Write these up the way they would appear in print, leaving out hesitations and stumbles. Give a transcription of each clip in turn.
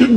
What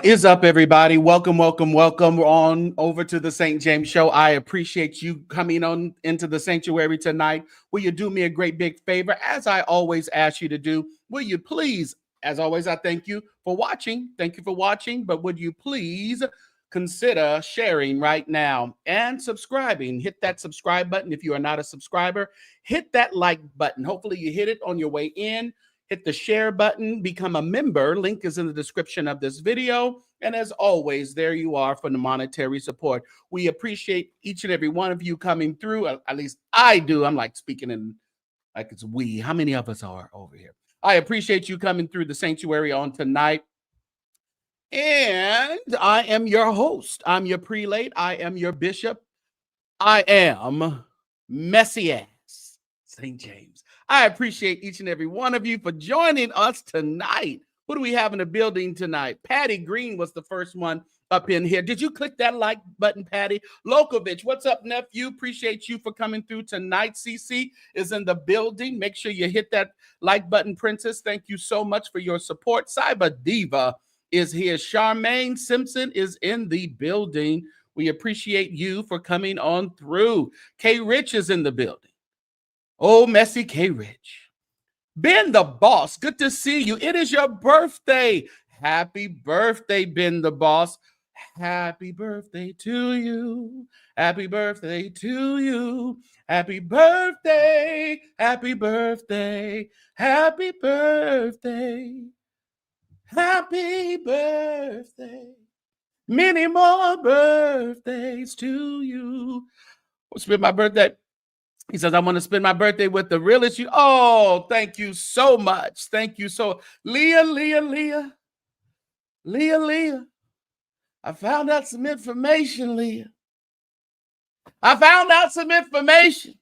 is up, everybody? Welcome on over to the St. James Show. I appreciate you coming on into the sanctuary tonight. Will you do me a great big favor, as I always ask you to do? Will you please, as always, I thank you for watching. Thank you for watching, but would you please consider sharing right now and subscribing? Hit that subscribe button. If you are not a subscriber, hit that like button. Hopefully you hit it on your way in. Hit the share button, become a member. Link is in the description of this video. And as always, there you are for the monetary support. We appreciate each and every one of you coming through. At least I do. I'm like speaking in like it's we. How many of us are over here? I appreciate you coming through the sanctuary on tonight. And I am your host. I'm your prelate. I am your bishop. I am messy ass St. James. I appreciate each and every one of you for joining us tonight. Who do we have in the building tonight? Patty Green was the first one up in here. Did you click that like button, Patty? Lokovich, what's up, nephew? Appreciate you for coming through tonight. CC is in the building. Make sure you hit that like button, Princess. Thank you so much for your support. Cyber Diva is here. Charmaine Simpson is in the building. We appreciate you for coming on through. K Rich is in the building. Oh, Messy K Rich. Ben the Boss, good to see you. It is your birthday. Happy birthday, Ben the Boss. Happy birthday to you. Happy birthday to you. Happy birthday. Happy birthday. Happy birthday. Happy birthday. Many more birthdays to you. What's been my birthday? He says, I want to spend my birthday with the realest you. Oh, thank you so much. Thank you so. Leah. I found out some information, Leah. I found out some information.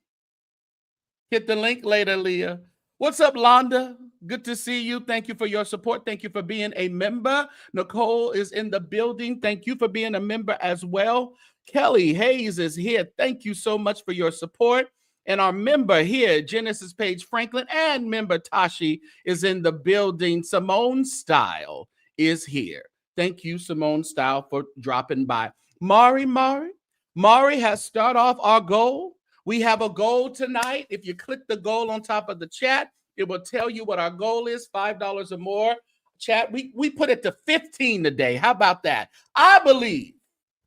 Hit the link later, Leah. What's up, Londa? Good to see you. Thank you for your support. Thank you for being a member. Nicole is in the building. Thank you for being a member as well. Kelly Hayes is here. Thank you so much for your support. And our member here, Genesis Page Franklin, and member Tashi is in the building. Simone Style is here. Thank you, Simone Style, for dropping by. Mari has started off our goal. We have a goal tonight. If you click the goal on top of the chat, it will tell you what our goal is, $5 or more. Chat, we put it to 15 today. How about that? I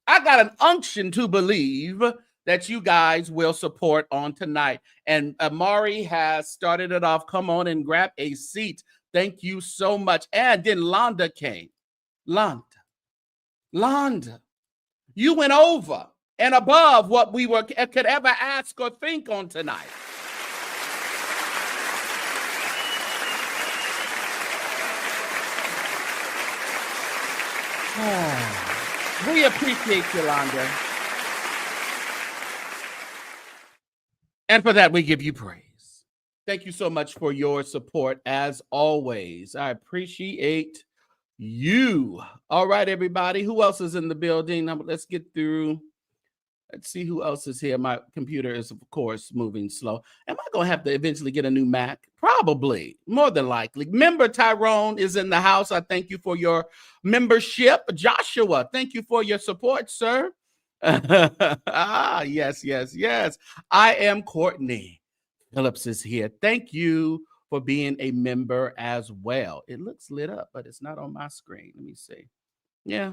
got an unction to believe that you guys will support on tonight. And Amari has started it off. Come on and grab a seat. Thank you so much. And then Londa came. Londa, you went over and above what we could ever ask or think on tonight. Oh, we appreciate you, Londa. And for that, we give you praise. Thank you so much for your support, as always. I appreciate you. All right, everybody. Who else is in the building? Let's get through. Let's see who else is here. My computer is, of course, moving slow. Am I going to have to eventually get a new Mac? Probably. More than likely. Member Tyrone is in the house. I thank you for your membership. Joshua, thank you for your support, sir. Yes. I am Courtney. Phillips is here. Thank you for being a member as well. It looks lit up, but it's not on my screen. Let me see. Yeah.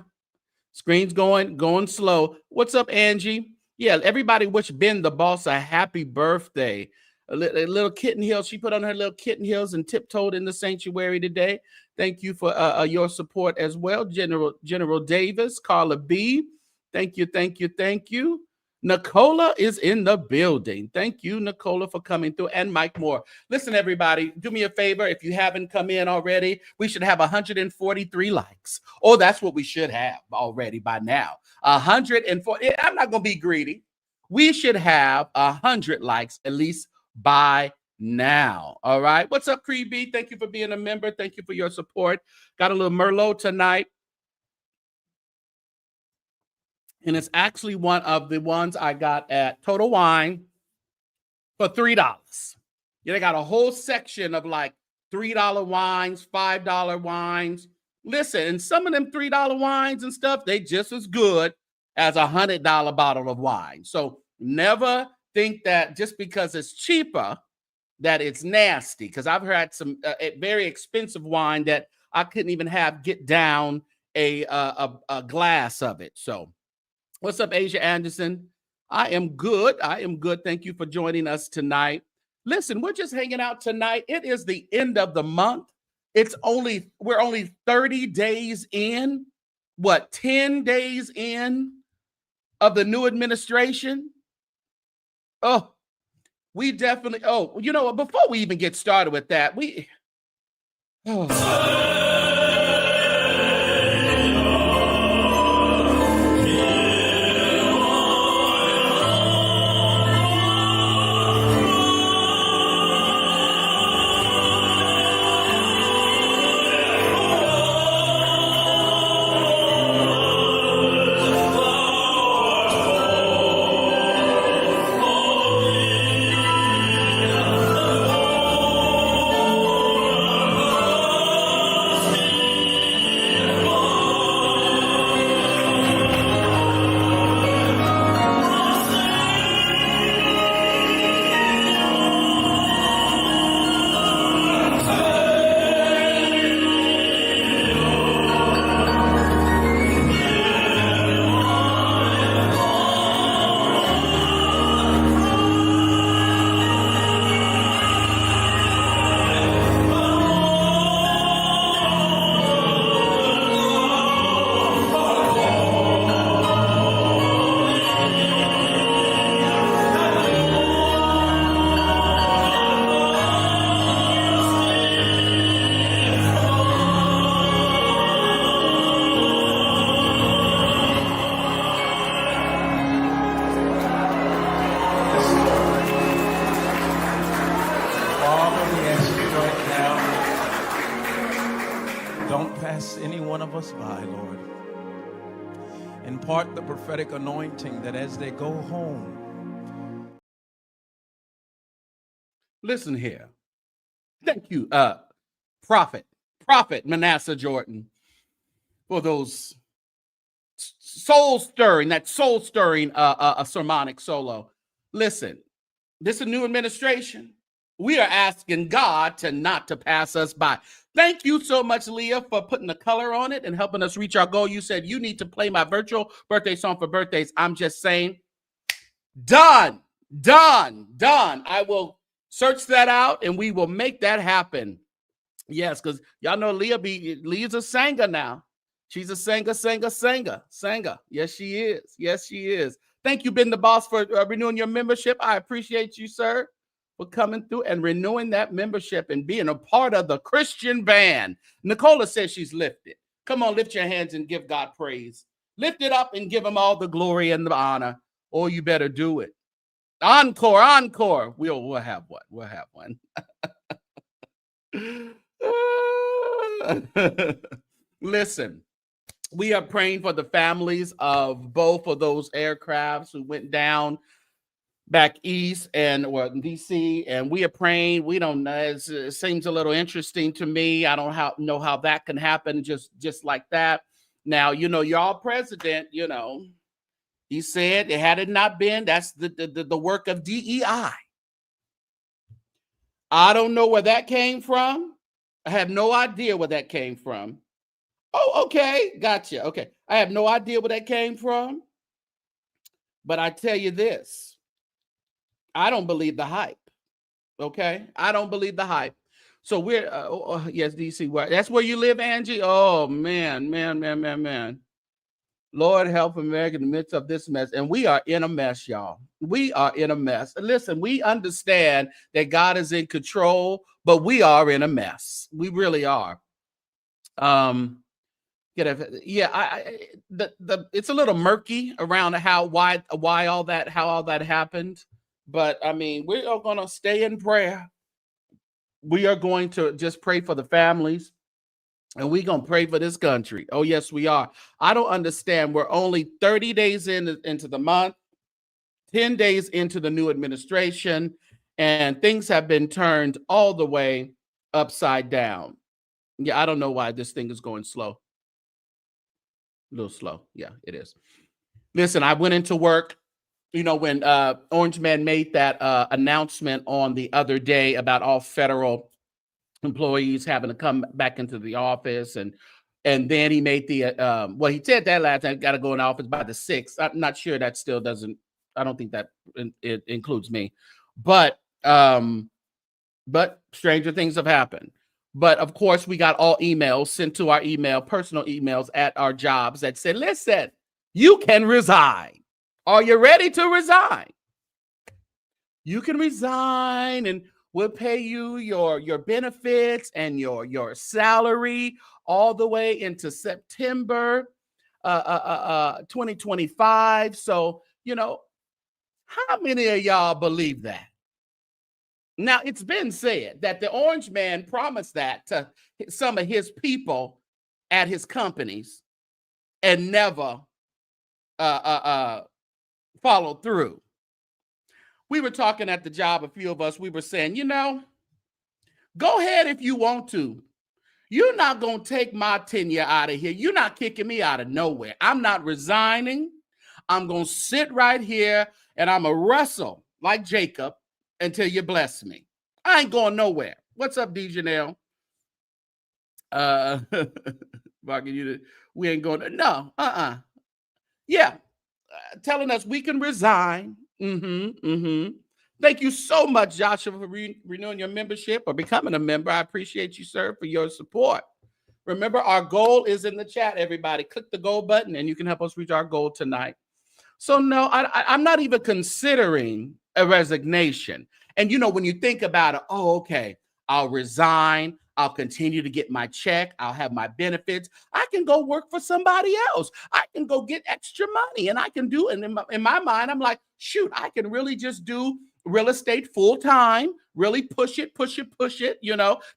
Screen's going slow. What's up, Angie? Yeah, everybody wish Ben the Boss a happy birthday. A little kitten heels. She put on her little kitten heels and tiptoed in the sanctuary today. Thank you for your support as well. General Davis, Carla B. Thank you. Nicola is in the building. Thank you, Nicola, for coming through, and Mike Moore. Listen, everybody, do me a favor. If you haven't come in already, we should have 143 likes. Oh, that's what we should have already by now. 140. I'm not going to be greedy. We should have 100 likes at least by now. All right. What's up, Creed B? Thank you for being a member. Thank you for your support. Got a little Merlot tonight. And it's actually one of the ones I got at Total Wine for $3. Yeah, they got a whole section of like $3 wines, $5 wines. Listen, and some of them $3 wines and stuff, they just as good as a $100 bottle of wine. So never think that just because it's cheaper that it's nasty. Because I've had some very expensive wine that I couldn't even get down a glass of it. So what's up, Asia Anderson? I am good. I am good. Thank you for joining us tonight. Listen, we're just hanging out tonight. It is the end of the month. We're only 30 days in, 10 days in of the new administration. Oh, we definitely, before we even get started with that, the prophetic anointing that as they go home. Listen here. Thank you, Prophet Manasseh Jordan, for those soul-stirring sermonic solo. Listen, this is a new administration. We are asking God not to pass us by. Thank you so much, Leah, for putting the color on it and helping us reach our goal. You said you need to play my virtual birthday song for birthdays. I'm just saying, done. I will search that out and we will make that happen. Yes, because y'all know Leah's a singer now. She's a singer. Yes, she is. Thank you, Ben the Boss, for renewing your membership. I appreciate you, sir, for coming through and renewing that membership and being a part of the Christian band. Nicola says she's lifted. Come on, lift your hands and give God praise. Lift it up and give him all the glory and the honor, or you better do it. Encore. We'll have one. We'll have one. Listen, we are praying for the families of both of those aircrafts who went down back east and DC, and we are praying. We don't know. It seems a little interesting to me. I don't know how that can happen just like that. Now, y'all president, he said it had it not been, that's the work of DEI. I don't know where that came from. I have no idea where that came from. Oh, okay. Gotcha. Okay. I have no idea where that came from. But I tell you this, I don't believe the hype. Okay. I don't believe the hype. So we're, yes, DC. That's where you live, Angie? Oh, man. Lord help America in the midst of this mess. And we are in a mess, y'all. We are in a mess. Listen, we understand that God is in control, but we are in a mess. We really are. It's a little murky around why all that happened. But I mean, we're all gonna stay in prayer. we are going to just pray for the families, and we're going to pray for this country. Oh, yes, we are. I don't understand. We're only 30 days into the month, 10 days into the new administration, and things have been turned all the way upside down. Yeah, I don't know why this thing is going slow. A little slow. Yeah, it is. Listen, I went into work, when Orange Man made that announcement on the other day about all federal employees having to come back into the office, and then he made the he said that last time, got to go in the office by the 6th. I'm not sure that still doesn't. I don't think that it includes me, but stranger things have happened. But of course, we got all emails sent to our personal emails at our jobs that said, listen, you can resign. Are you ready to resign? You can resign, and we'll pay you your benefits and your salary all the way into September 2025. So, how many of y'all believe that? Now, it's been said that the Orange Man promised that to some of his people at his companies and never followed through. We were talking at the job, a few of us, we were saying, go ahead if you want to. You're not going to take my tenure out of here. You're not kicking me out of nowhere. I'm not resigning. I'm going to sit right here, and I'm going to wrestle like Jacob until you bless me. I ain't going nowhere. What's up, D. Janelle? We ain't going. No. Yeah. Telling us we can resign. Thank you so much, Joshua, for renewing your membership or becoming a member. I appreciate you, sir, for your support. Remember, our goal is in the chat, everybody. Click the goal button, and you can help us reach our goal tonight. So, no, I'm not even considering a resignation. And, when you think about it, okay, I'll resign. I'll continue to get my check. I'll have my benefits. I can go work for somebody else. I can go get extra money, and I can do it. And in my mind, I'm like, shoot, I can really just do real estate full time, really push it.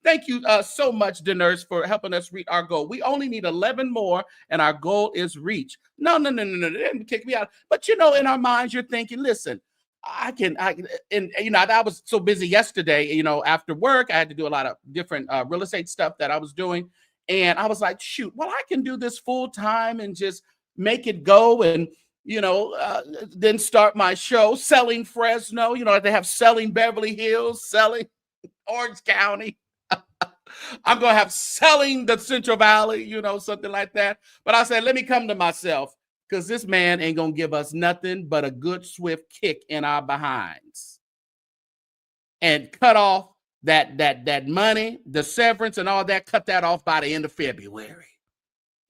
Thank you so much, Deners, for helping us reach our goal. We only need 11 more, and our goal is reached. No, they didn't kick me out. But, in our minds, you're thinking, listen, I was so busy yesterday, after work, I had to do a lot of different real estate stuff that I was doing. And I was like, shoot, well, I can do this full time and just make it go. And, then start my show selling Fresno, they have selling Beverly Hills, selling Orange County. I'm going to have selling the Central Valley, something like that. But I said, let me come to myself, because this man ain't going to give us nothing but a good, swift kick in our behinds and cut off that money, the severance and all that, cut that off by the end of February.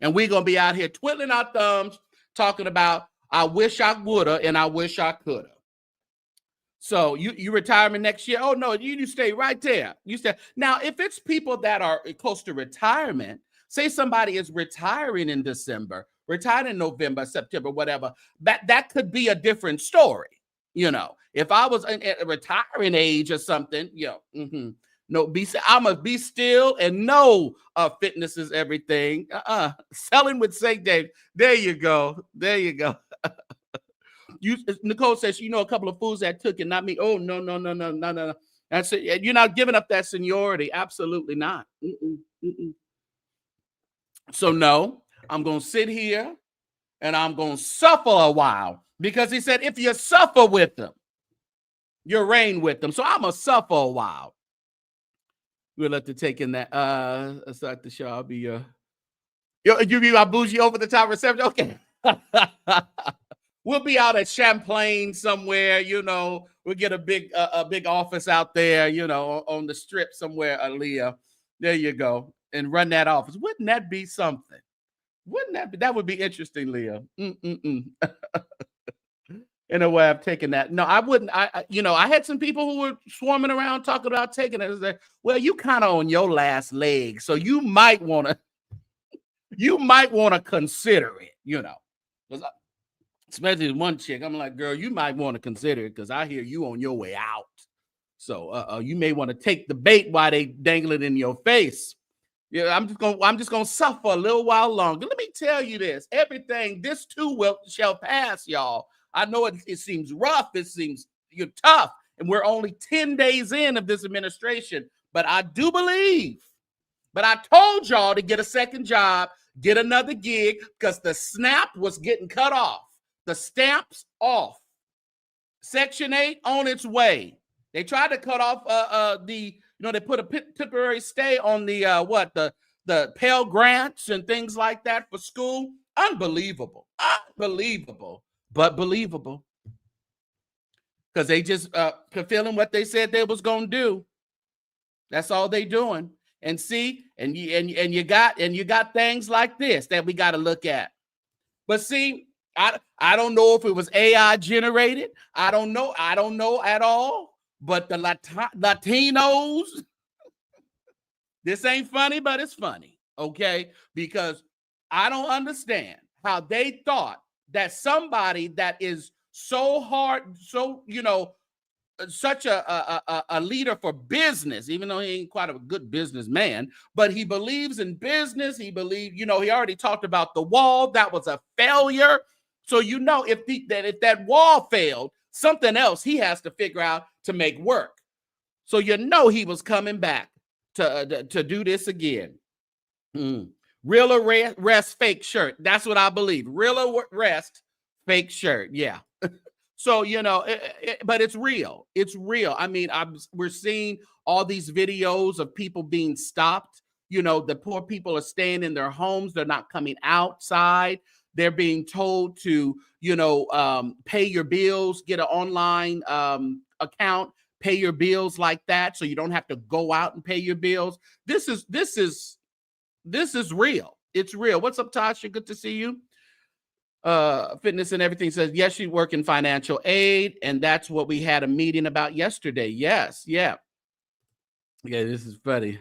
And we're going to be out here twiddling our thumbs, talking about, I wish I woulda and I wish I coulda. So you retirement next year? Oh, no, you stay right there. You stay. Now, if it's people that are close to retirement, say somebody is retiring in December, retired in November, September, whatever, that could be a different story. If I was at a retiring age or something, no, I'm gonna be still and know fitness is everything. Selling with St. James. There you go. Nicole says, a couple of fools that took it, not me. Oh, no. That's it. You're not giving up that seniority. Absolutely not. So no, I'm going to sit here and I'm going to suffer a while, because he said, if you suffer with them, you reign with them. So I'm going to suffer a while. We'll have to take in that. Start the show. I'll be you be my bougie over the top reception. Okay. We'll be out at Champlain somewhere, we'll get a big office out there, on the strip somewhere, Aaliyah. There you go. And run that office. Wouldn't that be something? That would be interesting, Leah. In a way, I've taken that. No, I wouldn't. I had some people who were swarming around talking about taking it. I was like, well, you kind of on your last leg, so you might want to consider it, especially one chick. I'm like, girl, you might want to consider it, because I hear you on your way out. So you may want to take the bait while they dangle it in your face. Yeah, I'm just gonna suffer a little while longer. Let me tell you this: everything, this too shall pass, y'all. I know it seems rough, it seems you're tough, and we're only 10 days in of this administration. But I do believe. But I told y'all to get a second job, get another gig, because the SNAP was getting cut off. The stamps off. Section 8 on its way. They tried to cut off they put a temporary stay on the Pell Grants and things like that for school. Unbelievable. But believable. Because they just fulfilling what they said they was gonna do. That's all they doing. And see, and you got things like this that we got to look at. But see, I don't know if it was AI generated. I don't know at all. But the Latinos, this ain't funny, but it's funny, okay? Because I don't understand how they thought that somebody that is so hard, such a leader for business, even though he ain't quite a good businessman, but he believes in business. He believed, he already talked about the wall. That was a failure. So, if that wall failed, something else he has to figure out to make work. So, he was coming back to do this again. Real arrest, fake shirt. That's what I believe. Real arrest, fake shirt. Yeah. So, but it's real. It's real. I mean, we're seeing all these videos of people being stopped. The poor people are staying in their homes. They're not coming outside. They're being told to, pay your bills, get an online account, pay your bills like that, so you don't have to go out and pay your bills. This is real. It's real. What's up, Tasha? Good to see you. Fitness and everything says, yes, you work in financial aid. And that's what we had a meeting about yesterday. Yes. Yeah. Yeah. This is funny.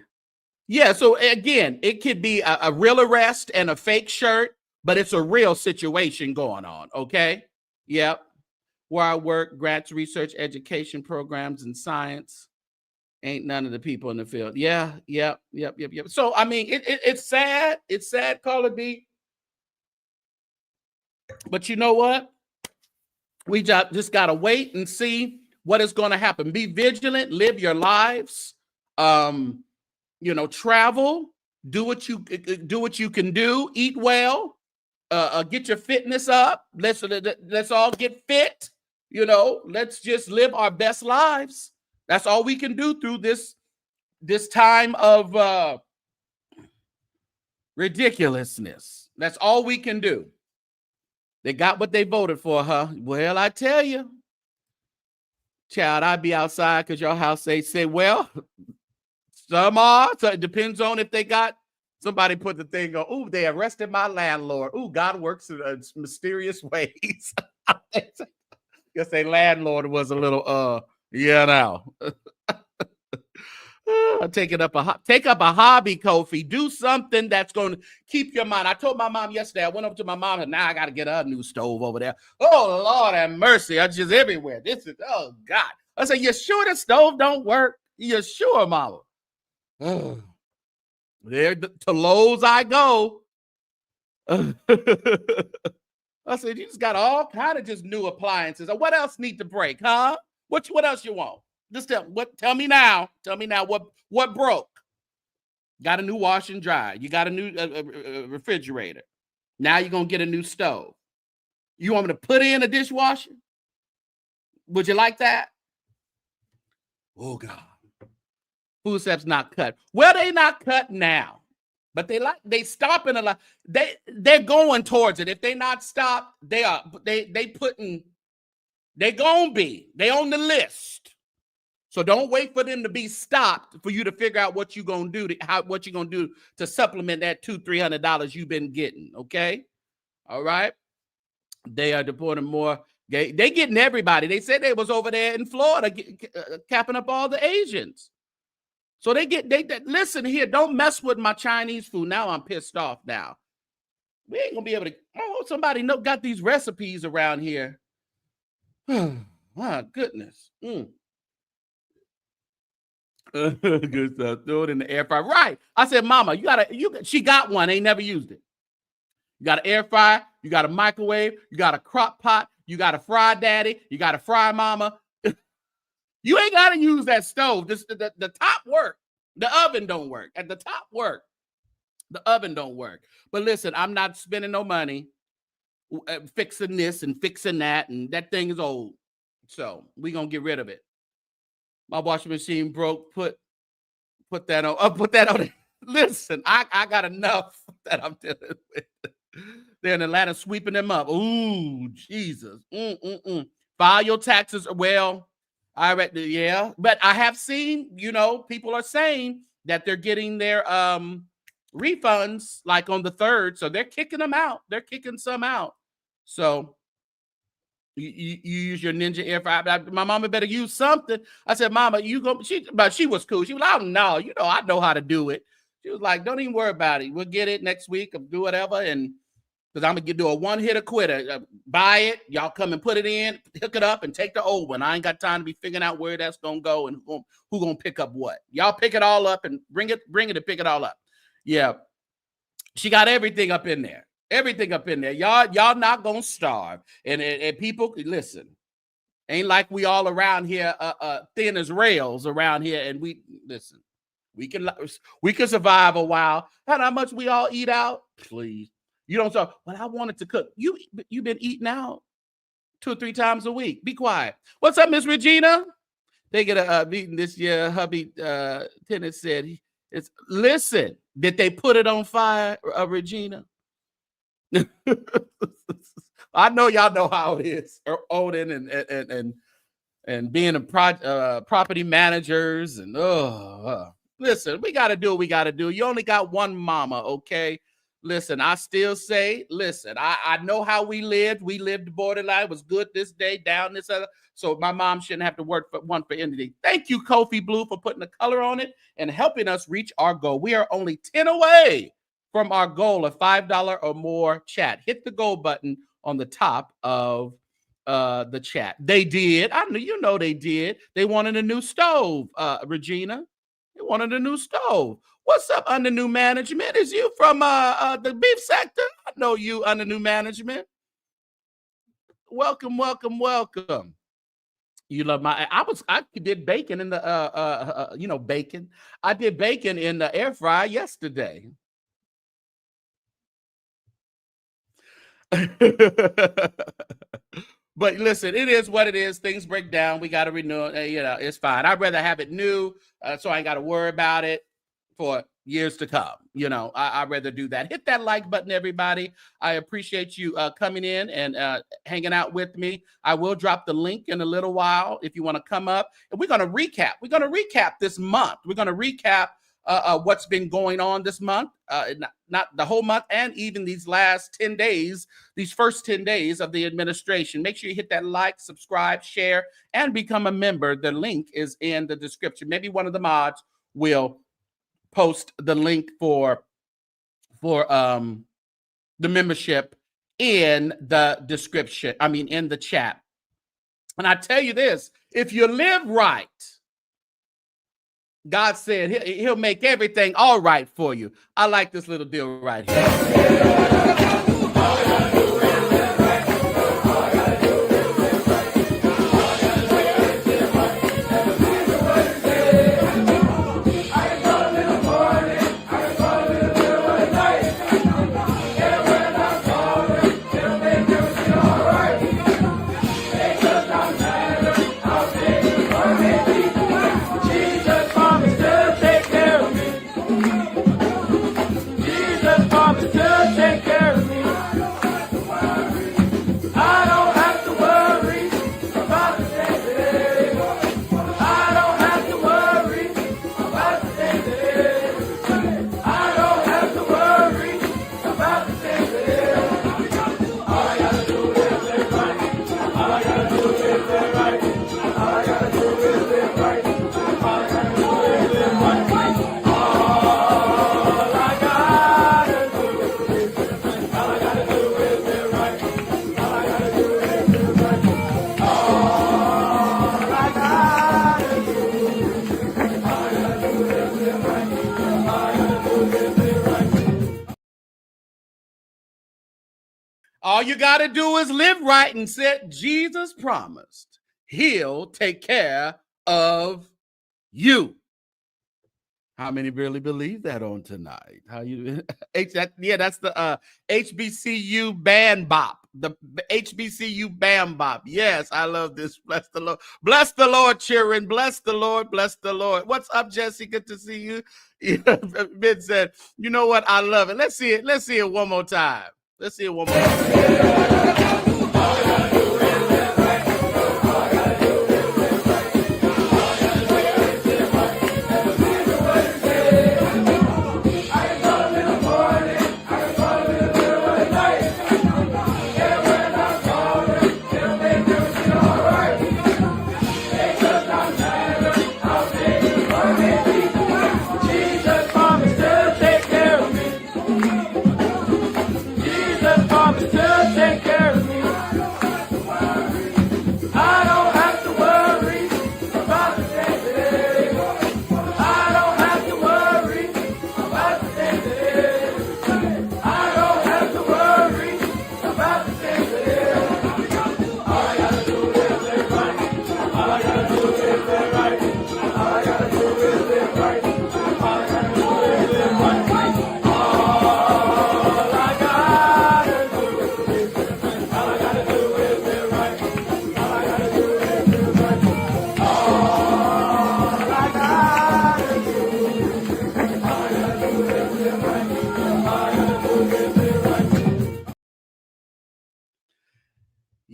Yeah. So again, it could be a real arrest and a fake shirt, but it's a real situation going on. Okay. Yep. Where I work, grants, research, education programs, and science. Ain't none of the people in the field. Yeah. Yep. So, I mean, it's sad. It's sad, Carla B. But you know what? We just got to wait and see what is going to happen. Be vigilant, live your lives, travel, do what you can do, eat well, get your fitness up. Let's all get fit. Let's just live our best lives. That's all we can do through this time of ridiculousness. That's all we can do. They got what they voted for, huh? Well, I tell you, child, I'd be outside because your house say, well, some are. So it depends on if they got somebody put the thing on. Ooh, they arrested my landlord. Ooh, God works in mysterious ways. Guess their landlord was a little, take up a hobby, Kofi. Do something that's going to keep your mind. I told my mom yesterday, I went up to my mom and now I got to get her a new stove over there. Oh, Lord have mercy. I'm just everywhere. Oh, God. I said, you sure the stove don't work? You sure, mama? There to Lowe's I go. I said, you just got all kind of just new appliances. What else need to break, huh? What else you want? Just tell me now. Tell me now what broke. Got a new wash and dry. You got a new refrigerator. Now you're going to get a new stove. You want me to put in a dishwasher? Would you like that? Oh, God. Food stamps not cut. Well, they not cut now. But they stopping a lot. They're going towards it. If they not stopped, they gonna be. They on the list. So don't wait for them to be stopped for you to figure out what you're gonna do to supplement that $200-300 you've been getting. Okay, all right. They are deporting more. They getting everybody. They said they was over there in Florida capping up all the Asians. So they listen here. Don't mess with my Chinese food. Now I'm pissed off. Now we ain't gonna be able to. Oh, somebody got these recipes around here. My goodness. Good stuff. Throw it in the air fryer. Right. I said, Mama, she got one. Ain't never used it. You got an air fryer. You got a microwave. You got a crock pot. You got a fry daddy. You got a fry mama. You ain't got to use that stove. Just the top work. The oven don't work. At the top work. The oven don't work. But listen, I'm not spending no money fixing this and fixing that. And that thing is old. So we're going to get rid of it. My washing machine broke. Put that on. Put that on. Listen, I got enough that I'm dealing with. They're in Atlanta sweeping them up. Ooh, Jesus. File your taxes. Well, I read but I have seen, people are saying that they're getting their refunds like on the 3rd. So they're kicking them out. They're kicking some out. So you use your Ninja air fryer. My mama better use something. I said, Mama, but she was cool. She was like, oh, no, I know how to do it. She was like, don't even worry about it. We'll get it next week or do whatever. And because I'm going to do a one-hitter quitter. Buy it. Y'all come and put it in, hook it up, and take the old one. I ain't got time to be figuring out where that's going to go and who going to pick up what. Y'all pick it all up and bring it and pick it all up. Yeah. She got everything up in there. Everything up in there. Y'all not going to starve. And people, listen, ain't like we all around here thin as rails around here. And listen, we can survive a while. How much we all eat out? Please. You don't say, well, I wanted to cook. You've been eating out 2 or 3 times a week. Be quiet. What's up, Miss Regina? They get a meeting this year. Hubby tenant said, listen, did they put it on fire, Regina? I know y'all know how it is. Owning and being a property managers and listen, we got to do what we got to do. You only got one mama, okay? Listen, I still say, listen, I know how we lived. We lived borderline. It was good this day, down this other. So my mom shouldn't have to work for anything. Thank you, Kofi Blue, for putting the color on it and helping us reach our goal. We are only 10 away from our goal of $5 or more chat. Hit the go button on the top of the chat. They did. I know, they did. They wanted a new stove, Regina. They wanted a new stove. What's up, under new management? Is you from the beef sector? I know you, under new management. Welcome. You love I did bacon in the bacon. I did bacon in the air fryer yesterday. But listen, it is what it is. Things break down. We got to renew it. It's fine. I'd rather have it new, so I ain't got to worry about it for years to come. I'd rather do that. Hit that like button, everybody. I appreciate you coming in and hanging out with me. I will drop the link in a little while if you want to come up. And we're going to recap. We're going to recap this month. We're going to recap what's been going on this month, not the whole month, and even these last 10 days, these first 10 days of the administration. Make sure you hit that like, subscribe, share, and become a member. The link is in the description. Maybe one of the mods will post the link for the membership in the description. In the chat. And I tell you this, if you live right, God said he'll make everything all right for you. I like this little deal right here. Take you got to do is live right and said Jesus promised he'll take care of you. How many really believe that on tonight? How you? That's the HBCU band bop. The HBCU band bop. Yes, I love this. Bless the Lord. Bless the Lord, children. Bless the Lord. Bless the Lord. What's up, Jesse? Good to see you. Ben said, you know what? I love it. Let's see it. Let's see it one more time. Let's see it one more time.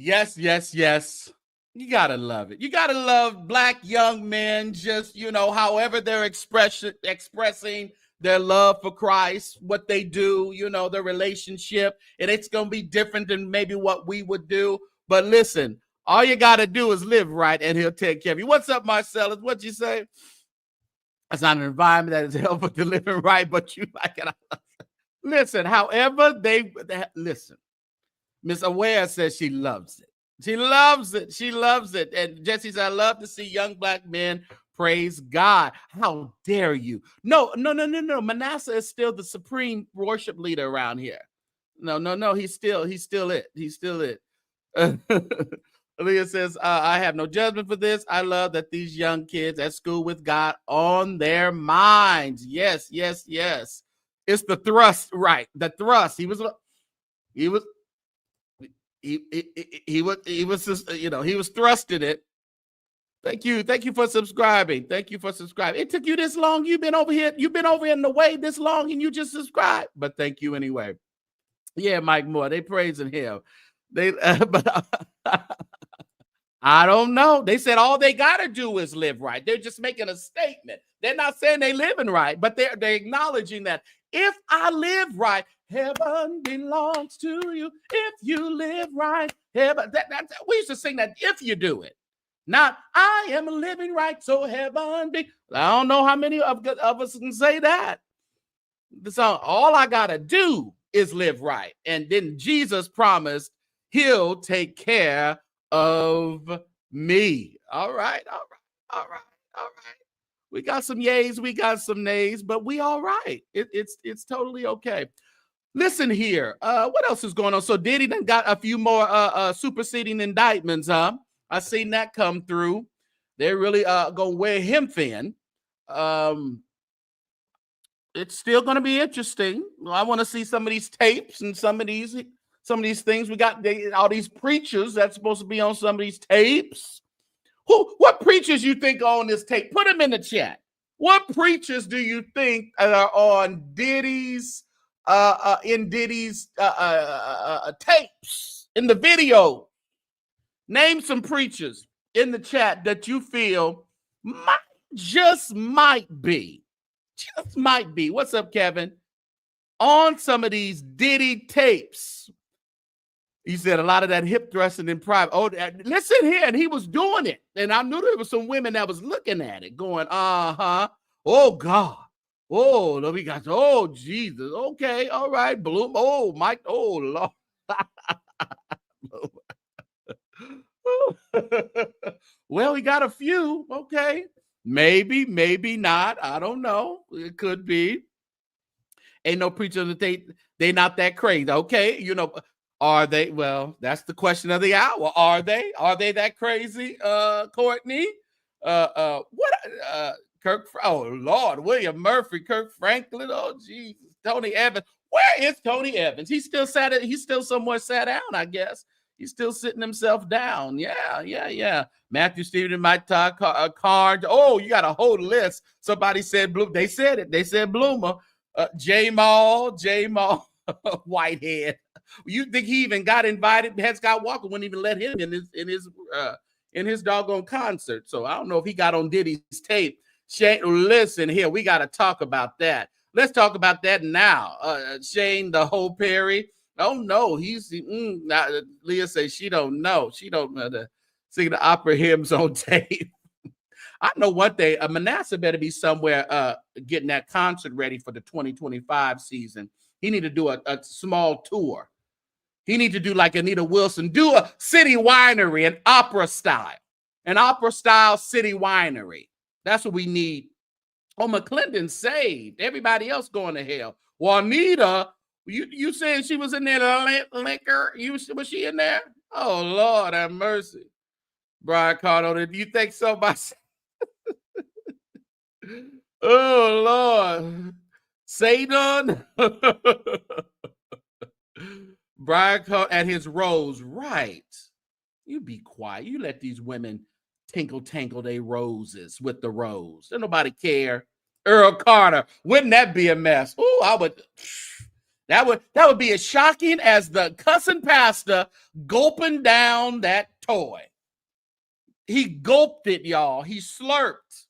Yes, yes, yes. You gotta love it. You gotta love Black young men, just, however they're expressing their love for Christ, what they do, their relationship. And it's gonna be different than maybe what we would do. But listen, all you gotta do is live right and he'll take care of you. What's up, Marcellus? What'd you say? It's not an environment that is helpful to living right, but you like it. Listen, however listen. Miss Aware says she loves it. She loves it. She loves it. And Jesse says, I love to see young Black men praise God. How dare you? No. Manasseh is still the supreme worship leader around here. No. He's still it. He's still it. Leah says, I have no judgment for this. I love that these young kids at school with God on their minds. Yes. It's the thrust, right? The thrust. He was thrusting it. Thank you for subscribing. It took you this long. You've been over here in the way this long, and you just subscribed. But thank you anyway. Yeah, Mike Moore. They praising him. But I don't know. They said all they gotta do is live right. They're just making a statement. They're not saying they living right, but they're acknowledging that if I live right, heaven belongs to you. If you live right, heaven. We used to sing that if you do it. Not I am living right, so heaven be. I don't know how many of us can say that. So all I gotta do is live right. And then Jesus promised he'll take care of me. All right. We got some yays, we got some nays, but we all right. It's totally okay. Listen here. What else is going on? So Diddy done got a few more superseding indictments, huh? I seen that come through. They're really gonna wear him thin. It's still gonna be interesting. I want to see some of these tapes and some of these things. We got all these preachers that's supposed to be on some of these tapes. What preachers you think are on this tape? Put them in the chat. What preachers do you think are on Diddy's tapes, in the video? Name some preachers in the chat that you feel might be. What's up, Kevin? On some of these Diddy tapes. He said a lot of that hip thrusting in private. Oh, listen here. And he was doing it. And I knew there was some women that was looking at it going, oh, God. Oh, we got, oh, Jesus. Okay. All right. Bloom. Oh, Mike. Oh, Lord. Well, we got a few. Okay. Maybe not. I don't know. It could be. Ain't no preacher that they not that crazy. Okay. Are they? Well, that's the question of the hour. Are they? Are they that crazy, Courtney? What? Kirk? Oh Lord, William Murphy, Kirk Franklin. Oh Jesus, Tony Evans. Where is Tony Evans? He's still sat. He's still somewhere sat down, I guess. He's still sitting himself down. Yeah. Matthew Stephen, Mike Todd, Card. Oh, you got a whole list. Somebody said Bloom. They said it. They said Bloomer. J Mall, Whitehead. You think he even got invited? Head Scott Walker wouldn't even let him in his doggone concert. So I don't know if he got on Diddy's tape. Shane, listen here, we got to talk about that. Let's talk about that now. Shane, the whole Perry. Oh no, Leah says she don't know. She don't know to sing the opera hymns on tape. I know one thing. Manasseh better be somewhere getting that concert ready for the 2025 season. He need to do a small tour. He need to do like Anita Wilson, do a city winery, an opera style city winery. That's what we need. Oh, McClendon saved. Everybody else going to hell. Juanita, you saying she was in there liquor? Was she in there? Oh, Lord have mercy. Brian Cardo, do you think so? Oh, Lord. Satan. Brian Cardo at his rose. Right. You be quiet. You let these women tangle their roses with the rose. Don't nobody care. Earl Carter, wouldn't that be a mess? Oh, that would be as shocking as the cussing pastor gulping down that toy. He gulped it, y'all. He slurped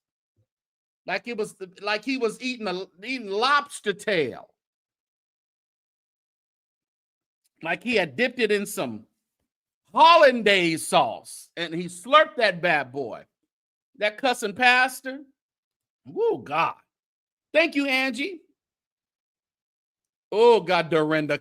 like he was eating lobster tail. Like he had dipped it in some hollandaise sauce, and he slurped that bad boy. That cussing pastor. Oh, God. Thank you, Angie. Oh, God, Dorinda.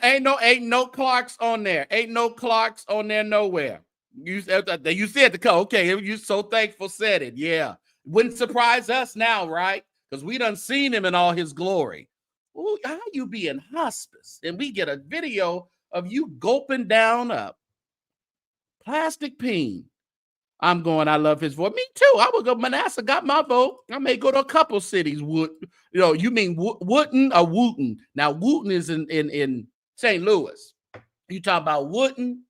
Ain't no Clarks on there. Ain't no Clarks on there nowhere. You said the code. Okay, you so thankful said it. Yeah. Wouldn't surprise us now, right? Because we done seen him in all his glory. Ooh, how you be in hospice? And we get a video of you gulping down a plastic peen. I love his voice. Me too. I would go. Manasseh got my vote. I may go to a couple cities. You mean Wootton or Wooten? Now Wooten is in St. Louis. You talk about Wootton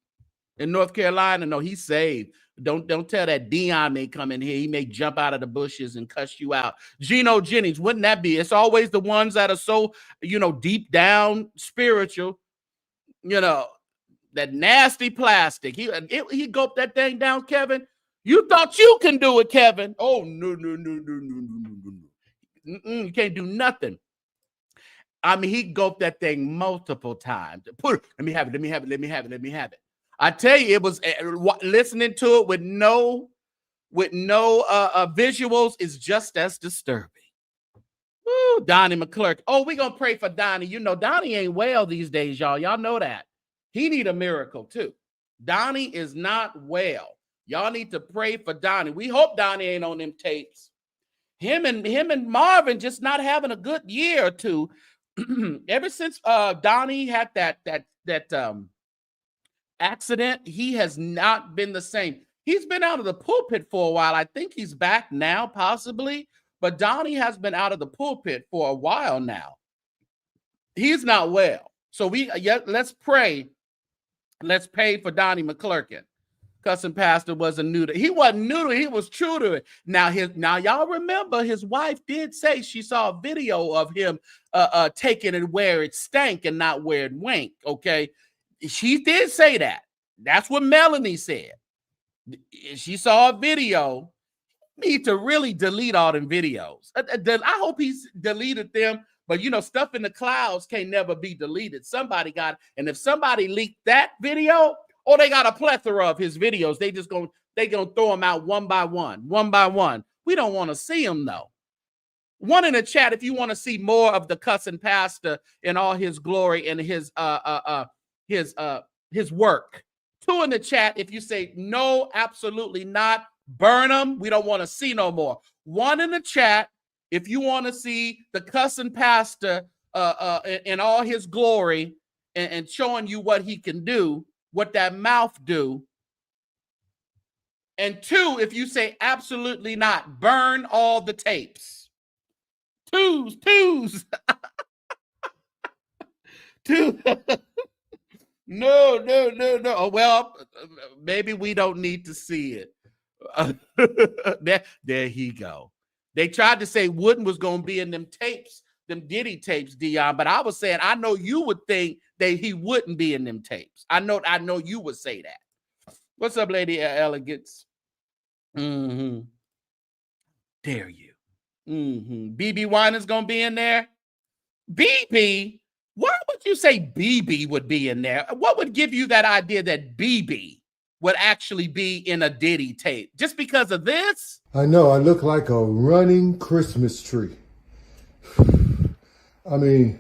in North Carolina? No, he's saved. Don't tell that Dion may come in here. He may jump out of the bushes and cuss you out. Geno Jennings, wouldn't that be? It's always the ones that are so deep down spiritual. That nasty plastic. He gulped that thing down, Kevin. You thought you can do it, Kevin. Oh, no. You can't do nothing. I mean, he gulped that thing multiple times. Let me have it. I tell you, it was listening to it with no visuals is just as disturbing. Woo, Donnie McClurk. Oh, we're going to pray for Donnie. Donnie ain't well these days, y'all. Y'all know that. He need a miracle, too. Donnie is not well. Y'all need to pray for Donnie. We hope Donnie ain't on them tapes. Him and Marvin just not having a good year or two. Ever since Donnie had that accident, he has not been the same. He's been out of the pulpit for a while. I think he's back now, possibly. But Donnie has been out of the pulpit for a while now. He's not well. So let's pray. Let's pay for Donnie McClurkin. Cussing pastor wasn't new to it. He wasn't new to it. He was true to it. Now y'all remember his wife did say she saw a video of him taking it where it stank and not where it winked. Okay. She did say that. That's what Melanie said. She saw a video. Need to really delete all them videos. I hope he's deleted them. But stuff in the clouds can't never be deleted. Somebody got it. And if somebody leaked that video, they got a plethora of his videos. They gonna throw them out one by one. We don't want to see them though. One in the chat if you want to see more of the cussing pastor in all his glory and his work. Two in the chat if you say no, absolutely not. Burn them. We don't want to see no more. One in the chat if you want to see the cussing pastor in all his glory and showing you what he can do, what that mouth do. And 2, if you say absolutely not, burn all the tapes. Twos. 2. No. Oh, well, maybe we don't need to see it. There he go. They tried to say Wooden was going to be in them tapes, them Diddy tapes, Dion, but I was saying, I know you would think that he wouldn't be in them tapes. I know you would say that. What's up, Lady Elegance? Dare you. BB Winer's going to be in there. BB? Why would you say BB would be in there? What would give you that idea that BB would actually be in a Diddy tape? Just because of this? I know, I look like a running Christmas tree. I mean,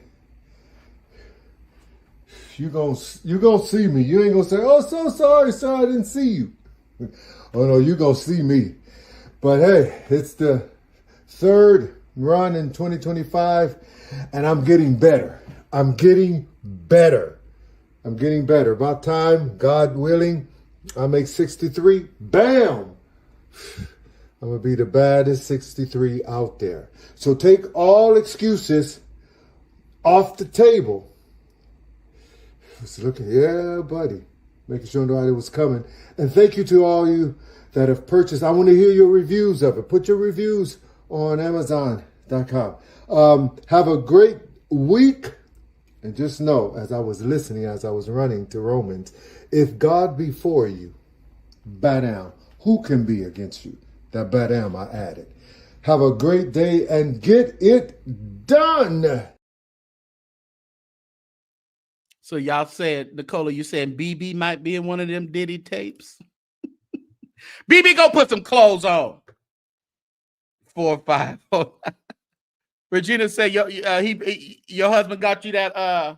you gonna see me. You ain't gonna say, oh, so sorry, sir, I didn't see you. Oh no, you gonna see me. But hey, it's the 3rd run in 2025, and I'm getting better. I'm getting better. About time, God willing, I make 63. Bam! I'm going to be the baddest 63 out there. So take all excuses off the table. Just looking, yeah, buddy. Making sure nobody was coming. And thank you to all you that have purchased. I want to hear your reviews of it. Put your reviews on Amazon.com. Have a great week. And just know, as I was listening, as I was running to Romans, if God be for you, bow down. Who can be against you? That bow down I added. Have a great day and get it done. So y'all said, Nicola, you saying BB might be in one of them Diddy tapes? BB, go put some clothes on. 4 or 5. Regina said, your husband got you that,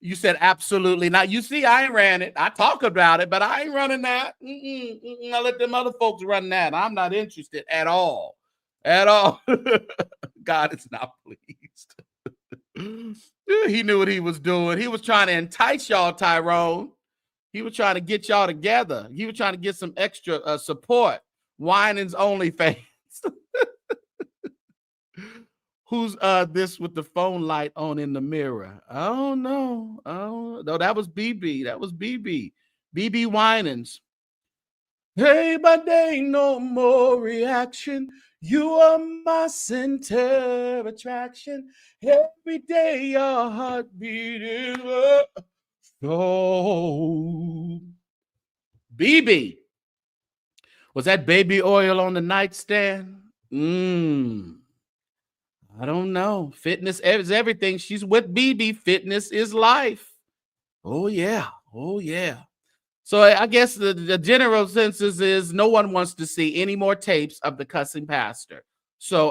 you said absolutely not. You see, I ain't ran it. I talk about it, but I ain't running that. I let them other folks run that. I'm not interested at all. God is not pleased. He knew what he was doing. He was trying to entice y'all, Tyrone. He was trying to get y'all together. He was trying to get some extra support. Wining's OnlyFans. Who's this with the phone light on in the mirror? I don't know. No, that was BB. BB Winans. Hey, but there ain't no more reaction. You are my center of attraction. Every day your heart beating up. So, BB. Was that baby oil on the nightstand? I don't know. Fitness is everything. She's with BB. Fitness is life. Oh, yeah. So I guess the general census is no one wants to see any more tapes of the cussing pastor. So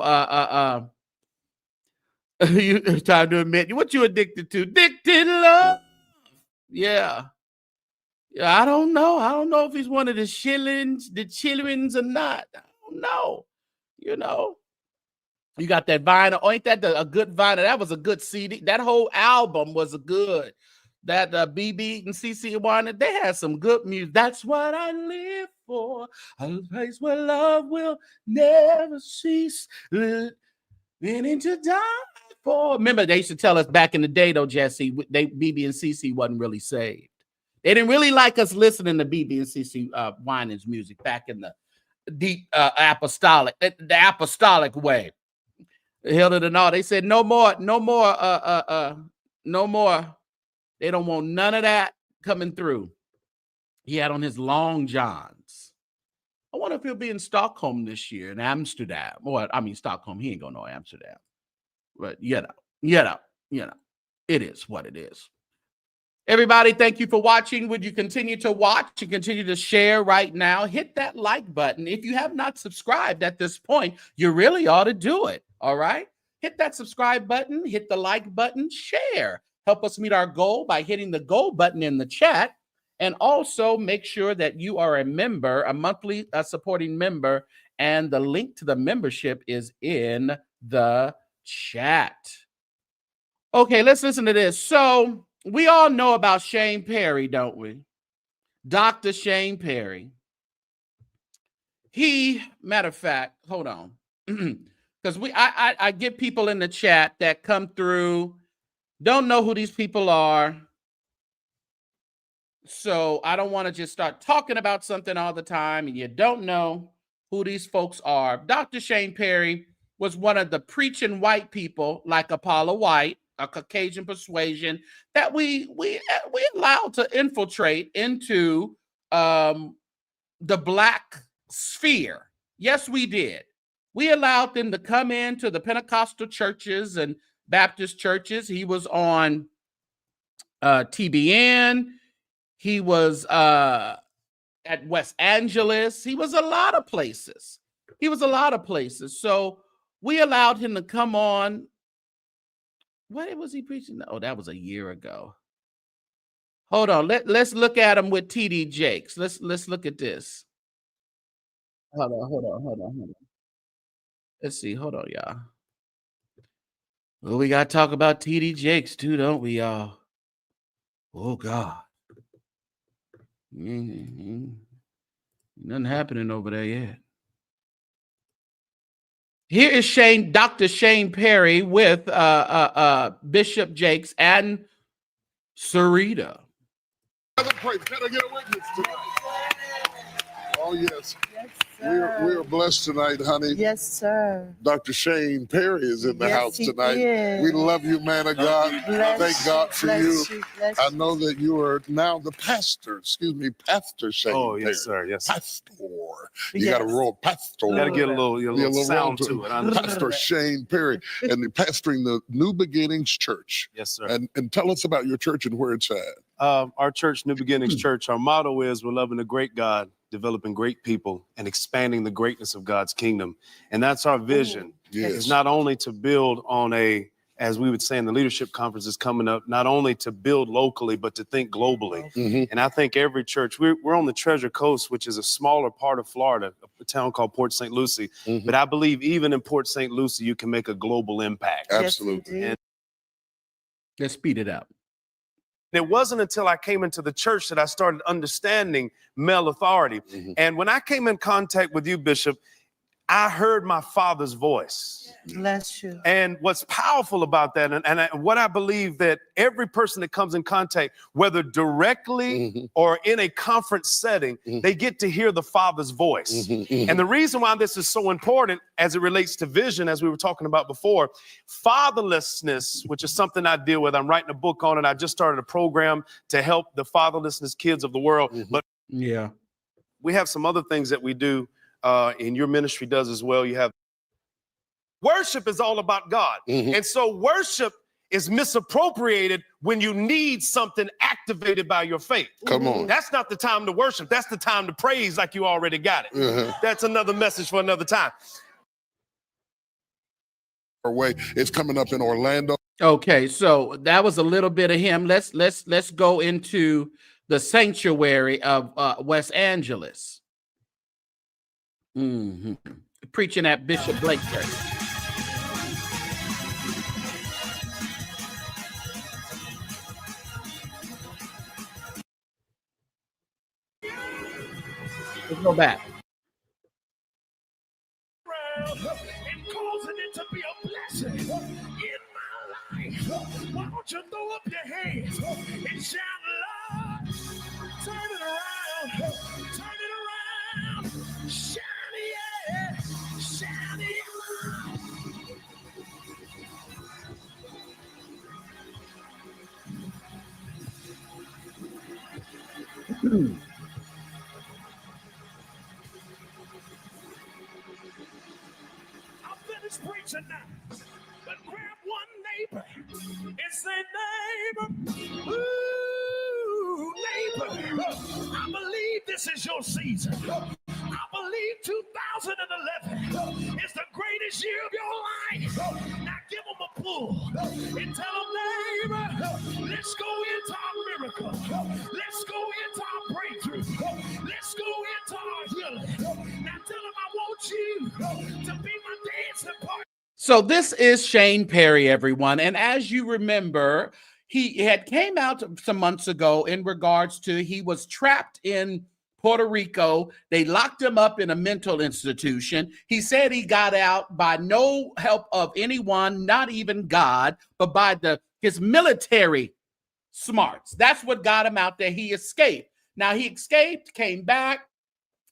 you time to admit what you addicted to. Addicted love. Yeah. I don't know. I don't know if he's one of the chillins or not. I don't know. You got that vinyl. Oh, ain't that a good vinyl? That was a good CD. That whole album was a good. That BB and CC Warner, they had some good music. That's what I live for. A place where love will never cease. Living to die for. Remember, they used to tell us back in the day, though, Jesse, BB and CC wasn't really saved. They didn't really like us listening to BB and CC Winans music back in the deep apostolic way. Held it and all. They said no more. They don't want none of that coming through. He had on his long johns. I wonder if he'll be in Stockholm this year, in Amsterdam. Stockholm. He ain't going to know Amsterdam. But it is what it is. Everybody, thank you for watching. Would you continue to watch and continue to share right now? Hit that like button. If you have not subscribed at this point, you really ought to do it. All right? Hit that subscribe button. Hit the like button. Share. Help us meet our goal by hitting the go button in the chat. And also make sure that you are a member, a monthly supporting member. And the link to the membership is in the chat. Okay, let's listen to this. So we all know about Shane Perry, don't we? Dr. Shane Perry. Matter of fact, hold on. Because I get people in the chat that come through, don't know who these people are. So I don't want to just start talking about something all the time and you don't know who these folks are. Dr. Shane Perry was one of the preaching white people like Apollo White, a Caucasian persuasion that we allowed to infiltrate into the Black sphere. Yes, we did. We allowed them to come into the Pentecostal churches and Baptist churches. He was on TBN. He was at West Angeles. He was a lot of places. So we allowed him to come on. What was he preaching? Oh, that was a year ago. Hold on. Let's look at him with TD Jakes. Let's look at this. Hold on. Let's see. Hold on, y'all. Well, we got to talk about TD Jakes too, don't we, y'all? Oh, God. Nothing happening over there yet. Here is Dr. Shane Perry with Bishop Jakes and Sarita. Can I get a witness tonight? Oh, yes. Yes, sir. We're blessed tonight, honey. Yes, sir. Dr. Shane Perry is in the house tonight. Is. We love you, man of God. Thank God for you. I know that you are now the pastor. Excuse me, Pastor Shane Oh, Perry. yes, sir. Yes, sir. Pastor. You got to roll pastor. You got to get a little sound to it. Pastor Shane Perry. And you're pastoring the New Beginnings Church. Yes, sir. And tell us about your church and where it's at. Our church, New Beginnings Church, our motto is we're loving a great God, developing great people, and expanding the greatness of God's kingdom. And that's our vision. Yes. It's not only to build on as we would say in the leadership conferences coming up, not only to build locally, but to think globally. Mm-hmm. And I think every church, we're on the Treasure Coast, which is a smaller part of Florida, a town called Port St. Lucie. Mm-hmm. But I believe even in Port St. Lucie, you can make a global impact. Absolutely. Yes, Let's speed it up. It wasn't until I came into the church that I started understanding male authority. Mm-hmm. And when I came in contact with you, Bishop, I heard my Father's voice. Bless you. And what's powerful about that, and what I believe that every person that comes in contact, whether directly or in a conference setting, they get to hear the Father's voice. And the reason why this is so important as it relates to vision, as we were talking about before, fatherlessness, which is something I deal with. I'm writing a book on it. I just started a program to help the fatherlessness kids of the world. But yeah, we have some other things that we do, and your ministry does as well. You have worship is all about God. And so worship is misappropriated when you need something activated by your faith. Come on. That's not the time to worship. That's the time to praise like you already got it. That's another message for another time. It's coming up in Orlando. Okay, so that was a little bit of him. Let's go into the sanctuary of West Angeles. Preaching at Bishop Blake Church. Let's go back. And causing it to be a blessing in my life. Why don't you throw up your hands and shout, Lord, turn it around, shine it, shine it. Preaching now, but grab one neighbor and say, neighbor, ooh, neighbor, I believe this is your season. I believe 2011 is the greatest year of your life. Now give them a pull and tell them, neighbor, let's go into our miracle. Let's go into our breakthrough. Let's go into our healing. Now tell them I want you to be my dancing partner. So this is Shane Perry, everyone. And as you remember, he had came out some months ago in regards to he was trapped in Puerto Rico. They locked him up in a mental institution. He said he got out by no help of anyone, not even God, but by his military smarts. That's what got him out there. He escaped. Now he escaped, came back.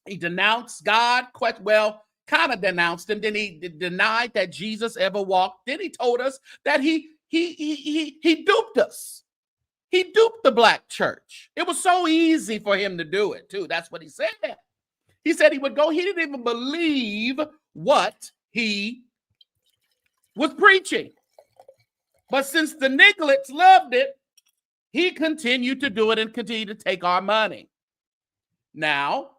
He denounced God, kind of denounced him. Then he denied that Jesus ever walked. Then he told us that he duped us. He duped the black church. It was so easy for him to do it, too. That's what he said. He said he would go. He didn't even believe what he was preaching. But since the nigglets loved it, he continued to do it and continued to take our money. Now,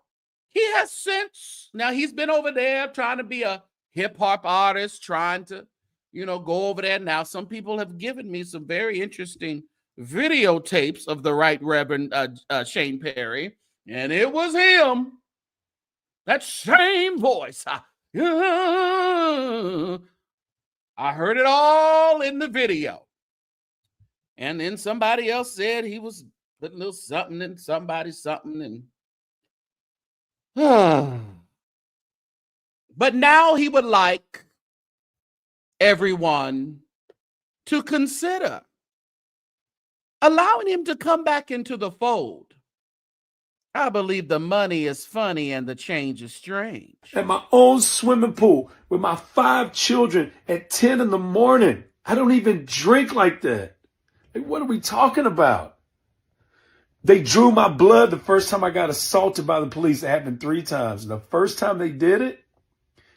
he's been over there trying to be a hip-hop artist, trying to, go over there. Now, some people have given me some very interesting videotapes of the Right Reverend Shane Perry, and it was him. That same voice. I heard it all in the video. And then somebody else said he was putting a little something in somebody's something. And but now he would like everyone to consider allowing him to come back into the fold. I believe the money is funny and the change is strange. At my own swimming pool with my 5 children at 10 in the morning. I don't even drink like that. Like, what are we talking about? They drew my blood the first time I got assaulted by the police. It happened 3 times. The first time they did it,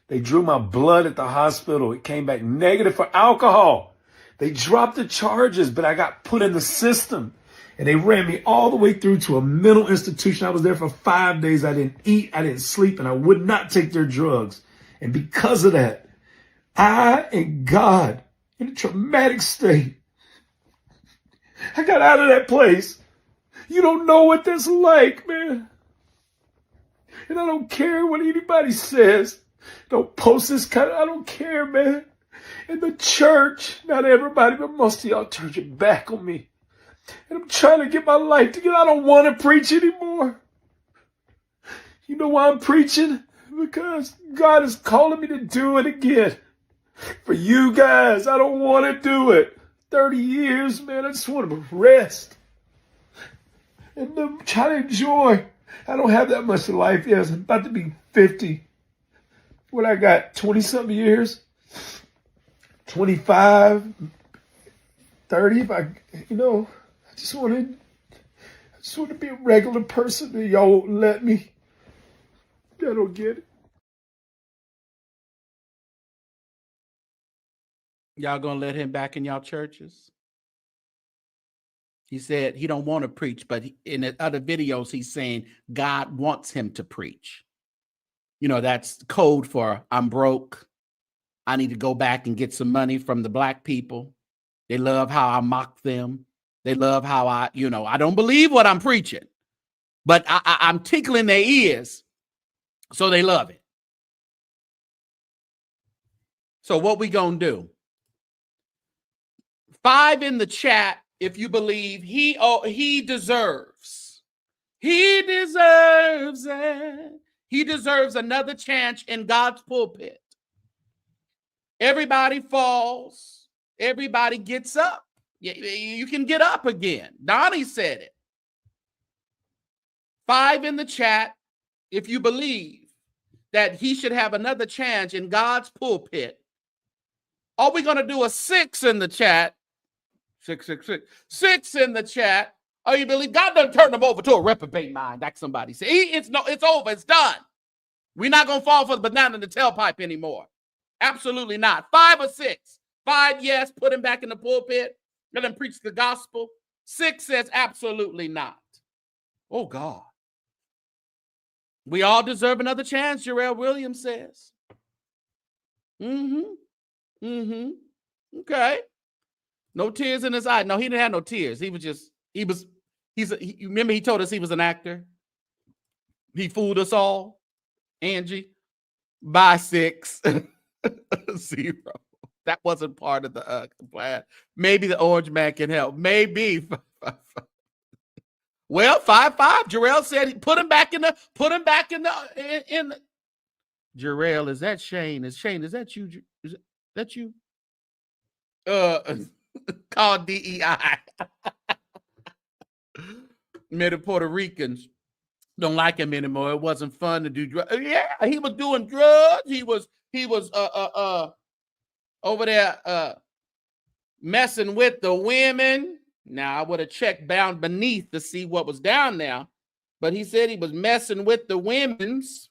they drew my blood at the hospital. It came back negative for alcohol. They dropped the charges, but I got put in the system. And they ran me all the way through to a mental institution. I was there for 5 days. I didn't eat, I didn't sleep, and I would not take their drugs. And because of that, I and God, in a traumatic state, I got out of that place. You don't know what that's like, man. And I don't care what anybody says. Don't post this kind of, I don't care, man. In the church, not everybody, but most of y'all turned your back on me. And I'm trying to get my life together. I don't want to preach anymore. You know why I'm preaching? Because God is calling me to do it again. For you guys, I don't want to do it. 30 years, man, I just want to rest. And I'm trying to enjoy. I don't have that much life yet. I'm about to be 50. What I got, 20-something years? 25, 30, if I just want to be a regular person and y'all won't let me. I don't get it. Y'all gonna let him back in y'all churches? He said he don't want to preach, but in the other videos, he's saying God wants him to preach. That's code for I'm broke. I need to go back and get some money from the black people. They love how I mock them. They love how I don't believe what I'm preaching, but I'm tickling their ears, so they love it. So what we gonna do? 5 in the chat if you believe he deserves. He deserves it. He deserves another chance in God's pulpit. Everybody falls. Everybody gets up. You can get up again. Donnie said it. 5 in the chat if you believe that he should have another chance in God's pulpit. Are we going to do a 6 in the chat? 6, 6, 6. 6 in the chat. Oh, you believe God done turned them over to a reprobate mind, like somebody said. It's over. It's done. We're not going to fall for the banana in the tailpipe anymore. Absolutely not. 5 or 6. 5, yes, put him back in the pulpit. Let him preach the gospel. 6 says absolutely not. Oh, God. We all deserve another chance, Jarrell Williams says. Okay. No tears in his eye. No, he didn't have no tears. Remember he told us he was an actor? He fooled us all. Angie, by 6, 0. That wasn't part of the plan. Maybe the orange man can help. Maybe. Well, 5-5. Jarrell said put him back in the. Jarrell, is that Shane? Is that you? Is that you? Called DEI. Many Puerto Ricans don't like him anymore. It wasn't fun to do drugs. Yeah, he was doing drugs. He was over there messing with the women. Now, I would have checked down beneath to see what was down there, but he said he was messing with the women's.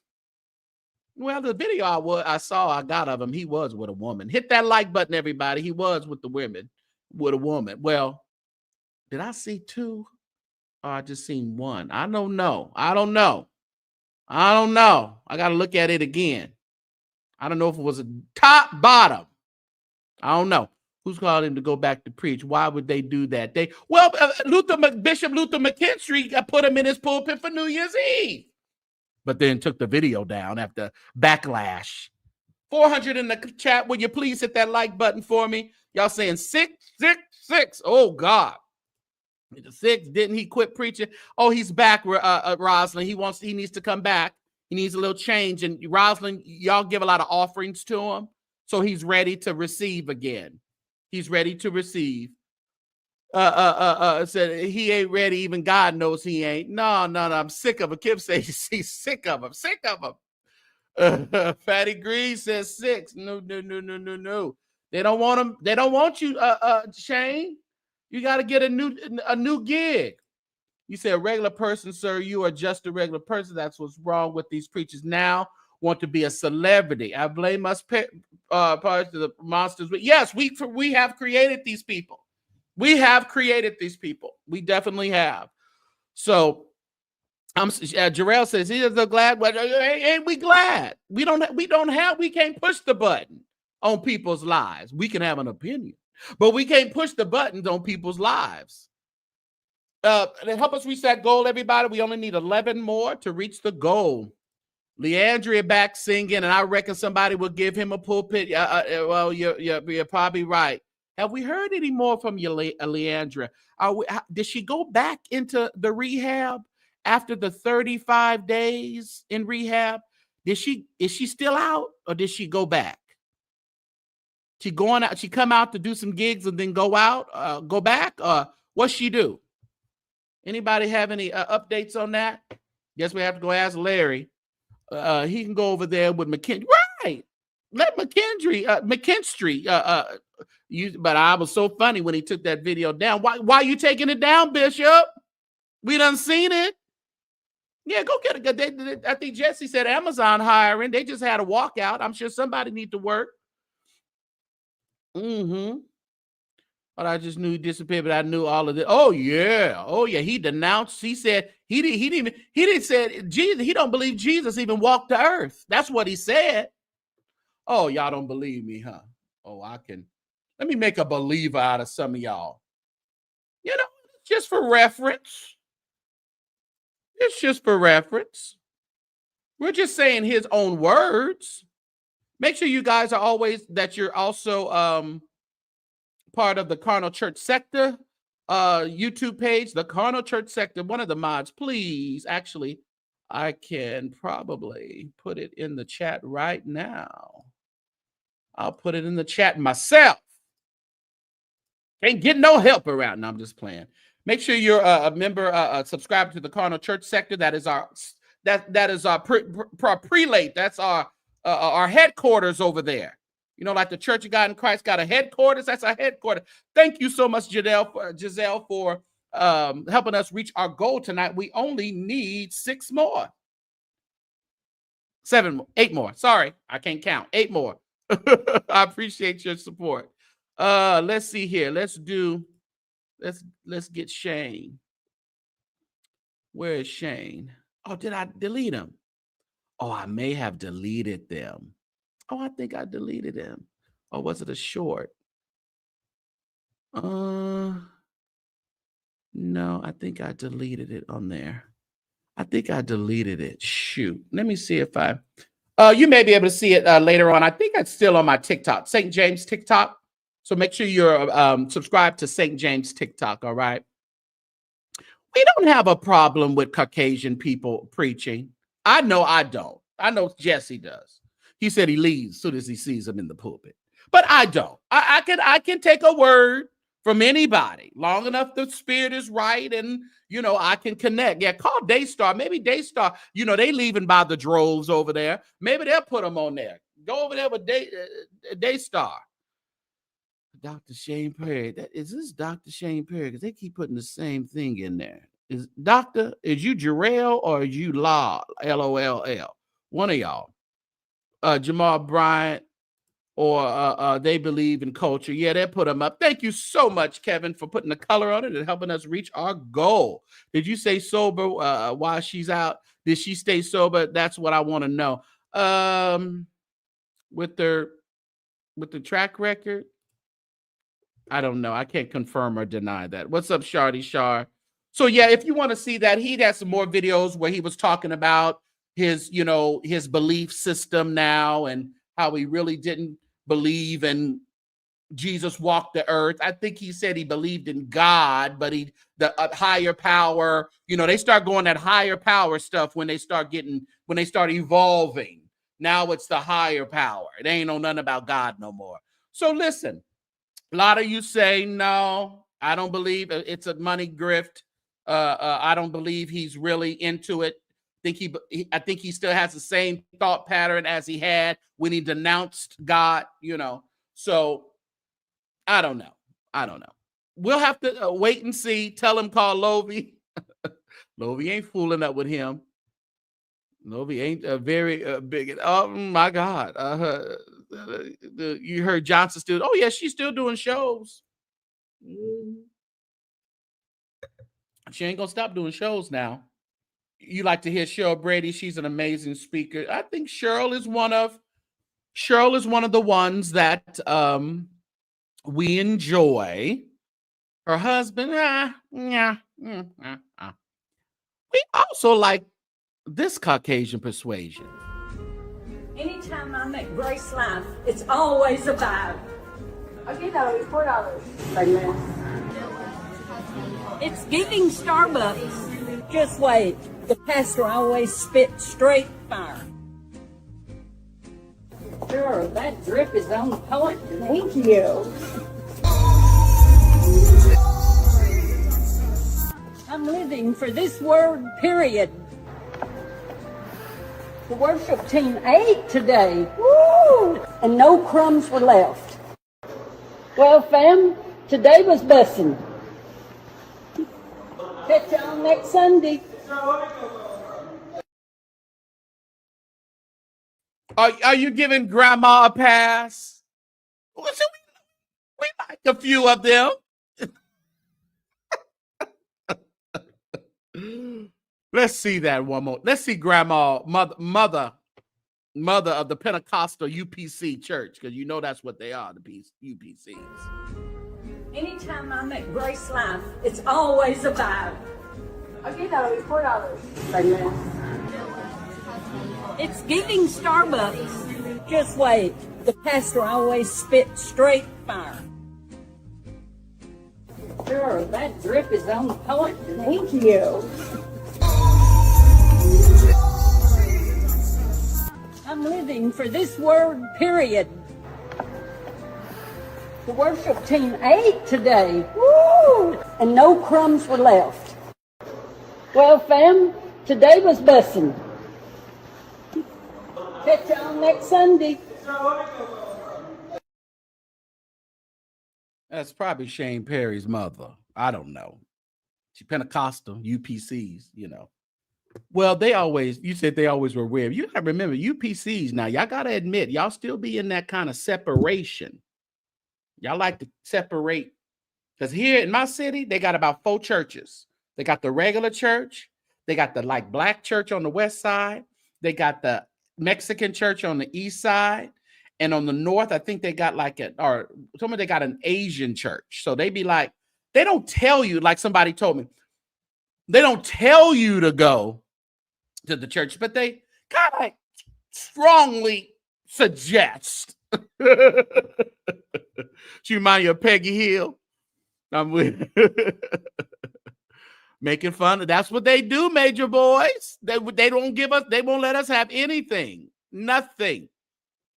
Well, the video I got of him, he was with a woman. Hit that like button, everybody. He was with the women, with a woman. Well, did I see two? Or I just seen one. I don't know. I got to look at it again. I don't know if it was a top, bottom. I don't know. Who's called him to go back to preach? Why would they do that? Bishop Luther McKinstry put him in his pulpit for New Year's Eve, but then took the video down after backlash. 400 in the chat. Will you please hit that like button for me? Y'all saying 666. Oh God. The 6, didn't he quit preaching? Oh, he's back, Rosalind. He needs to come back. He needs a little change. And Rosalind, y'all give a lot of offerings to him. So he's ready to receive again. He's ready to receive. Said he ain't ready. Even God knows he ain't. No. I'm sick of him. Kim says he's sick of him. Sick of him. Fatty Green says 6. No. They don't want him. They don't want you, Shane. You got to get a new gig. You say a regular person, sir. You are just a regular person. That's what's wrong with these preachers now. Want to be a celebrity. I blame us parts of the monsters. But yes, we have created these people. We have created these people. We definitely have. So Jarrell says he is so glad. Well, ain't we glad? We can't push the button on people's lives. We can have an opinion, but we can't push the buttons on people's lives. To help us reach that goal, everybody, we only need 11 more to reach the goal. Leandria back singing, and I reckon somebody will give him a pulpit. Well, you're probably right. Have we heard any more from you, Leandria? Did she go back into the rehab after the 35 days in rehab? Is she still out, or did she go back? She going out? She come out to do some gigs and then go back? What's she do? Anybody have any updates on that? Guess we have to go ask Larry. He can go over there with McKinstry. Right. Let McKinstry. But I was so funny when he took that video down. Why are you taking it down, Bishop? We done seen it. Yeah, go get it. I think Jesse said Amazon hiring. They just had a walkout. I'm sure somebody need to work. But I just knew he disappeared, but I knew all of this. Oh yeah. He denounced. He said he didn't say Jesus. He don't believe Jesus even walked the earth. That's what he said. Oh, y'all don't believe me, huh? Oh, let me make a believer out of some of y'all. Just for reference. It's just for reference. We're just saying his own words. Make sure you guys are you're also part of the Carnal Church Sector YouTube page, the Carnal Church Sector. One of the mods, please. Actually, I can probably put it in the chat right now. I'll put it in the chat myself. Can't get no help around. No, I'm just playing. Make sure you're a member, subscribe to the Carnal Church Sector. That is our prelate. That's our headquarters over there. Like the Church of God in Christ got a headquarters. That's our headquarters. Thank you so much, Giselle, for helping us reach our goal tonight. We only need 6 more. 8 more. Sorry, I can't count. 8 more. I appreciate your support. Let's see here. Let's get Shane. Where is Shane? Oh, did I delete him? Oh, I may have deleted them. Oh, I think I deleted him. Or was it a short? No, I think I deleted it on there. I think I deleted it. Shoot. Let me see if You may be able to see it later on. I think it's still on my TikTok, St. James TikTok. So make sure you're subscribed to St. James TikTok, all right? We don't have a problem with Caucasian people preaching. I know I don't. I know Jesse does. He said he leaves as soon as he sees them in the pulpit. But I don't. I can take a word from anybody long enough the spirit is right and, you know, I can connect. Yeah, call Daystar. Maybe Daystar, you know, they leaving by the droves over there. Maybe they'll put them on there. Go over there with Daystar. Dr. Shane Perry. Is this Dr. Shane Perry? Because they keep putting the same thing in there. Is you Jarrell or is you Law? L-O-L-L. One of y'all. Jamal Bryant or They Believe in Culture. Yeah, they put them up. Thank you so much, Kevin, for putting the color on it and helping us reach our goal. Did you stay sober while she's out? Did she stay sober? That's what I want to know. With the track record, I don't know. I can't confirm or deny that. What's up, Shardy Shar? So yeah, if you want to see that, he has some more videos where he was talking about his, you know, his belief system now and how he really didn't believe in Jesus walked the earth. I think he said he believed in God, but the higher power, you know, they start going that higher power stuff when they start evolving. Now it's the higher power. It ain't no nothing about God no more. So listen, a lot of you say, no, I don't believe it's a money grift. I don't believe he's really into it. I think he still has the same thought pattern as he had when he denounced God, you know. So I don't know. We'll have to wait and see. Tell him call Lovie. Lovie ain't fooling up with him. Lovie ain't very big. Oh my God. You heard Johnson still. Oh yeah, she's still doing shows. She ain't gonna stop doing shows now. You like to hear Cheryl Brady? She's an amazing speaker. I think Cheryl is one of the ones that we enjoy. Her husband, We also like this Caucasian persuasion. Anytime I make Grace Life, it's always about. Okay, $4. It's giving Starbucks. Just wait. The pastor always spit straight fire. Sure, that drip is on point. Thank you. I'm living for this word, period. The worship team ate today. Woo! And no crumbs were left. Well, fam, today was blessing. Catch y'all next Sunday. Are you giving Grandma a pass? We like a few of them. Let's see that one more. Let's see Grandma, mother of the Pentecostal UPC church, because you know that's what they are, the UPCs. Anytime I make Grace Life, it's always about. Okay, $4. It's giving Starbucks. Just wait. The pastor always spit straight fire. Sure, that drip is on point. Thank you. I'm living for this word, period. The worship team ate today. Woo! And no crumbs were left. Well, fam, today was blessing. Catch y'all next Sunday. That's probably Shane Perry's mother. I don't know. She Pentecostal, UPCs, you know. Well, you said they always were weird. You gotta remember, UPCs now, y'all gotta admit, y'all still be in that kind of separation. Y'all like to separate. Because here in my city, they got about 4 churches. They got the regular church. They got the like black church on the west side. They got the Mexican church on the east side. And on the north, I think they got they got an Asian church. So they be like, they don't tell you, like somebody told me, they don't tell you to go to the church, but they kind of like, strongly suggest. She remind you of Peggy Hill. I'm with making fun of. That's what they do, major boys. They don't give us. They won't let us have anything. Nothing.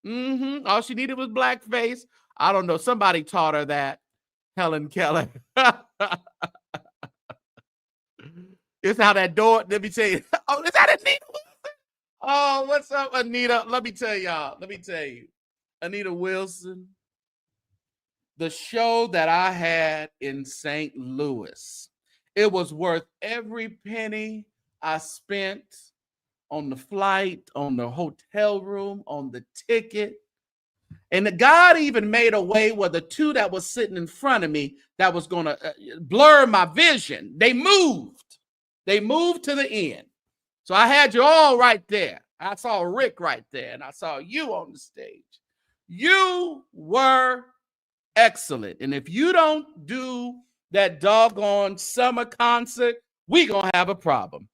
All she needed was blackface. I don't know. Somebody taught her that. Helen Keller. It's how that door. Let me tell you. Oh, is that Anita? Oh, what's up, Anita? Let me tell y'all. Let me tell you. Anita Wilson. The show that I had in St. Louis, it was worth every penny I spent on the flight, on the hotel room, on the ticket. And God even made a way where the two that was sitting in front of me that was going to blur my vision, they moved. They moved to the end. So I had you all right there. I saw Rick right there, and I saw you on the stage. You were excellent. And if you don't do that doggone summer concert, we gonna have a problem.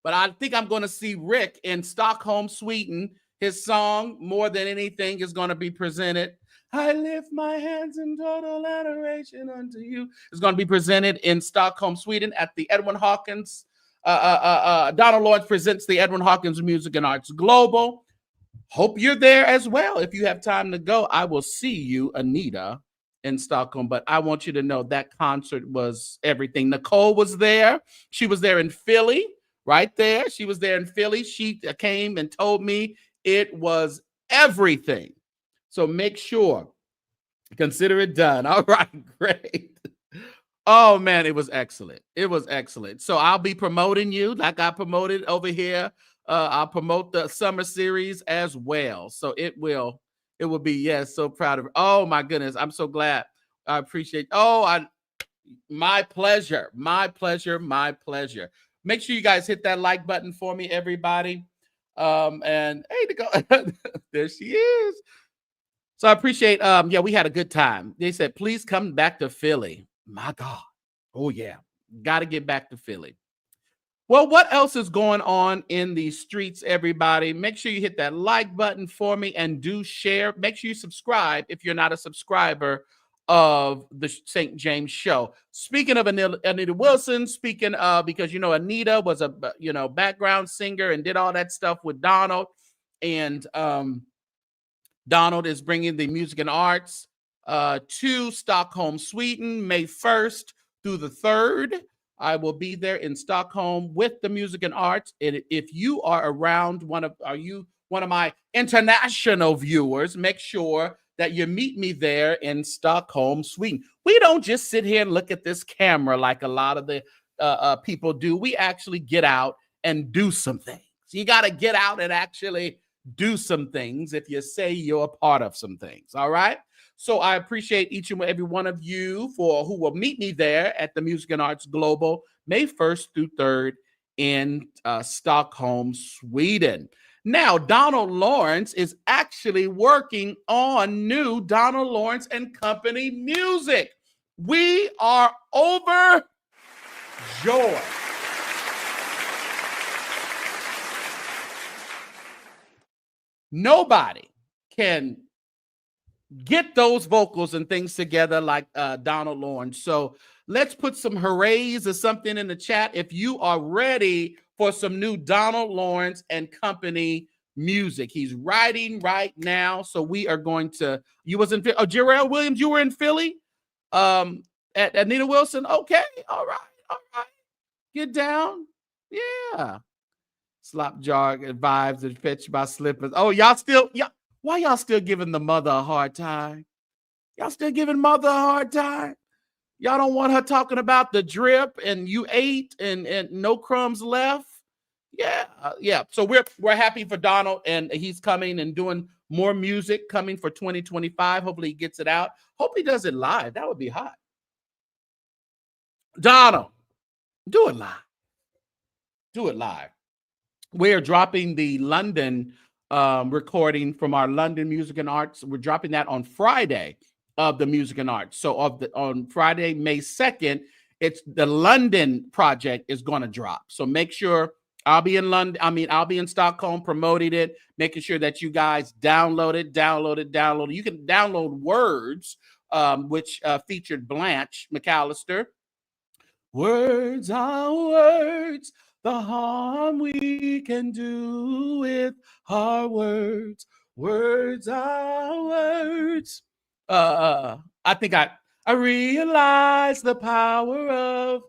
But I think I'm gonna see Rick in Stockholm, Sweden. His song, More Than Anything, is gonna be presented. I lift my hands in total adoration unto you. It's gonna be presented in Stockholm, Sweden at the Edwin Hawkins. Donald Lawrence presents the Edwin Hawkins Music and Arts Global. Hope you're there as well. If you have time to go, I will see you, Anita, in Stockholm. But I want you to know that concert was everything. Nicole was there. She was there in Philly, right there. She was there in Philly. She came and told me it was everything. So make sure, consider it done. All right, great. Oh, man, it was excellent. It was excellent. So I'll be promoting you like I promoted over here. I'll promote the summer series as well. So it will be, yes, so proud of her. Oh my goodness. I'm so glad. I appreciate. My pleasure. My pleasure. My pleasure. Make sure you guys hit that like button for me, everybody. And hey, to go. There she is. So I appreciate, we had a good time. They said, please come back to Philly. My God. Oh yeah. Got to get back to Philly. Well, what else is going on in the streets, everybody? Make sure you hit that like button for me and do share. Make sure you subscribe if you're not a subscriber of the St. James Show. Speaking of Anita Wilson, because, Anita was a, background singer and did all that stuff with Donald. And Donald is bringing the music and arts to Stockholm, Sweden, May 1st through the 3rd. I will be there in Stockholm with the music and arts. And if you are around one of my international viewers, make sure that you meet me there in Stockholm, Sweden. We don't just sit here and look at this camera like a lot of the people do. We actually get out and do some things. You got to get out and actually do some things if you say you're a part of some things. All right. So I appreciate each and every one of you who will meet me there at the Music and Arts Global, May 1st through 3rd in Stockholm, Sweden. Now, Donald Lawrence is actually working on new Donald Lawrence and Company music. We are overjoyed. Nobody can get those vocals and things together like Donald Lawrence. So let's put some hoorays or something in the chat if you are ready for some new Donald Lawrence and Company music. He's writing right now. So we are going to, Jarrell Williams, you were in Philly at Anita Wilson. Okay. All right. Get down. Yeah. Slop jar vibes and fetch my slippers. Oh, why y'all still giving the mother a hard time? Y'all still giving mother a hard time? Y'all don't want her talking about the drip and you ate and no crumbs left? Yeah. So we're happy for Donald, and he's coming and doing more music coming for 2025. Hopefully he gets it out. Hope he does it live. That would be hot. Donald, do it live. Do it live. We're dropping the London recording from our London Music and Arts. We're dropping that on Friday of the Music and Arts. So on Friday, May 2nd, it's the London project is going to drop. So make sure I'll be in London. I'll be in Stockholm promoting it, making sure that you guys download it. You can download Words, which featured Blanche McAllister. Words are words, the harm we can do with our words. Words are words. I think I realize the power of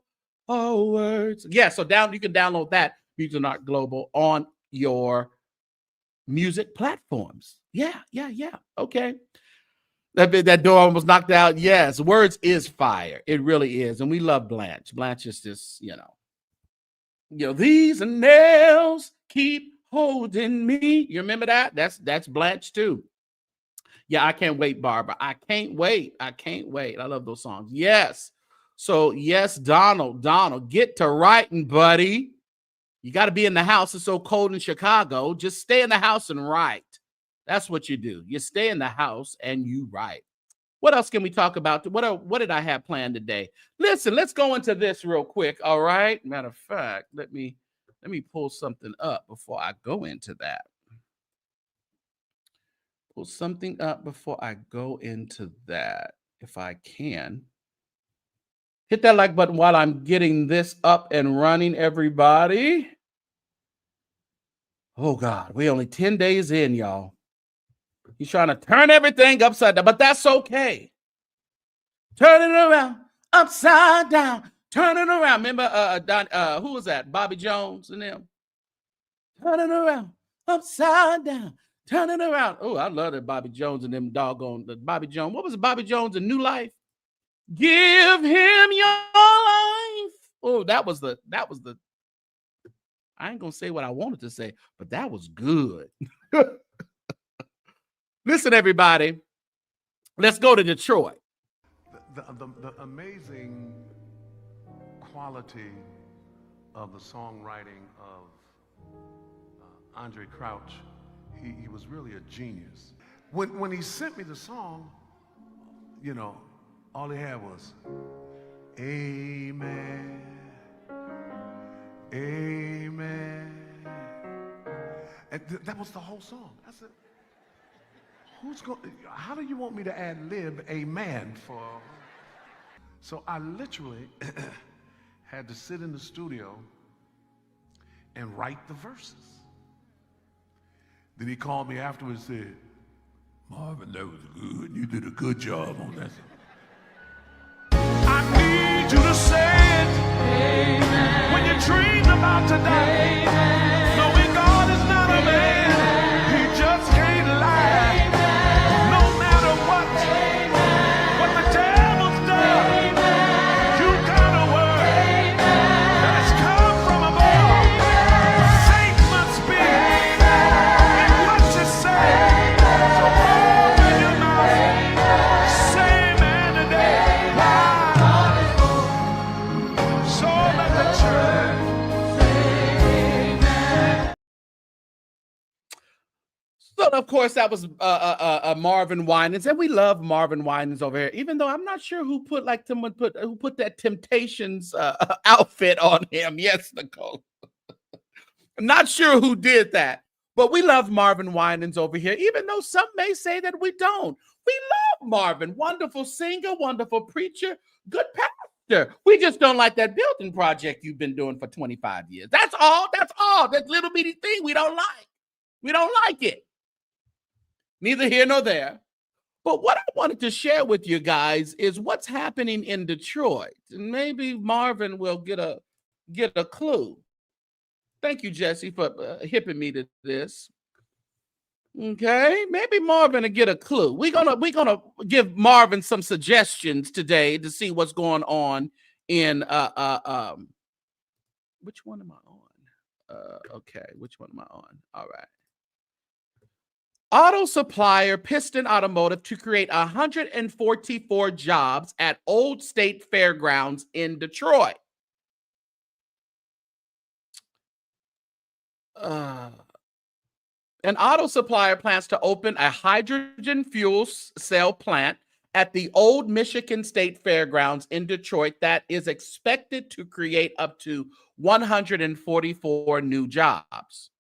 our words. Yeah, so you can download that Music Art Global on your music platforms. Yeah. Okay. That door almost knocked out. Yes, Words is fire. It really is. And we love Blanche. Blanche is just, these nails keep holding me. You remember that? That's Blanche too. Yeah, I can't wait, Barbara. I can't wait. I love those songs. Yes. So, yes, Donald, get to writing, buddy. You got to be in the house. It's so cold in Chicago. Just stay in the house and write. That's what you do. You stay in the house and you write. What else can we talk about? What did I have planned today? Listen, let's go into this real quick. All right. Matter of fact, let me pull something up before I go into that. Pull something up before I go into that, if I can. Hit that like button while I'm getting this up and running, everybody. Oh, God, we only 10 days in, y'all. He's trying to turn everything upside down, but that's okay. Turn it around, upside down. Turn it around. Remember, who was that? Bobby Jones and them. Turn it around, upside down. Turn it around. Oh, I love that Bobby Jones and them doggone Bobby Jones. What was it, Bobby Jones and New Life? Give him your life. Oh, that was the. I ain't gonna say what I wanted to say, but that was good. Listen, everybody. Let's go to Detroit. The amazing quality of the songwriting of Andre Crouch, he was really a genius. When he sent me the song, all he had was, amen, amen. And that was the whole song. I said, how do you want me to ad-lib amen for? So I literally had to sit in the studio and write the verses. Then he called me afterwards and said, Marvin, that was good. You did a good job on that. I need you to say it. Amen. When you dream about to die. Amen. Knowing God is not a man. He just can't lie. Amen. No matter what. Amen. What the devil's done. Amen. You got a word. Amen. That's come from above. Amen. Faith must be. Amen. In what you say. Amen. So open your mouth. Amen. Say amen today. So let the church say amen. So of course that was Marvin Winans, and we love Marvin Winans over here. Even though I'm not sure who put that Temptations outfit on him. Yes, Nicole. I'm not sure who did that, but we love Marvin Winans over here. Even though some may say that we don't, we love Marvin. Wonderful singer, wonderful preacher, good pastor. We just don't like that building project you've been doing for 25 years. That's all. That little bitty thing we don't like. We don't like it. Neither here nor there. But what I wanted to share with you guys is what's happening in Detroit. And maybe Marvin will get a clue. Thank you, Jesse, for hipping me to this. Okay, maybe Marvin will get a clue. We're gonna give Marvin some suggestions today to see what's going on in which one am I on? Okay, which one am I on? All right. Auto supplier Piston Automotive to create 144 jobs at Old State Fairgrounds in Detroit. An auto supplier plans to open a hydrogen fuel cell plant at the old Michigan State Fairgrounds in Detroit that is expected to create up to 144 new jobs.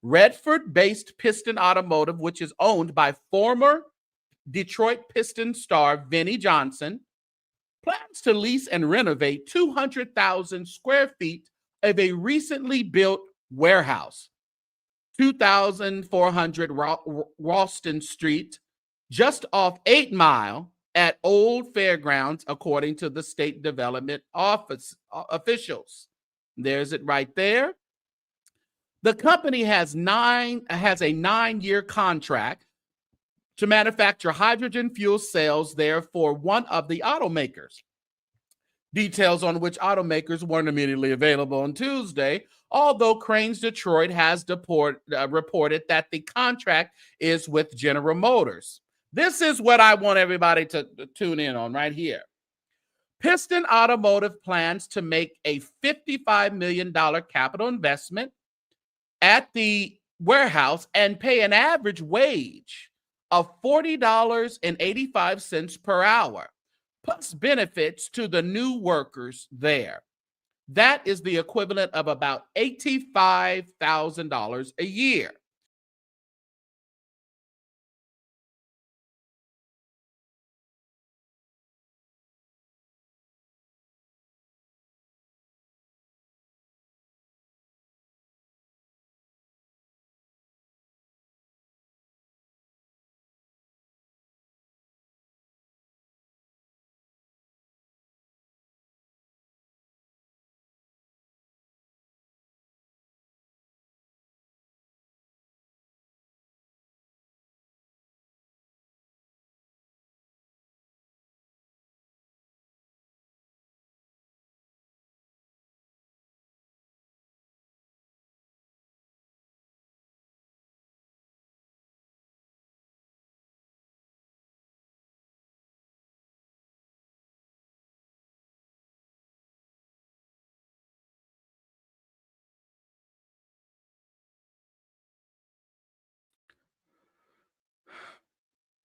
Redford-based Piston Automotive, which is owned by former Detroit Pistons star Vinnie Johnson, plans to lease and renovate 200,000 square feet of a recently built warehouse, 2,400 Ralston Street, just off 8 Mile at Old Fairgrounds, according to the State Development Office officials. There's it right there. The company has a 9-year contract to manufacture hydrogen fuel cells there for one of the automakers. Details on which automakers weren't immediately available on Tuesday, although Cranes Detroit has reported that the contract is with General Motors. This is what I want everybody to tune in on right here. Piston Automotive plans to make a $55 million capital investment at the warehouse and pay an average wage of $40.85 per hour, plus benefits to the new workers there. That is the equivalent of about $85,000 a year.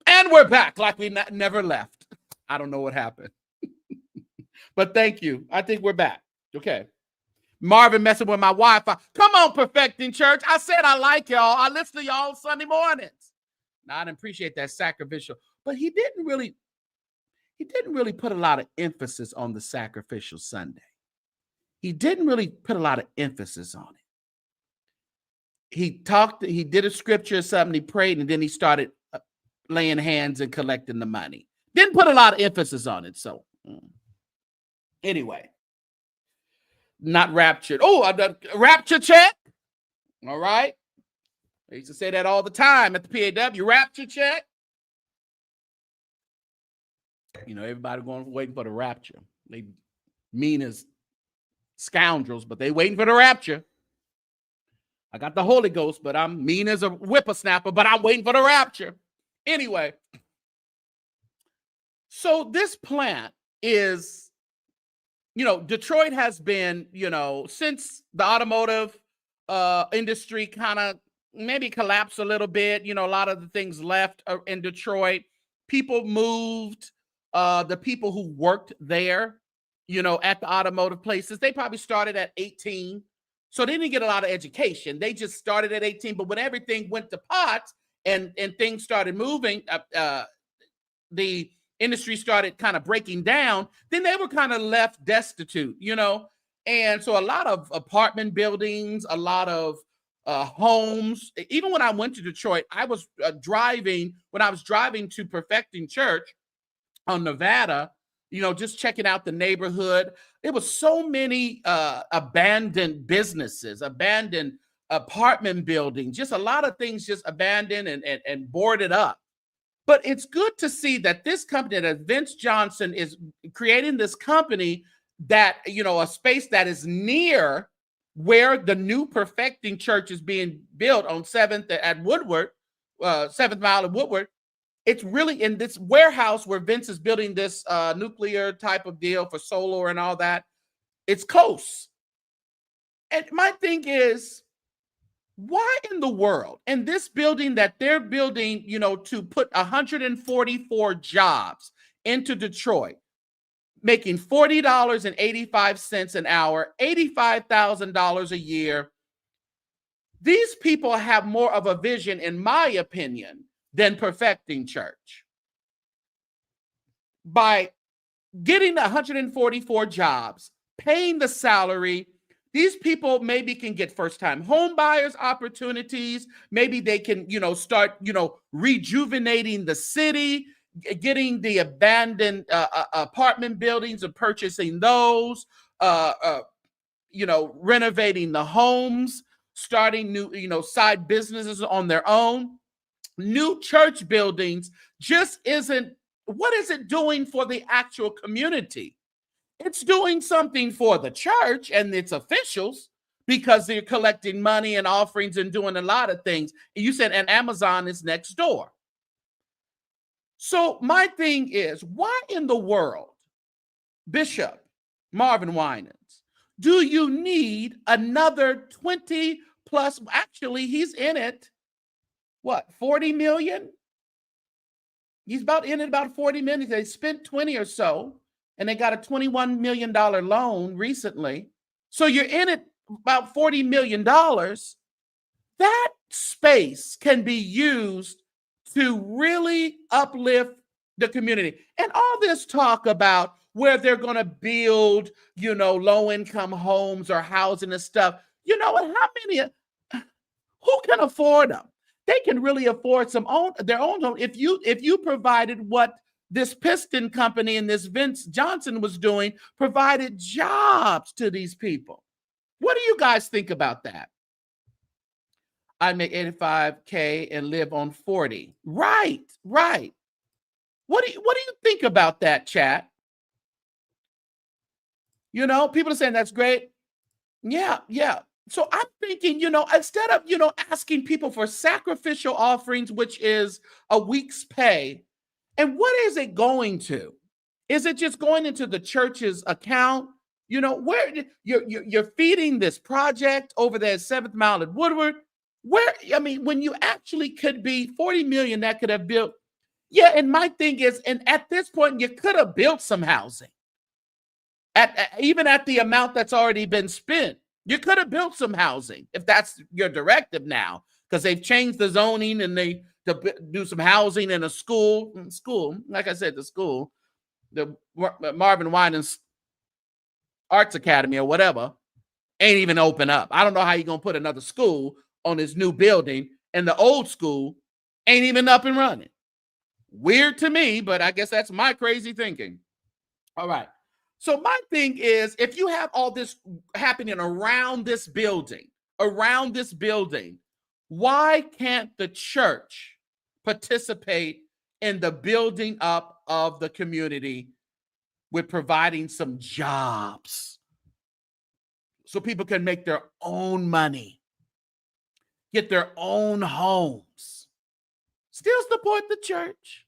And we're back like we never left. I don't know what happened. But thank you. I think we're back. Okay. Marvin messing with my Wi-Fi. Come on, Perfecting Church. I said I like y'all. I listen to y'all Sunday mornings. Now, I didn't appreciate that sacrificial, but he didn't really put a lot of emphasis on the sacrificial Sunday. He didn't really put a lot of emphasis on it. He did a scripture or something, he prayed, and then he started laying hands and collecting the money. Didn't put a lot of emphasis on it. So anyway, not raptured. Oh, a rapture check. All right. I used to say that all the time at the PAW. Rapture check. You know, everybody waiting for the rapture. They mean as scoundrels, but they waiting for the rapture. I got the Holy Ghost, but I'm mean as a whippersnapper, but I'm waiting for the rapture. Anyway, so this plant is, Detroit has been, since the automotive industry kind of maybe collapsed a little bit, a lot of the things left in Detroit. People moved, the people who worked there, at the automotive places, they probably started at 18. So they didn't get a lot of education. They just started at 18. But when everything went to pot and things started moving, the industry started kind of breaking down, then they were kind of left destitute, And so a lot of apartment buildings, a lot of homes. Even when I went to Detroit, I was driving to Perfecting Church on Nevada, just checking out the neighborhood. There was so many abandoned businesses, abandoned apartment buildings, just a lot of things just abandoned and boarded up. But it's good to see that this company, that Vince Johnson is creating this company that, a space that is near where the new Perfecting Church is being built on 7th at Woodward, 7th Mile at Woodward. It's really in this warehouse where Vince is building this nuclear type of deal for solar and all that. It's close. And my thing is, why in the world, in this building that they're building, to put 144 jobs into Detroit, making $40.85 an hour, $85,000 a year. These people have more of a vision, in my opinion, than perfecting church. By getting 144 jobs, paying the salary, these people maybe can get first-time home buyers opportunities. Maybe they can, start, rejuvenating the city, getting the abandoned apartment buildings and purchasing those, renovating the homes, starting new, side businesses on their own. New church buildings just isn't, what is it doing for the actual community? It's doing something for the church and its officials because they're collecting money and offerings and doing a lot of things. You said, and Amazon is next door. So my thing is, why in the world, Bishop Marvin Winans, do you need another 20 plus? Actually, he's in it. What, 40 million? He's in it about 40 million. They spent 20 or so, and they got a $21 million loan recently. So you're in it about $40 million. That space can be used to really uplift the community. And all this talk about where they're going to build, low-income homes or housing and stuff. You know what? Who can afford them? They can really afford their own home. If you provided what this piston company and this Vince Johnson was doing, provided jobs to these people. What do you guys think about that? I make $85K and live on 40. Right. What do you think about that, chat? People are saying that's great. Yeah. So I'm thinking, instead of, asking people for sacrificial offerings, which is a week's pay, and what is it going to? Is it just going into the church's account? Where you're feeding this project over there at 7th Mile at Woodward, when you actually could be 40 million that could have built. Yeah, and my thing is, and at this point, you could have built some housing. Even at the amount that's already been spent. You could have built some housing if that's your directive now, because they've changed the zoning and they do some housing in a school. Like I said, the Marvin Winans Arts Academy or whatever, ain't even open up. I don't know how you're going to put another school on this new building, and the old school ain't even up and running. Weird to me, but I guess that's my crazy thinking. All right. So my thing is, if you have all this happening around this building, why can't the church participate in the building up of the community with providing some jobs so people can make their own money, get their own homes, still support the church?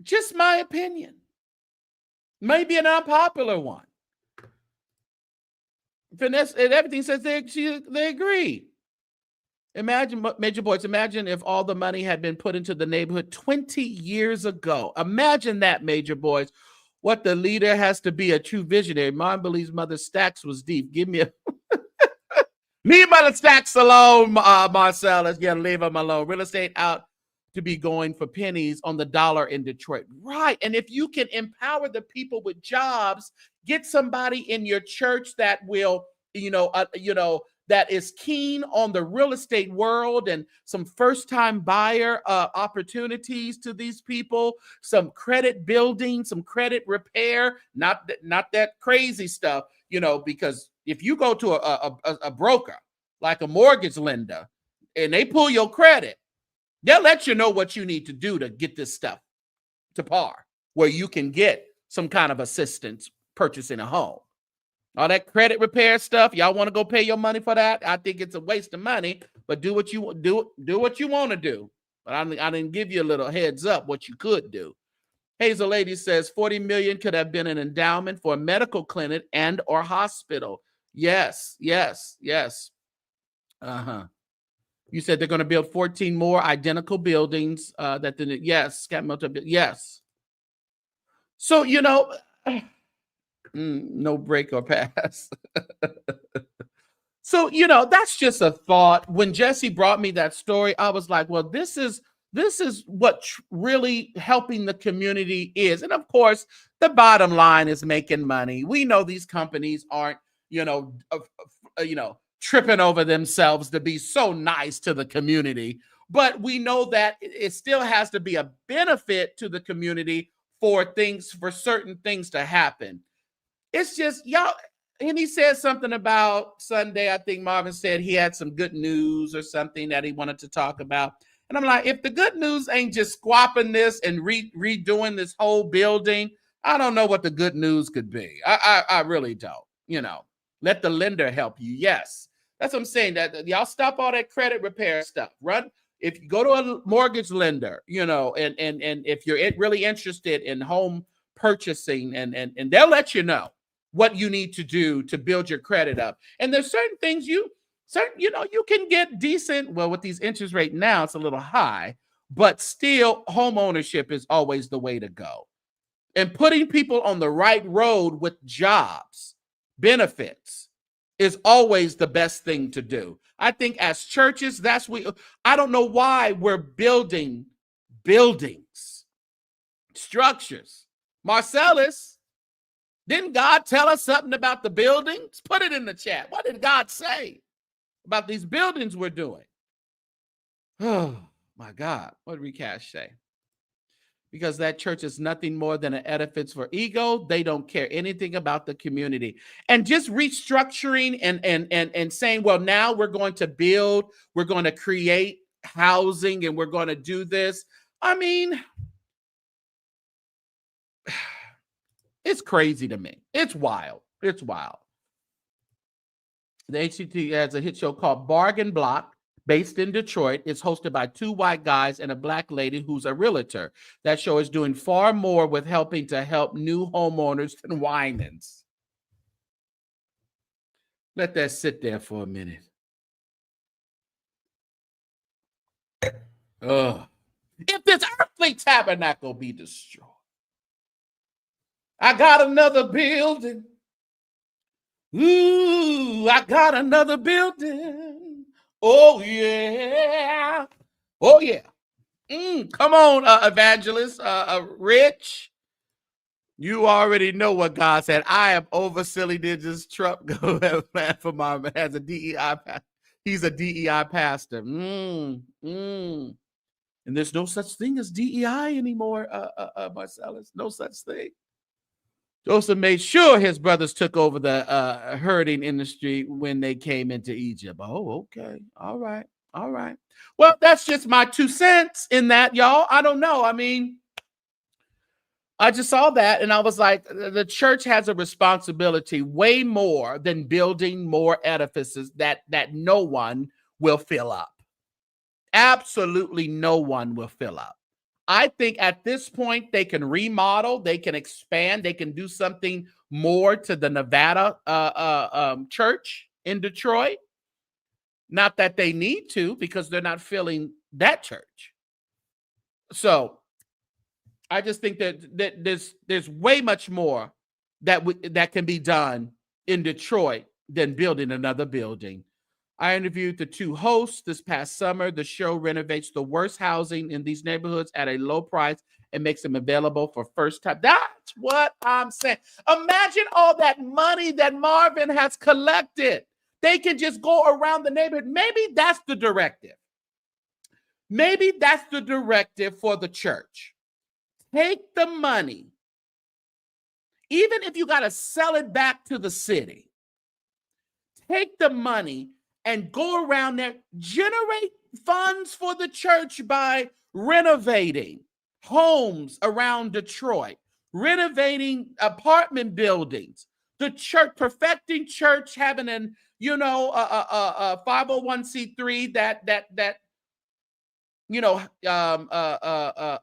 Just my opinion. Maybe an unpopular one. Finesse and everything says they agree. Imagine, Major Boys, imagine if all the money had been put into the neighborhood 20 years ago. Imagine that, Major Boys. What the leader has to be a true visionary. Mom believes Mother Stacks was deep. Give me a... Leave Mother Stacks alone, Marcellus. Yeah, leave him alone. Real estate out to be going for pennies on the dollar in Detroit. Right. And if you can empower the people with jobs, get somebody in your church that will, that is keen on the real estate world and some first-time buyer opportunities to these people, some credit building, some credit repair, not that crazy stuff, because if you go to a broker, like a mortgage lender, and they pull your credit, they'll let you know what you need to do to get this stuff to par, where you can get some kind of assistance purchasing a home. All that credit repair stuff, y'all want to go pay your money for that? I think it's a waste of money, but do what you want to do. But I didn't give you a little heads up what you could do. Hazel Lady says 40 million could have been an endowment for a medical clinic and or hospital. Yes. You said they're going to build 14 more identical buildings. Yes, yes. So, no break or pass. So, that's just a thought. When Jesse brought me that story, I was like, well, this is what really helping the community is. And of course, the bottom line is making money. We know these companies aren't, tripping over themselves to be so nice to the community. But we know that it still has to be a benefit to the community for certain things to happen. It's just, y'all. And he said something about Sunday. I think Marvin said he had some good news or something that he wanted to talk about. And I'm like, if the good news ain't just squapping this and redoing this whole building, I don't know what the good news could be. I really don't. Let the lender help you. Yes, that's what I'm saying. That y'all stop all that credit repair stuff. Run. If you go to a mortgage lender, and if you're really interested in home purchasing, and they'll let you know what you need to do to build your credit up. And there's certain things you can get decent. Well, with these interest rates now, it's a little high, but still home ownership is always the way to go. And putting people on the right road with jobs, benefits is always the best thing to do. I think as churches, I don't know why we're building buildings, structures. Marcellus, didn't God tell us something about the buildings? Put it in the chat. What did God say about these buildings we're doing? Oh, my God. What did Cash say? Because that church is nothing more than an edifice for ego. They don't care anything about the community. And just restructuring and saying, well, now we're going to build, we're going to create housing, and we're going to do this. I mean, it's crazy to me. It's wild. It's wild. The HCT has a hit show called Bargain Block, based in Detroit. It's hosted by 2 white guys and a black lady who's a realtor. That show is doing far more with helping to help new homeowners than Winans. Let that sit there for a minute. If this earthly tabernacle be destroyed, I got another building. Ooh, I got another building. Oh, yeah. Oh, yeah. Come on, evangelist, Rich. You already know what God said. I am over silly digits. Trump go plan for my has a DEI. He's a DEI pastor. And there's no such thing as DEI anymore, Marcellus. No such thing. Joseph made sure his brothers took over the herding industry when they came into Egypt. Oh, okay. All right. All right. Well, that's just my 2 cents in that, y'all. I don't know. I mean, I just saw that and I was like, the church has a responsibility way more than building more edifices that no one will fill up. Absolutely no one will fill up. I think at this point, they can remodel, they can expand, they can do something more to the Nevada church in Detroit. Not that they need to, because they're not filling that church. So I just think that there's way much more that can be done in Detroit than building another building. I interviewed the 2 hosts this past summer. The show renovates the worst housing in these neighborhoods at a low price and makes them available for first time. That's what I'm saying. Imagine all that money that Marvin has collected. They can just go around the neighborhood. Maybe that's the directive. Maybe that's the directive for the church. Take the money, even if you got to sell it back to the city. Take the money and go around there, generate funds for the church by renovating homes around Detroit, renovating apartment buildings, the church, perfecting church, having a 501c3 that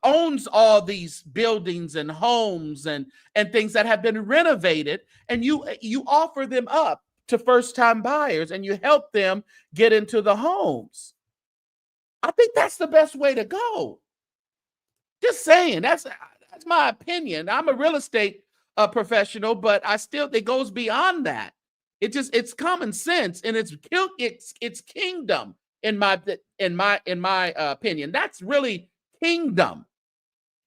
owns all these buildings and homes and things that have been renovated, and you offer them up to first-time buyers, and you help them get into the homes. I think that's the best way to go. Just saying, that's my opinion. I'm a real estate professional, but I still, it goes beyond that. It's common sense, and it's kingdom in my opinion. That's really kingdom.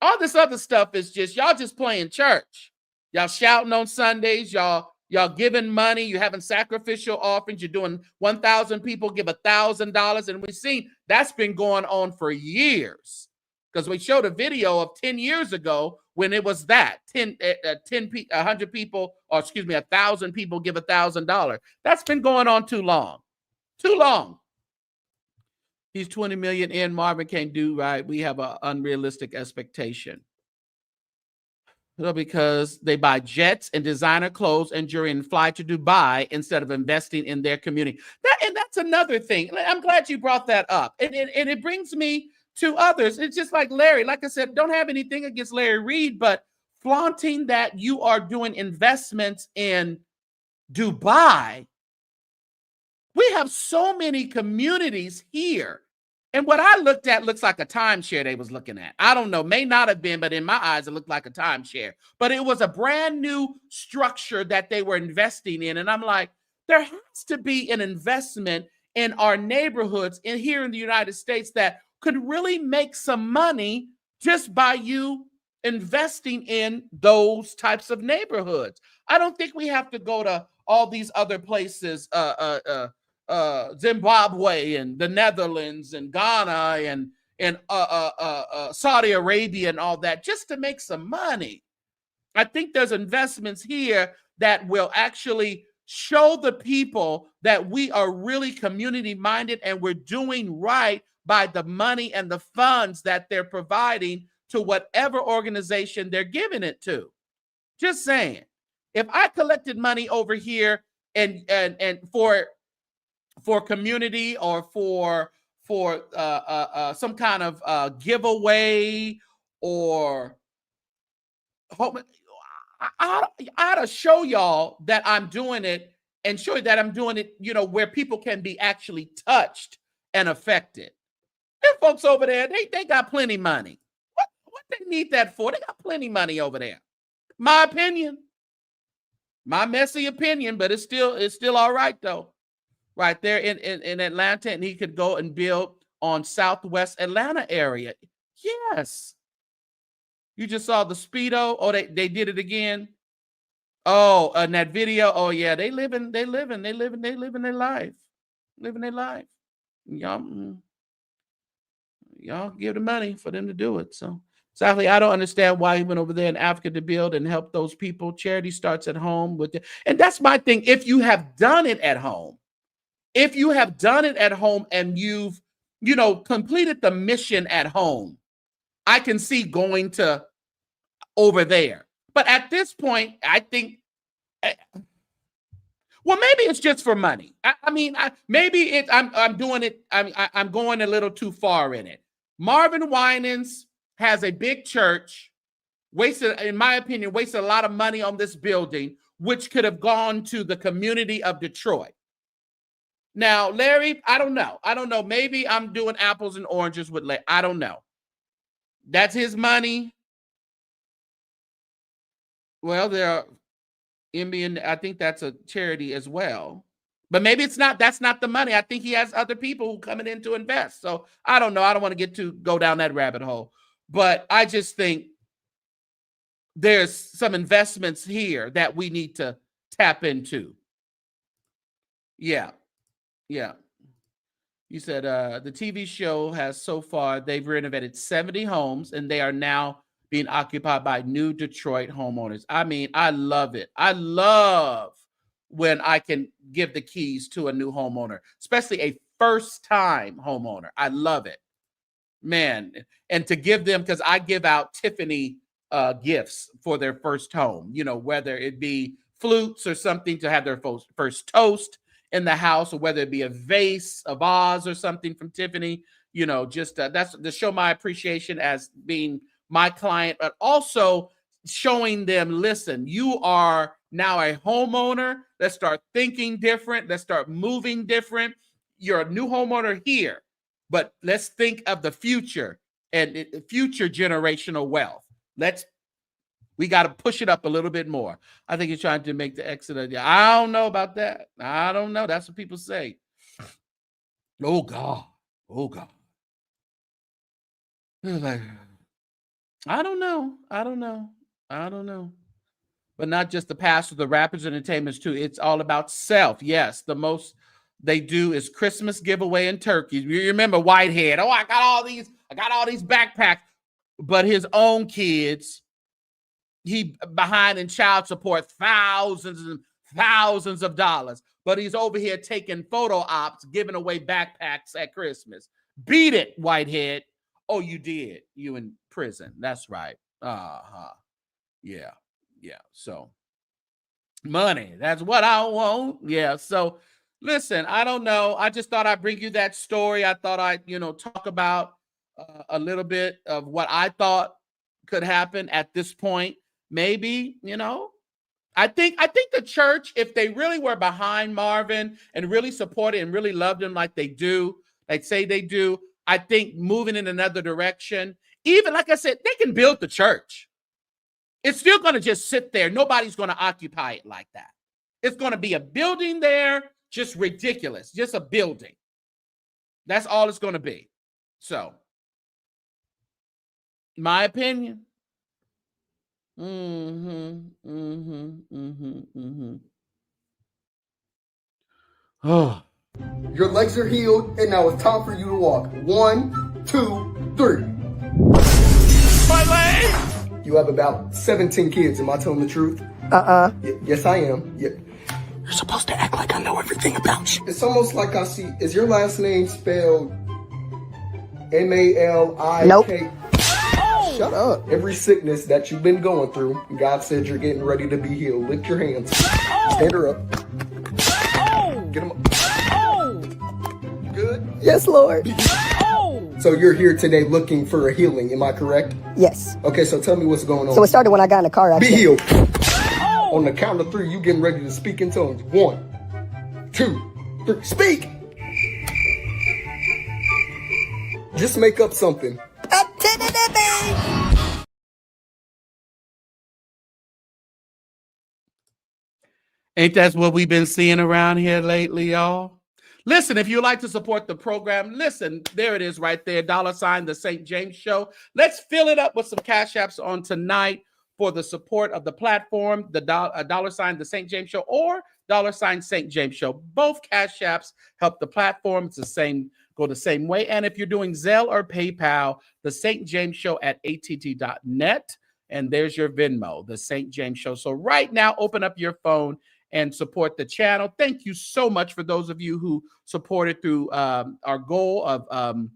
All this other stuff is just y'all just playing church. Y'all shouting on Sundays. Y'all giving money. You having sacrificial offerings. You're doing 1,000 people give $1,000, and we've seen that's been going on for years. Because we showed a video of 10 years ago when it was that 100 people, or excuse me, 1,000 people give $1,000. That's been going on too long. Too long. He's 20 million in. Marvin can't do right. We have an unrealistic expectation. Because they buy jets and designer clothes and jewelry and fly to Dubai instead of investing in their community. That's another thing. I'm glad you brought that up. And it brings me to others. It's just like Larry. Like I said, don't have anything against Larry Reed, but flaunting that you are doing investments in Dubai. We have so many communities here. And what I looked at looks like a timeshare they was looking at. I don't know, may not have been, but in my eyes, it looked like a timeshare. But it was a brand new structure that they were investing in. And I'm like, there has to be an investment in our neighborhoods in here in the United States that could really make some money just by you investing in those types of neighborhoods. I don't think we have to go to all these other places, Zimbabwe and the Netherlands and Ghana and Saudi Arabia and all that just to make some money. I think there's investments here that will actually show the people that we are really community minded and we're doing right by the money and the funds that they're providing to whatever organization they're giving it to. Just saying, if I collected money over here and for community or for some kind of giveaway or I ought to show y'all that I'm doing it and show you that I'm doing it, where people can be actually touched and affected. Them folks over there, they got plenty money. What they need that for? They got plenty money over there. My opinion. My messy opinion, but it's still all right though. Right there in Atlanta, and he could go and build on Southwest Atlanta area. Yes. You just saw the Speedo. Oh, they did it again. Oh, in that video. Oh, yeah, they living their life. Living their life. Y'all give the money for them to do it. So exactly, I don't understand why he went over there in Africa to build and help those people. Charity starts at home and that's my thing. If you have done it at home, and you've, completed the mission at home, I can see going to over there. But at this point, I think, well, maybe it's just for money. I'm doing it. I'm going a little too far in it. Marvin Winans has a big church, in my opinion, wasted a lot of money on this building, which could have gone to the community of Detroit. Now, Larry, I don't know. Maybe I'm doing apples and oranges with Larry. I don't know. That's his money. Well, there are Indian. I think that's a charity as well. But maybe it's not. That's not the money. I think he has other people who coming in to invest. So I don't know. I don't want to go down that rabbit hole. But I just think there's some investments here that we need to tap into. Yeah. Yeah. You said the TV show has so far, they've renovated 70 homes and they are now being occupied by new Detroit homeowners. I mean, I love it. I love when I can give the keys to a new homeowner, especially a first-time homeowner. I love it, man. And to give them, because I give out Tiffany gifts for their first home, whether it be flutes or something to have their first toast in the house, or whether it be a vase, a vase or something from Tiffany, just that's to show my appreciation as being my client, but also showing them, listen, you are now a homeowner. Let's start thinking different. Let's start moving different. You're a new homeowner here. But let's think of the future and future generational wealth. We got to push it up a little bit more. I think he's trying to make the exit. I don't know about that. I don't know. That's what people say. Oh God. Oh God. Like, I don't know. But not just the pastors, the rappers, entertainers too. It's all about self. Yes, the most they do is Christmas giveaway and turkeys. You remember Whitehead? Oh, I got all these backpacks. But his own kids, he behind in child support thousands and thousands of dollars. But he's over here taking photo ops, giving away backpacks at Christmas. Beat it, Whitehead. Oh, you did. You in prison. That's right. Yeah. So money, that's what I want. Yeah. So listen, I don't know. I just thought I'd bring you that story. I thought I'd, talk about a little bit of what I thought could happen at this point. Maybe, I think the church, if they really were behind Marvin and really supported and really loved him like they do, like say they do, I think moving in another direction, even like I said, they can build the church. It's still going to just sit there. Nobody's going to occupy it like that. It's going to be a building there, just ridiculous, just a building. That's all it's going to be. So, my opinion. Oh. Your legs are healed, and now it's time for you to walk. 1, 2, 3. My leg! You have about 17 kids. Am I telling the truth? Yes, I am. Yeah. You're supposed to act like I know everything about you. It's almost like I see. Is your last name spelled M-A-L-I-K? Nope. Shut up. Every sickness that you've been going through, God said you're getting ready to be healed. Lift your hands. Stand her up. Get them up. You good? Yes, Lord. So you're here today looking for a healing, am I correct? Yes. Okay, so tell me what's going on. So it started when I got in a car Be accident. healed. On the count of 3, you getting ready to speak in tongues. 1, 2, 3. Speak! Just make up something. Ain't that what we've been seeing around here lately, y'all? Listen, if you'd like to support the program, listen, there it is right there, $, the St. James Show. Let's fill it up with some cash apps on tonight for the support of the platform, the $, the St. James Show, or $ St. James Show. Both cash apps help the platform. It's the same, go the same way. And if you're doing Zelle or PayPal, the St. James Show at att.net. And there's your Venmo, the St. James Show. So right now, open up your phone and support the channel. Thank you so much for those of you who supported through our goal of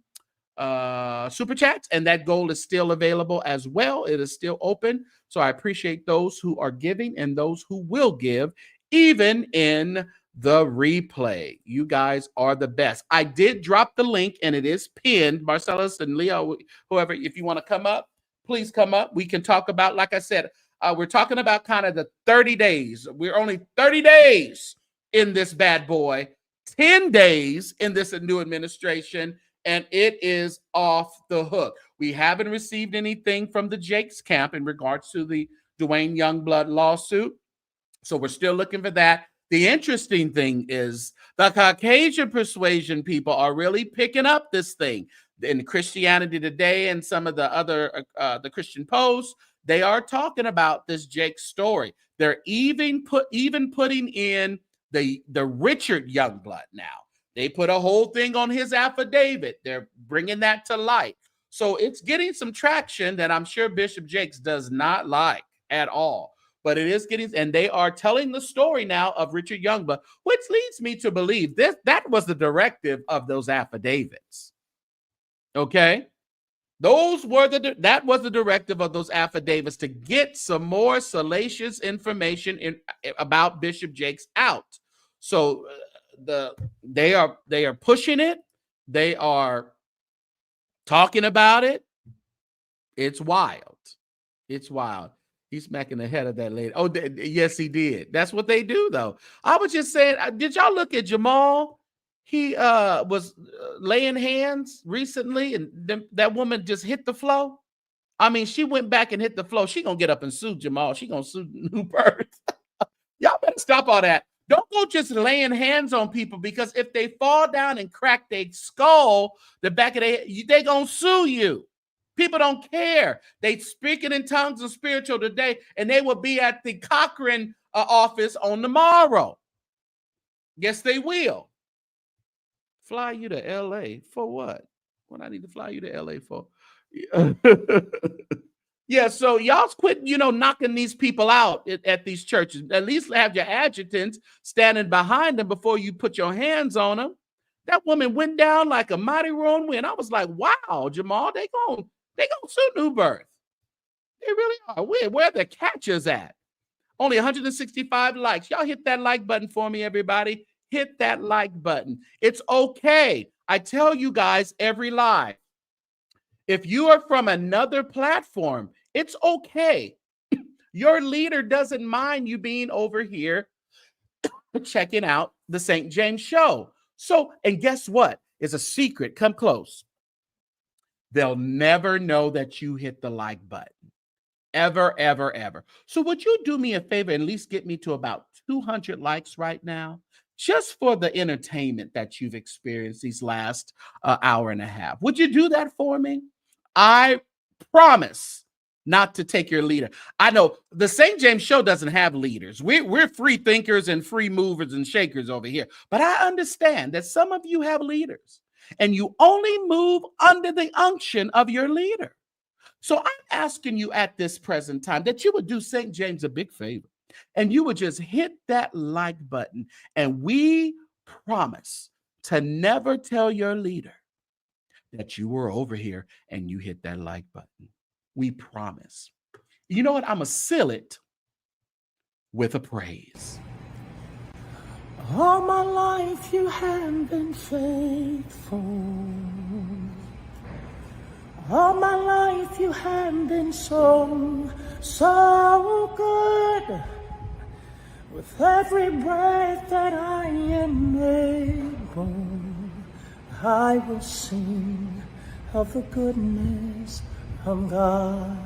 Super Chats. And that goal is still available as well. It is still open. So I appreciate those who are giving and those who will give, even in the replay. You guys are the best. I did drop the link and it is pinned. Marcellus and Leo, whoever, if you want to come up, please come up. We can talk about, like I said, we're talking about kind of the 30 days. We're only 30 days in this bad boy, 10 days in this new administration, and it is off the hook. We haven't received anything from the Jakes camp in regards to the Dwayne Youngblood lawsuit. So we're still looking for that. The interesting thing is the Caucasian persuasion people are really picking up this thing. In Christianity Today and some of the other the Christian Post, they are talking about this Jake story. They're even putting in the Richard Youngblood now. They put a whole thing on his affidavit. They're bringing that to light. So it's getting some traction that I'm sure Bishop Jakes does not like at all. But it is getting, and they are telling the story now of Richard Youngblood, which leads me to believe that was the directive of those affidavits. Okay? That was the directive of those affidavits, to get some more salacious information about Bishop Jakes out. So they are pushing it. They are talking about it. It's wild. It's wild. He's smacking the head of that lady. Oh, yes, he did. That's what they do, though. I was just saying, did y'all look at Jamal? he was laying hands recently, and that woman just hit the floor. I mean, she went back and hit the floor. She gonna get up and sue Jamal. She gonna sue New Birth. Y'all better stop all that. Don't go just laying hands on people, because if they fall down and crack their skull, the back of their head, they gonna sue you. People don't care. They speaking in tongues and spiritual today, and they will be at the Cochrane office on the morrow. Yes, they will. Fly you to L.A. for what? What I need to fly you to L.A. for? Yeah, so y'all quit, knocking these people out at these churches. At least have your adjutants standing behind them before you put your hands on them. That woman went down like a mighty wrong wind. I was like, wow, Jamal, they gonna sue New Birth. They really are. Where are the catchers at? Only 165 likes. Y'all hit that like button for me, everybody. Hit that like button. It's okay. I tell you guys every live. If you are from another platform, it's okay. Your leader doesn't mind you being over here checking out the St. James Show. So, and guess what? It's a secret. Come close. They'll never know that you hit the like button. Ever, ever, ever. So would you do me a favor and at least get me to about 200 likes right now? Just for the entertainment that you've experienced these last hour and a half. Would you do that for me? I promise not to take your leader. I know the St. James Show doesn't have leaders. We're free thinkers and free movers and shakers over here. But I understand that some of you have leaders, and you only move under the unction of your leader. So I'm asking you at this present time that you would do St. James a big favor, and you would just hit that like button, and we promise to never tell your leader that you were over here and you hit that like button. We promise. You know what? I'm going to seal it with a praise. All my life you have been faithful. All my life you have been so, so good. With every breath that I am able, I will sing of the goodness of God.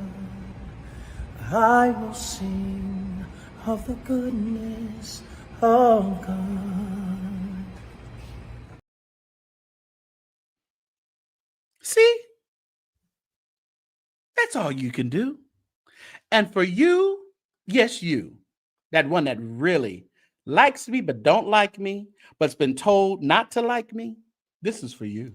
I will sing of the goodness of God. See? That's all you can do. And for you, yes, you, that one that really likes me but don't like me, but's been told not to like me, this is for you.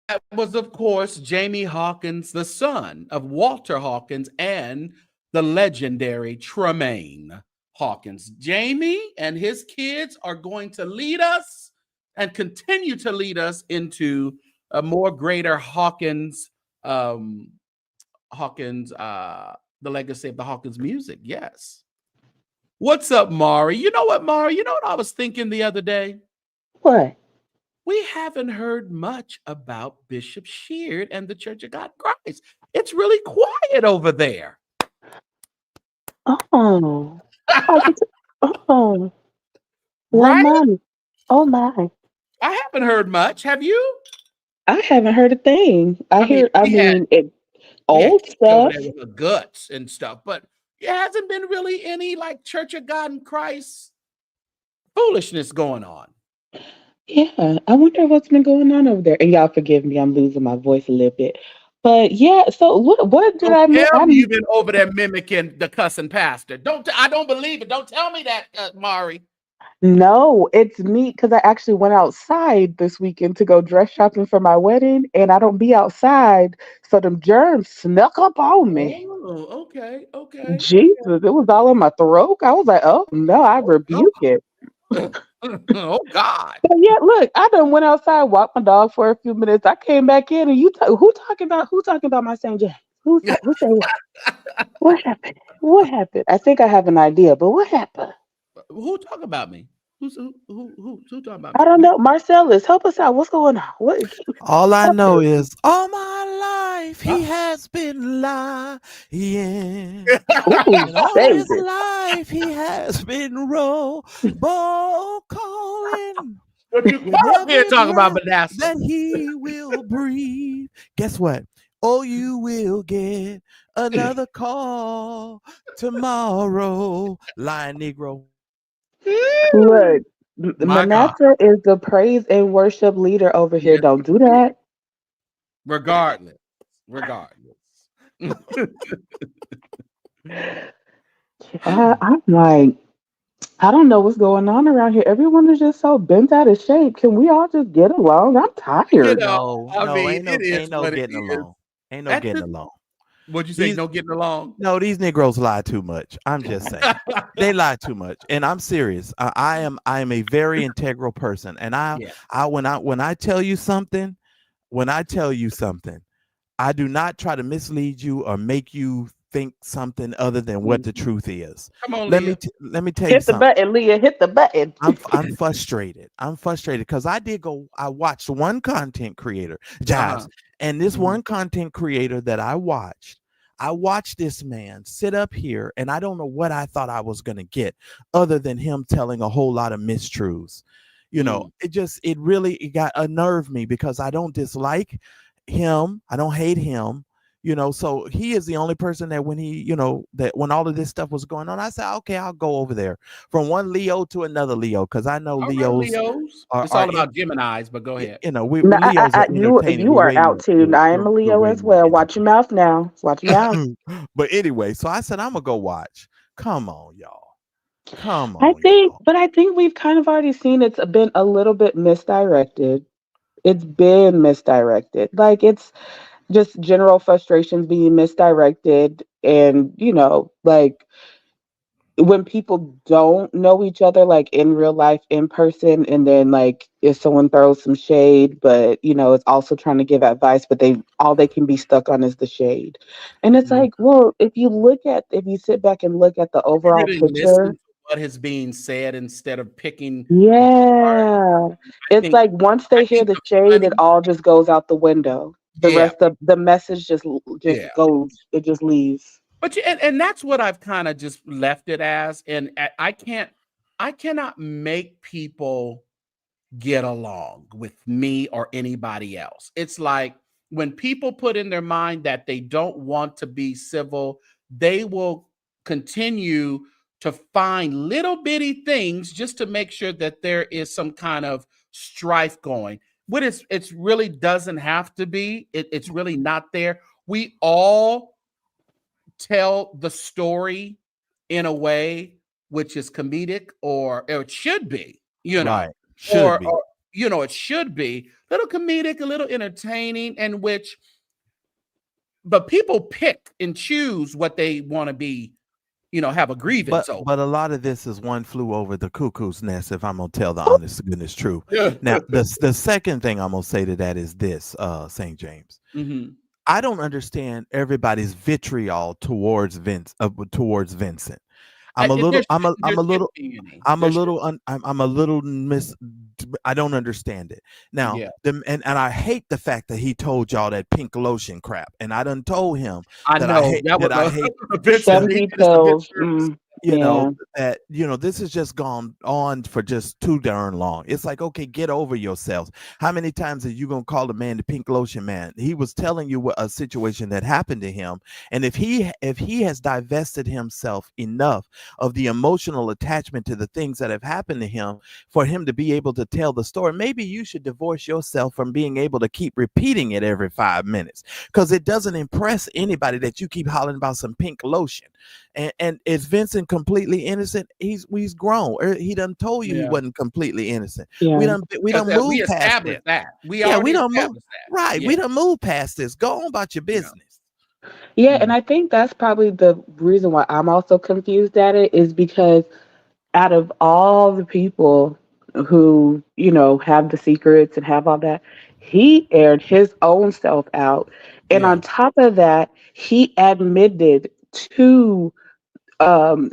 That was, of course, Jamie Hawkins, the son of Walter Hawkins and the legendary Tremaine Hawkins. Jamie and his kids are going to lead us and continue to lead us into a more greater Hawkins, the legacy of the Hawkins music. Yes. What's up, Mari? You know what, Mari? You know what I was thinking the other day? What? We haven't heard much about Bishop Sheard and the Church of God in Christ. It's really quiet over there. Oh. Oh. Well, Right? mommy. Oh, my. I haven't heard much. Have you? I haven't heard a thing. I mean, we had old kids over stuff. there with her guts and stuff, but it hasn't been really any like Church of God in Christ foolishness going on. Yeah, I wonder what's been going on over there. And y'all forgive me, I'm losing my voice a little bit. But yeah, so what did Don't I miss? tell me you've been over there mimicking the cussing pastor. I don't believe it. Don't tell me that, Mari. No, it's me because I actually went outside this weekend to go dress shopping for my wedding, and I don't be outside, so them germs snuck up on me. Oh, okay. Jesus, it was all in my throat. I was like, oh no, I Oh, rebuke it. God. Oh, God. But yeah, look, I done went outside, walked my dog for a few minutes. I came back in, and who talking about my Saint James? Who said what? What happened? What happened? I think I have an idea, but what happened? Who talking about me? Who talking about I me? don't know. Marcellus, help us out. What's going on? What? All I Help know us. is all my life he has been lying. Ooh, And all save his it. life he has been calling Don't you with come up here every talking about breath Manasseh. that he will breathe. Guess what? Oh, you will get another call tomorrow. Lying Negro. Look, My God. Manasseh is the praise and worship leader over here. Yes. Don't do that. Regardless. I'm like, I don't know what's going on around here. Everyone is just so bent out of shape. Can we all just get along? I'm You tired. know, No, I no, mean, it is ain't no what it getting is. along. Ain't no getting along. What'd you say? No getting along? No, these Negroes lie too much. I'm just saying. They lie too much. And I'm serious. I am a very integral person. And when I tell you something, I do not try to mislead you or make you think something other than what the truth is. Come on, Let Leah. me tell you Hit the something. button, Leah. Hit the button. I'm frustrated. I'm frustrated because I watched one content creator, Jives, and this one content creator that I watched this man sit up here, and I don't know what I thought I was gonna get other than him telling a whole lot of mistruths. You know, it really got unnerved me because I don't dislike him, I don't hate him. You know, so he is the only person that when all of this stuff was going on, I said, okay, I'll go over there from one Leo to another Leo because I know Leos It's all about Geminis, but go ahead. You know, No, Leos are entertaining. you are out tuned. I am a Leo as well. Watch your mouth now. Watch your mouth. But anyway, so I said, I'm gonna go watch. Come on, y'all. Come I on, think, but I think we've kind of already seen it's been a little bit misdirected. It's been misdirected. Like it's just general frustrations being misdirected, and like when people don't know each other like in real life in person, and then like if someone throws some shade but it's also trying to give advice, but they can be stuck on is the shade. And it's like, well, if you sit back and look at the You overall really listen picture. to what is being said instead of picking apart. Yeah, it's like once I they hear think the the shade, it funny, all just goes out the window. The yeah, rest of the message just yeah. goes, it just leaves. But and that's what I've kind of just left it as. And I cannot make people get along with me or anybody else. It's like when people put in their mind that they don't want to be civil, they will continue to find little bitty things just to make sure that there is some kind of strife going. What it's really doesn't have to be. It's really not there. We all tell the story in a way which is comedic, or it should be, Right. Should be. or it should be a little comedic, a little entertaining, and but people pick and choose what they want to be, have a grievance over. But a lot of this is one flew over the cuckoo's nest, if I'm gonna tell the honest to goodness truth. Yeah. Now, the second thing I'm gonna say to that is this, St. James. Mhm. I don't understand everybody's vitriol towards Vincent. I'm a little I don't understand it. Now, Yeah. and I hate the fact that he told y'all that pink lotion crap. And I done told him I that know I hate that was that I a hate bit Some he did us a bit details. service. that this has just gone on for just too darn long. It's like, okay, get over yourselves. How many times are you gonna call the man the pink lotion man? He was telling you what a situation that happened to him, and if he has divested himself enough of the emotional attachment to the things that have happened to him for him to be able to tell the story, maybe you should divorce yourself from being able to keep repeating it every 5 minutes, because it doesn't impress anybody that you keep hollering about some pink lotion. And is Vincent completely innocent? He's grown. He done told you he Yeah. wasn't completely innocent. Yeah. We done We moved past established that. that. We Yeah, we already done moved. established that. Right. Yeah. We done moved past this. Go on about your business. Yeah, and I think that's probably the reason why I'm also confused at it, is because out of all the people who, have the secrets and have all that, he aired his own self out. And Yeah. on top of that, he admitted to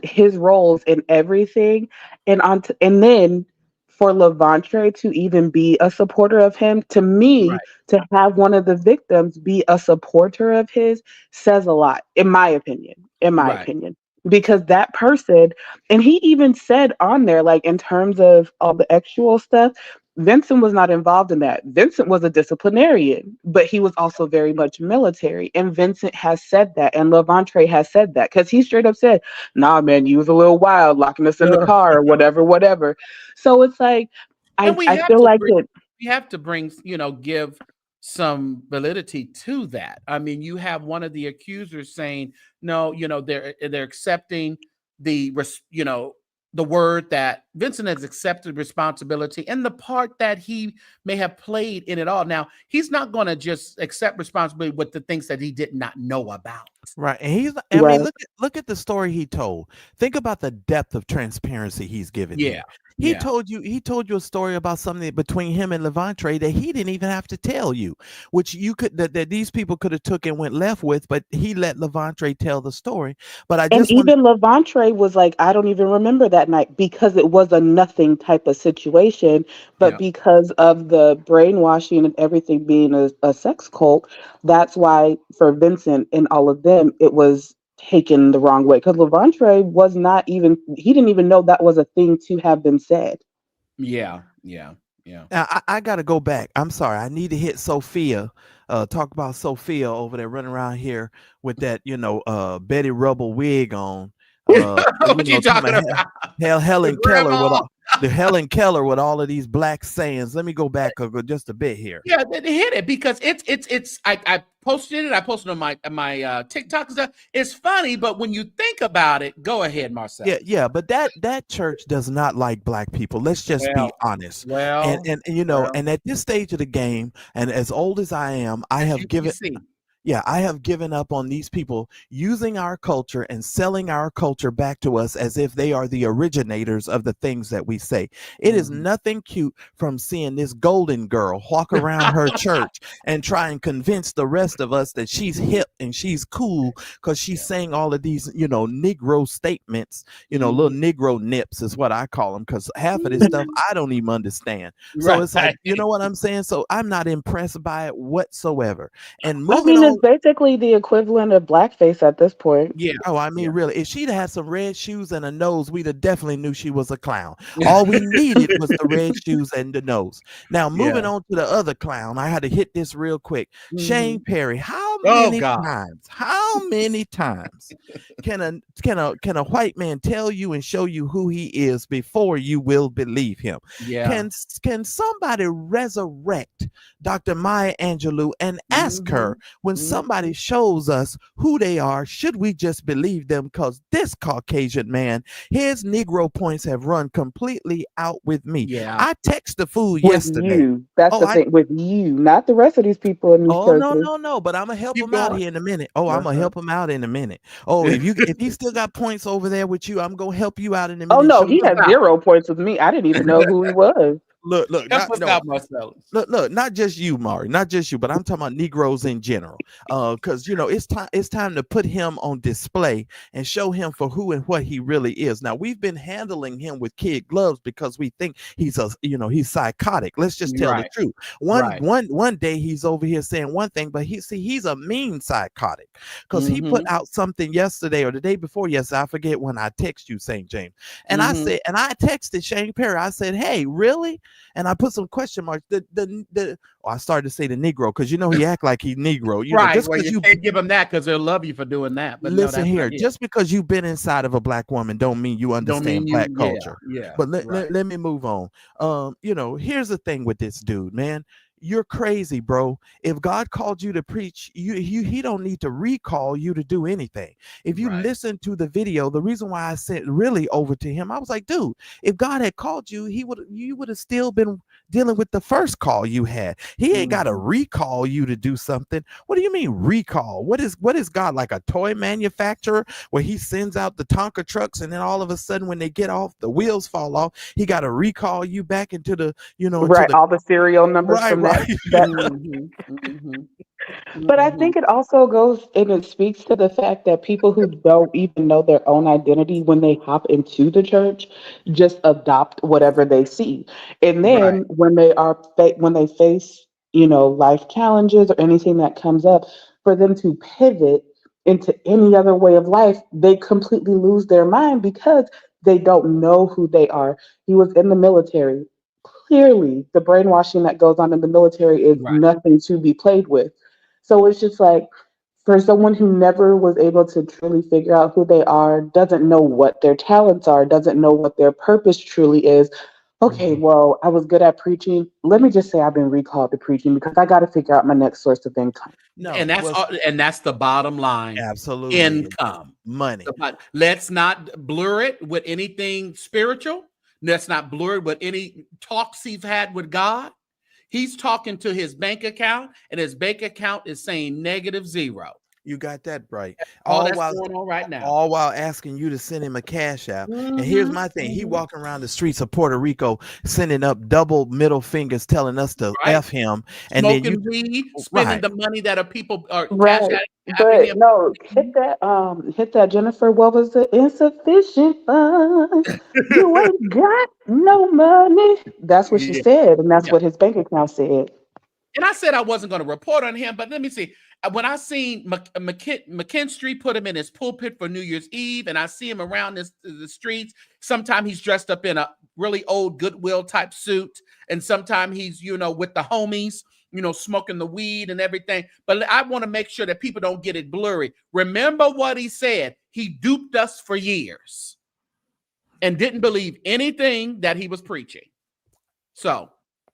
his roles in everything. And then for Levantre to even be a supporter of him, to me, Right. to have one of the victims be a supporter of his says a lot, in my opinion. Right. Because that person, and he even said on there, like, in terms of all the actual stuff, Vincent was not involved in that. Vincent was a disciplinarian, but he was also very much military. And Vincent has said that, and Levantre has said that, because he straight up said, "Nah, man, you was a little wild, locking us in the Yeah. car, or whatever, whatever." So it's like, And we I have feel to like bring, it. we have to bring, give some validity to that. I mean, you have one of the accusers saying, no, they're accepting the word that Vincent has accepted responsibility and the part that he may have played in it all. Now, he's not going to just accept responsibility with the things that he did not know about. Right. And Right. look at the story he told. Think about the depth of transparency he's given Yeah. here. He Yeah. told you a story about something between him and Levantre that he didn't even have to tell you, which you could that these people could have took and went left with, but he let Levantre tell the story. But I And just want even Levantre was like, "I don't even remember that night," because it was a nothing type of situation. But Yeah. because of the brainwashing and everything being a sex cult, that's why for Vincent and all of them, it was taken the wrong way. Because Levantre he didn't even know that was a thing to have been said. Yeah. Yeah. Yeah. Now, I got to go back. I'm sorry. I need to hit Sophia. Talk about Sophia over there running around here with that, Betty Rubble wig on. What you talking talking about? Helen Keller Grandma. the Helen Keller with all of these black sayings. Let me go back just a bit here. Yeah, they hit it because it's. I posted it. I posted on my TikTok and stuff. It's funny, but when you think about it, go ahead, Marcel. Yeah, but that church does not like black people. Let's just be honest. Well, And at this stage of the game, and as old as I am, I have given up on these people using our culture and selling our culture back to us as if they are the originators of the things that we say. It is nothing cute from seeing this golden girl walk around her church and try and convince the rest of us that she's hip and she's cool because she's saying all of these, Negro statements, little Negro nips is what I call them, because half of this stuff I don't even understand. So it's like, you know what I'm saying? So I'm not impressed by it whatsoever. And moving on. It's basically the equivalent of blackface at this point. Yeah. Oh, I mean, really, if she'd had some red shoes and a nose, we'd have definitely knew she was a clown. All we needed was the red shoes and the nose. Now, moving on to the other clown, I had to hit this real quick. Shane Perry, how Oh, many God. times? How many times can a white man tell you and show you who he is before you will believe him? Yeah. Can somebody resurrect Dr. Maya Angelou and ask her, when somebody shows us who they are, should we just believe them? Because this Caucasian man, his Negro points have run completely out with me. Yeah. I text the fool With yesterday. you. That's the thing. With you, not the rest of these people in these Oh, no, churches. no, but I'm gonna help Keep him out going. here in a minute. Oh, I'm gonna help him out in a minute. Oh, if he still got points over there with you, I'm gonna help you out in a Oh minute. no, Show he you. has 0 points with me. I didn't even know who he was. Look, Help not us no. out, Marcellus. Look, not just you, Mari, not just you, but I'm talking about Negroes in general. Because it's time to put him on display and show him for who and what he really is. Now, we've been handling him with kid gloves because we think he's he's psychotic. Let's just tell the truth. One day he's over here saying one thing, but he's a mean psychotic, because he put out something yesterday or the day before yesterday. I forget when I text you, St. James, and I said, and I texted Shane Perry. I said, "Hey, really?" And I put some question marks. I started to say the Negro, because he act like he's Negro. Just well, you can't give him that because they'll love you for doing that. But listen here, just because you've been inside of a black woman don't mean you understand black culture. Yeah. But let me move on. Here's the thing with this dude, man. You're crazy, bro. If God called you to preach, he don't need to recall you to do anything. If you listen to the video, the reason why I sent really over to him, I was like, dude, if God had called you, you would have still been dealing with the first call you had. He ain't got to recall you to do something. What do you mean recall? What is God, like a toy manufacturer where he sends out the Tonka trucks and then all of a sudden when they get off, the wheels fall off? He got to recall you back into the all the serial numbers from that. But I think it also goes and it speaks to the fact that people who don't even know their own identity, when they hop into the church, just adopt whatever they see. And then when they are when they face, life challenges or anything that comes up, for them to pivot into any other way of life, they completely lose their mind because they don't know who they are. He was in the military. Clearly, the brainwashing that goes on in the military is nothing to be played with. So it's just like, for someone who never was able to truly figure out who they are, doesn't know what their talents are, doesn't know what their purpose truly is. Okay, well, I was good at preaching. Let me just say I've been recalled to preaching because I got to figure out my next source of income. No, and that's the bottom line. Absolutely. Income, money. Let's not blur it with anything spiritual. Let's not blur it with any talks he's had with God. He's talking to his bank account, and his bank account is saying -0. You got that right. All that's going on right now. All while asking you to send him a cash app. And here's my thing. He walking around the streets of Puerto Rico sending up double middle fingers telling us to F him. And smoking then weed, spending the money that people are right. But no, hit that, Jennifer. What was it? Insufficient funds. You ain't got no money. That's what she said, and that's what his bank account said. And I said I wasn't going to report on him, but let me see. When I seen McKinstry put him in his pulpit for New Year's Eve, and I see him around the streets, sometimes he's dressed up in a really old Goodwill type suit, and sometimes he's, with the homies, smoking the weed and everything. But I want to make sure that people don't get it blurry. Remember what he said. He duped us for years and didn't believe anything that he was preaching. So,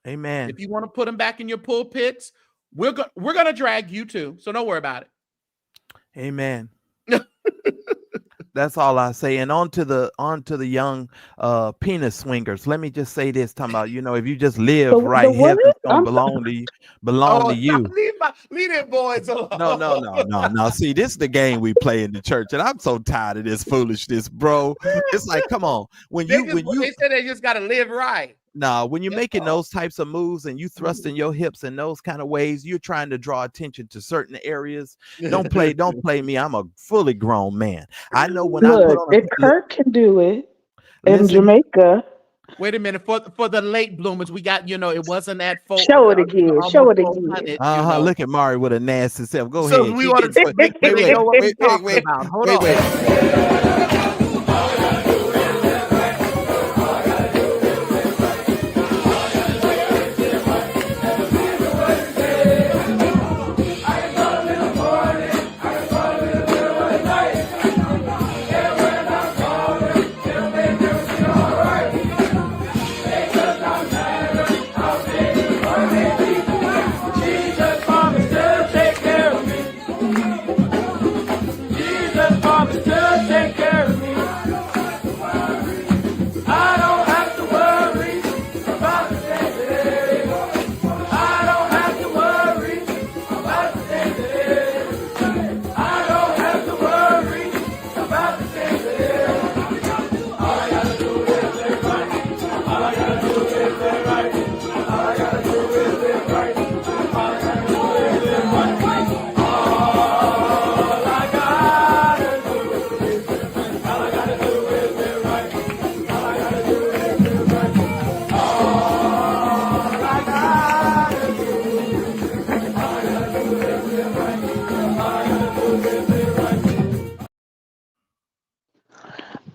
amen. If you want to put him back in your pulpits, we're going to drag you too. So don't worry about it. Amen. That's all I say. And on to the young penis swingers. Let me just say this, talking about, if you just live right, heaven's gonna belong to you. Leave them boys alone. No. See, this is the game we play in the church, and I'm so tired of this foolishness, bro. It's like, come on. They said they just gotta live right. Nah, when you're making those types of moves and you thrusting your hips in those kind of ways, you're trying to draw attention to certain areas. Don't play me. I'm a fully grown man. I know when if Kirk can do it in Jamaica. Wait a minute, for the late bloomers, we got, it wasn't at full. Show it again. Look at Mari with a nasty self. Go so ahead. We want to wait. Hold on.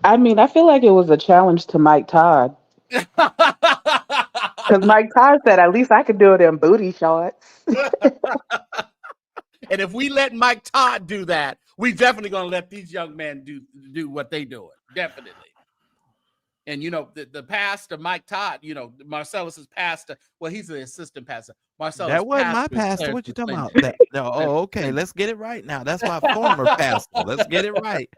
I mean, I feel like it was a challenge to Mike Todd because Mike Todd said, "At least I could do it in booty shorts." And if we let Mike Todd do that, we definitely gonna let these young men do what they doing. Definitely. And the pastor, Mike Todd, Marcellus's pastor. Well, he's the assistant pastor. Marcellus That wasn't my pastor is pastor. Clarence What you talking McClinton. about? No, okay. Let's get it right now. That's my former pastor. Let's get it right.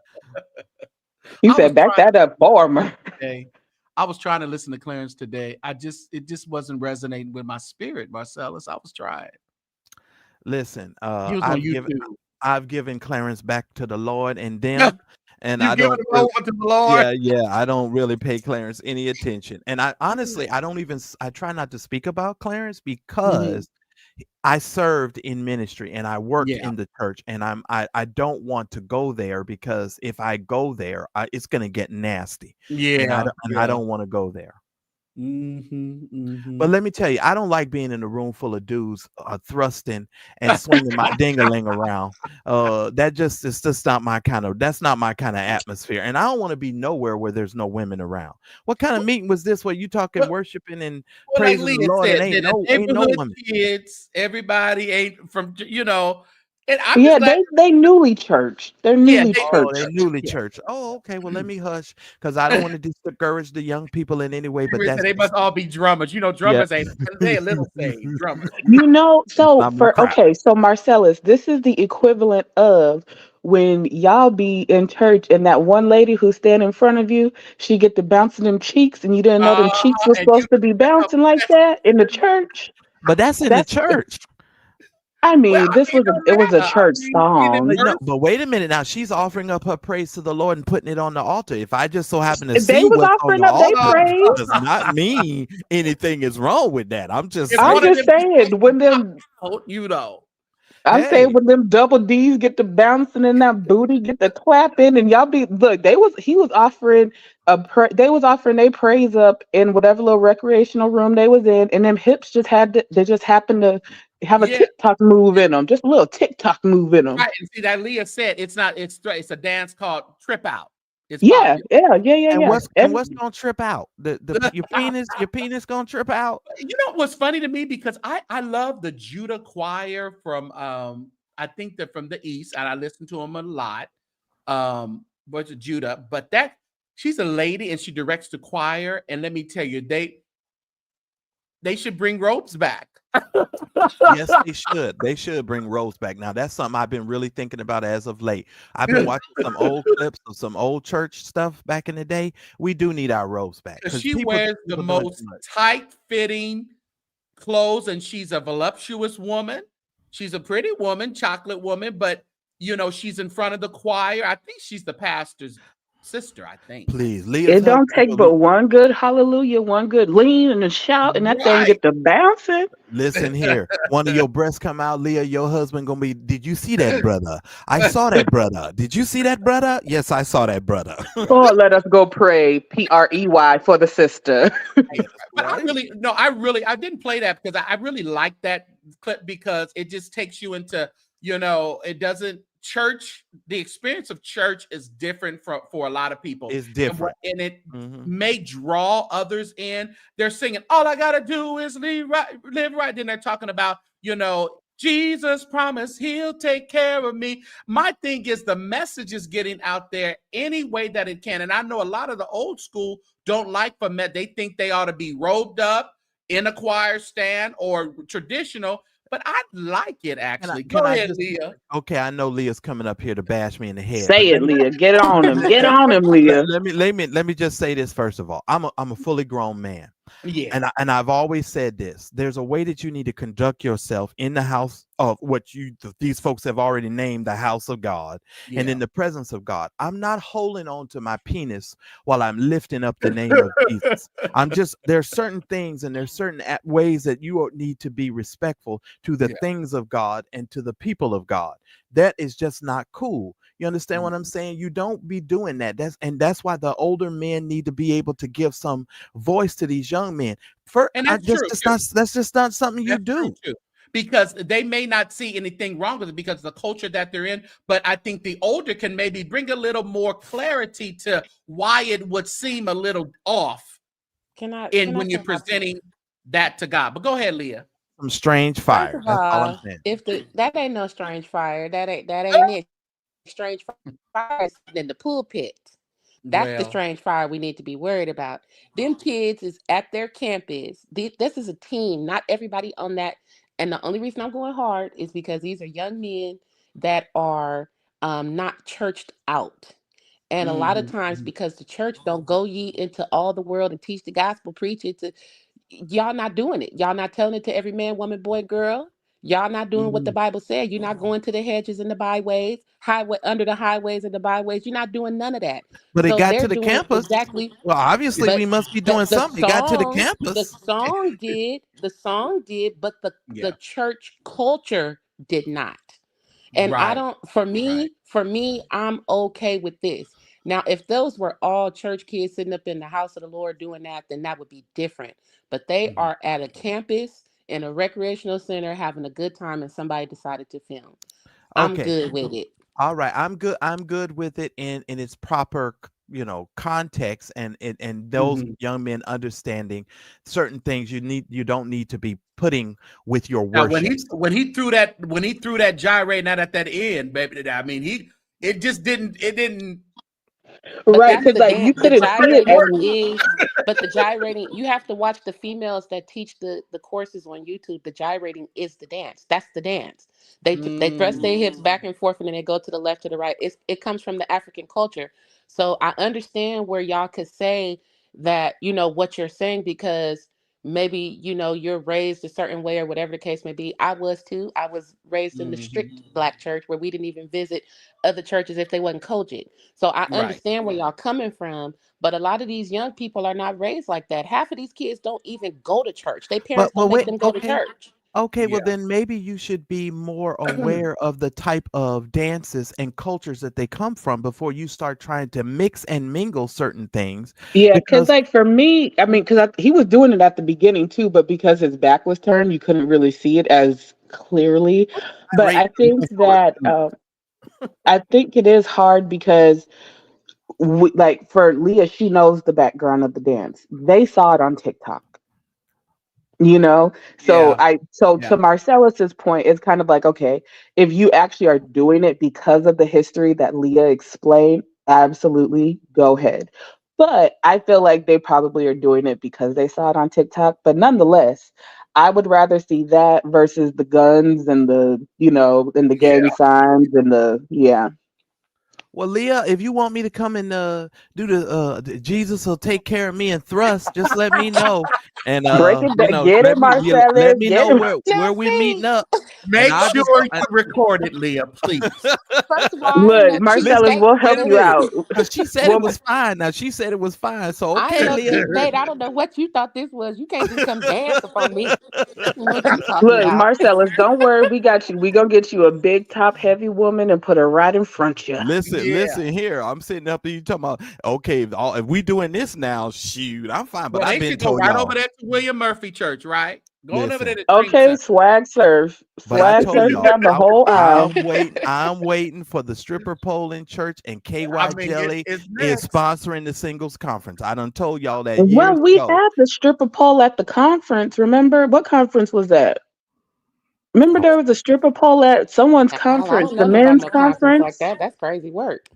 You I was said, "Back trying that up, former." today. I was trying to listen to Clarence today. It just wasn't resonating with my spirit, Marcellus. I was trying. Listen, He was on YouTube. I've given Clarence back to the Lord and them, and You I giving don't him really, over to the Lord? yeah, I don't really pay Clarence any attention. And I honestly, I try not to speak about Clarence because I served in ministry and I worked Yeah. in the church, and I don't want to go there because if I go there, it's gonna get nasty, and Yeah. I don't want to go there. Mm-hmm. But let me tell you, I don't like being in a room full of dudes thrusting and swinging my ding-a-ling around. It's just not my that's not my kind of atmosphere. And I don't want to be nowhere where there's no women around. What kind of meeting was this where you talking worshiping and Well, like praising the Leah Lord and said, ain't the no neighborhood women? kids, everybody ain't from, and I'm just Yeah, glad. they newly churched. They're Yeah, newly they Oh, they churched. newly yeah. church. Oh, okay. Well, let me hush because I don't want to discourage the young people in any way. But that's They must all be drummers. yeah. Drummers ain't they a little saved drummers. So Not my crap. so Marcellus, this is the equivalent of when y'all be in church and that one lady who stand in front of you, she get to bouncing them cheeks and you didn't know them cheeks were And you supposed to be bouncing like that in the church. But that's in the That's church. I well, mean, I mean, no it was a matter. I church mean, being in song. No, worship, but wait a minute now. She's offering up her praise to the Lord and putting it on the altar. If I just so happen to They see was what's on offering the up their altar, praise. does not mean anything is wrong with that. I'm just if I'm one saying. of just them just saying wants to when pop them out, I'm saying Hey, when them double D's get to bouncing in that booty, get the clapping, and y'all be look. He was offering they was offering their praise up in whatever little recreational room they was in, and them hips they just happened to have a Yeah, TikTok move in them, just a little TikTok move in them. right. And see that Leah said it's a dance called trip out. It's Yeah, popular. and yeah. what's gonna trip out? Your penis gonna trip out? You know what's funny to me, because I love the Judah choir from I think they're from the East, and I listen to them a lot. Bunch of Judah, but that she's a lady and she directs the choir, and let me tell you, they should bring ropes back. Yes, they should. They should bring robes back. Now, that's something I've been really thinking about as of late. I've been watching some old clips of some old church stuff back in the day. We do need our robes back Because because she wears the people doing too most much. tight-fitting clothes, and she's a voluptuous woman. She's a pretty woman, chocolate woman, but she's in front of the choir. I think she's the pastor's sister, I think. Please, Leah's It don't husband. take but one good hallelujah, one good lean and a shout, and that thing Right. get to bouncing. Listen here. One of your breasts come out, Leah. Your husband gonna be. Did you see that, brother? I saw that, brother. Did you see that, brother? Yes, I saw that, brother. Oh, let us go pray. PREY for the sister. But I didn't play that because I really like that clip, because it just takes you into, it doesn't the experience of church is different for a lot of people. It's different. And it Mhm. may draw others in. They're singing, all I gotta do is live right. Then they're talking about, Jesus promised he'll take care of me. My thing is the message is getting out there any way that it can. And I know a lot of the old school don't like they think they ought to be robed up in a choir stand or traditional, but I like it actually. Go ahead, Leah. Okay, I know Leah's coming up here to bash me in the head, but Say it, Leah. Get on him. Get let, on him, Leah. let me just say this first of all. I'm a fully grown man. Yeah. And I've always said this. There's a way that you need to conduct yourself in the house of what these folks have already named the house of God, and in the presence of God. I'm not holding on to my penis while I'm lifting up the name of Jesus. There's certain things and there's certain ways that you need to be respectful to the things of God and to the people of God. That is just not cool. You understand what I'm saying? You don't be doing that. That's why the older men need to be able to give some voice to these young men. And that's true. That's just not something you do. True too. because they may not see anything wrong with it because of the culture that they're in. But I think the older can maybe bring a little more clarity to why it would seem a little off when you're presenting that to God. But go ahead, Leah. Some strange fire. First of That's all I'm all, saying. if that ain't no strange fire, that ain't it. Strange fire is in the pulpit. That's the Well, strange fire we need to be worried about. Them kids is at their campus. This is a team, not everybody on that. And the only reason I'm going hard is because these are young men that are not churched out. And a lot of times, because the church don't go ye into all the world and teach the gospel, preach it to y'all, not doing it. Y'all not telling it to every man, woman, boy, girl. Y'all not doing what the Bible said. You're not going to the hedges and the byways, under the highways and the byways. You're not doing none of that. But it So got they're to the doing campus. exactly. Well, obviously But we must be the doing something. It got to the the campus. song did, but the church culture did not. And I don't, for me, I'm okay with this. Now, if those were all church kids sitting up in the house of the Lord doing that, then that would be different. But they are at a campus in a recreational center having a good time, and somebody decided to film. I'm Okay. good with it. All right. I'm good with it in its proper, context and those young men understanding certain things you don't need to be putting with your now, worship. when he threw that gyrate out at that end, baby, I mean it didn't. But Right, that's because the like you dance. The couldn't see it gyrating as is, but the gyrating, you have to watch the females that teach the courses on YouTube. The gyrating is the dance. That's the dance. They thrust their hips back and forth and then they go to the left or the right. It comes from the African culture. So I understand where y'all could say that, what you're saying, because maybe, you're raised a certain way or whatever the case may be. I was too. I was raised in the strict Black church where we didn't even visit other churches if they wasn't Kojic. So I understand where y'all coming from, but a lot of these young people are not raised like that. Half of these kids don't even go to church. Their parents don't make Wait, them go to church. okay, well then maybe you should be more aware of the type of dances and cultures that they come from before you start trying to mix and mingle certain things. yeah, because Because like for me, I mean, because he was doing it at the beginning too, but because his back was turned, you couldn't really see it as clearly. But great, I think it is hard because like for Leah, she knows the background of the dance. They saw it on TikTok. So to Marcellus's point, it's kind of like, okay, if you actually are doing it because of the history that Leah explained, absolutely go ahead. But I feel like they probably are doing it because they saw it on TikTok. But nonetheless, I would rather see that versus the guns and the gang signs and well, Leah, if you want me to come and do the Jesus will take care of me and thrust, just let me know. And break it down. Get it, let Marcellus. me Get know it. where we're meeting up. Make sure you record it, Leah, please. First of all, I ain't Look, know Chief Marcellus, State. we'll help you Listen, out. Because she said it was fine. Now she said it was fine. So I ain't okay, know Leah. Chief State. I don't know what you thought this was. You can't just come dance upon me. What you talking Look, about? Marcellus, don't worry. We got you. We gonna get you a big top heavy woman and put her right in front of you. Listen here. I'm sitting up here talking about, okay, if we doing this now, shoot, I'm fine. But Well, I've they been should go told right y'all. over there to William Murphy Church, right? Go on over there Listen, to Drink Okay, Center. swag surf. but I Swag told surf y'all, down the whole aisle. I'm waiting for the stripper pole in church, and KY I mean, Jelly it's is next. sponsoring the singles conference. I done told y'all that years Well, we ago. had the stripper pole at the conference. Remember what conference was that? Remember there was a stripper pole at someone's I conference, don't the know nobody men's no conference like conference. that. That's crazy work.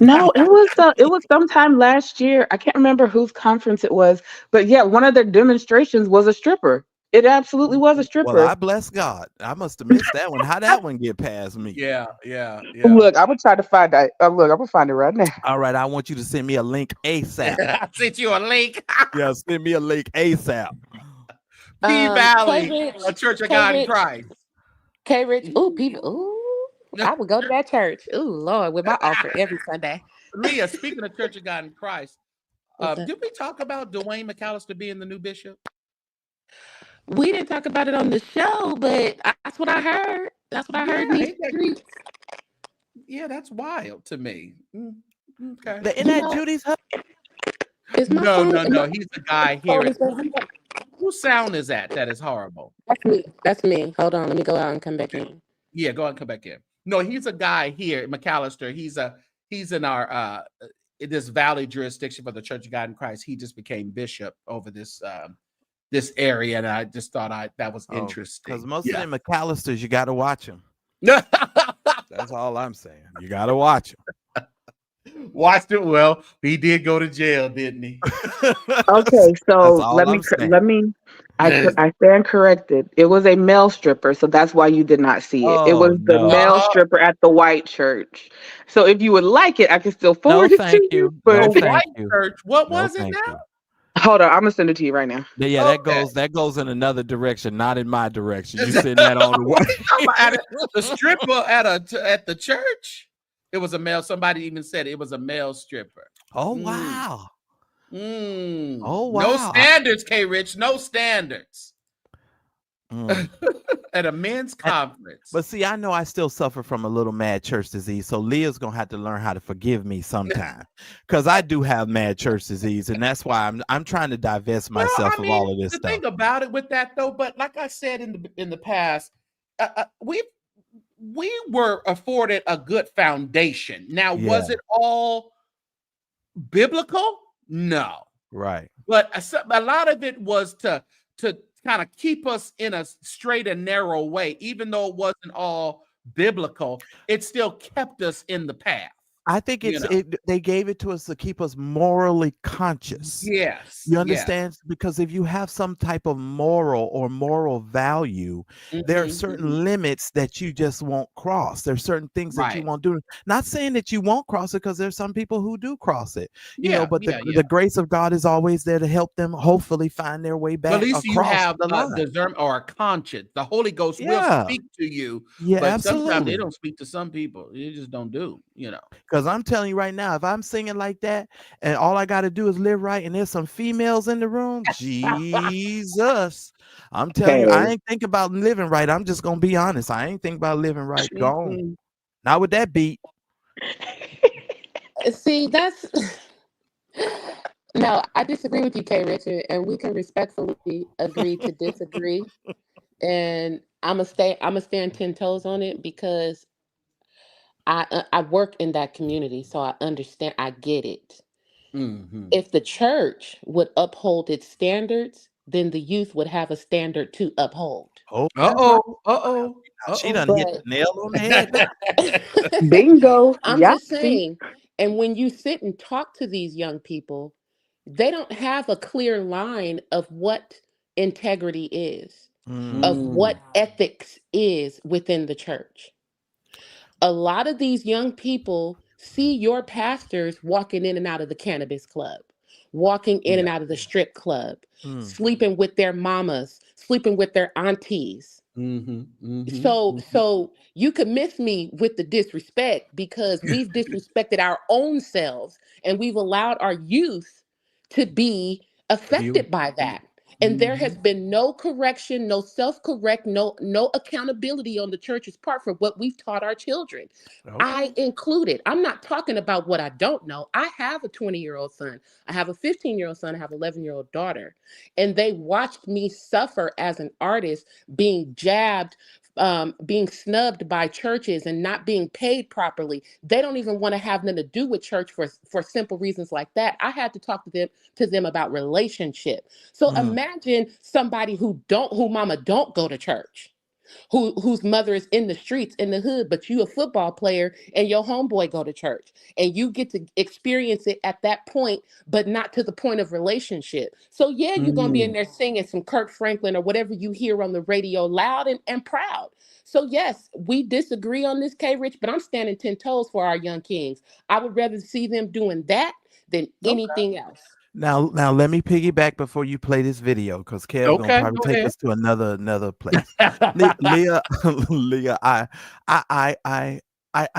No, it was sometime last year. I can't remember whose conference it was, but yeah, one of their demonstrations was a stripper. It absolutely was a Well, I stripper. bless God. I must have missed that one. How that one get past me? Yeah. Look, I would try to find that. Look, I'm gonna find it right now. All right, I want you to send me a link ASAP. I sent you a link. Yeah, send me a link ASAP. P K Valley, Rich, a Church of K God in Rich, Christ. K Rich. Ooh, people. Ooh, I would go to that church. Ooh, Lord, with my offer every Sunday. Leah, speaking of Church of God in Christ, What's up? did we talk about Dwayne McAllister being the new bishop? We didn't talk about it on the show, but that's what I heard. That's what I heard in Yeah, these streets. that's wild to me. Okay. Isn't that Judy's husband? Is my No. phone? He's the guy here phone at is Whose sound is that? That is horrible. That's me. That's me. Hold on. Let me go out and come back in. Yeah, go ahead and come back in. No, he's a guy here, McAllister. He's in our in this valley jurisdiction for the Church of God in Christ. He just became bishop over this this area, and I just thought that was interesting. Because most of them McAllisters, you got to watch them. That's all I'm saying. You got to watch them. Watched it. Well, he did go to jail, didn't he? Okay, so I stand corrected. It was a male stripper, so that's why you did not see it. It was the male stripper at the white church. So if you would like it, I can still forward it to you. But white church, what was it now? Hold on, I'm gonna send it to you right now. Yeah, that goes in another direction, not in my direction. You send that on the way. The stripper at the church. It was a male. Somebody even said it was a male stripper. Oh wow. Oh wow. No standards, K. Rich. No standards. At a men's conference. But see, I know I still suffer from a little mad church disease, so Leah's gonna have to learn how to forgive me sometime, because I do have mad church disease, and that's why I'm trying to divest myself of all of this stuff. The thing about it with that though, but like I said in the past, we were afforded a good foundation. Now, was it all biblical? No. Right. But a lot of it was to kind of keep us in a straight and narrow way. Even though it wasn't all biblical, it still kept us in the path. I think they gave it to us to keep us morally conscious. Yes. You understand? Yes. Because if you have some type of moral value, there are certain limits that you just won't cross. There's certain things that you won't do. Not saying that you won't cross it, because there's some people who do cross it. You know, but the grace of God is always there to help them hopefully find their way back. But at least you have a discernment or a conscience. The Holy Ghost will speak to you. Yeah, but absolutely. Sometimes they don't speak to some people. They just don't do, you know. Because I'm telling you right now, if I'm singing like that and all I got to do is live right and there's some females in the room, Jesus, I'm telling you, I ain't thinking about living right. I'm just going to be honest. I ain't thinking about living right. Gone. Not with that beat. See, that's... No, I disagree with you, K. Richard, and we can respectfully agree to disagree. And I'm gonna stand 10 toes on it, because I work in that community, so I understand. I get it. If the church would uphold its standards, then the youth would have a standard to uphold. She done hit the nail on the head. Bingo. I'm just saying. And when you sit and talk to these young people, they don't have a clear line of what integrity is, of what ethics is within the church. A lot of these young people see your pastors walking in and out of the cannabis club, walking in and out of the strip club, sleeping with their mamas, sleeping with their aunties. So you could miss me with the disrespect, because we've disrespected our own selves, and we've allowed our youth to be affected by that. And there has been no correction, no self-correct, no accountability on the church's part for what we've taught our children. I included. I'm not talking about what I don't know. I have a 20-year-old son. I have a 15-year-old son. I have an 11-year-old daughter. And they watched me suffer as an artist, being jabbed, being snubbed by churches and not being paid properly. They don't even want to have nothing to do with church for simple reasons like that. I had to talk to them about relationship. So imagine somebody who mama don't go to church, whose mother is in the streets, in the hood, but you a football player and your homeboy go to church, and you get to experience it at that point, but not to the point of relationship. So yeah, you're going to be in there singing some Kirk Franklin or whatever you hear on the radio, loud and proud. So yes, we disagree on this, K. Rich, but I'm standing 10 toes for our young kings. I would rather see them doing that than anything else. Now let me piggyback before you play this video, because Kev gonna probably take us to another place. Leah, I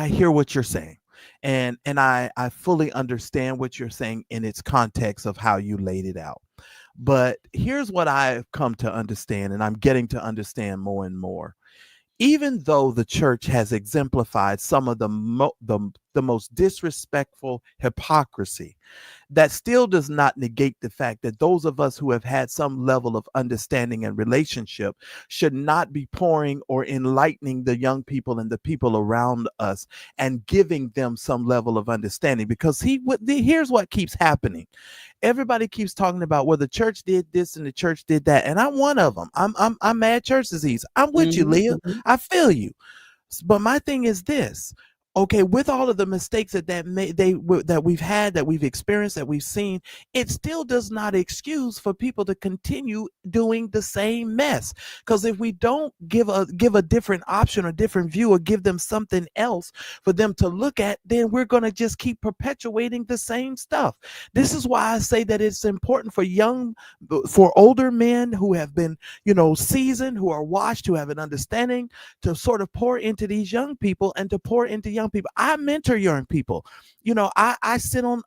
hear what you're saying, and I fully understand what you're saying in its context of how you laid it out. But here's what I've come to understand, and I'm getting to understand more and more. Even though the church has exemplified some of the the most disrespectful hypocrisy. That still does not negate the fact that those of us who have had some level of understanding and relationship should not be pouring or enlightening the young people and the people around us and giving them some level of understanding. Because here's what keeps happening. Everybody keeps talking about, well, the church did this and the church did that, and I'm one of them. I'm mad church disease. I'm with you, Leah. I feel you. But my thing is this. Okay, with all of the mistakes that we've had, that we've experienced, that we've seen, it still does not excuse for people to continue doing the same mess. Because if we don't give a different option or different view, or give them something else for them to look at, then we're going to just keep perpetuating the same stuff. This is why I say that it's important for older men who have been, seasoned, who are washed, who have an understanding, to sort of pour into these young people and to pour into young people. I mentor young people. I sit on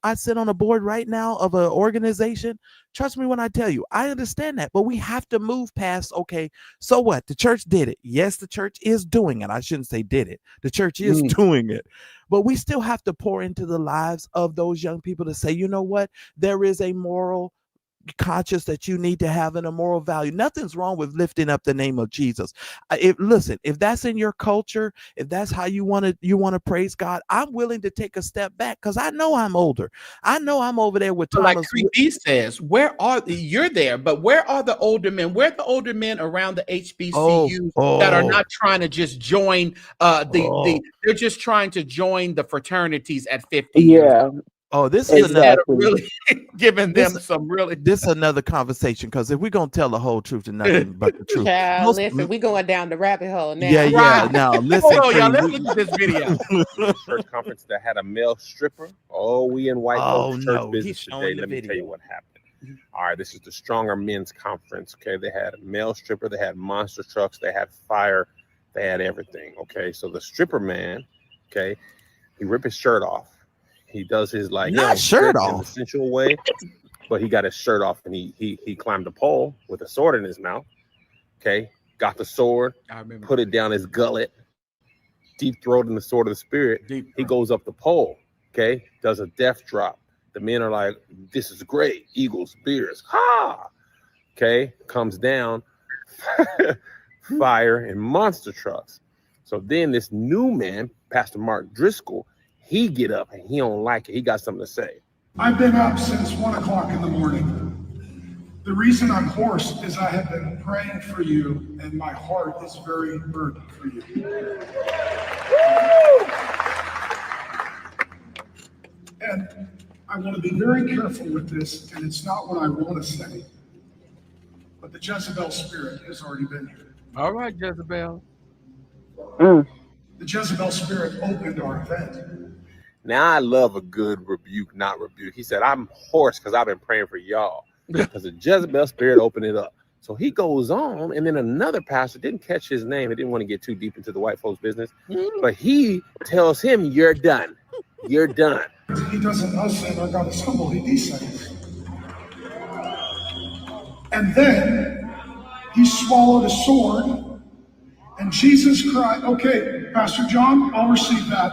a board right now of an organization. Trust me when I tell you, I understand that, but we have to move past, okay, so what? The church did it. Yes, the church is doing it. I shouldn't say did it. The church is doing it. But we still have to pour into the lives of those young people to say, you know what? There is a moral conscious that you need to have, in a moral value. Nothing's wrong with lifting up the name of Jesus. If that's in your culture, if that's how you want to praise God, I'm willing to take a step back, because I know I'm older. I know I'm over there with Thomas. Like Creepy says, you're there, but where are the older men? Where are the older men around the HBCUs that are not trying to just join they're just trying to join the fraternities at 50 years old. Oh, this is another really giving them some really. This is another conversation, because if we're gonna tell the whole truth and nothing but the truth, listen, we going down the rabbit hole now. Yeah. Now listen, hold on, y'all. Let's look at this video. Church conference that had a male stripper. Oh, we in white folks church business today. Let me tell you what happened. All right, this is the Stronger Men's Conference. Okay, they had a male stripper. They had monster trucks. They had fire. They had everything. Okay, so the stripper man, okay, he ripped his shirt off. He does his shirt off in a sensual way, but he got his shirt off, and he climbed a pole with a sword in his mouth. Okay, got the sword, put it down his gullet, deep throating the sword of the spirit. He goes up the pole. Okay, does a death drop. The men are like, "This is great, eagles, beers, ha!" Okay, comes down, fire and monster trucks. So then this new man, Pastor Mark Driscoll, he get up and he don't like it. He got something to say. I've been up since 1 o'clock in the morning. The reason I'm hoarse is I have been praying for you, and my heart is very burdened for you. And I want to be very careful with this, and it's not what I want to say, but the Jezebel spirit has already been here. All right, Jezebel. The Jezebel spirit opened our event. Now I love a good rebuke, not rebuke. He said, I'm hoarse because I've been praying for y'all. Because the Jezebel spirit opened it up. So he goes on, and then another pastor didn't catch his name. He didn't want to get too deep into the white folks' business. But he tells him, you're done. You're done. He doesn't ascend or God is humble, he descends. And then he swallowed a sword, and Jesus cried, okay, Pastor John, I'll receive that.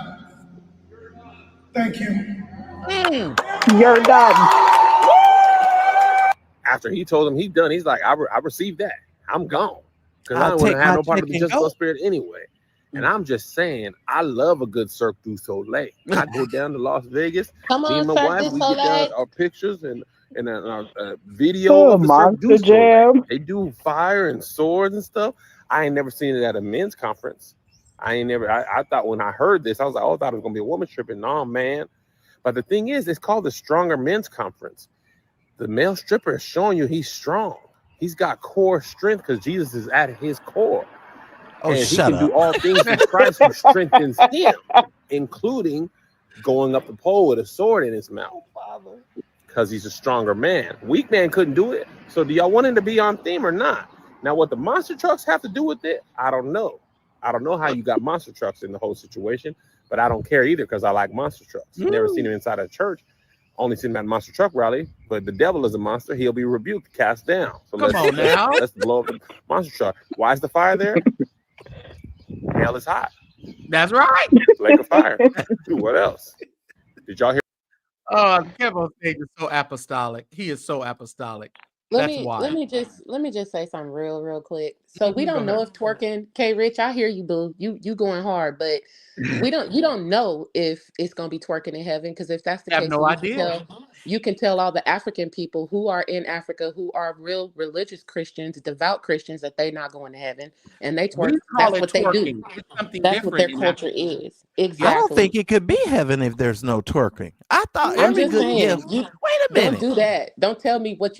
Thank you. You're done. After he told him he's done, he's like, I received that. I'm gone. Because I don't want to have no part of the Jezebel spirit anyway. And I'm just saying, I love a good Cirque du Soleil. I go down to Las Vegas. Me and my wife, we get down our pictures and a video of the Cirque du Soleil. They do fire and swords and stuff. I ain't never seen it at a men's conference. I thought when I heard this, I was like, I thought it was going to be a woman stripping. No, man. But the thing is, it's called the Stronger Men's Conference. The male stripper is showing you he's strong. He's got core strength because Jesus is at his core. Oh, and he can do all things in Christ who strengthens him, including going up the pole with a sword in his mouth. Because he's a stronger man. Weak man couldn't do it. So do y'all want him to be on theme or not? Now, what the monster trucks have to do with it, I don't know. I don't know how you got monster trucks in the whole situation, but I don't care either because I like monster trucks. Never seen him inside a church. Only seen him at monster truck rally, but the devil is a monster. He'll be rebuked, cast down. So let's blow up the monster truck. Why is the fire there? Hell is hot. That's right. Lake of fire. Dude, what else? Did y'all hear? Kevin on stage is so apostolic. He is so apostolic. Let That's me why. let me just say something real quick. So we Go don't know ahead. if twerking, K Rich, I hear you, boo. You going hard, but you don't know if it's gonna be twerking in heaven, because if that's the I have case, no then idea. you can tell all the African people who are in Africa who are real religious Christians, devout Christians, that they're not going to heaven and they We twerk. call That's it what they do. twerking. It's something That's what their different in culture Africa. is. I don't Exactly. think it could be heaven if there's no twerking. I thought I'm every just good saying, gift. you Wait a don't minute. do that. Don't tell me what's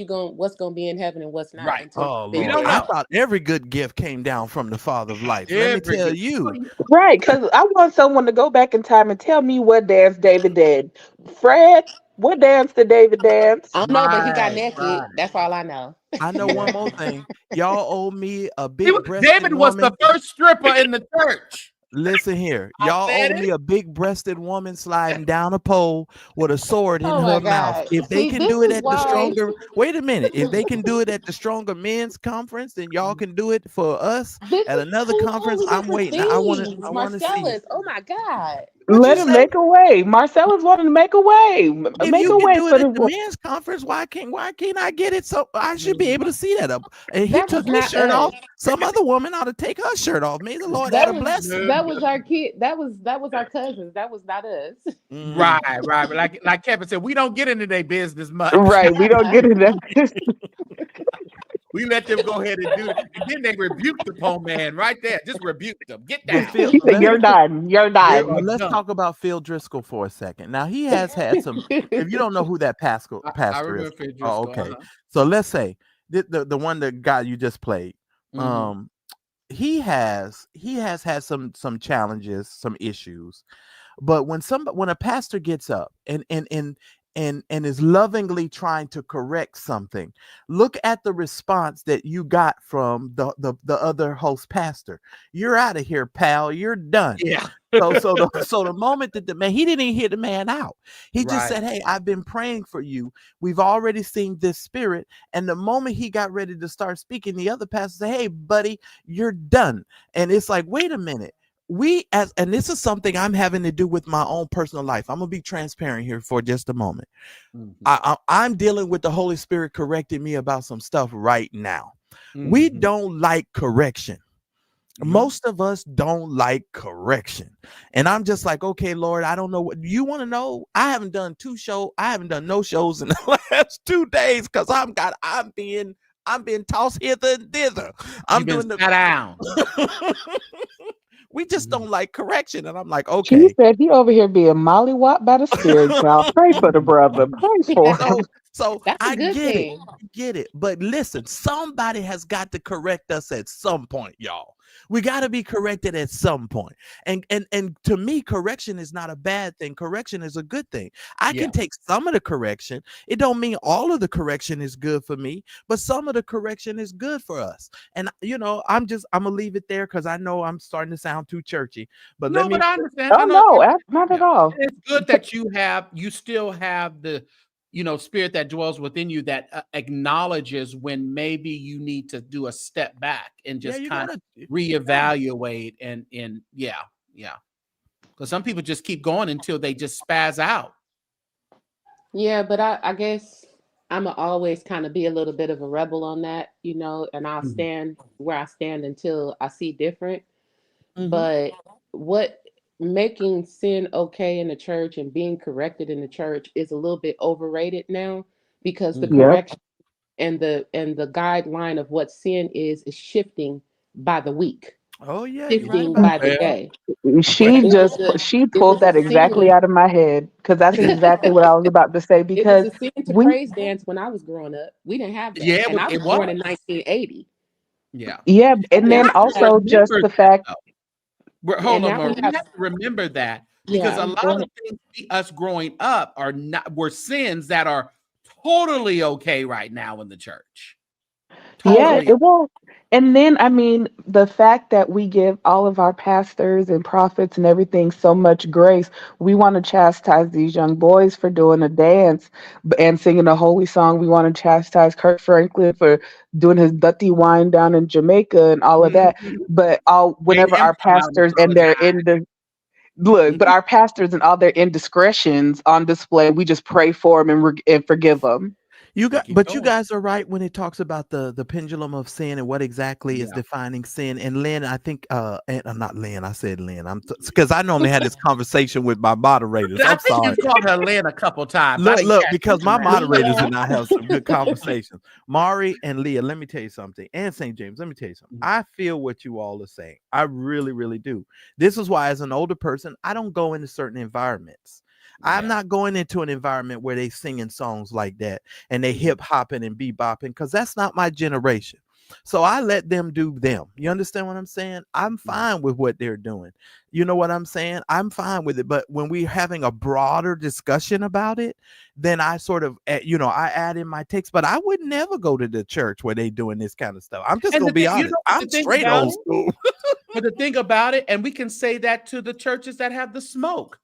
gonna be in heaven and what's not Right. until Oh you've been We Lord, don't there. I know. thought every good gift came down from the Father of lights. Let me Every tell good. you. Right, because I want someone to go back in time and tell me what dance David did. Fred, what dance did David dance? I don't know, but he got Right. naked. Right. That's all I know. I know Yeah. one more thing. Y'all owe me a He was, big-breasted David was the woman. first stripper in the church. Listen here. I Y'all said owe me it. a big-breasted woman sliding down a pole with a sword in Oh my her mouth. God. If they See, can this do it is at the why stronger, wait a minute. If they can do it at the stronger men's conference, then y'all can do it for us this at is another two conference. totally I'm different waiting. I want things. to see it. Marcellus. Oh my God. What you Let him say? make a way. Marcellus wanted to make a way. If Make you a can way do it for at the the men's conference, why can't I get it? So I should be able to see that. And he That took was his not shirt us. off. Some other woman ought to take her shirt off. May the Lord add That a was blessing. that was our kid. That was our cousins. That was not us. Mm. Right. Right. But like Kevin said, we don't get into their business much. right. We don't get it. We let them go ahead and do it. And then they rebuked the poor man right there. Just rebuked them. Get But down. Phil, He said, "You're done. You're You are done." let's done. talk about Phil Driscoll for a second. Now he has had some. If you don't know who that I pastor is, remember Phil oh, Driscoll. okay. Uh-huh. So let's say the one the guy you just played. Mhm. He has had some challenges, some issues. But when a pastor gets up and is lovingly trying to correct something, look at the response that you got from the other host pastor. You're out of here, pal. You're done. Yeah. So the moment that the man, he didn't even hear the man out. He just Right. said, "Hey, I've been praying for you. We've already seen this spirit." And the moment he got ready to start speaking, the other pastor said, "Hey, buddy, you're done." And it's like, wait a minute. And this is something I'm having to do with my own personal life. I'm gonna be transparent here for just a moment. I'm dealing with the Holy Spirit correcting me about some stuff right now. We don't like correction. Most of us don't like correction. And I'm just like, okay, Lord, I don't know what you want to know. I haven't done no shows in the last 2 days because I'm being tossed hither and thither. I'm You've been doing sat down. we just don't like correction. And I'm like, She okay. said he over here being mollywopped by the spirit. Y'all pray for the brother. Pray for him. So That's a I good get it. thing. I get it. But listen, somebody has got to correct us at some point, y'all. We got to be corrected at some point. And to me, correction is not a bad thing. Correction is a good thing. I Yeah. can take some of the correction. It don't mean all of the correction is good for me, but some of the correction is good for us. And I'm gonna leave it there because I know I'm starting to sound too churchy. But No, but I understand. Oh I know no, not at yeah. all. It's good that you still have the spirit that dwells within you that acknowledges when maybe you need to do a step back and yeah, just you kind gotta of reevaluate and yeah. Because some people just keep going until they just spaz out. Yeah, but I guess I'm always kind of be a little bit of a rebel on that, and I'll stand where I stand until I see different. But what making sin okay in the church and being corrected in the church is a little bit overrated now, because the Yep. correction and the guideline of what sin is shifting by the week, Oh yeah, you're right shifting about by the that. Well, day. She It was just a she it pulled was a that exactly sin. out of my head because that's exactly what I was about to say. It was Because a sin to we, praise dance when I was growing up. We didn't have that, yeah, and I it was born was. in 1980. Yeah. yeah, and And We now then have we to have, also just remember the that fact, though. and Hold on, now Maura. we We have. have to remember that because a Yeah, go lot of ahead. things us growing up were sins that are totally okay right now in the church. Yeah, Totally. it will. And then, I mean, the fact that we give all of our pastors and prophets and everything so much grace, we want to chastise these young boys for doing a dance and singing a holy song. We want to chastise Kurt Franklin for doing his dirty wine down in Jamaica and all of that. Mhm. But Gave whenever him our time out and pastors and their apologize. but our pastors and all their indiscretions on display, we just pray for them and forgive them. They keep But you going. guys are right when it talks about the pendulum of sin and what exactly is Yeah. defining sin. And Lynn, I think, and not Lynn, I said Lynn. Because I normally had this conversation with my moderators. I I'm think sorry. you've called her Lynn a couple times. I Look, didn't look, catch because it, my man. moderators and I have some good conversations. Mari and Leah, let me tell you something. And St. James, let me tell you something. I feel what you all are saying. I really, really do. This is why, as an older person, I don't go into certain environments. I'm not going into an environment where they singing songs like that and they hip hopping and bebopping because that's not my generation. So I let them do them. You understand what I'm saying? I'm fine with what they're doing. You know what I'm saying? I'm fine with it. But when we're having a broader discussion about it, then I sort of, I add in my takes. But I would never go to the church where they doing this kind of stuff. I'm just And gonna the be thing, honest. the I'm thing straight about old it, school. but the thing about it, and we can say that to the churches that have the smoke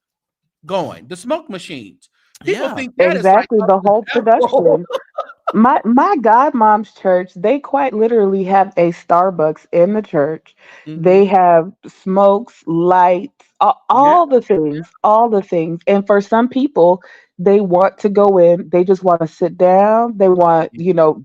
going, the smoke machines. People Yeah. think that is like Exactly, of the the whole devil. production. My godmom's church, they quite literally have a Starbucks in the church. They Mhm. have smokes, lights, Yeah. all the things. And for some people, they want to go in, they just want to sit down. They want,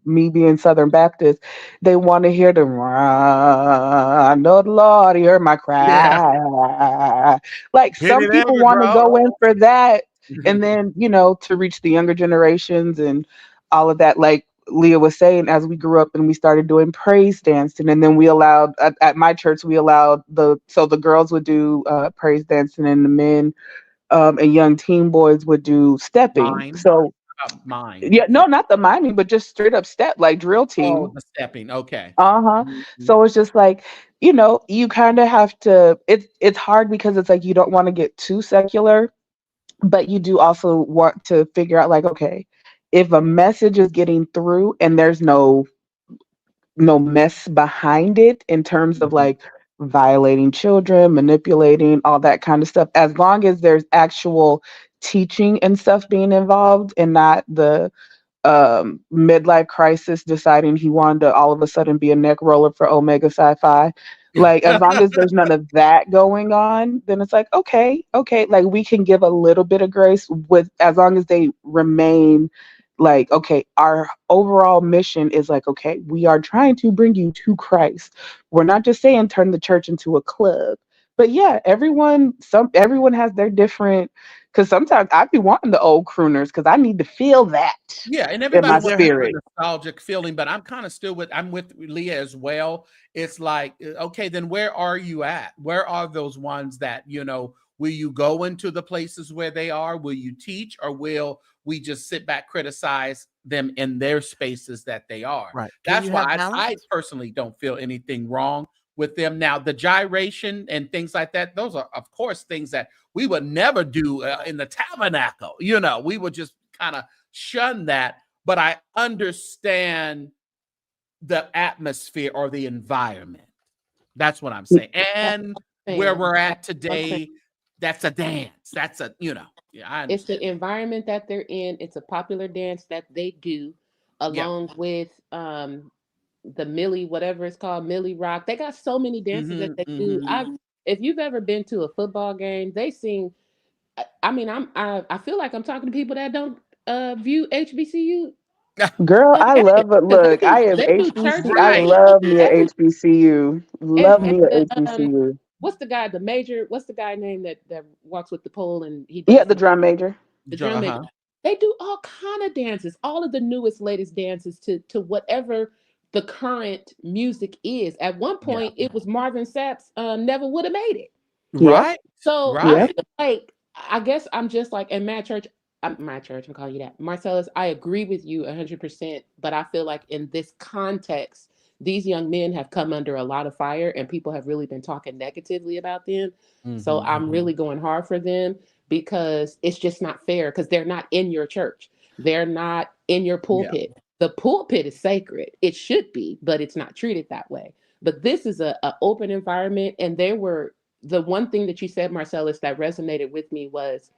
me being Southern Baptist, they want to hear the I know the Lord, he heard my Yeah. cry. Like Hit some it, people Elder want to Draw. go in for that. And then, to reach the younger generations and all of that, like Leah was saying, as we grew up and we started doing praise dancing, and then we allowed at my church we allowed the girls would do praise dancing, and the men and young teen boys would do stepping. Mine. So Mine. yeah, Yeah. no, not the miming, but just straight up step, like drill Oh, team. the stepping. Okay. Uh-huh. Mhm. So it's just like, you kind of have to, it's hard because it's like you don't want to get too secular, but you do also want to figure out, like, okay, if a message is getting through and there's no mess behind it in terms of Mhm. like violating children, manipulating, all that kind of stuff, as long as there's actual teaching and stuff being involved and not the midlife crisis deciding he wanted to all of a sudden be a neck roller for Omega Sci-Fi. Like, as long as there's none of that going on, then it's like, okay, like we can give a little bit of grace with, as long as they remain like, okay, our overall mission is like, okay, we are trying to bring you to Christ. We're not just saying turn the church into a club. But yeah, everyone has their different, because sometimes I'd be wanting the old crooners because I need to feel that Yeah, and in everybody my wants to have a spirit. nostalgic feeling, but I'm kind of still I'm with Leah as well. It's like, okay, then where are you at? Where are those ones that, will you go into the places where they are? Will you teach, or will we just sit back, criticize them in their spaces that they are? Right. Can That's you have why I balance? personally don't feel anything wrong with them. Now, the gyration and things like that, those are, of course, things that we would never do in the tabernacle. We would just kind of shun that, but I understand the atmosphere or the environment. That's what I'm saying. That's And what I'm where saying. we're That's at what I'm saying. today, that's a dance. That's yeah, I It's understand. the environment that they're in. It's a popular dance that they do, Yeah. along with the Millie, whatever it's called, Millie Rock. They got so many dances that Hmm. they do. Hmm. If you've ever been to a football game, they sing. I mean, I feel like I'm talking to people that don't view HBCU Girl, I game love it. because they Look, I am they do church HBC. I Right. music. love me a Every HBCU. Love and me a the HBCU. what's the guy, the major? What's the guy name that walks with the pole and he Yeah, does the drum major. the drum major? Uh-huh. They do all kind of dances, all of the newest, latest dances to whatever the current music is. At one Yeah. point, it was Marvin Sapp's "Never Would Have Made It." Yep. Right. So I Yep. Right. feel like I guess I'm just like in my church. I'm calling you that, Marcellus. I agree with you 100%, but I feel like in this context, these young men have come under a lot of fire, and people have really been talking negatively about them. So Hmm. I'm really going hard for them because it's just not fair because they're not in your church, they're not in your Yeah. pulpit. The pulpit is sacred. It should be, but it's not treated that way. But this is a open environment. And the one thing that you said, Marcellus, that resonated with me was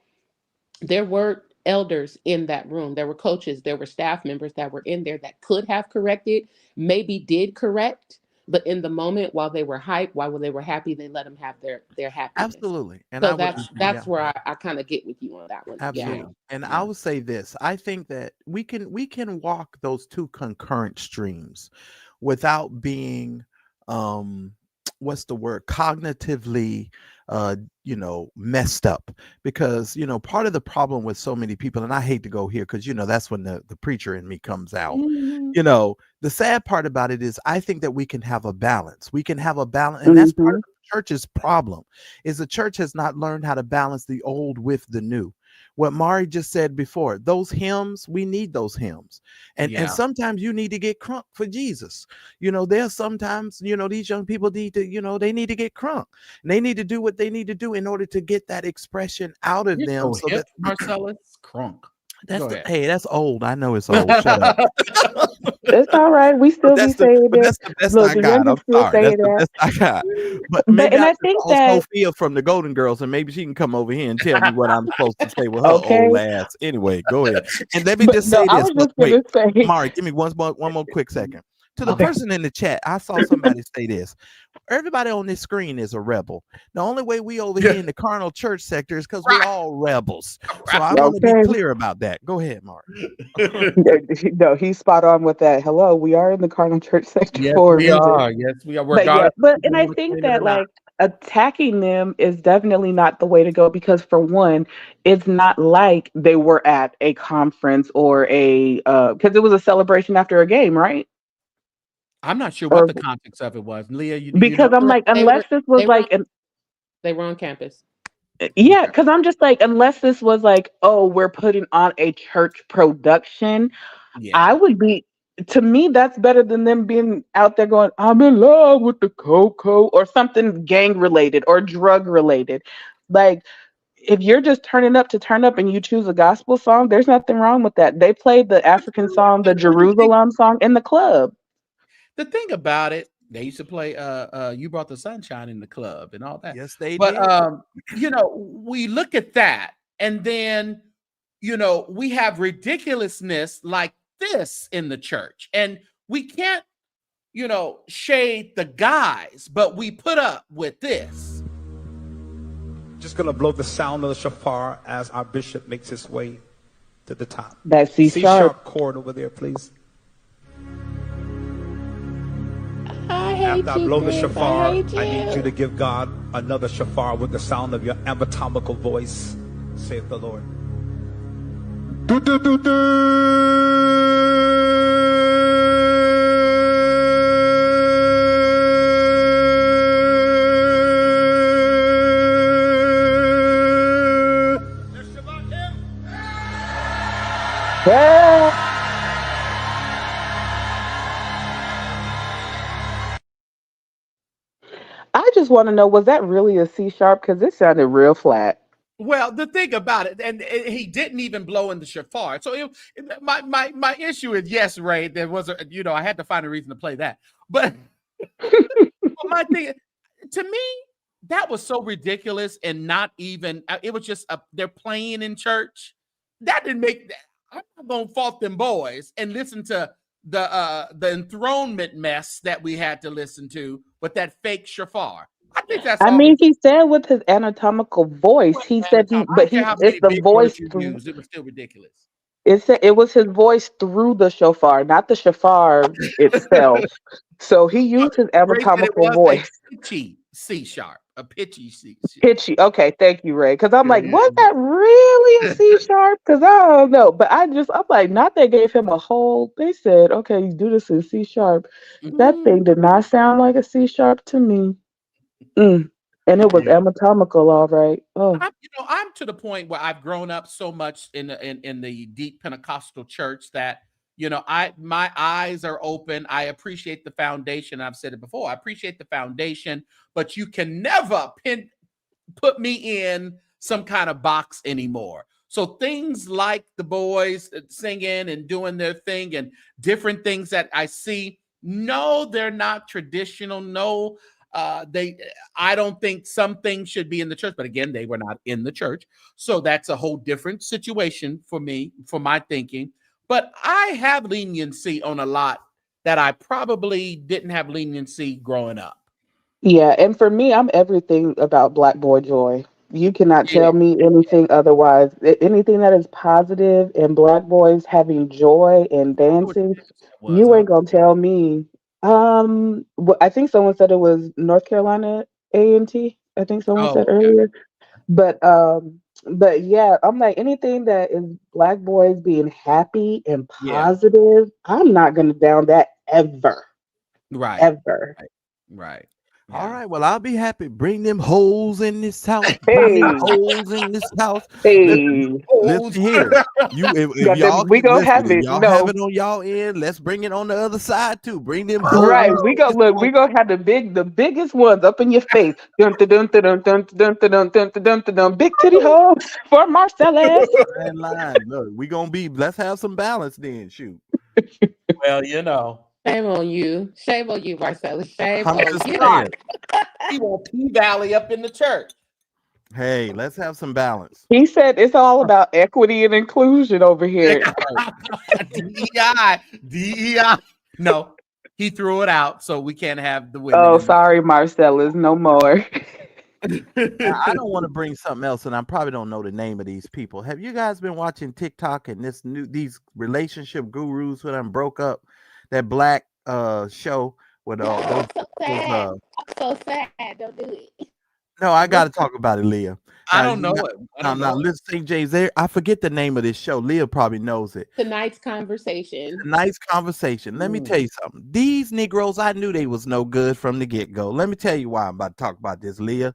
there were elders in that room. There were coaches, there were staff members that were in there that could have corrected, maybe did correct, but in the moment, while they were hyped, while they were happy, they let them have their happiness. Absolutely. And So I would, that's where I kind of get with you on that one. absolutely. Yeah. And I would say this. I think that we can walk those two concurrent streams without being what's the word, cognitively messed up, because part of the problem with so many people, and I hate to go here because that's when the preacher in me comes out. The sad part about it is I think that we can have a balance. And that's part of the church's problem, is the church has not learned how to balance the old with the new. What Mari just said before, those hymns, we need those hymns. And sometimes you need to get crunk for Jesus. There's sometimes, these young people need to, they need to get crunk. And they need to do what they need to do in order to get that expression out of them. So that Marcellus, crunk. Hey, that's old. I know it's old. Shut up. It's all right. We still be saying it. That's the best Look, I the got. I'm youngest still sorry. That's saying the that. best I got. But maybe and I I should think call that Sophia from the Golden Girls, and maybe she can come over here and tell me what I'm supposed to say with her okay. old ass. Anyway, go ahead. And let me But just no, say I this. was just Wait, gonna say Mari, give me one more quick second. To the okay. person in the chat, I saw somebody say this. Everybody on this screen is a rebel. The only way we over here in the carnal church sector is because we're all rebels. So I want to be clear about that. Go ahead, Mark. No, he's spot on with that. Hello, we are in the carnal church sector Yes, for a we reason. are. Yes, we are. We're But God. and I think that like attacking them is definitely not the way to go, because for one, it's not like they were at a conference or a because it was a celebration after a game, right? I'm not sure what Or the context of it was. Leah, you because know? I'm like, unless this was like they were on campus. yeah, because I'm just like, unless this was like, oh, we're putting on a church production, I would be, to me, that's better than them being out there going, I'm in love with the Coco or something gang related or drug related. Like, if you're just turning up to turn up and you choose a gospel song, there's nothing wrong with that. They played the African song, the Jerusalem song in the club. The thing about it, they used to play You Brought the Sunshine in the club and all that. Yes, they but, did. We look at that and then, we have ridiculousness like this in the church. And we can't, shade the guys, but we put up with this. Just going to blow the sound of the shofar as our bishop makes his way to the top. That C-sharp chord over there, please. After I blow the shofar, I need you to give God another shofar with the sound of your anatomical voice, saith the Lord. I just want to know, was that really a C-sharp? Because it sounded real flat. Well, the thing about it, and he didn't even blow in the shofar. So my issue is, yes, Ray, there was I had to find a reason to play that. But my thing, to me, that was so ridiculous, and not even, it was just they're playing in church. That didn't make, I'm not gonna fault them boys and listen to the enthronement mess that we had to listen to with that fake shofar. I think that's. I mean, he said with his anatomical voice, he said it's the voice through. It was still ridiculous. It was his voice through the shofar, not the shofar itself. So he used his anatomical voice. A pitchy C-sharp, a pitchy C. Pitchy. Okay, thank you, Ray. Because I'm like, was that really a C-sharp? Because I don't know. But I'm like, not they gave him a whole. They said, okay, you do this in C-sharp. That thing did not sound like a C-sharp to me. And it was anatomical, all right. Oh, I'm to the point where I've grown up so much in the deep Pentecostal church that my eyes are open. I appreciate the foundation. I've said it before. I appreciate the foundation, but you can never put me in some kind of box anymore. So things like the boys singing and doing their thing and different things that I see, no, they're not traditional. No, I don't think some things should be in the church, but again, they were not in the church. So that's a whole different situation for me, for my thinking. But I have leniency on a lot that I probably didn't have leniency growing up. Yeah, and for me, I'm everything about Black Boy Joy. You cannot Yeah. tell me anything otherwise. Anything that is positive and Black boys having joy and I know what dancing, it was. you ain't gonna tell me. I think someone said it was North Carolina A&T. I think someone Oh, said okay. earlier. But yeah, I'm like anything that is Black boys being happy and Yeah. positive. I'm not gonna down that ever, Right. ever. Right. Right. All Yeah. right, well, I'll be happy. Bring them holes in this house. Bring them Hey, holes in this house. Listen, hey. listen here. If Got y'all them. We can gonna listen, have if it. y'all have No, it on y'all end, let's bring it on the other side too. Bring them right. holes We in gonna this look. house. We gonna have the biggest ones up in your face. Dun dun dun dun dun dun dun dun dun dun dun dun. Big titty hoes for Marcellus. And line. Look, we gonna be. Let's have some balance then. Shoot. Well, you know, Shame on you. Shame on you, Marcella. Shame I'm on just you. saying. he want P Valley up in the church. Hey, let's have some balance. He said it's all about equity and inclusion over here. DEI, DEI. No, he threw it out, so we can't have the women Oh, in the sorry, Marcellus. No more. Now, I don't want to bring something else, and I probably don't know the name of these people. Have you guys been watching TikTok and these relationship gurus who done broke up that black show with I'm so those sad. I'm so sad. Don't do it. no, I got to talk about it, Leah. I don't know it. I Now, don't know it. listen, St. James. There, I forget the name of this show. Leah probably knows it. Tonight's conversation. Nice conversation. Let me tell you something. These Negroes, I knew they was no good from the get go. Let me tell you why I'm about to talk about this, Leah.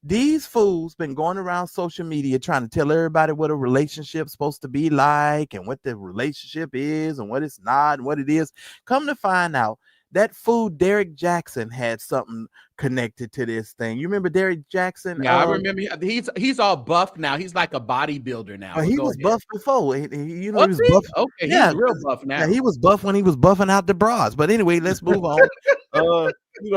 These fools been going around social media trying to tell everybody what a relationship's supposed to be like and what the relationship is and what it's not and what it is. Come to find out, that fool Derek Jackson had something connected to this thing. You remember Derek Jackson? Yeah, I remember. He's all buff now. He's like a bodybuilder now. Well, But he go was ahead. buff before. He Was was he? buff. Okay, Yeah, he's real buff now. yeah, he was buff when he was buffing out the bras. But anyway, let's move on.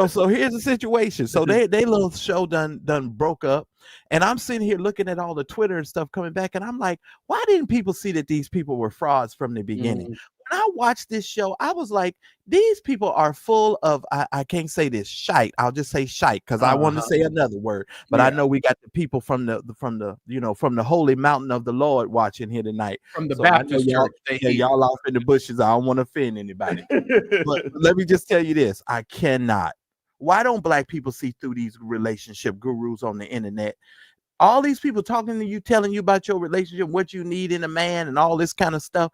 So here's the situation. So they little show done broke up, and I'm sitting here looking at all the Twitter and stuff coming back, and I'm like, why didn't people see that these people were frauds from the beginning? When I watched this show, I was like, these people are full of I can't say this shite. I'll just say shite because I want to say another word, but I know we got the people from the holy mountain of the Lord watching here tonight. From the So I know Baptist y'all, church. y'all off in the bushes. I don't want to offend anybody. But let me just tell you this: I cannot. Why don't black people see through these relationship gurus on the internet? All these people talking to you, telling you about your relationship, what you need in a man, and all this kind of stuff.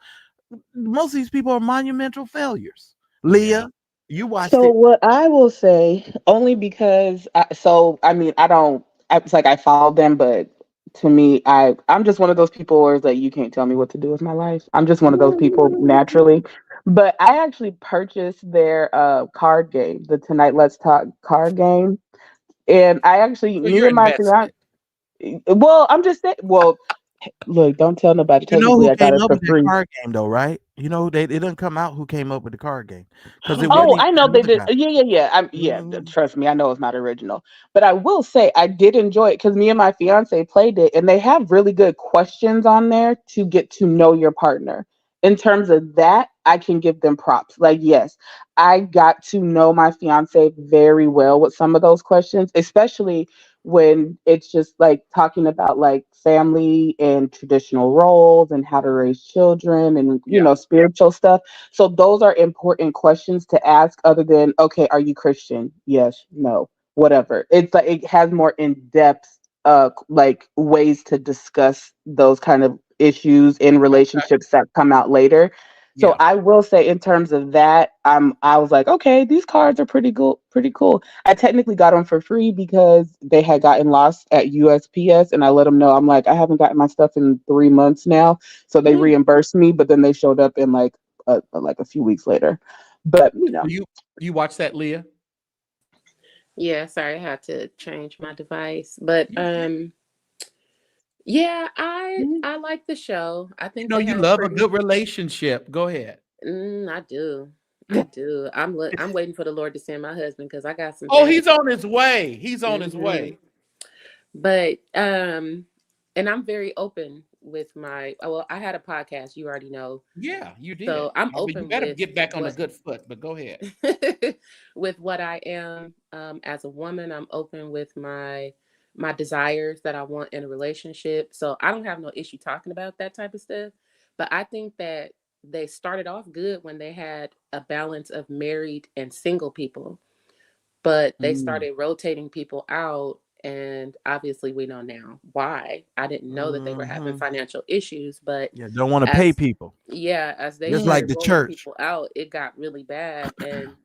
Most of these people are monumental failures. Leah, you watched So it. what I will say, only because I mean I don't. It's like I follow them, but to me, I'm just one of those people where it's like you can't tell me what to do with my life. I'm just one of those people naturally. But I actually purchased their card game, the Tonight Let's Talk card game, and I actually So me you're and my invested. fiance. Well, I'm just saying. Well, look, don't tell nobody. You know Technically, who I got came it up for with that free. card game, though, right? You know, it didn't come out who came up with the card game because it wasn't Oh, even I know that they other did. guy. Yeah. Mhm. Trust me, I know it's not original. But I will say I did enjoy it because me and my fiance played it, and they have really good questions on there to get to know your partner. In terms of that, I can give them props. Like, yes, I got to know my fiance very well with some of those questions, especially when it's just like talking about like family and traditional roles and how to raise children and Yeah. spiritual stuff. So those are important questions to ask other than, okay, are you Christian? Yes, no, whatever. It's like it has more in-depth like ways to discuss those kind of issues in Okay. relationships that come out later. So Yeah. I will say in terms of that, I was like, okay, these cards are pretty cool. I technically got them for free because they had gotten lost at USPS, and I let them know. I'm like, I haven't gotten my stuff in 3 months now, so they reimbursed me, but then they showed up in like a few weeks later. But Do you watch that, Leah? Yeah, sorry, I had to change my device. But Yeah, I like the show. I think You know, they you have love a pretty. good relationship. Go ahead. I do. I do. I'm waiting for the Lord to send my husband because I got some Oh, things. he's on his way. He's on his Hmm way. But and I'm very open with my. Well, I had a podcast. You already know. Yeah, you did. So I'm But you open better with get back on a what good foot. But go ahead. with what I am as a woman. I'm open with my desires that I want in a relationship. So I don't have no issue talking about that type of stuff. But I think that they started off good when they had a balance of married and single people, but they Mm. started rotating people out. And obviously, we know now why. I didn't know that they were having Mhm. financial issues, but Yeah, don't want to pay as people. as they Just like started the rolling church. people out, it got really bad. And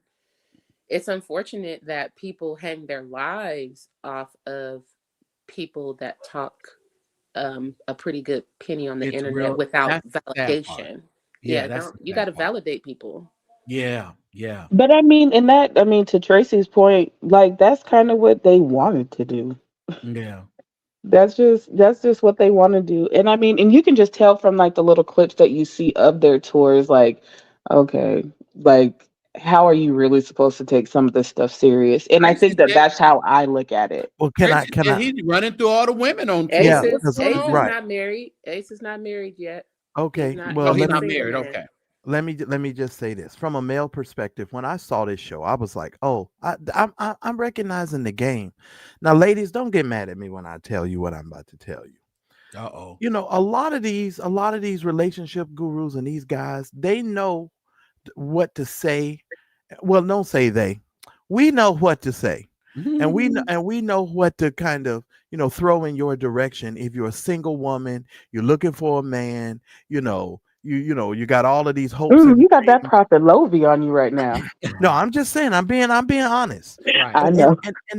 it's unfortunate that people hang their lives off of people that talk a pretty good penny on the It's internet real. without That's the sad part. validation. Yeah, Yeah, that's don't the you got sad to part. validate people. Yeah, yeah. But I mean, to Tracy's point, like that's kind of what they wanted to do. Yeah. That's just what they want to do. And I mean, and you can just tell from like the little clips that you see of their tours, like, okay, like how are you really supposed to take some of this stuff serious? And I Tracy think that said that's how I look at it. Well, Tracy said he's running through all the women on Yeah, tour. What's going Ace on? is right. not married. Ace is not married yet. Okay. Oh, Well, he's He's a not single married. man. Okay. let me just say this from a male perspective. When I saw this show, I was like, "Oh, I'm recognizing the game." Now, ladies, don't get mad at me when I tell you what I'm about to tell you. Uh-oh. You know, a lot of these relationship gurus and these guys, they know what to say. Well, don't say they. We know what to say. And we know what to kind of, throw in your direction if you're a single woman, you're looking for a man, you got all of these hopes and You got that dreams. Prophet Lovey on you right now. No, I'm just saying, I'm being honest. Right. I And know.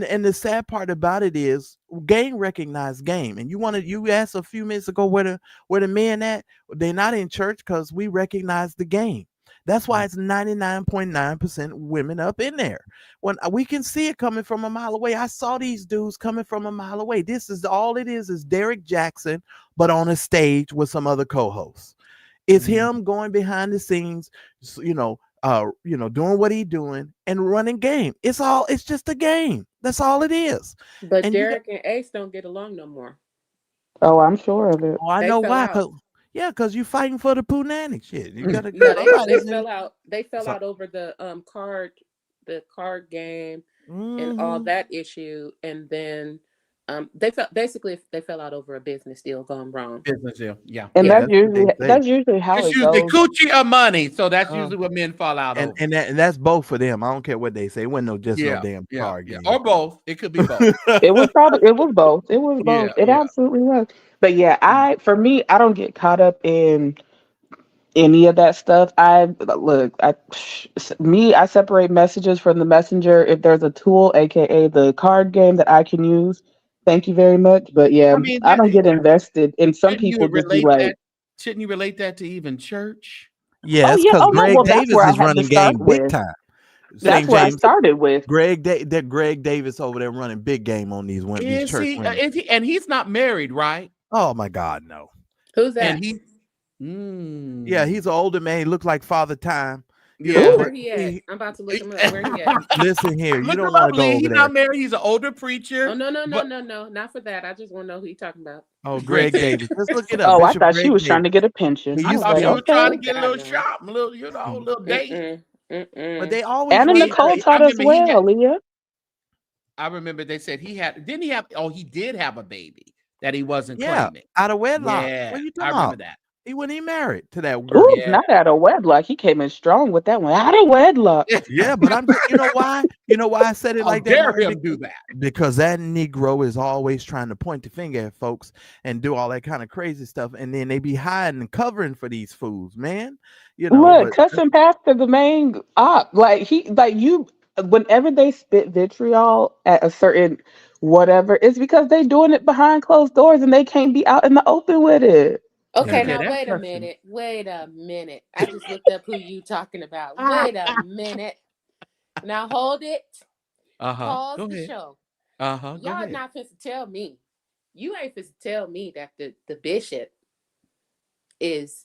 and the sad part about it is game recognized game. And you asked a few minutes ago where the men at? They're not in church because we recognize the game. That's why it's 99.9% women up in there. When we can see it coming from a mile away. I saw these dudes coming from a mile away. This is all it is Derek Jackson, but on a stage with some other co-hosts. It's him going behind the scenes, doing what he doing and running game. It's just a game. That's all it is. But And you got Derek and Ace don't get along no more. Oh, I'm sure of it. oh, I They know fell why. out. Cause you fighting for the punani shit. You gotta No, they somebody's in fell out. They fell so, out over the card game and all mhm. that issue. And then they fell out over a business deal gone wrong. Business deal. Yeah. And Yeah, Yeah. that's what they say. that's usually how It's it usually goes. coochie or money. So that's Uh, usually what men fall out and over. and that, and that's both for them. I don't care what they say. It wasn't no Yeah. damn Yeah. card Yeah. game. Or both. It could be both. It was both. It was both. Yeah. It Yeah. absolutely was. But yeah, for me, I don't get caught up in any of that stuff. I separate messages from the messenger. If there's a tool, aka the card game that I can use, thank you very much. But yeah, I mean, I don't get invested. And some shouldn't you people just be relate like, that? Shouldn't you relate that to even church? "Oh Yes, yeah, because oh no." Greg Well, that's Davis where I is had to running start game big with. time. That's St. where I James, started with. Greg Davis over there running big game on these Is church he? women. Is he? And he's not married, right? Oh my God, no. Who's And that? he. Yeah, Mm, he's an older man. He looks like Father Time, yeah. but Where he at? see, I'm about to look him up. Where he at? listen here, you Look don't him want up, to go Lee. over He's there. not married. He's an older Oh preacher. no, But not for that. I just want to know who you talking about. Oh, Greg Greg Davis. Davis. Let's look it up. Oh, I Bishop thought she Greg was trying Davis. to get a pension. He I used was to Thought be like, she on. was trying okay. to Oh get a God, little no. shop, a little, a little date. But Mm-mm. they always Anna run. He, Nicole I taught us remember he well, had. Leah. I remember they said he had. Didn't he have? Oh, he did have a baby that he wasn't Yeah, claiming. out of wedlock. Yeah, What are you I talking remember about? that. He wasn't even married to that Ooh, girl. Yeah. not out of wedlock. He came in strong with that one. Out of wedlock. Yeah, but I'm just, you know why? You know why I said it How like that, dare Myron? him do that? Because that Negro is always trying to point the finger at folks and do all that kind of crazy stuff, and then they be hiding and covering for these fools, man. Look, But cussing Pastor the main op. Whenever they spit vitriol at a certain whatever, it's because they doing it behind closed doors and they can't be out in the open with it. Okay, yeah, Okay, now that wait a person. minute. Wait a minute. I just looked up who you talking about. Wait a minute. Now hold it. Uh huh. Pause Go the ahead. show. Uh huh. Go Y'all ahead. not supposed to tell me You ain't supposed to tell me that the bishop is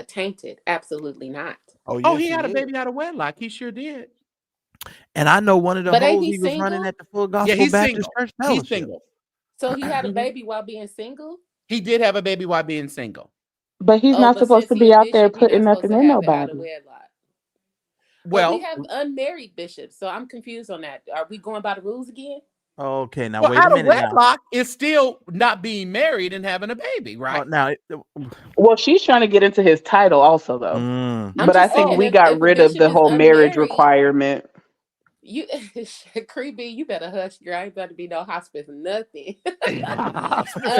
tainted. Absolutely not. Oh, he had a baby out of wedlock. He sure did. And I know one of the But ain't hoes he he was running single? at the Full Yeah, Gospel he's Baptist single. Church He's Fellowship. single. So he had a baby while being single? He did have a baby while being single. But he's not But supposed since to he be a out there bishop, you're not putting supposed nothing to in have it out of nobody. wedlock. But Well, we have unmarried bishops, so I'm confused on that. Are we going by the rules again? Okay, now well, wait a out of minute now. wedlock is still not being married and having a baby, right? Now, Well, she's trying to get into his title also, though. mm, I'm But I just think saying, we if got a rid of bishop the is whole marriage unmarried, requirement. you creepy, you better hush, girl. I ain't about to be no hospice or nothing.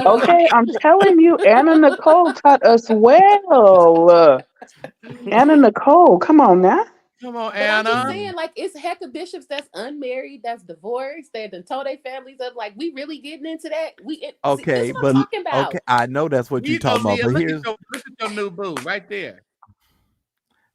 Okay, I'm telling you, Anna Nicole taught us well. Anna Nicole, come on now. Come on, But I'm just Anna. saying, like, it's a heck of bishops that's unmarried, that's divorced, they done told their families up. Like, we really getting into that? See, okay, this is what I'm talking about. okay, I know that's what you're You know, talking about, Leah, but look here's at your new boo right there.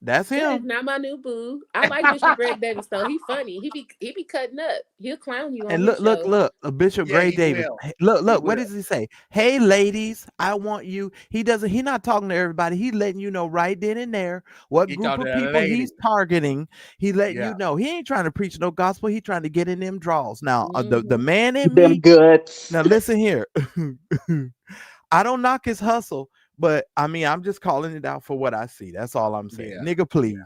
that's That is him. not my new boo. I like Bishop Greg Davis though. He funny. He be cutting up. He'll clown you on And his show. look, Bishop Yeah, Gray he Davis. will. Hey, He look, what will. does he say? Hey, ladies, I want you. He not talking to everybody. He's letting you know right then and there what He group talking of to that people lady. he's targeting. He letting Yeah. you know. He ain't trying to preach no gospel. He trying to get in them draws. Now, the Mm-hmm. man in Them me. guts. Now, listen here. I don't knock his hustle, but I mean, I'm just calling it out for what I see. That's all I'm saying. Yeah. Nigga, please.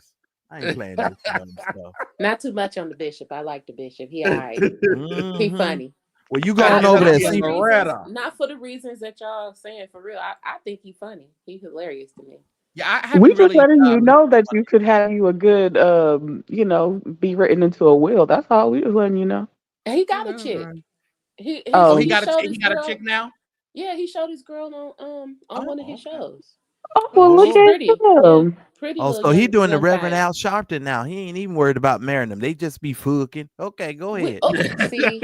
I ain't playing this dumb stuff. Not too much on the bishop. I like the bishop. He alright. He Mhm. funny. Well, you go I on get over up there. to See, Loretta. Not for the reasons that y'all saying for real. I think he funny. He's hilarious to me. Yeah, I We haven't just really. letting you know that you could have you a good, be written into a will. That's all we was letting you know. And he got a chick. He Oh, he he got showed he his got a girl. chick now. Yeah, he showed his girl on one of his shows. Oh, well, look She's at pretty. Yeah, him. pretty oh, little so he young, doing the young Reverend thing. Al Sharpton now. He ain't even worried about marrying them. They just be fucking. Okay, go ahead. See,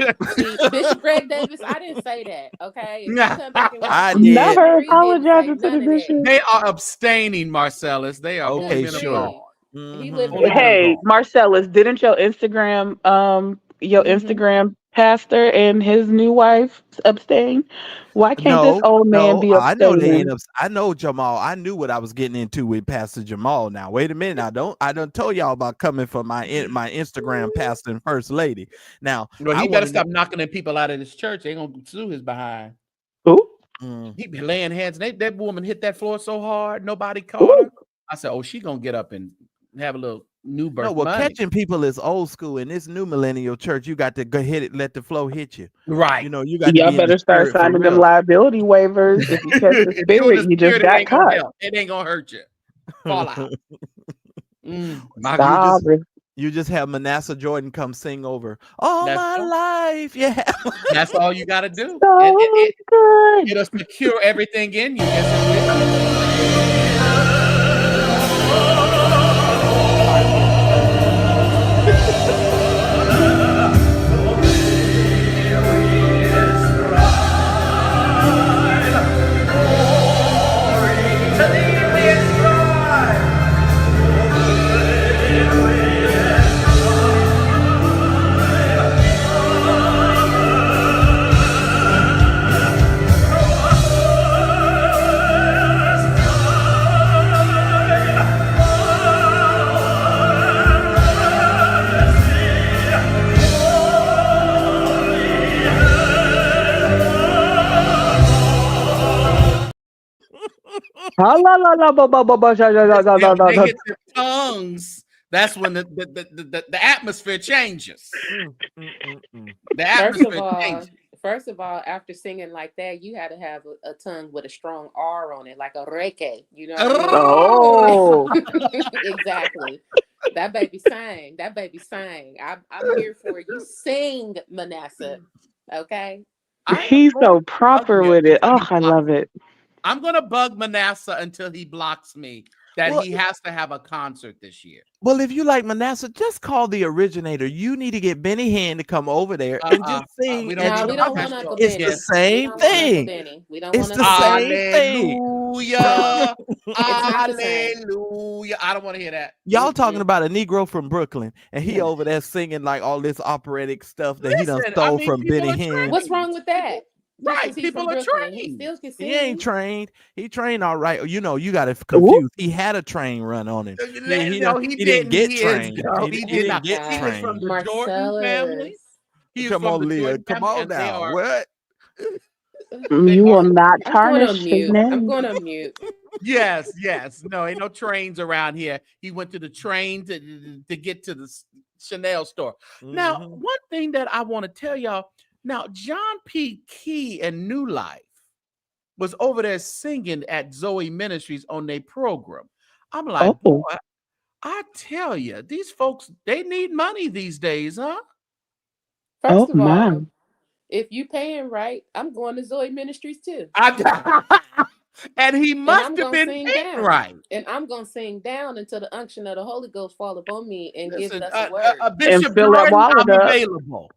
Bishop Greg Davis, I didn't say that. Okay, if you come back and watch I the did. Never he didn't say apologizing to none the of that. bishop. They are abstaining, Marcellus. They are Okay, only men of sure. God. He Mhm. living Only men of right. God. Hey, Marcellus, didn't your Instagram Instagram pastor and his new wife abstain? Why can't this old man No, be I know they ain't abstaining? I know Jamal. I knew what I was getting into with Pastor Jamal. Now, wait a minute. I don't told y'all about coming for my Instagram pastor and first lady. Now, Well, I he better want to know. stop knocking the people out of this church. They gonna sue his behind. Ooh, He be laying hands. That woman hit that floor so hard, nobody caught her. I said, "Oh, she gonna get up and have a little new birth No, well, money." catching people is old school. In this new millennial church, you got to go hit it, let the flow hit you. Right. You know, you got to y'all be in the better start spirit for signing them real. liability waivers. If you catch the If you in spirit, the you just spirit, it got ain't gonna caught. help. It ain't gonna hurt you. Fall out. My You God. you just have Manasseh Jordan come sing over all That's my all. life. Yeah. That's all you got to do. So good. It'll secure everything in you. Yes, it will. When they hit the tongues, that's when the atmosphere changes. The atmosphere changes. First of all, after singing like that, you had to have a tongue with a strong R on it, like a reke. You know what I mean? Oh. Exactly. That baby sang. That baby sang. I'm here for it. You sing, Manasseh. Okay. He's so proper with it. Oh, I love it. I'm gonna bug Manasseh until he blocks me. That Well, he has to have a concert this year. Well, if you like Manasseh, just call the originator. You need to get Benny Hinn to come over there and just sing. We No, don't need we a don't want professional. Uncle It's Benny. the same We don't want Uncle thing. Benny. We don't It's want the Uncle same Benny. thing. Hallelujah. It's not the same. Hallelujah. I don't want to hear that. Y'all talking about a Negro from Brooklyn, and he over there singing like all this operatic stuff that he done Listen, stole I mean, from people Benny are Hinn. What's wrong with that? Right. He's People from are Brooklyn. He trained. still can sing. He ain't trained. He trained all right. You know, you got it confused. He had a train run on him. No, he didn't get He trained. he did not. Get He was from trained. the Jordan family. He is Come from on, the Leah. Jordan Come family, on and they now. are. What? They You are. will not I'm going tarnish on his mute. I'm name. going on mute. Yes. No, ain't no trains around here. He went to the train to get to the Chanel store. Now, one thing that I want to tell y'all. Now, John P. Key and New Life was over there singing at Zoe Ministries on their program. I'm like, boy, I tell you, these folks, they need money these days, huh? First of all, if you paying right, I'm going to Zoe Ministries too. And he must I'm have gonna been sing paying down. right. And I'm gonna sing down until the unction of the Holy Ghost fall upon me and Listen, give us a word. Bishop fill that Jordan, wallet I'm up. available.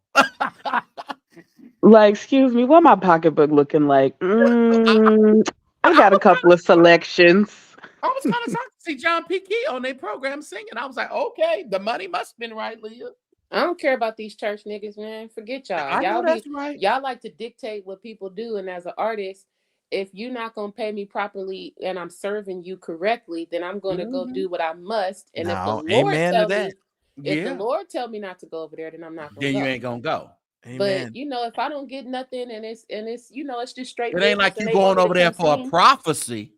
Like, excuse me, what my pocketbook looking like? I got a couple of selections. I was kind of shocked to see John P. Key on their program singing. I was like, okay, the money must have been right, Leah. I don't care about these church niggas, man. Forget y'all. I know that's right. Y'all like to dictate what people do, and as an artist, if you're not gonna pay me properly and I'm serving you correctly, then I'm gonna go do what I must. And if the Lord tell me, if the Lord tell me not to go over there, then I'm not gonna then go. You ain't gonna go. But you know, if I don't get nothing and it's it's just straight. It ain't like you going over there for a prophecy.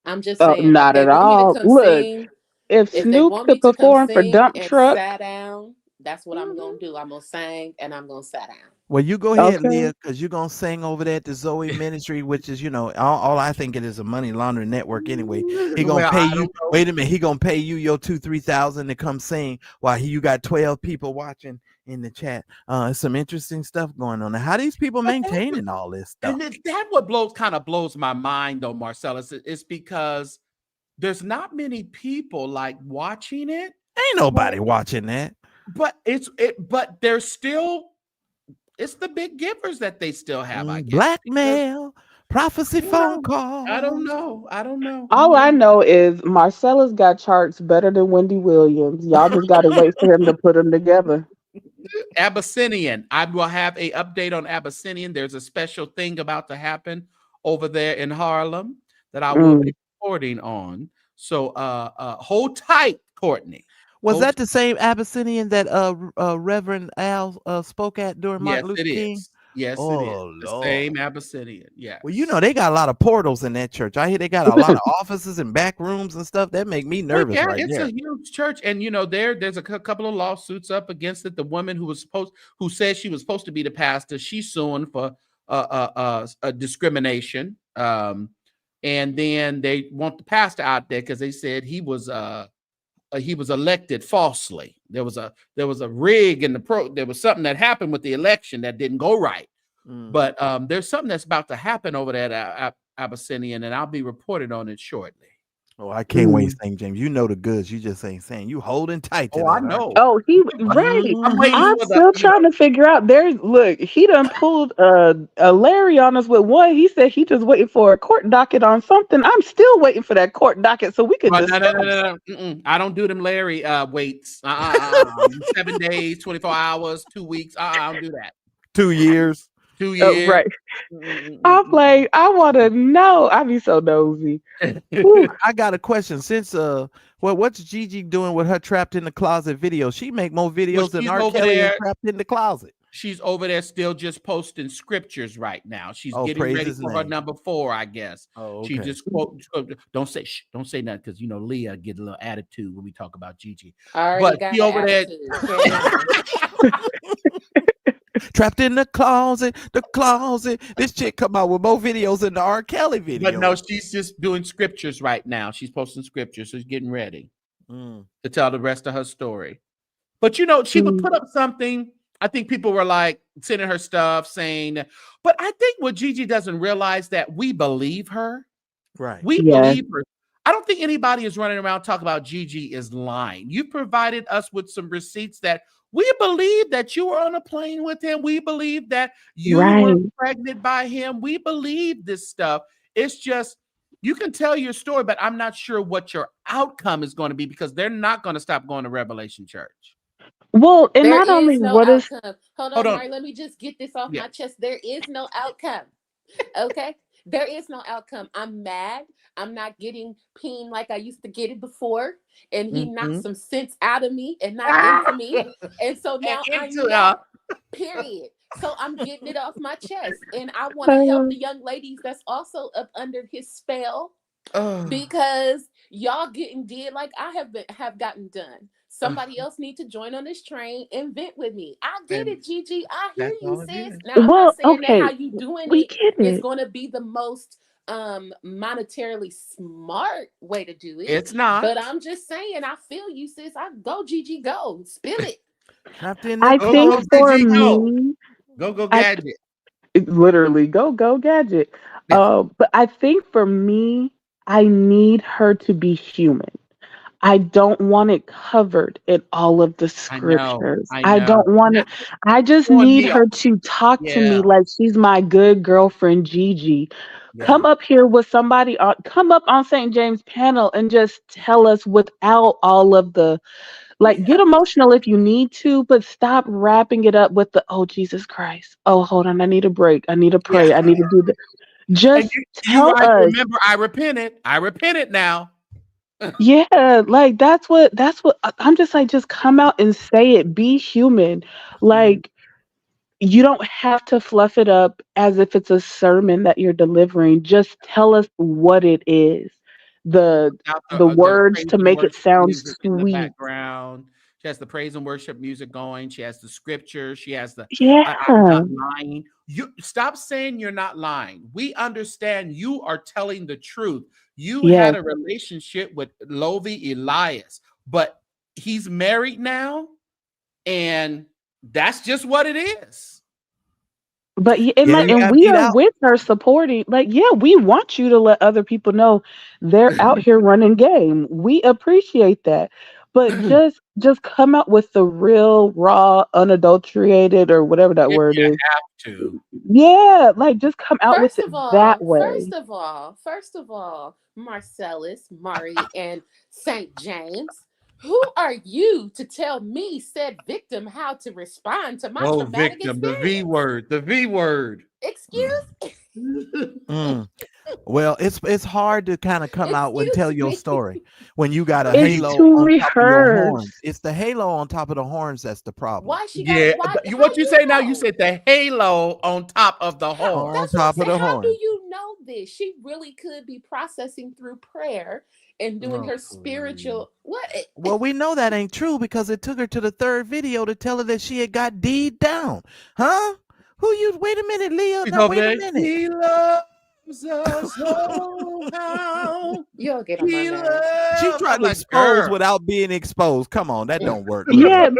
I'm just saying, Not if they at want me to all. come Look, sing, if if they Snoop want me could to come perform for sing Dump and Truck, sat down, that's what I'm gonna do. I'm gonna sing and I'm gonna sit down. Well, you go ahead, Leah, because you're going to sing over there at the Zoe Ministry, which is, all I think it is a money laundering network anyway. He going to pay you. Wait a minute. He going to pay you your $2,000-$3,000 to come sing while you got 12 people watching in the chat. Some interesting stuff going on. Now, how these people maintaining all this stuff? And that what blows my mind, though, Marcellus. It's because there's not many people like watching it. Ain't nobody watching that. But but they're still. It's the big givers that they still have, I guess. Blackmail, prophecy phone call. I don't know. all I know is Marcella's got charts better than Wendy Williams. Y'all just got to wait for him to put them together. Abyssinian. I will have a update on Abyssinian. There's a special thing about to happen over there in Harlem that I will be reporting on. So hold tight, Courtney. Was that the same Abyssinian that Reverend Al spoke at during Martin Luther King? Yes, it is. The same Abyssinian. Yeah. Well, they got a lot of portals in that church. I hear they got a lot of offices and back rooms and stuff. That make me nervous it's a huge church. And there's a couple of lawsuits up against it. The woman who said she was supposed to be the pastor, she's suing for a discrimination. And then they want the pastor out there because they said he was elected falsely. There was a rig in there was something that happened with the election that didn't go right. But there's something that's about to happen over there at Abyssinian, and I'll be reporting on it shortly. Oh, I can't wait, St. James. You know the goods. You just ain't saying. You holding tight to that. I know. Oh, right. I'm for still trying to figure out. He done pulled a Larry on us with one. He said he just waiting for a court docket on something. I'm still waiting for that court docket so we could discuss. No. I don't do them Larry waits. 7 days, 24 hours, 2 weeks. I don't do that. 2 years. 2 years. Right. I'm like, I want to know. I be so nosy. I got a question. Since what's Gigi doing with her trapped in the closet video? She make more videos than R. Kelly and trapped in the closet. She's over there still just posting scriptures right now. She's getting ready for her number 4, I guess. Oh, okay. She just don't say nothing because Leah get a little attitude when we talk about Gigi. But she over there. Trapped in the closet. This chick come out with more videos than the R. Kelly video. But no, she's just doing scriptures right now. She's posting scriptures. So she's getting ready to tell the rest of her story. But she would put up something. I think people were like sending her stuff saying, but I think what Gigi doesn't realize that we believe her. Right. We believe her. I don't think anybody is running around talking about Gigi is lying. You provided us with some receipts that we believe that you were on a plane with him. We believe that you were pregnant by him. We believe this stuff. It's just, you can tell your story, but I'm not sure what your outcome is going to be because they're not going to stop going to Revelation Church. Well, and there not is only no what outcome. is Hold on, Mari, let me just get this off my chest. There is no outcome. Okay. There is no outcome. I'm mad. I'm not getting peen like I used to get it before. And he knocked some sense out of me and not into me. And so now I'm mad. Period. So I'm getting it off my chest. And I want to help the young ladies that's also up under his spell. Because y'all getting did like I have gotten done. Somebody else need to join on this train and vent with me. I get it, Gigi. I hear you, sis. Now I'm not saying that how you doing we it get is it. going to be the most monetarily smart way to do it. It's not. But I'm just saying, I feel you, sis. I go, Gigi, go. Spill it. I think for me, go gadget. Literally, go gadget. But I think for me, I need her to be human. I don't want it covered in all of the scriptures. I I know. don't want it. I just throwing need me her off. to talk to me Yeah. like she's my good girlfriend, Gigi. Yeah. Come up here with somebody, come up on St. James panel and just tell us without all of the, like, get emotional if you need to, but stop wrapping it up with the, oh, Jesus Christ. Oh, hold on. I need a break. I need to pray. I need to do this. Just You tell right. us. Remember, I repented. I repented now. Yeah, like that's what I'm just like, just come out and say it. Be human. Like, you don't have to fluff it up as if it's a sermon that you're delivering. Just tell us what it is. The The words praise to and make it worship sound music in the sweet. background. She has the praise and worship music going. She has the scripture. She has the I'm Yeah. not lying. You stop saying you're not lying. We understand you are telling the truth. You had Yes. a relationship with Lovi Elias, but he's married now, and that's just what it is. But Yeah, and you and gotta we beat are out. with her supporting. Like, yeah, we want you to let other people know they're out here running game. We appreciate that. But just come out with the real, raw, unadulterated, or whatever that If word you is. have to. Yeah, like, just come out with First it of that all, way. Marcellus, Mari, and St. James, who are you to tell me, said victim, how to respond to my Oh, traumatic victim, the V experience? word, the V word. Excuse Well, it's hard to kind of come out and tell excuse your me. story when you got a It's halo too on top of your rehearsed. horns. It's the halo on top of the horns that's the problem. Why she got Yeah, why but how what you you say now? You know? said the halo on top of the horn. On That's what I'm top of saying. the How do horn. you know this? She really could be processing through prayer and doing her spiritual what? Well, we know that ain't true because it took her to the third video to tell her that she had got D'd down. Huh? Who you? Wait a minute, Leah. He's Now, over wait a there. minute. He loves us somehow. You'll get on my He nerves. She loves. tried I'm to like, expose girl. without being exposed. Come on, that don't work, Leah. Yeah,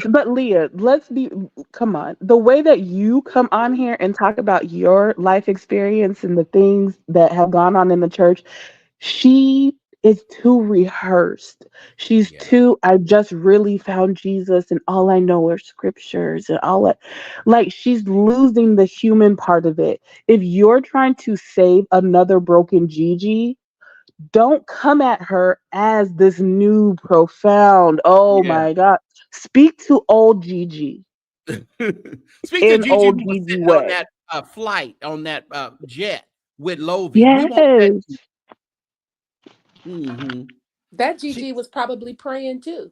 but Leah, let's be, come on. The way that you come on here and talk about your life experience and the things that have gone on in the church, she is too rehearsed. She's too, I just really found Jesus and all I know are scriptures and all that. Like, she's losing the human part of it. If you're trying to save another broken Gigi, don't come at her as this new profound. Oh Yeah. my God. Speak to old Gigi Speak to in Gigi old who was Gigi sitting on way. that flight, on that jet with Lovey. We want that. Yes. That Gigi was probably praying too.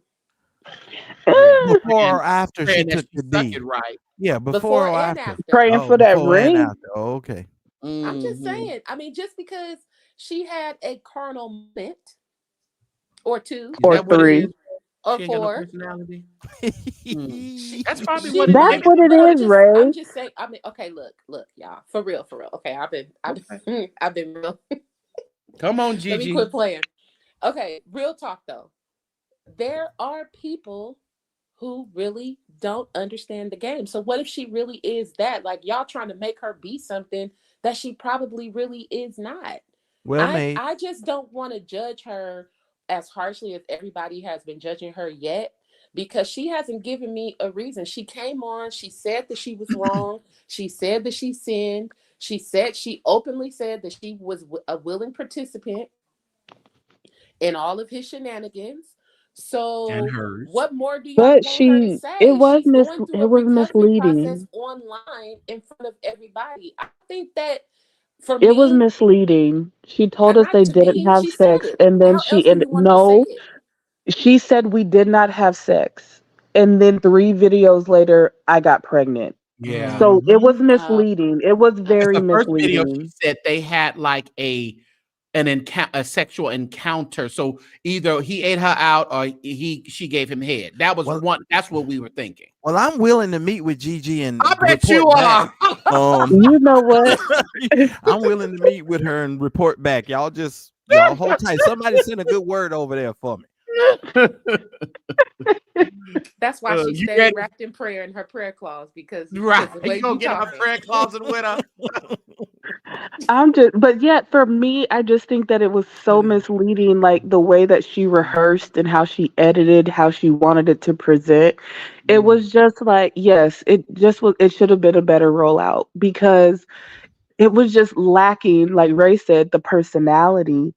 Yeah. Before or after she Praying that took she the suck D? it right. Yeah, before Before or and after? after. Praying Oh, for that before and ring. after. Oh, okay. I'm just saying. I mean, just because she had a carnal moment or two Is Or that what it is? three. or She ain't got no four, personality. she That's probably she what it That's is. might, what it but is, I'm Ray. just saying, I mean, okay, look, y'all. For real. Okay, I've been real. Come on, Let me Gigi. quit playing. Okay, real talk though. There are people who really don't understand the game. So what if she really is that? Like, y'all trying to make her be something that she probably really is not. Well I made. I just don't want to judge her as harshly as everybody has been judging her yet, because she hasn't given me a reason. She came on, she said that she was wrong, she said that she sinned, she openly said that she was a willing participant in all of his shenanigans. So hers. what more do y'all But want her to it say? was She's going through a was recovery process misleading. online in front of everybody. I think that for It was me, misleading. She told us not they to didn't me, have she said sex, it. and then How she else do ended. you want her to say No, it? she said we did not have sex, and then 3 videos later, I got pregnant. Yeah. So it was Uh, misleading. It was Because very the first video she misleading. said they had like a sexual encounter. So either he ate her out or she gave him head. That was one. That's what we were thinking. Well, I'm willing to meet with Gigi and I bet report you back. are. You know what? I'm willing to meet with her and report back. Y'all hold tight. Somebody send a good word over there for me. that's why she You stayed ready? wrapped in prayer in her prayer clause because Right. the You way gonna you get in her talking. prayer closet with her? But yet for me, I just think that it was so misleading, like the way that she rehearsed and how she edited, how she wanted it to present. It was just like, yes, it should have been a better rollout because it was just lacking, like Ray said, the personality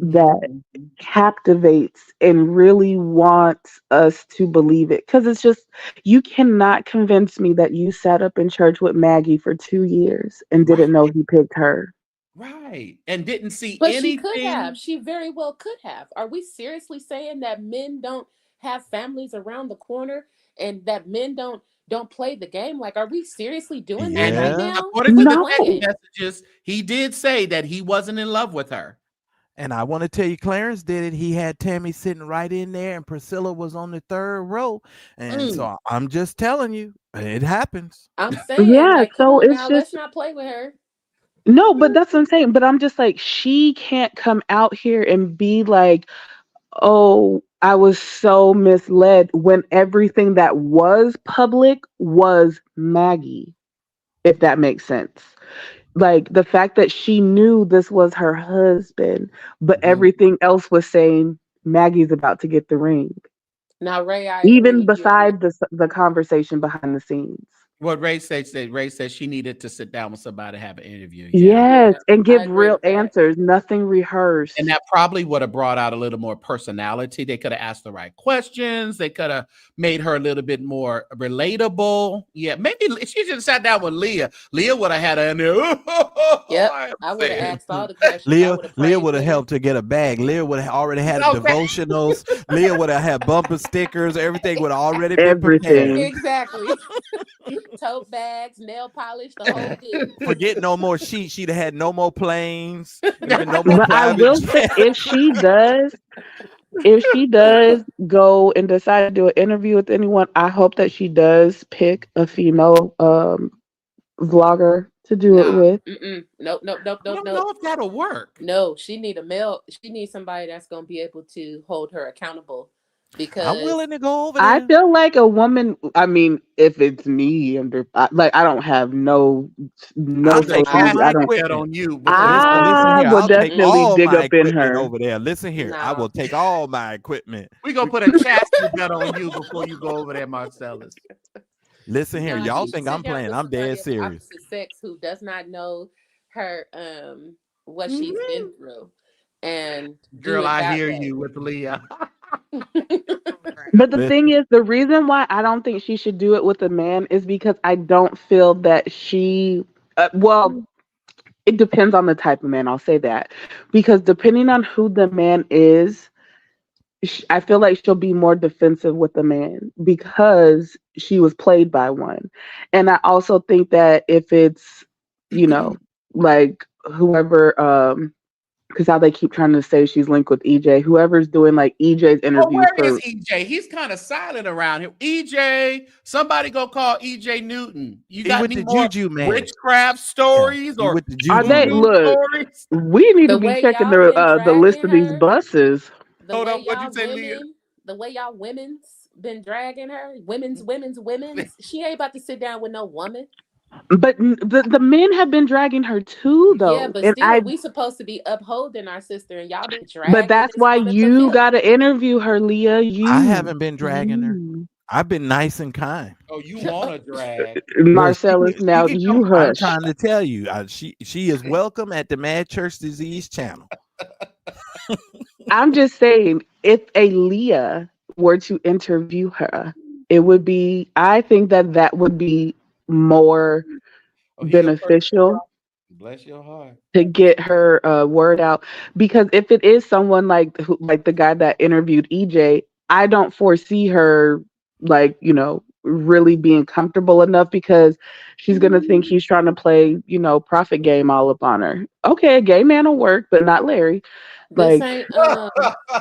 that captivates and really wants us to believe it. Because it's just, you cannot convince me that you sat up in church with Maggie for 2 years and didn't know he picked her. Right. And didn't see But she could have. anything. She very well could have. Are we seriously saying that men don't have families around the corner and that men don't play the game? Like, are we seriously doing that And right Yeah. now? according to Quit the No. text playing. messages, he did say that he wasn't in love with her. And I want to tell you, Clarence did it. He had Tammy sitting right in there, and Priscilla was on the third row. And so I'm just telling you, it happens. I'm saying, Yeah, like, come so on it's now, let's just not play with her. no, but that's what I'm saying. But I'm just like, she can't come out here and be like, oh, I was so misled when everything that was public was Maggie, if that makes sense. Like the fact that she knew this was her husband, but everything else was saying Maggie's about to get the ring. Now, Ray, I Even agree. You're beside the conversation behind the scenes. What Ray said she needed to sit down with somebody to have an interview. Yeah. Yes, and I give agree real with that. answers, nothing rehearsed. And that probably would have brought out a little more personality. They could have asked the right questions. They could have made her a little bit more relatable. Yeah, maybe she should have sat down with Leah. Leah would have had her in there. Yep. I would have asked all the questions. I would have Leah prayed would have with her. helped her get a bag. Leah would have already had Okay. devotionals. Leah would have had bumper stickers. Everything would have already been prepared. Everything. Exactly. Tote bags, nail polish, the whole bit. Forget no more sheets. She'd have had no more planes. There'd been no more But I private will say, jets. if she does go and decide to do an interview with anyone, I hope that she does pick a female vlogger to do it Nah. with. Nope, nope, nope, I nope, don't nope. know if that'll work. No, she need a male. She needs somebody that's gonna be able to hold her accountable. I'm Because willing to go over I there. feel like a woman. I mean, if it's me, I don't have no I'll take social all media. my I don't. Bet equipment. on you before you go. Listen I here. will I'll take definitely all dig my up in equipment her. over there. Listen here. I will take all my equipment. We're gonna put a chastity bet on you before you go over there, Marcellus. Listen here. nah, Y'all she should think sit I'm down playing. with I'm somebody dead of the serious. opposite sex who does not know her what she's been through and do Girl, it I that hear way. you with Leah. But the thing Listen. is, the reason why I don't think she should do it with a man is because I don't feel that she. Well, it depends on the type of man. I'll say that because depending on who the man is, I feel like she'll be more defensive with the man because she was played by one. And I also think that if it's, you know, like whoever, because how they keep trying to say she's linked with EJ, whoever's doing like EJ's Oh, interview where is for. EJ? He's kind of silent around here. EJ, somebody go call EJ Newton. You He got with any the more juju man. witchcraft Yeah. stories He or with the Are juju they man. voodoo look? stories? We need The to be way checking y'all been the list dragging of these her, buses. the Hold way on, what'd you y'all say, Leah? women, the way y'all women's been dragging her, women's, she ain't about to sit down with no woman. But the men have been dragging her too, Yeah, though, but and still, we supposed to be upholding our sister, and y'all been But dragging that's this why woman for you milk. got to interview her, Leah. I You, haven't been dragging her. you, I've been nice and kind. Oh, you want to drag? Look, Marcellus. She Now can come. you I'm hush. trying to tell you, she is welcome at the Mad Church Disease channel. I'm just saying, if a Leah were to interview her, it would be. I think that would be more Oh, he your first. beneficial Bless your heart. to get her word out, because if it is someone like the guy that interviewed EJ, I don't foresee her really being comfortable enough, because she's gonna think he's trying to play prophet game all up on her. Okay, a gay man will work, but not Larry. This Like, ain't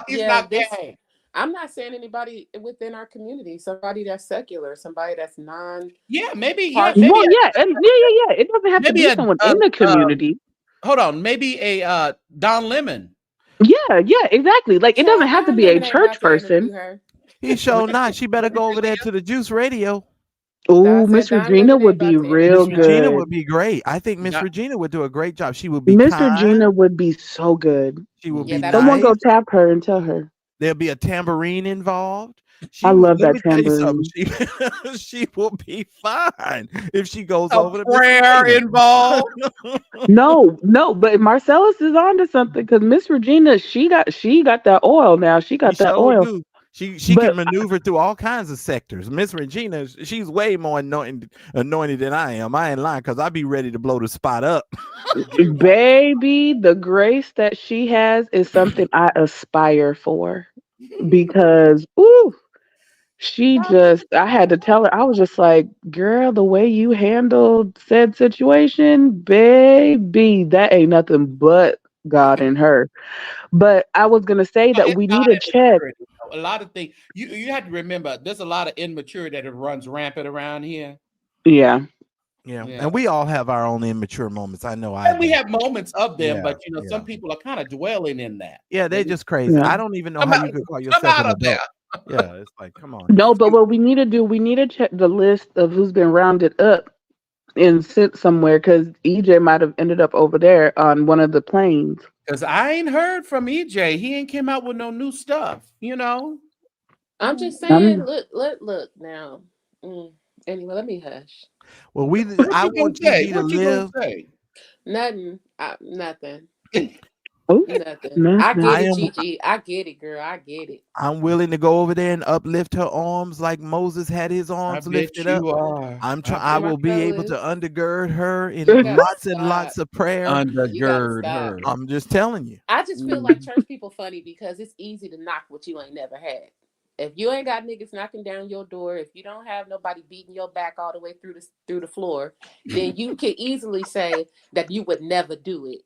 He's yeah, not this gay. I'm not saying anybody within our community, somebody that's secular, somebody that's non Yeah, partial. well, yeah, and yeah. It doesn't have to maybe be someone in the community. hold on, maybe a Don Lemon. Yeah, exactly. Like, it doesn't Child, have to Don be a Lemon ain't church about to person. interview her. He sure not. She better go over there to the Juice Radio. I Oh, said Miss Don Regina Lemon ain't would be about to real Miss interview her. Regina good. would be great. I think Miss Not- Regina would do a great job. She would be Miss kind. Regina would be so good. She would Yeah, be that'll Someone be go nice. tap her and tell her. There'll be a tambourine involved. I She would. love Let that me tell you something. tambourine. She will be fine if she goes a over to Miss prayer Regina. involved. No, but Marcellus is onto something, because Miss Regina, she got that oil now. She She got that sure oil. do. She But can maneuver through all kinds of sectors. Miss Regina, she's way more anointed than I am. I ain't lying, because I be ready to blow the spot up. baby, the grace that she has is something I aspire for, because ooh, I had to tell her, I was just like, girl, the way you handled said situation, baby, that ain't nothing but God in her. But I was gonna say that It's we not need to check. immaturity. A lot of things you have to remember. There's a lot of immaturity that runs rampant around here. Yeah. Yeah. Yeah. And we all have our own immature moments. I know I And we do. have moments of them, Yeah. but Yeah. some people are kind of dwelling in that. Yeah, They they're need just crazy. Yeah. I don't even know come how out, you could call come yourself out an of there. adult. Yeah, it's like, come on. No, but what we need to do, we need to check the list of who's been rounded up and sent somewhere, because EJ might have ended up over there on one of the planes. Because I ain't heard from EJ. He ain't came out with no new stuff, I'm just saying, I'm look now. Anyway, let me hush. Well, What I you gonna want say? Gigi to What you gonna live. say? Nothing. Nothing. oh Nothing. I nothing. get I it, am Gigi. I get it, girl. I get it. I'm willing to go over there and uplift her arms like Moses had his I arms bet lifted up. you are. I will be able to Marcellus, undergird her you in gotta lots and stop. lots of prayer. You gotta Undergird stop. her. I'm just telling you. I just feel like church people funny because it's easy to knock what you ain't never had. If you ain't got niggas knocking down your door, if you don't have nobody beating your back all the way through the floor, then you can easily say that you would never do it.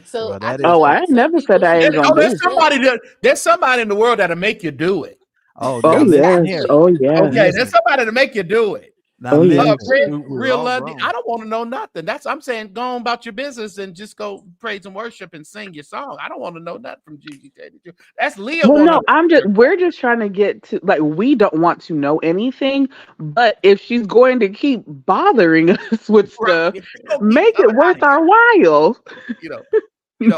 So Well, I that just is Oh, feel I true. like ain't some never people said I should ain't just gonna Oh, do be it. good. there's somebody in the world that'll make you do it. Oh, Oh now listen yes. here. Exactly. Oh yes. Okay, there's Listen. somebody to make you do it. Now Oh yes. listen. We're Real all Lundy, I grown. don't want to know nothing. I'm saying go on about your business and just go praise and worship and sing your song. I don't want to know nothing from Gigi. That's Leah Well, wanna no, we're just trying to get to, like, we don't want to know anything, but if she's going to keep bothering us with right. stuff, If you don't keep make it coming out worth our while. you know,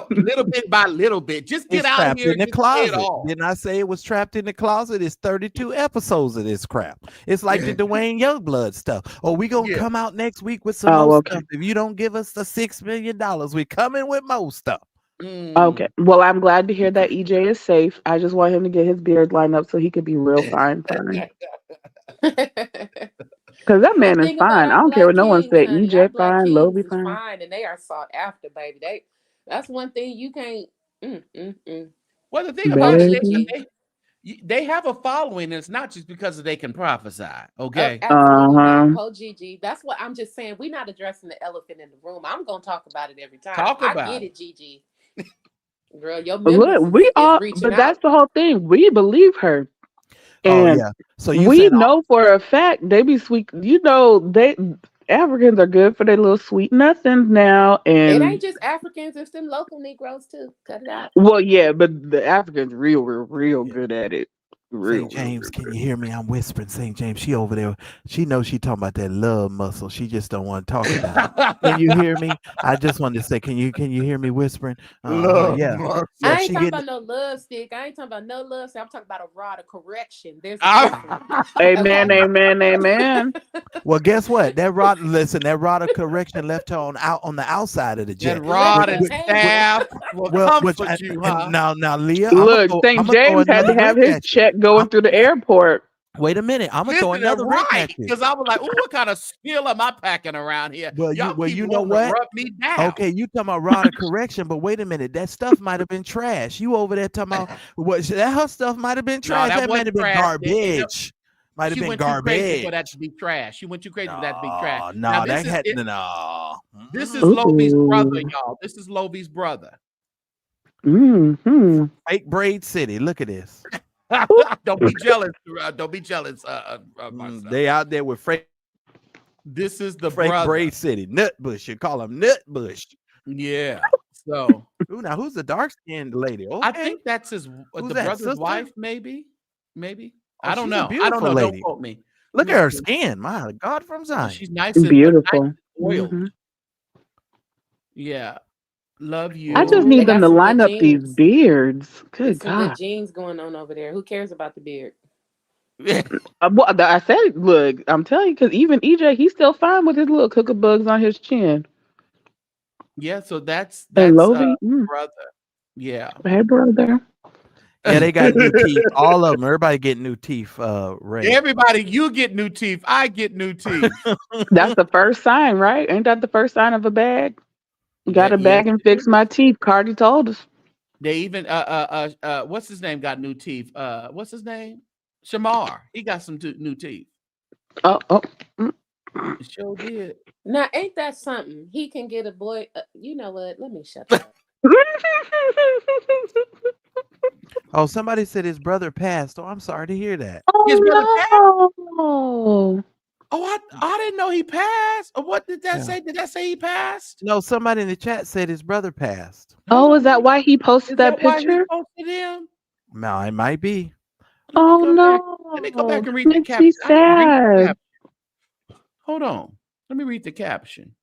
little bit by little bit. Just get It's out trapped here in and the just say it closet. all. Didn't I say it was trapped in the closet? It's 32 episodes of this crap. It's like the Dwayne Youngblood stuff. Oh, we gonna Yeah. come out next week with some Oh, more okay. stuff. If you don't give us the $6 million, we coming with more stuff. Okay. Well, I'm glad to hear that EJ is safe. I just want him to get his beard lined up so he could be real fine. Because that The man is thing about fine. I our don't care black what no one kings, said. honey, our EJ black fine, kings Lovey is fine. fine and they are sought after, baby. That's one thing you can't. Well, the thing Poor about it, Gigi. they have a following, and it's not just because they can prophesy. Okay. Absolutely not. Po Gigi. That's what I'm just saying. We're not addressing the elephant in the room. I'm gonna talk about it every time. Talk I about get it. it, Gigi. Girl, your members Look, we is all, reaching but that's out. the whole thing. We believe her. Oh And yeah. So you we saying know for a fact they be sweet. Africans are good for their little sweet nothings now. It And ain't just Africans, it's them local Negroes too. Cut it out. well, yeah, but the Africans real good at it. St. James, can you hear me? I'm whispering. St. James, she over there. She knows she talking about that love muscle. She just don't want to talk about it. Can you hear me? I just wanted to say, can you hear me whispering? Yeah. Muscle. Yeah, I ain't she talking getting. about no love stick. I ain't talking about no love stick. I'm talking about a rod of correction. There's a difference. Amen, Okay. amen, amen. Well, guess what? That rod of correction left her on the outside of the That jet. rod and Hey. staff will comfort you, huh? And now, Leah, Look, I'm St. gonna throw James had to another have wrench his at you. check going through the airport. Wait a minute, I'm gonna throw Listen, another wrench right? at you. Because I was like, "Ooh, what kind of skill am I packing around here?" Y'all keep you know wanting to what? rub me down. Okay, you talking about rod of correction, but wait a minute, that stuff might have been trash. You over there talking about her stuff might have been No, trash. that That might wasn't have been trash. garbage. Might have She been went too crazy for garbage. that to be trash. She went too crazy for that to be trash. No, Now that had no. this is Lovie's brother, Ooh. y'all. This is Lovie's brother. Mm-hmm. Fake braid city. Look at this. Don't be jealous. Don't be jealous, Marcel. They out there with Frank This is the Frank brother. Braid City. Nutbush. You call him Nutbush. Yeah. So Ooh, now who's the dark skinned lady? Okay. I think that's his the that, brother's sister? wife, maybe. Oh, I don't she's a know. I don't beautiful know. lady. Don't quote me. Look Let at me her see. skin. My God, from Zion. She's nice and Beautiful. oiled. Mhm. Yeah. Love you. I just They need them got to some good line up these genes. beards. There's Good some good God. genes going on over there. Who cares about the beard? I said, look, I'm telling you, because even EJ, he's still fine with his little cooker bugs on his chin. Yeah, so that's And Lovey, brother. Yeah. hey, brother. Yeah, they got new teeth. All of them. Everybody getting new teeth. Ray. Everybody, you get new teeth. I get new teeth. That's the first sign, right? Ain't that the first sign of a bag? Got a Yes, bag and fix my teeth. Cardi told us. they even what's his name got new teeth? What's his name? Shamar. He got some new teeth. Oh. Sure did. Now, ain't that something? He can get a boy. You know what? Let me shut up. Oh, somebody said his brother passed. Oh, I'm sorry to hear that. His brother passed? Oh, Oh, I didn't know he passed. What did that say? Did that say he passed? No, somebody in the chat said his brother passed. Oh, is that why he posted Is that that why he picture? posted him? No, it might be. Oh Let me go back no, and read the makes me caption. I didn't read the sad. caption. Hold on. Let me read the caption.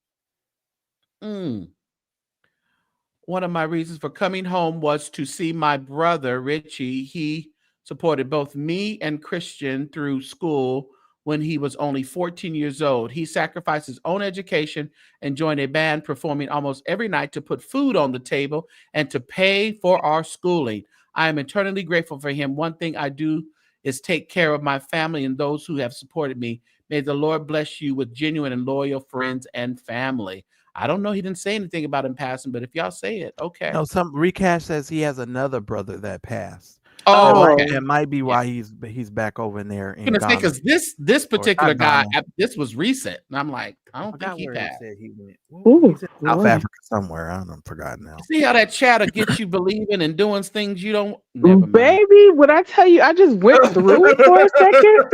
One of my reasons for coming home was to see my brother, Richie. He supported both me and Christian through school when he was only 14 years old. He sacrificed his own education and joined a band, performing almost every night to put food on the table and to pay for our schooling. I am eternally grateful for him. One thing I do is take care of my family and those who have supported me. May the Lord bless you with genuine and loyal friends and family. I don't know. He didn't say anything about him passing, but if y'all say it, okay. No, some Recash says he has another brother that passed. Oh, okay. It might be why he's back over in there in Ghana. Because this particular not guy, Ghana. this was recent, and I'm like, I don't think he where he passed. said he went. Ooh, He's in South Africa somewhere. I don't forgot now. See how that chatter gets you believing and doing things you don't. Never mind. Baby, when I tell you, I just went through it for a second.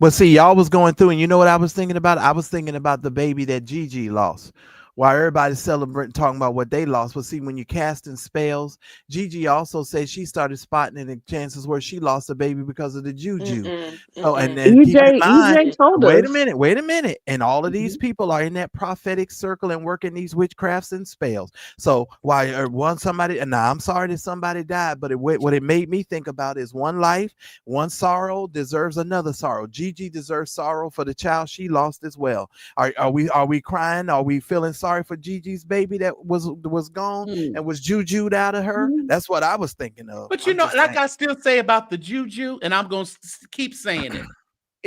Well, see, y'all was going through, and you know what I was thinking about? I was thinking about the baby that Gigi lost. While everybody's celebrating, talking about what they lost. But see, when you casting spells, Gigi also says she started spotting the chances where she lost a baby because of the juju. Oh, and then keep in mind, EJ told wait us. a minute. And all of these people are in that prophetic circle and working these witchcrafts and spells. So while somebody, and now I'm sorry that somebody died, but what it made me think about is one life, one sorrow deserves another sorrow. Gigi deserves sorrow for the child she lost as well. Are we crying? Are we feeling sorry for Gigi's baby that was gone and was jujued out of her? That's what I was thinking of. But you know, like I still say about the juju, and I'm going to keep saying it.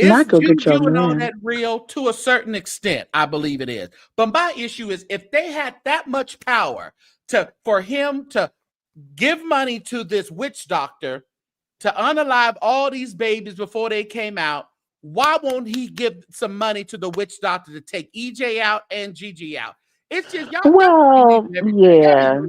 Not Is go get your juju and all man. that real? To a certain extent, I believe it is. But my issue is if they had that much power for him to give money to this witch doctor to unalive all these babies before they came out, why won't he give some money to the witch doctor to take EJ out and Gigi out? It's just y'all. Well, yeah.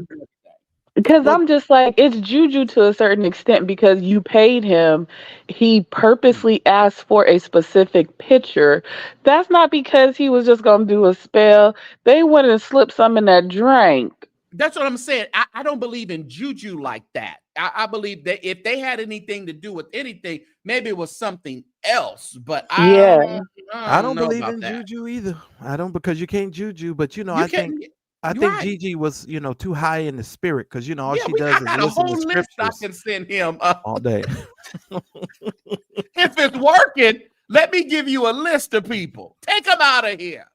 Because I'm just like, it's juju to a certain extent because you paid him. He purposely asked for a specific picture. That's not because he was just going to do a spell. They wanted to slip some in that drink. That's what I'm saying. I don't believe in juju like that. I believe that if they had anything to do with anything, maybe it was something else. But Yeah. I I don't don't know believe about in that. juju either. I don't, because you can't juju. But You can't. I You're think right. Gigi was, too high in the spirit, because all Yeah, she I does is got a listen to whole list I scriptures can send him. all day. If it's working, let me give you a list of people. Take them out of here.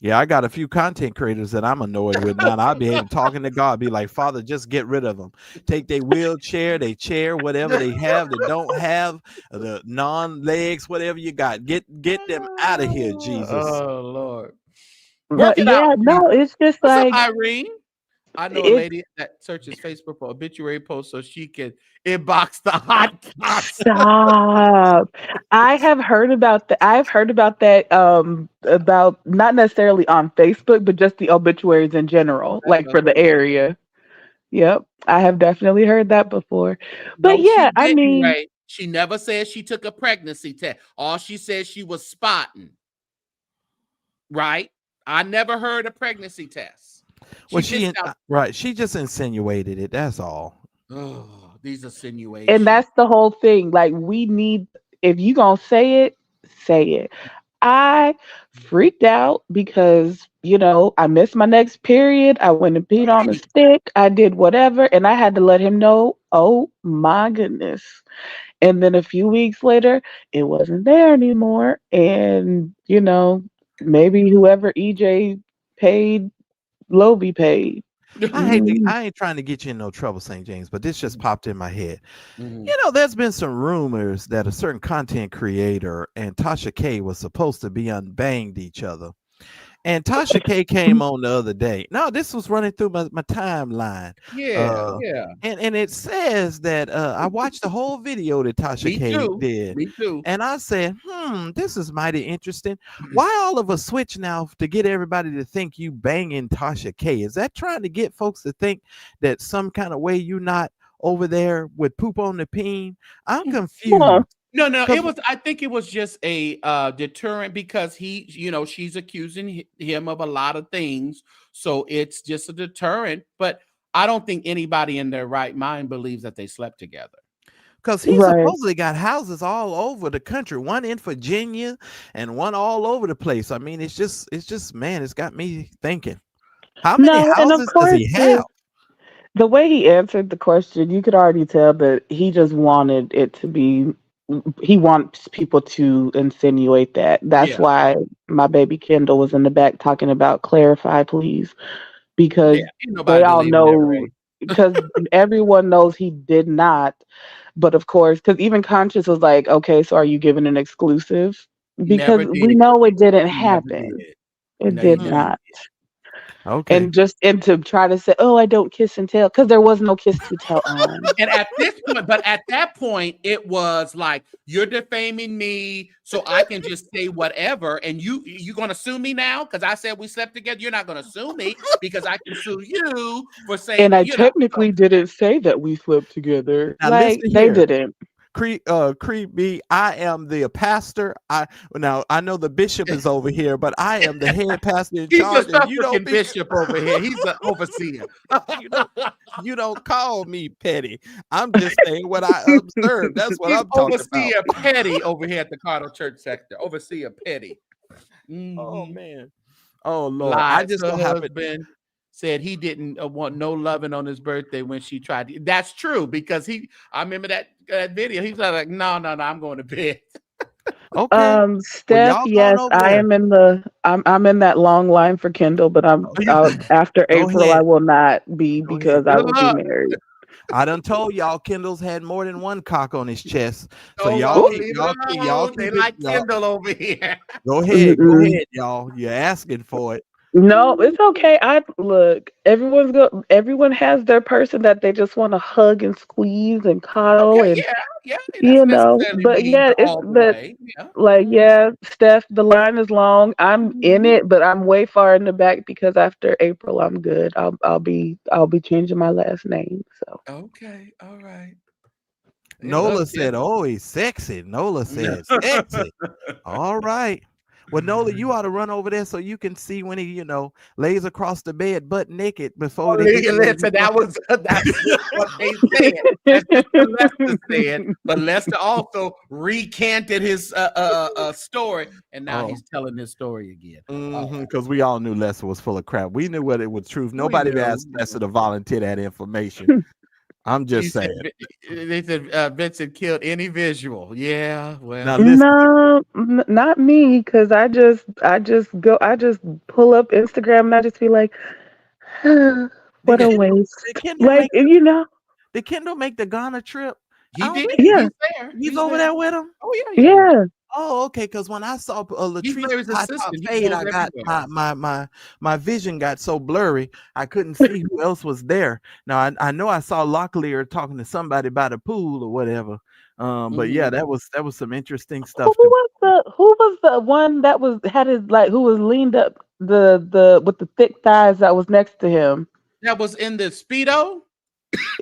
Yeah, I got a few content creators that I'm annoyed with now. And I'll be talking to God, be like, Father, just get rid of them. Take their wheelchair, their chair, whatever they have that don't have, the non-legs, whatever you got. Get them out of here, Jesus. Oh Lord. Work But it out, yeah, Jesus. no, it's just What's up, like Irene? I know a it's lady that searches Facebook for obituary posts so she can inbox the hot gossip. stop. I've heard about that about not necessarily on Facebook, but just the obituaries in Oh, general, that like must for the be. area. Yep. I have definitely heard that before. But No, she yeah, I didn't, mean, Ray. She never said she took a pregnancy test. All she said she was spotting. Right? I never heard a pregnancy test. She Well, missed out. right. She just insinuated it. That's all. Oh, these and insinuations. that's the whole thing. Like we need if you gonna say it, say it. I freaked out because, I missed my next period. I went and peed on a Right. stick. I did whatever. And I had to let him know, oh my goodness. And then a few weeks later, it wasn't there anymore. And, maybe whoever EJ paid, Loby paid. I ain't trying to get you in no trouble, St. James, but this just popped in my head. Mhm. There's been some rumors that a certain content creator and Tasha K was supposed to be unbanged each other. And Tasha K came on the other day. No, this was running through my timeline. Yeah, Uh, yeah. and it says that I watched the whole video that Tasha Me K too. did. Me too. And I said, this is mighty interesting. Why all of a switch now to get everybody to think you banging Tasha K? Is that trying to get folks to think that some kind of way you not over there with poop on the peen? I'm confused. No, Because I think it was just a deterrent because she's accusing him of a lot of things. So it's just a deterrent, but I don't think anybody in their right mind believes that they slept together. he Right. supposedly got houses all over the country, one in Virginia and one all over the place. I mean, it's just, man, it's got me thinking. How many No, and of houses does course, he have? the way he answered the question, you could already tell that he just wanted it to be. He wants people to insinuate that. That's Yeah. why my baby Kendall was in the back talking about clarify, please, Yeah. because Ain't they nobody all believing that, know. Ray. Because everyone knows he did not. But of course, because even Conscious was like, okay, so are you giving an exclusive? Because Never we did. know it didn't He never happen. did. It No, he did never not. did. Okay. And to try to say, oh, I don't kiss and tell, because there was no kiss to tell on. And at that point, it was like you're defaming me, so I can just say whatever. And you gonna sue me now because I said we slept together. You're not gonna sue me because I can sue you for saying And I that. So technically didn't say that we slept together. Now listen Like they here. didn't. Creep B, I am the pastor. I know the bishop is over here, but I am the head pastor in he's a charge, and you don't African be bishop over here. He's the overseer. you don't you don't call me petty. I'm just saying what I observed. That's what He's I'm talking about. overseer Petty over here at the Carter Church sector. Overseer Petty. Oh Mhm. man. Oh Lord. I Lies. just Her so happen. husband said he didn't want no loving on his birthday when she tried. That's true because I remember that video. He was like, no, I'm going to bed. Okay. Well, Steph, y'all going yes, over I there. am I'm in that long line for Kindle, but after Go April I ahead. will not be Go ahead. because I Good will be luck. married. I done told y'all Kendall's had more than one cock on his chest. So Oh, y'all well, keep leave y'all it keep y'all alone. They keep it. like Kindle over here. Go Mm-mm. ahead, y'all. You're asking for it. No, it's okay. I look. Everyone has their person that they just want to hug and squeeze and cuddle, Okay, and yeah. It doesn't necessarily But mean yeah, the it's all the that. way. Yeah. Like, yeah, Steph, the line is long. I'm in it, but I'm way far in the back because after April, I'm good. I'll be changing my last name. So Okay. All right. They love Nola said, Kindle. "Oh, he's sexy." Nola said, "Sexy." All right. Well, Nola, you ought to run over there so you can see when he, lays across the bed butt naked before they get ready Listen, that's what they said. That's just what Lester said. But Lester also recanted his story, and now he's telling his story again. Because we all knew Lester was full of crap. We knew what it was truth. Nobody asked Lester to volunteer that information. I'm just saying. They said Vincent killed any visual. Yeah, well. Now listen. No, not me, because I just pull up Instagram and I just be like, what a waste. Like, Did Kendall make the Ghana trip? He did. Yeah. He's there. He's over there with him? Oh, yeah. Yeah. Oh, okay. Because when I saw Latrice assistant. fade, I got my vision got so blurry, I couldn't see who else was there. Now I know I saw Locklear talking to somebody by the pool or whatever. But yeah, that was some interesting stuff. Who was the one that had his who was leaned up the with the thick thighs that was next to him? That was in the Speedo?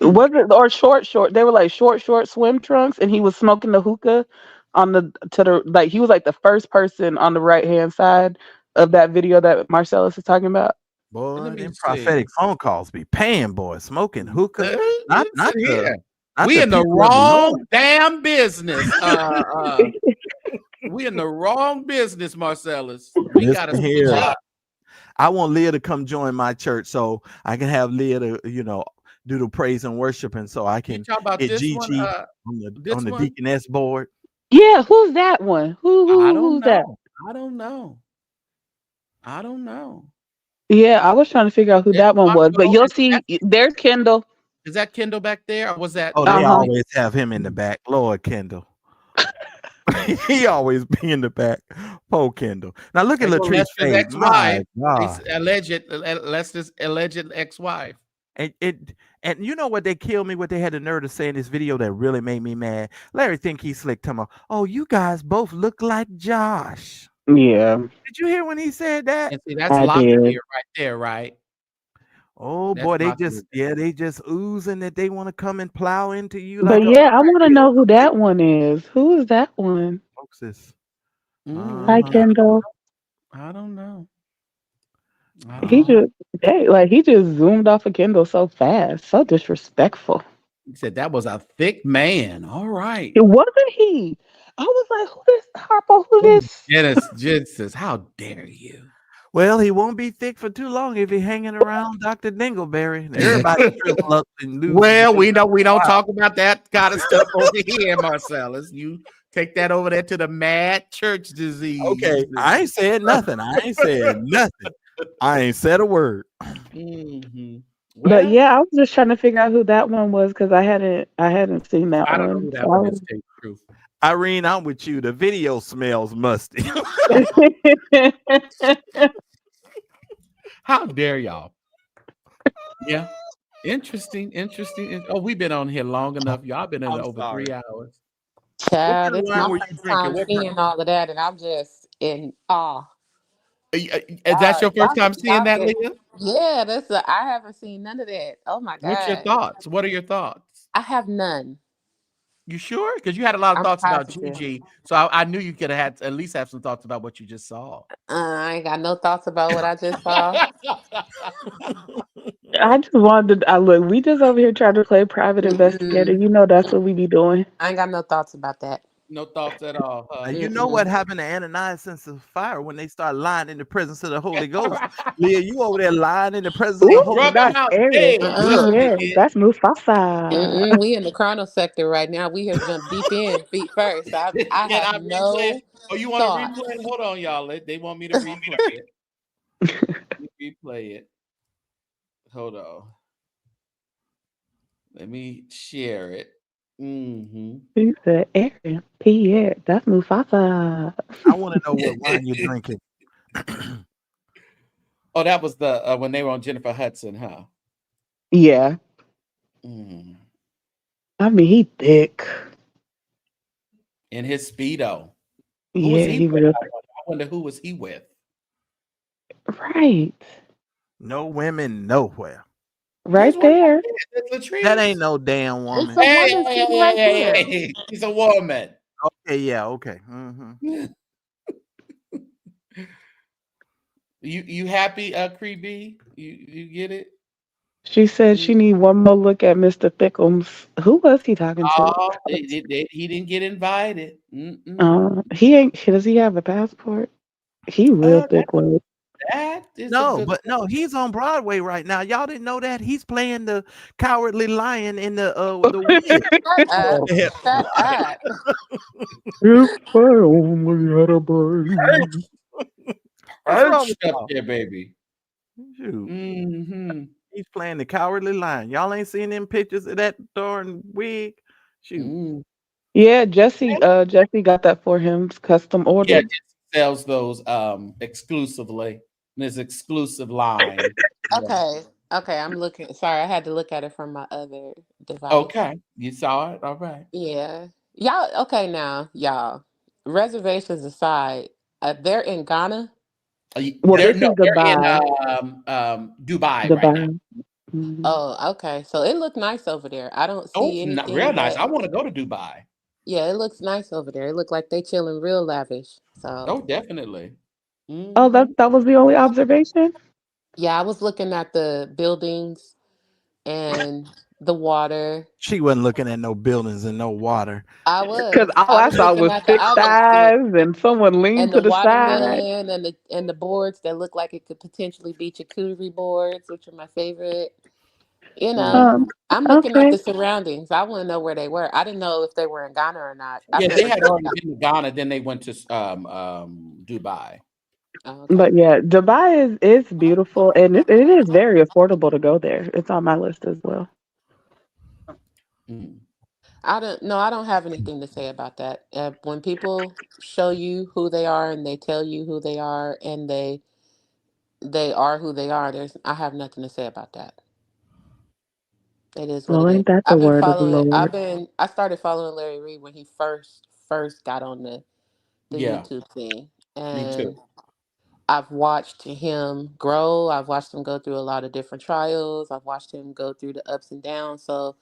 Was it or short? They were like short swim trunks, and he was smoking the hookah he was like the first person on the right hand side of that video that Marcellus is talking about. Boy, them prophetic phone calls be paying, boy. Smoking hookah. We in the wrong damn business. We in the wrong business, Marcellus. We gotta switch up. I want Leah to come join my church so I can have Leah to, do the praise and worship, and so I can get Gigi on the deaconess board. Yeah, who's that one? Who's that? I don't know. Yeah, I was trying to figure out who that one was, but you'll see. There's Kendall. Is that Kendall back there, or was that? Oh, they always have him in the back. Lord Kendall. He always be in the back. Poor Kendall. Now look at Latrice face. My God. Lester's alleged ex-wife. And you know what they killed me? What they had the nerve to say in this video that really made me mad? Larry think he's slick. Talking about, oh, you guys both look like Josh. Yeah. Did you hear when he said that? And see, that's Locklear right there, right? Oh boy, they just oozing that they want to come and plow into you. But yeah, I want to know who that one is. Who is that one? Folks, Hi, Kendall. I don't know. He just zoomed off of Kendall so fast, so disrespectful. He said that was a thick man. All right. It wasn't he. I was like, who this Harpo? Who this? Genesis, how dare you? Well, he won't be thick for too long if he's hanging around Dr. Dingleberry. Everybody shrivel up and lose. Well, we don't talk about that kind of stuff over here, Marcellus. You take that over there to the mad church disease. Okay, I ain't said nothing. I ain't said a word. Mm-hmm. But yeah, I was just trying to figure out who that one was because I hadn't seen that one. I don't know who that one is. Truth. Irene, I'm with you. The video smells musty. How dare y'all? Yeah. Interesting. Oh, we've been on here long enough. Y'all been in over 3 hours. Child, it's my first time seeing all of that, and I'm just in awe. Is that your first time seeing that, Leah? Yeah, I haven't seen none of that. Oh my God. What's your thoughts? What are your thoughts? I have none. You sure? Because you had a lot of thoughts about Gigi, so I knew you could have at least have some thoughts about what you just saw. I ain't got no thoughts about what I just saw. I just wanted to look. We just over here trying to play private investigator. You know that's what we be doing. I ain't got no thoughts about that. No thoughts at all. You know what happened to Ananias and Sapphira when they start lying in the presence of the Holy Ghost? Leah, you over there lying in the presence of the Holy Ghost. Yeah, that's Mufasa. We in the chrono sector right now. We have jumped deep in feet first. I have no. Oh, you want to replay it? Hold on, y'all. They want me to replay it. Replay it. Hold on. Let me share it. Mm-hmm. He said, Aaron, Pierre, that's Mufasa. I want to know what wine you're drinking. Oh, that was the when they were on Jennifer Hudson, huh? Yeah. I mean, he thick. In his Speedo. Who was he with? I wonder who was he with? Right. No women nowhere. Right there. That ain't no damn woman. Hey, she's a woman. Okay, yeah, okay. Mm-hmm. You happy, Creepy? You get it? She said she need one more look at Mr. Thickums. Who was he talking to? Oh, he didn't get invited. He ain't. Does he have a passport? He real thick with it. That is a No, good but no, he's on Broadway right now. Y'all didn't know that? He's playing the cowardly lion in the wig. Shut up. If I only had a brain. What's wrong with up y'all? there, baby. Shoot. He's playing the cowardly lion. Y'all ain't seen them pictures of that darn wig? Shoot. Yeah, Jesse got that for him. It's custom Yeah, ordered. Jesse sells those exclusively. This exclusive line. Okay. Okay, I'm looking. Sorry, I had to look at it from my other device. Okay, you saw it. All right. Yeah. Y'all, okay, now, y'all. Reservations aside, they're in Ghana. Well, They're this is in Dubai right now. Dubai. Mhm. Oh, okay. So it looked nice over there. I don't Oh, see real anything nice. that. I want to go to Dubai. Yeah, it looks nice over there. It looked like they chilling real lavish. So Oh, definitely. Oh, that was the only observation? yeah, I was looking at the buildings and the water. She wasn't looking at no buildings and no water. I Because was. all I I was saw looking was at the thick island skit thighs and someone leaned and to the the side. watermelon and the boards that look like it could potentially be charcuterie boards, which are my favorite. You know, Um, I'm looking at okay. the surroundings. I want to know where they were. I didn't know if they were in Ghana or not. I've Yeah, they never had checked already out. been to Ghana, then they went to Dubai. Oh, okay. But yeah, Dubai is beautiful and it is very affordable to go there. It's on my list as well. I don't know. I don't have anything to say about that. When people show you who they are and they tell you who they are and they are who they are, I have nothing to say about that. It is what Well, it is. ain't that the word of the Lord? I started following Larry Reed when he first got on the Yeah, YouTube thing. me too. And I've watched him grow. I've watched him go through a lot of different trials. I've watched him go through the ups and downs. So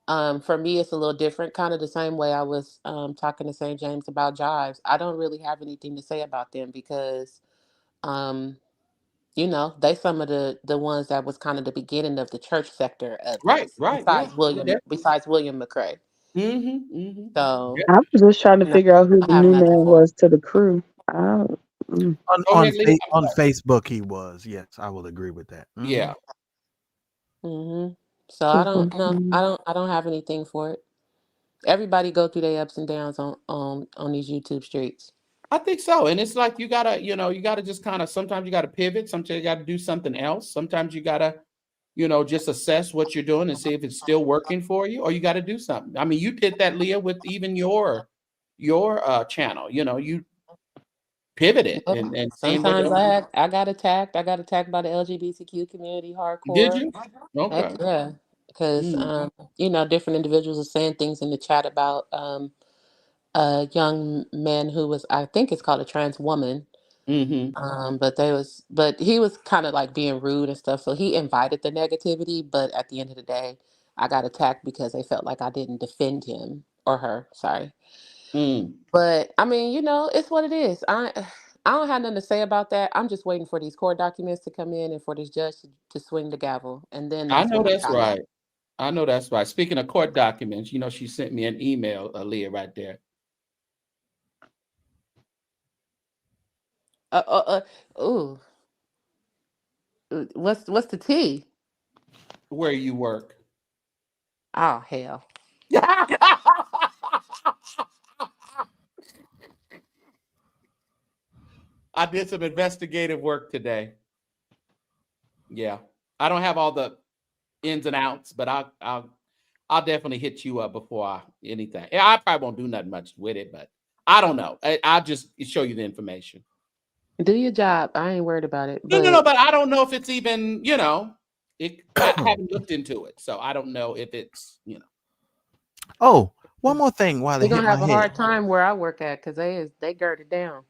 for me, it's a little different, kind of the same way I was talking to St. James about Jives. I don't really have anything to say about them because, um, they some of the ones that was kind of the beginning of the church sector of Right, this, right, yeah. besides William McCrae. So, I was just trying to no, figure out who the I have new nothing man for it. was to the crew. I don't, Go ahead, Lee. On Facebook he was. Yes, I will agree with that. Yeah. So I don't know. I don't have anything for it. Everybody go through their ups and downs on these YouTube streets. I think so. And it's like you gotta just kind of sometimes you gotta pivot, sometimes you gotta do something else. Sometimes you gotta, just assess what you're doing and see if it's still working for you, or you gotta do something. I mean, you did that, Leah, with even your channel. You pivoted Yeah. and seeing what Sometimes else. I got attacked. I got attacked by the LGBTQ community Did hardcore. you? Heck Okay. yeah. Because different individuals are saying things in the chat about a young man who was, I think it's called a trans woman. But he was kind of like being rude and stuff. So he invited the negativity, but at the end of the day, I got attacked because they felt like I didn't defend him or her. Sorry. But I mean, it's what it is. I don't have nothing to say about that. I'm just waiting for these court documents to come in and for this judge to swing the gavel, and then I that's know when I'm that's kind of. right. I know that's right. Speaking of court documents, she sent me an email, Leah, right there. Ooh. What's the T? Where you work. Oh hell. I did some investigative work today. Yeah, I don't have all the ins and outs, but I'll definitely hit you up before anything. Yeah, I probably won't do nothing much with it, but I don't know. I'll just show you the information. Do your job. I ain't worried about it. No, But but I don't know if it's even, I haven't looked into it, so I don't know if it's, Oh, one more thing while they're it hit gonna my have a head. hard time where I work at because they girded down.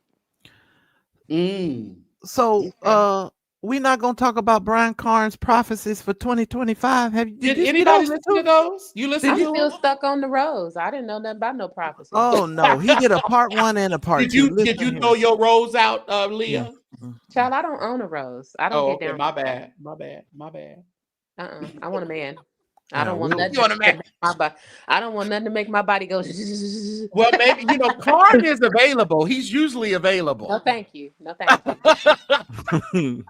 So we're not gonna talk about Brian Carnes' prophecies for 2025. Did anybody listen to those? You listened I'm to still them? stuck on the rose. I didn't know nothing about no prophecy. Oh no, he did a part 1 and a part 2. Did you throw your rose out, Leah? Child, I don't own a rose. I don't Oh, get okay. down. My bad. My bad. My bad. I want a man. I Yeah, don't want nothing You want a to man? make my body. I don't want nothing to make my body go. Well, maybe Karn is available. He's usually available. No, thank you. No, thank you.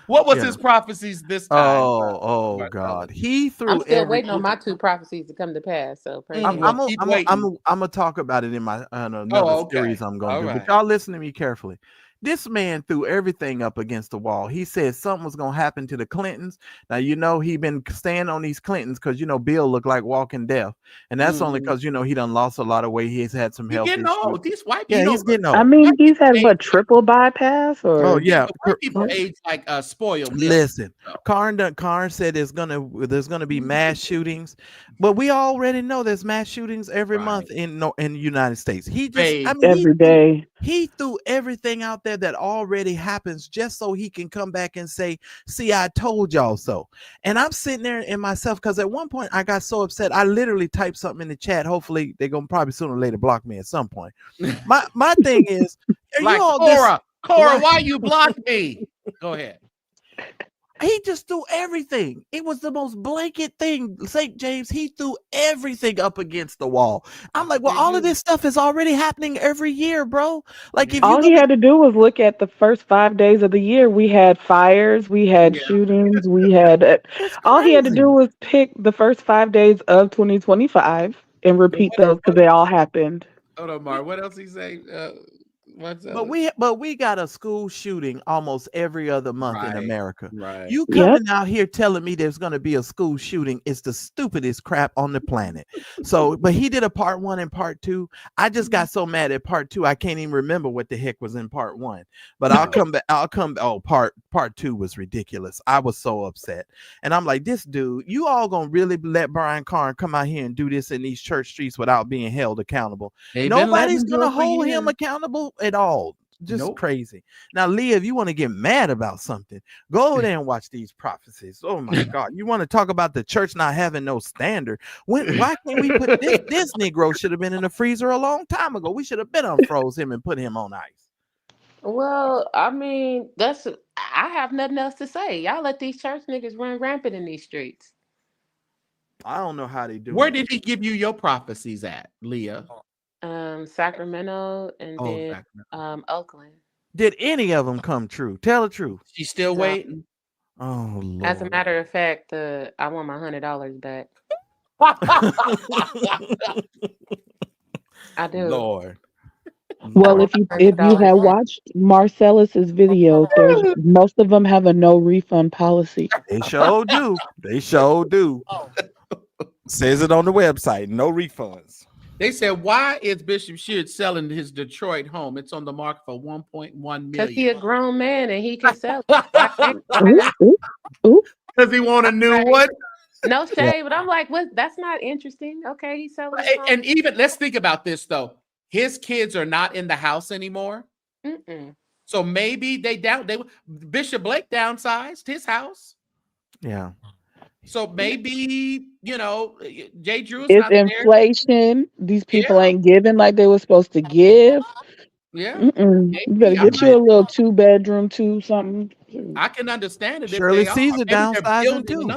What was Yeah. his prophecies this time? Oh God. He I'm threw still waiting on my 2 prophecies to come to pass. So praise I'm God. Well, keep I'm waiting. gonna talk about it in my another Oh, okay. series I'm gonna All do. But right. y'all listen to me carefully. This man threw everything up against the wall. He said something was gonna happen to the Clintons. Now he been staying on these Clintons because Bill looked like walking death, and that's only because he done lost a lot of weight. He's had some He's health getting issues. old. These white, Yeah, he's getting old. I mean, he's had what, triple bypass Oh or? yeah. white people age like spoiled milk. Listen, Karn said there's gonna be mass shootings, but we already know there's mass shootings every month in the United States. Every day. He threw everything out there that already happens just so he can come back and say, "See, I told y'all so." And I'm sitting there in myself because at one point I got so upset I literally typed something in the chat. Hopefully they're gonna probably sooner or later block me at some point. My thing is, are like you all Cora, why you blocked me? Go ahead. He just threw everything. It was the most blanket thing. St. James, he threw everything up against the wall. I'm like, well, all of this stuff is already happening every year, bro. Like, if All you he look had to do was look at the first 5 days of the year. We had fires, we had shootings, we had. All he had to do was pick the first 5 days of 2025 and repeat those because they all happened. Hold on, Mar. What else he say? What's But we got a school shooting almost every other month in America. Right. You coming out here telling me there's going to be a school shooting is the stupidest crap on the planet. So, but he did a part 1 and part 2. I just got so mad at part 2 I can't even remember what the heck was in part 1. But I'll come back. Oh, part 2 was ridiculous. I was so upset, and I'm like, this dude, you all gonna really let Brian Karn come out here and do this in these church streets without being held accountable? Nobody's gonna hold him accountable at all. Just crazy. Now, Leah, if you want to get mad about something, go over there and watch these prophecies. Oh my God. You want to talk about the church not having no standard? Why can't we put this Negro should have been in the freezer a long time ago? We should have been unfroze him and put him on ice. Well, I mean, I have nothing else to say. Y'all let these church niggas run rampant in these streets. I don't know how they do. Where did he give you your prophecies at, Leah? Sacramento and then Oakland. Did any of them come true? Tell the truth. She's still waiting. Oh Lord. As a matter of fact, I want my $100 back. I do. Lord. Well, if you have watched Marcellus's video, most of them have a no refund policy. They sure do. They sure do. Says it on the website. No refunds. They said, why is Bishop Sheard selling his Detroit home? It's on the market for $1.1 million. Because he a grown man and he can sell it. Because he want a new one? No shade, but I'm like, what? That's not interesting. Okay, he's selling his home. And even, let's think about this, though. His kids are not in the house anymore. So maybe Bishop Blake downsized his house. Yeah. So maybe, Jay Drew is it's not inflation. These people ain't giving like they were supposed to give. Yeah. You better get you a little 2-bedroom, something. I can understand it. Shirley Caesar downsizing too.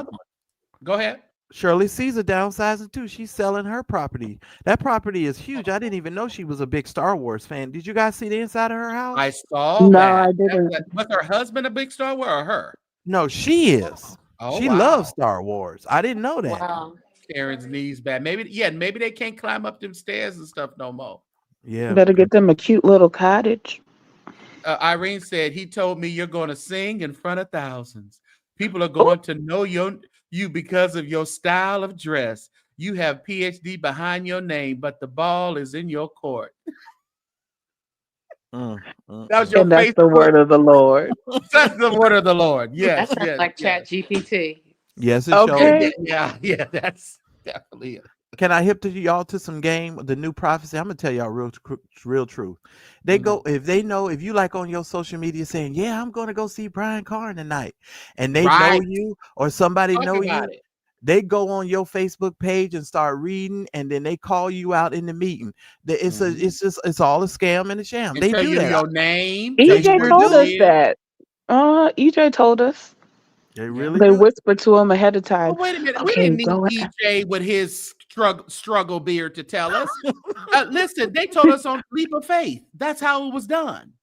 Go ahead. Shirley Caesar downsizing too. She's selling her property. That property is huge. I didn't even know she was a big Star Wars fan. Did you guys see the inside of her house? I saw No, that. I didn't. Was her husband a big Star Wars or her? No, she is. Oh, she loves Star Wars. I didn't know that. Wow. Karen's knees bad. Maybe they can't climb up them stairs and stuff no more. Yeah. Better get them a cute little cottage. Irene said, he told me you're going to sing in front of thousands. People are going to know you because of your style of dress. You have PhD behind your name, but the ball is in your court. That was your that's the word of the Lord. That's the word of the Lord. Yes. That sounds like Chat GPT. Yes, it okay. Yeah, that's definitely it. Can I hip to y'all to some game? The new prophecy. I'm gonna tell y'all real truth. They go if you like on your social media saying, "Yeah, I'm gonna go see Brian Karn tonight," and they know you or somebody know you. They go on your Facebook page and start reading, and then they call you out in the meeting. It's all a scam and a sham. And They tell do you that. your name. They Tell you EJ where sure you told us do. live. that. EJ told us. They really They do. whispered to him ahead of time. Well, wait a minute. We Okay, didn't need go ahead. EJ with his struggle beard to tell us. Listen, they told us on Leap of Faith. That's how it was done.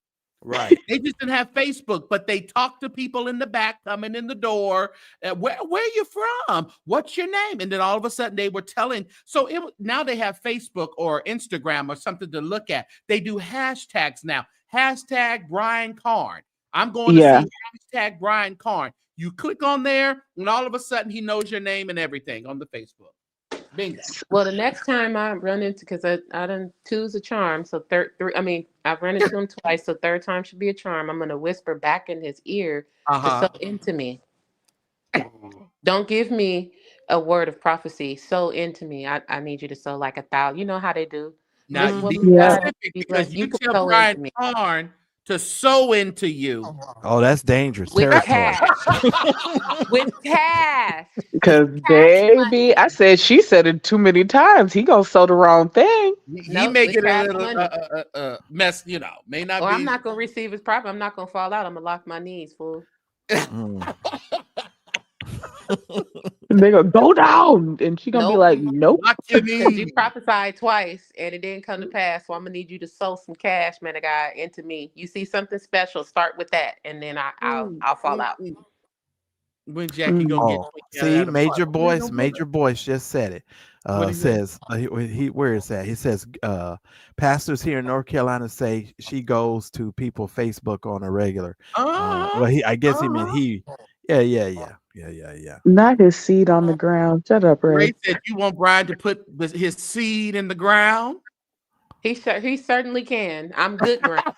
Right. They just didn't have Facebook, but they talked to people in the back coming in the door. Where are you from? What's your name? And then all of a sudden they were telling. So now they have Facebook or Instagram or something to look at. They do hashtags now. Hashtag Brian Karn. I'm going to see hashtag Brian Karn. You click on there, and all of a sudden he knows your name and everything on the Facebook. Bingo. Well, the next time I run into, because I done two's a charm, so I've run into him twice, so third time should be a charm. I'm gonna whisper back in his ear to sow into me. Don't give me a word of prophecy. Sow into me. I need you to sow like 1,000. You know how they do. Now This woman be God, specific be because blessed. you can tell sow Brian into me Karn to sow into you. Oh, that's dangerous with territory. cash. With cash. Because baby, I said she said it too many times. He gonna sow the wrong thing. He may get a little mess, may not Or be. I'm not gonna receive his profit. I'm not gonna fall out. I'm gonna lock my knees, fool. They go down, and she gonna be like, nope. You prophesied twice, and it didn't come to pass. So I'm gonna need you to sow some cash, man of God, into me. You see something special, start with that, and then I'll fall out. When Jackie gonna get see, Major Boyce just said it. Says where is that? He says pastors here in North Carolina say she goes to people Facebook on a regular. Well, I guess he meant he. Yeah. Not his seed on the ground. Shut up, Ray. Ray said you want Brian to put his seed in the ground. He certainly can. I'm good ground.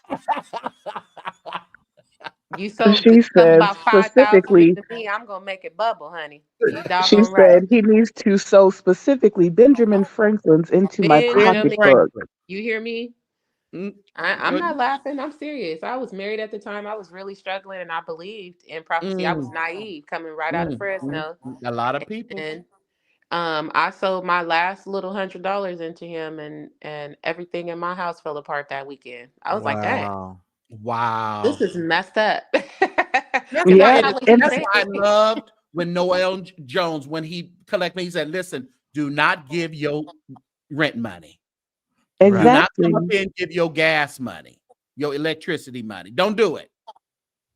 You She said about 5,000 to me, I'm gonna make it bubble, honey. You She doggone right. said he needs to sow specifically Benjamin Franklin's into my pocketbook. You hear me? I'm not laughing. I'm serious. I was married at the time. I was really struggling, and I believed in prophecy. I was naive, coming right out of Fresno. A lot of people. And I sold my last little $100 into him, and everything in my house fell apart that weekend. I was like, dang. Wow. This is messed up. That's why I loved when Noel Jones, when he collected me, he said, listen, do not give your rent money. Exactly. Do not come up here and give your gas money, your electricity money. Don't do it.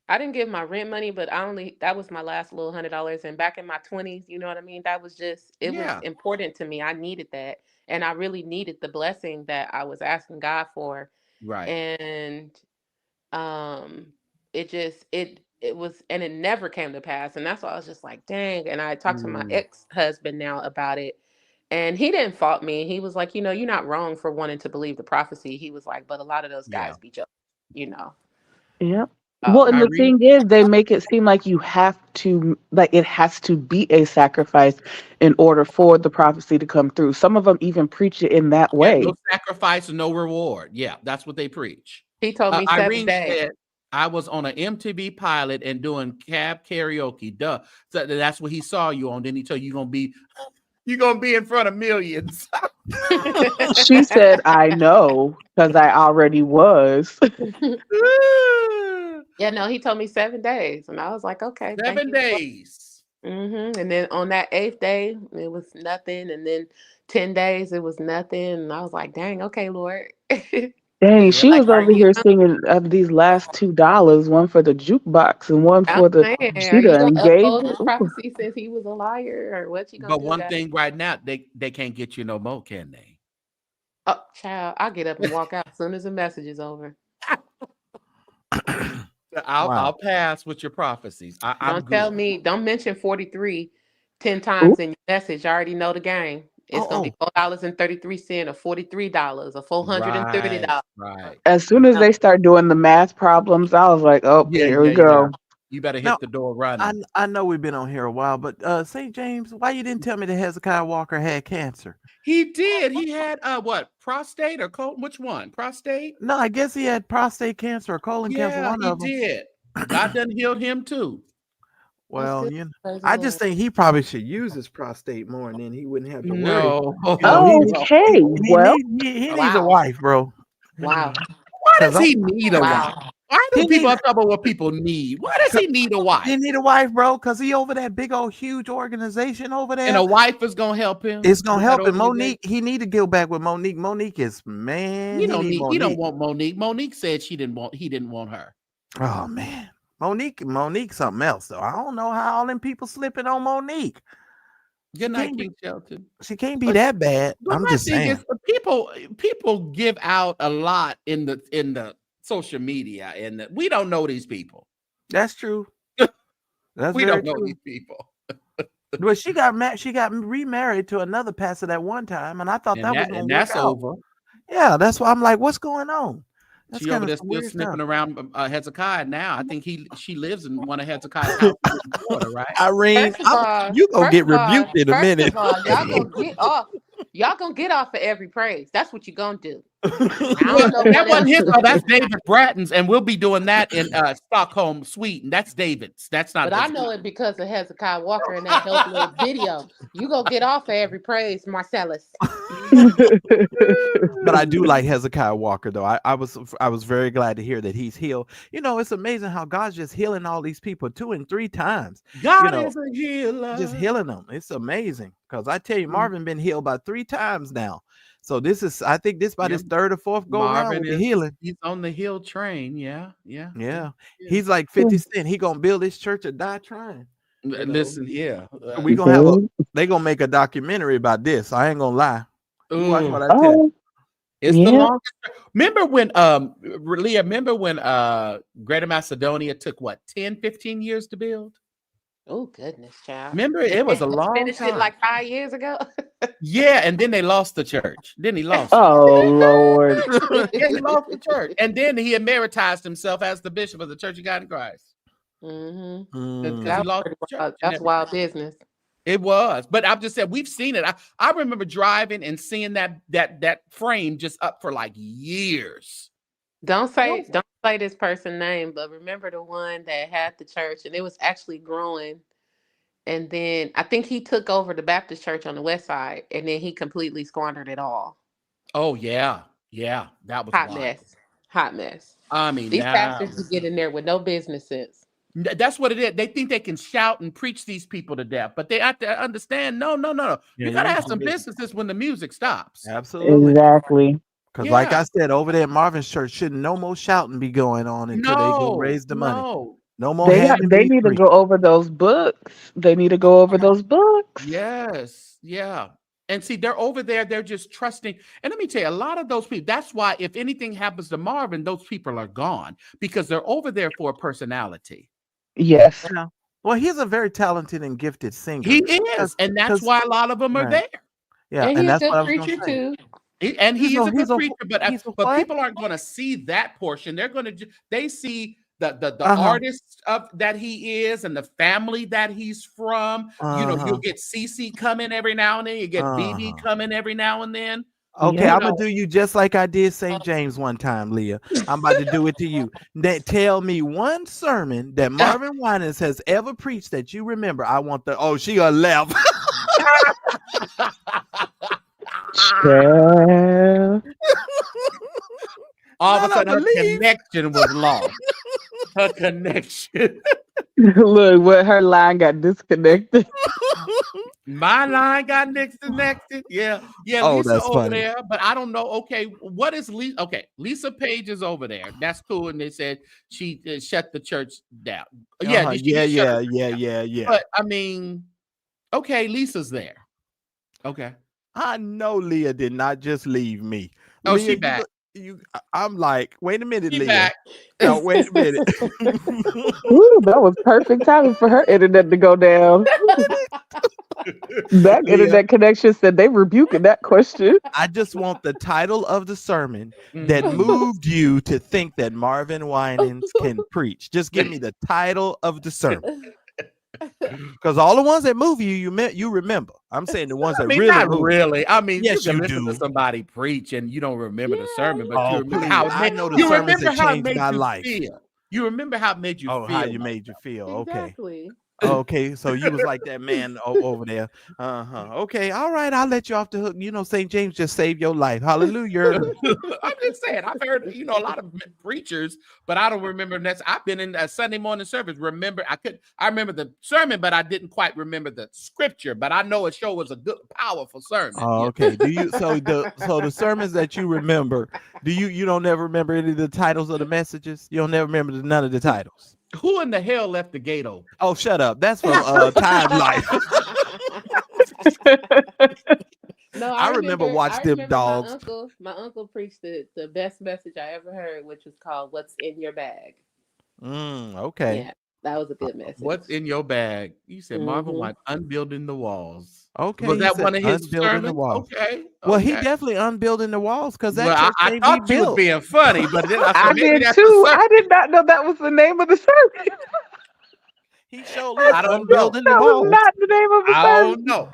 I didn't give my rent money, but that was my last little $100. And back in my 20s, you know what I mean? That was was important to me. I needed that. And I really needed the blessing that I was asking God for. Right. And it was, and it never came to pass. And that's why I was just like, dang. And I talked to my ex-husband now about it. And he didn't fault me. He was like, you're not wrong for wanting to believe the prophecy. He was like, but a lot of those guys be joking, Yeah. Well, and the thing is, they make it seem like it has to be a sacrifice in order for the prophecy to come through. Some of them even preach it in that way. No sacrifice and no reward. Yeah, that's what they preach. He told me 7 days. Said, I was on an MTV pilot and doing cab karaoke. Duh. So that's what he saw you on. Then he told you you're gonna be in front of millions. She said, I know, because I already was. Yeah, no, he told me 7 days. And I was like, okay. 7 days. And then on that 8th day, it was nothing. And then 10 days, it was nothing. And I was like, dang, okay, Lord. Dang, she was over here singing of these last $2, one for the jukebox and one for the. Are you gonna uphold his prophecy since he was a liar, or what you gonna do? But one thing right now, they can't get you no more, can they? Oh, child, I'll get up and walk out as soon as the message is over. I'll pass with your prophecies. Don't mention 43 10 times in your message. I already know the game. It's gonna be $4.33 or $43 or $430. Right. As soon as they start doing the math problems, I was like, oh, here we go. Yeah. You better hit the door running. I know we've been on here a while, but St. James, why you didn't tell me that Hezekiah Walker had cancer? He did. He had prostate or colon? Which one? Prostate? No, I guess he had prostate cancer or colon cancer. One of them. He did. God done healed him too. Well, I just think he probably should use his prostate more, and then he wouldn't have to worry. No. Okay, well, he needs a wife, bro. Wow. Why does he need a wife? Why do He people need- have trouble what people need? Why does he need a wife? He need a wife, bro, because he over that big old huge organization over there. And a wife is gonna help him. It's gonna with help that him. Monique, he need to go back with Monique. Monique is man. He need don't want Monique. Monique said he didn't want her. Oh man. Monique something else though. I don't know how all them people slipping on Monique. Good night, King Shelton. She can't be that bad. But I'm my just thing saying. is, people give out a lot in the social media, and we don't know these people. That's true. That's we very don't know true. these people. But she got remarried to another pastor that one time, and I thought that was gonna and work that's out. over. Yeah, that's why I'm like, what's going on? That's She over there still sniffing around Hezekiah now. I think she lives in one of Hezekiah's houses in Florida, right? Irene, you gonna get rebuked in a minute. Y'all gonna get off. Y'all gonna get off of every praise. That's what you're gonna do. Well, that wasn't his. Oh, that's David Bratton's, and we'll be doing that in Stockholm, Sweden. That's David's. That's not. But I know it because of Hezekiah Walker and that dope little video. You gonna get off of every praise, Marcellus. But I do like Hezekiah Walker, though. I was very glad to hear that he's healed. It's amazing how God's just healing all these people 2 and 3 times. God is a healer. Just healing them. It's amazing. Because I tell you, Marvin been healed about 3 times now. So I think this about his 3rd or 4th go around with healing. He's on the heal train. Yeah. He's like 50 Cent. He gonna build his church or die trying. Listen, we gonna they gonna make a documentary about this. I ain't gonna lie. Watch what I tell you. It's the longest. Remember when Leah, Greater Macedonia took 10-15 years to build? Oh goodness, child. Remember, it was a long finished time. it like 5 years ago. Yeah, and then they lost the church. Then he lost. Oh Lord. Yeah, he lost the church, and then he emeritised himself as the bishop of the Church of God in Christ. That's wild business. It was, but I've just said we've seen it. I remember driving and seeing that frame just up for like years. Don't say this person's name, but remember the one that had the church and it was actually growing. And then I think he took over the Baptist church on the west side, and then he completely squandered it all. Oh yeah, that was hot mess. I mean, these pastors would get in there with no business sense. That's what it is. They think they can shout and preach these people to death, but they have to understand. No. You gotta have some businesses when the music stops. Absolutely, exactly. Because, like I said, over there at Marvin's church, shouldn't no more shouting be going on until they go raise the money. No more. They need to go over those books. They need to go over those books. Yes, yeah. And see, they're over there. They're just trusting. And let me tell you, a lot of those people. That's why if anything happens to Marvin, those people are gone because they're over there for a personality. Yes. Yeah. Well, he's a very talented and gifted singer. He is, and that's why a lot of them are there. Yeah, and that's he's what a I was good preacher gonna say. too. And he is a good preacher, but people aren't going to see that portion. They're going to they see the artist that he is and the family that he's from. You'll get CC coming every now and then. You get BB coming every now and then. Okay, I'm gonna do you just like I did St. James one time, Leah. I'm about to do it to you. Tell me one sermon that Marvin Winans has ever preached that you remember. I want she gonna laugh. All of a sudden, her connection was lost. Her connection. Look, what her line got disconnected. My line got disconnected. Yeah. Oh, Lisa that's over funny. there, but I don't know. Okay, what is Lisa? Okay, Lisa Page is over there. That's cool. And they said she shut the church down. Yeah. But I mean, okay, Lisa's there. Okay. I know Leah did not just leave me. Oh, Leah, she back. I'm like, wait a minute, She Leah. back. No, wait a minute. Ooh, that was perfect timing for her internet to go down. That internet connection said they rebuking that question. I just want the title of the sermon that moved you to think that Marvin Winans can preach. Just give me the title of the sermon. Because all the ones that move you remember. I'm saying the ones that really not move. really. I mean, yes, you can you listen do. to somebody preach and you don't remember the sermon, but you remember how it I made, know the you sermons remember that how it changed made my you life. feel. You remember how it made you feel. How you made you feel. Okay. Exactly. Okay, so you was like that man over there. Okay, all right. I'll let you off the hook. You know, St. James just saved your life. Hallelujah. I'm just saying, I've heard, a lot of preachers, but I don't remember that. I've been in a Sunday morning service. I remember the sermon, but I didn't quite remember the scripture. But I know it sure was a good, powerful sermon. Oh, okay. Do you so the sermons that you remember, you don't never remember any of the titles of the messages? You don't never remember none of the titles. Who in the hell left the gate open? Oh, shut up. That's from Time Life. No, I remember watch them dogs. My uncle preached the best message I ever heard, which was called "What's in Your Bag." Okay. Yeah, that was a good message. What's in your bag? You said Marvin White, unbuilding the walls. Okay. Was that one of his sermons? Okay. Well, he definitely unbuilding the walls because that church I thought you was being funny, but then I did too. I did not know that was the name of the sermon. He showed I don't know. unbuilding the walls. Not the name of the sermon. I don't know.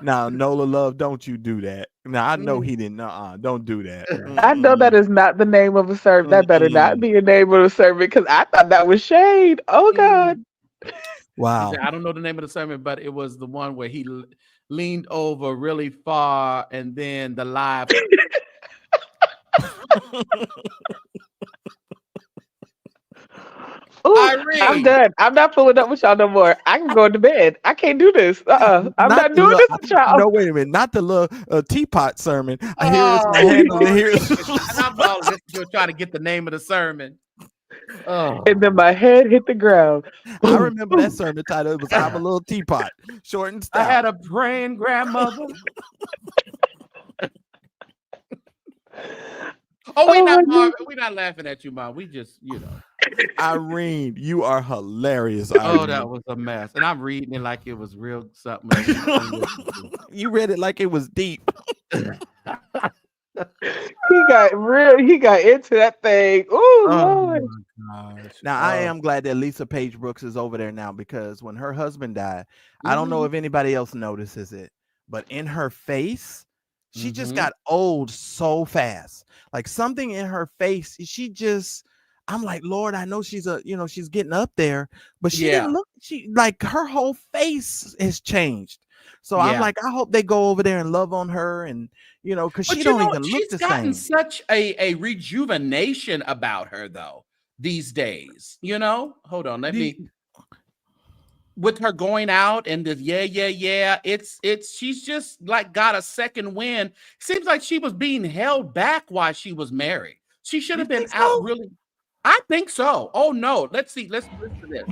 Now, Nola Love, don't you do that. Now, I know he didn't. Don't do that. I know that is not the name of a sermon. That better not be the name of the sermon because I thought that was shade. Oh, God. Wow. I don't know the name of the sermon, but it was the one where he leaned over really far and then the live. Ooh, I'm done. I'm not pulling up with y'all no more. I can go to bed. I can't do this. I'm not doing this with y'all. No, wait a minute. Not the little teapot sermon. I hear it's my hand on the ears. I'm still trying to get the name of the sermon. Oh. And then my head hit the ground. I remember that sermon title. It was "I'm a Little Teapot," short and stout. I had a praying grandmother. We're not laughing at you, Mom. We just, Irene, you are hilarious. Irene. Oh, that was a mess. And I'm reading it like it was real something. You read it like it was deep. He got into that thing. Ooh, Lord. Now I am glad that Lisa Page Brooks is over there now because when her husband died, I don't know if anybody else notices it, but in her face, she just got old so fast. Like something in her face, I'm like, Lord, I know she's she's getting up there, but she didn't look, like her whole face has changed. So I'm like, I hope they go over there and love on her and, because she don't even look the same. She's gotten such a rejuvenation about her though these days, Hold on, with her going out and this, she's just like got a second wind. Seems like she was being held back while she was married. She should have been out really. I think so. Oh no. Let's see. Let's listen to this.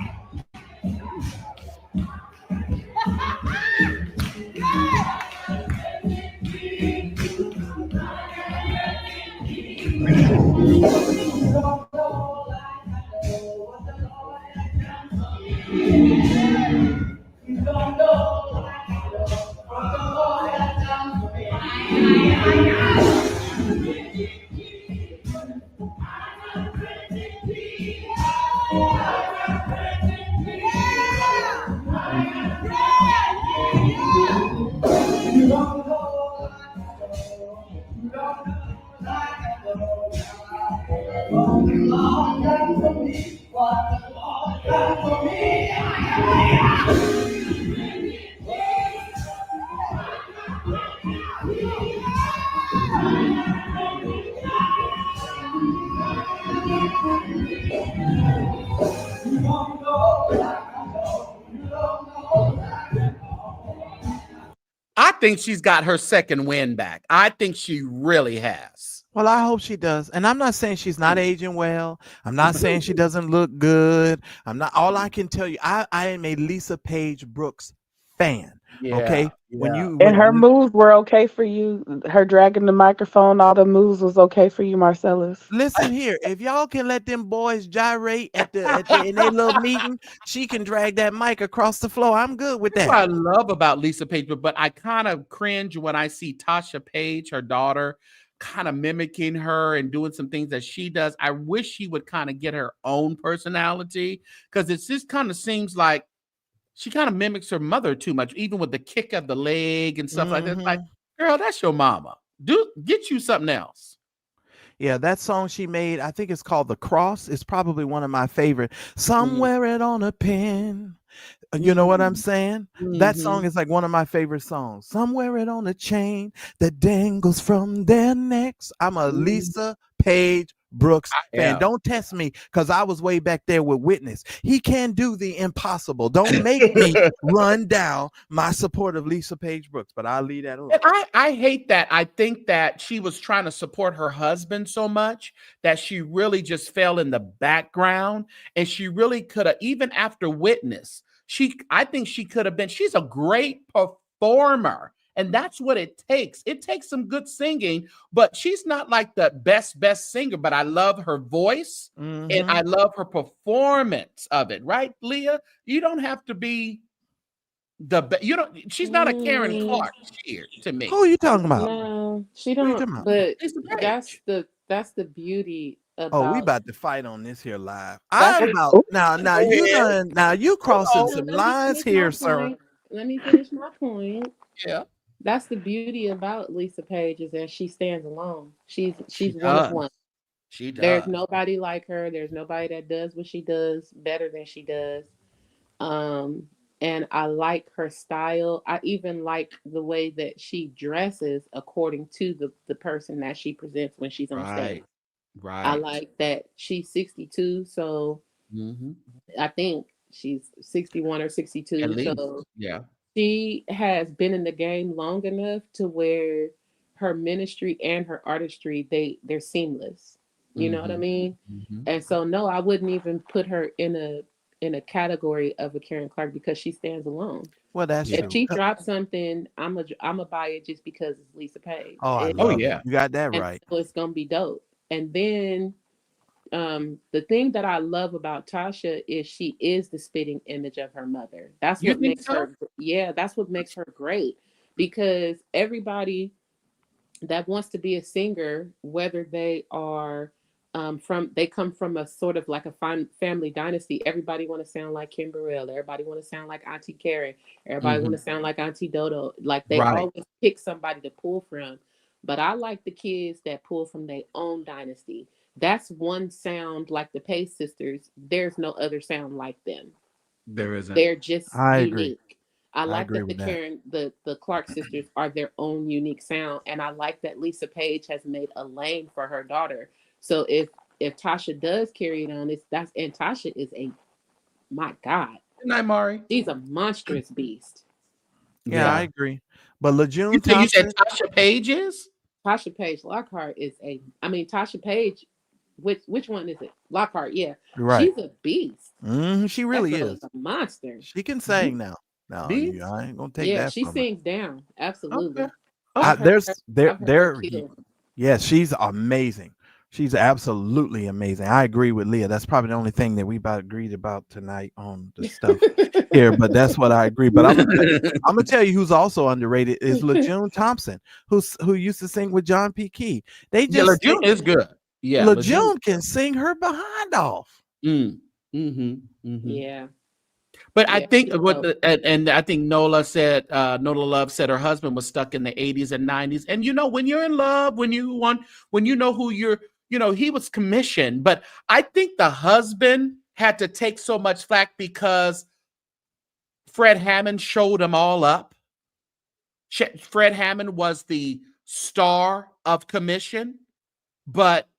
I think she's got her second win back. I think she really has. Well, I hope she does. And I'm not saying she's not aging well. I'm not saying she doesn't look good. All I can tell you, I am a Lisa Page Brooks fan. Okay. And her moves were okay for you. Her dragging the microphone, all the moves was okay for you, Marcellus. Listen here, if y'all can let them boys gyrate in their little meeting, she can drag that mic across the floor. I'm good with that. What I love about Lisa Page, but I kind of cringe when I see Tasha Page, her daughter, kind of mimicking her and doing some things that she does. I wish she would kind of get her own personality because it just kind of seems like she kind of mimics her mother too much, even with the kick of the leg and stuff like that. Like, girl, that's your mama. Get you something else. Yeah, that song she made, I think it's called The Cross. It's probably one of my favorite. Somewhere it on a pin. You know what I'm saying? That song Mhm. is like one of my favorite songs. Somewhere it on a chain that dangles from their necks. I'm a Lisa Page Brooks fan. am. Don't test me because I was way back there with Witness. He can do the impossible. Don't make me run down my support of Lisa Page Brooks, but I'll leave that alone. And I hate that. I think that she was trying to support her husband so much that she really just fell in the background, and she really could have, even after Witness, I think she could have been, she's a great performer. And that's what it takes. It takes some good singing, but she's not like the best singer, but I love her voice and I love her performance of it, right, Leah? You don't have to be she's not a Karen Clark here to me. Who are you talking about? No, she Who you don't. talking about? But Lisa that's Page. that's the beauty Oh, we about. about to fight on this here live. That's I'm the, about now you Yeah. done now you crossing no, some let me lines finish my here, sir. point. Let me finish my point. Yeah. That's the beauty about Lisa Page is that she stands alone. She's She one of does. one. She There's does. nobody like her. There's nobody that does what she does better than she does. Um, and I like her style. I even like the way that she dresses according to the person that she presents when she's on stage. Right. I like that she's 62, so I think she's 61 or At 62. least. So Yeah. she has been in the game long enough to where her ministry and her artistry they're seamless. You know what I mean? And so no, I wouldn't even put her in a category of a Karen Clark because she stands alone. Well, that's If true. she drops something, I'm a buy it just because it's Lisa Page. Oh, I And, love yeah. it. You got that and right. so it's gonna be dope. And then the thing that I love about Tasha is she is the spitting image of her mother. That's You what think makes so? her, yeah, that's what makes her great because everybody that wants to be a singer, whether they are they come from a sort of like a family dynasty. Everybody want to sound like Kim Burrell. Everybody want to sound like Auntie Karen. Everybody want to sound like Auntie Dodo. Like they Right. always pick somebody to pull from. But I like the kids that pull from their own dynasty. That's one sound like the Pace sisters. There's no other sound like them. There isn't. They're just I agree. unique. I I like agree that with that. the Clark sisters are their own unique sound, and I like that Lisa Page has made a lane for her daughter. So if Tasha does carry it on, and Tasha is my God, Good night, Mari. she's a monstrous beast. Yeah, I agree. But You LeJune said Thompson, Tasha Page is? Tasha Page Lockhart Tasha Page. Which one is it? Lockhart, yeah. right? She's a beast. She That really girl is. is a monster. She can sing now. No, Beast? I ain't gonna take Yeah, that she from her. sings down. Absolutely. Okay. I've heard her, I've heard her kill. Yes, she's amazing. She's absolutely amazing. I agree with Leah. That's probably the only thing that we agreed about tonight on the stuff here, but that's what I agree. But I'm gonna tell you who's also underrated is LeJune Thompson, who used to sing with John P. Key. They Yeah, just LeJune is good. Yeah, LeJune can sing her behind off. Yeah. But I Yeah, think she's what dope. and I think Nola Love said her husband was stuck in the 80s and 90s. And when you're in love, when you know who he was commissioned. But I think the husband had to take so much flack because Fred Hammond showed them all up. Fred Hammond was the star of commission,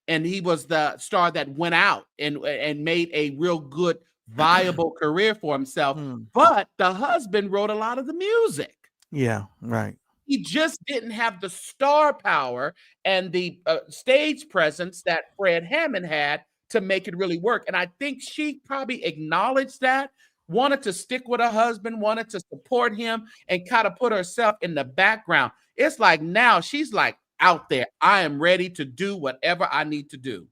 and he was the star that went out and made a real good, viable career for himself. But the husband wrote a lot of the music. Yeah, right. He just didn't have the star power and the stage presence that Fred Hammond had to make it really work. And I think she probably acknowledged that, wanted to stick with her husband, wanted to support him, and kind of put herself in the background. It's like now she's like out there. I am ready to do whatever I need to do.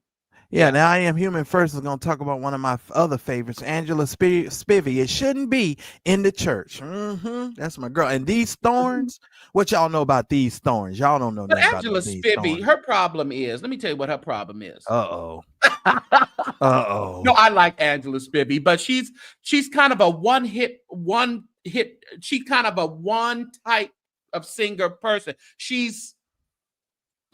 Yeah, now I Am Human First is going to talk about one of my other favorites, Angela Spivey. It shouldn't be in the church. That's my girl. And These Thorns, what y'all know about These Thorns? Y'all don't know But nothing Angela about These Spivey, Thorns. her problem is, let me tell you what her problem is. Uh-oh. Uh-oh. No, I like Angela Spivey, but she's kind of a one hit. She's kind of a one type of singer person. She's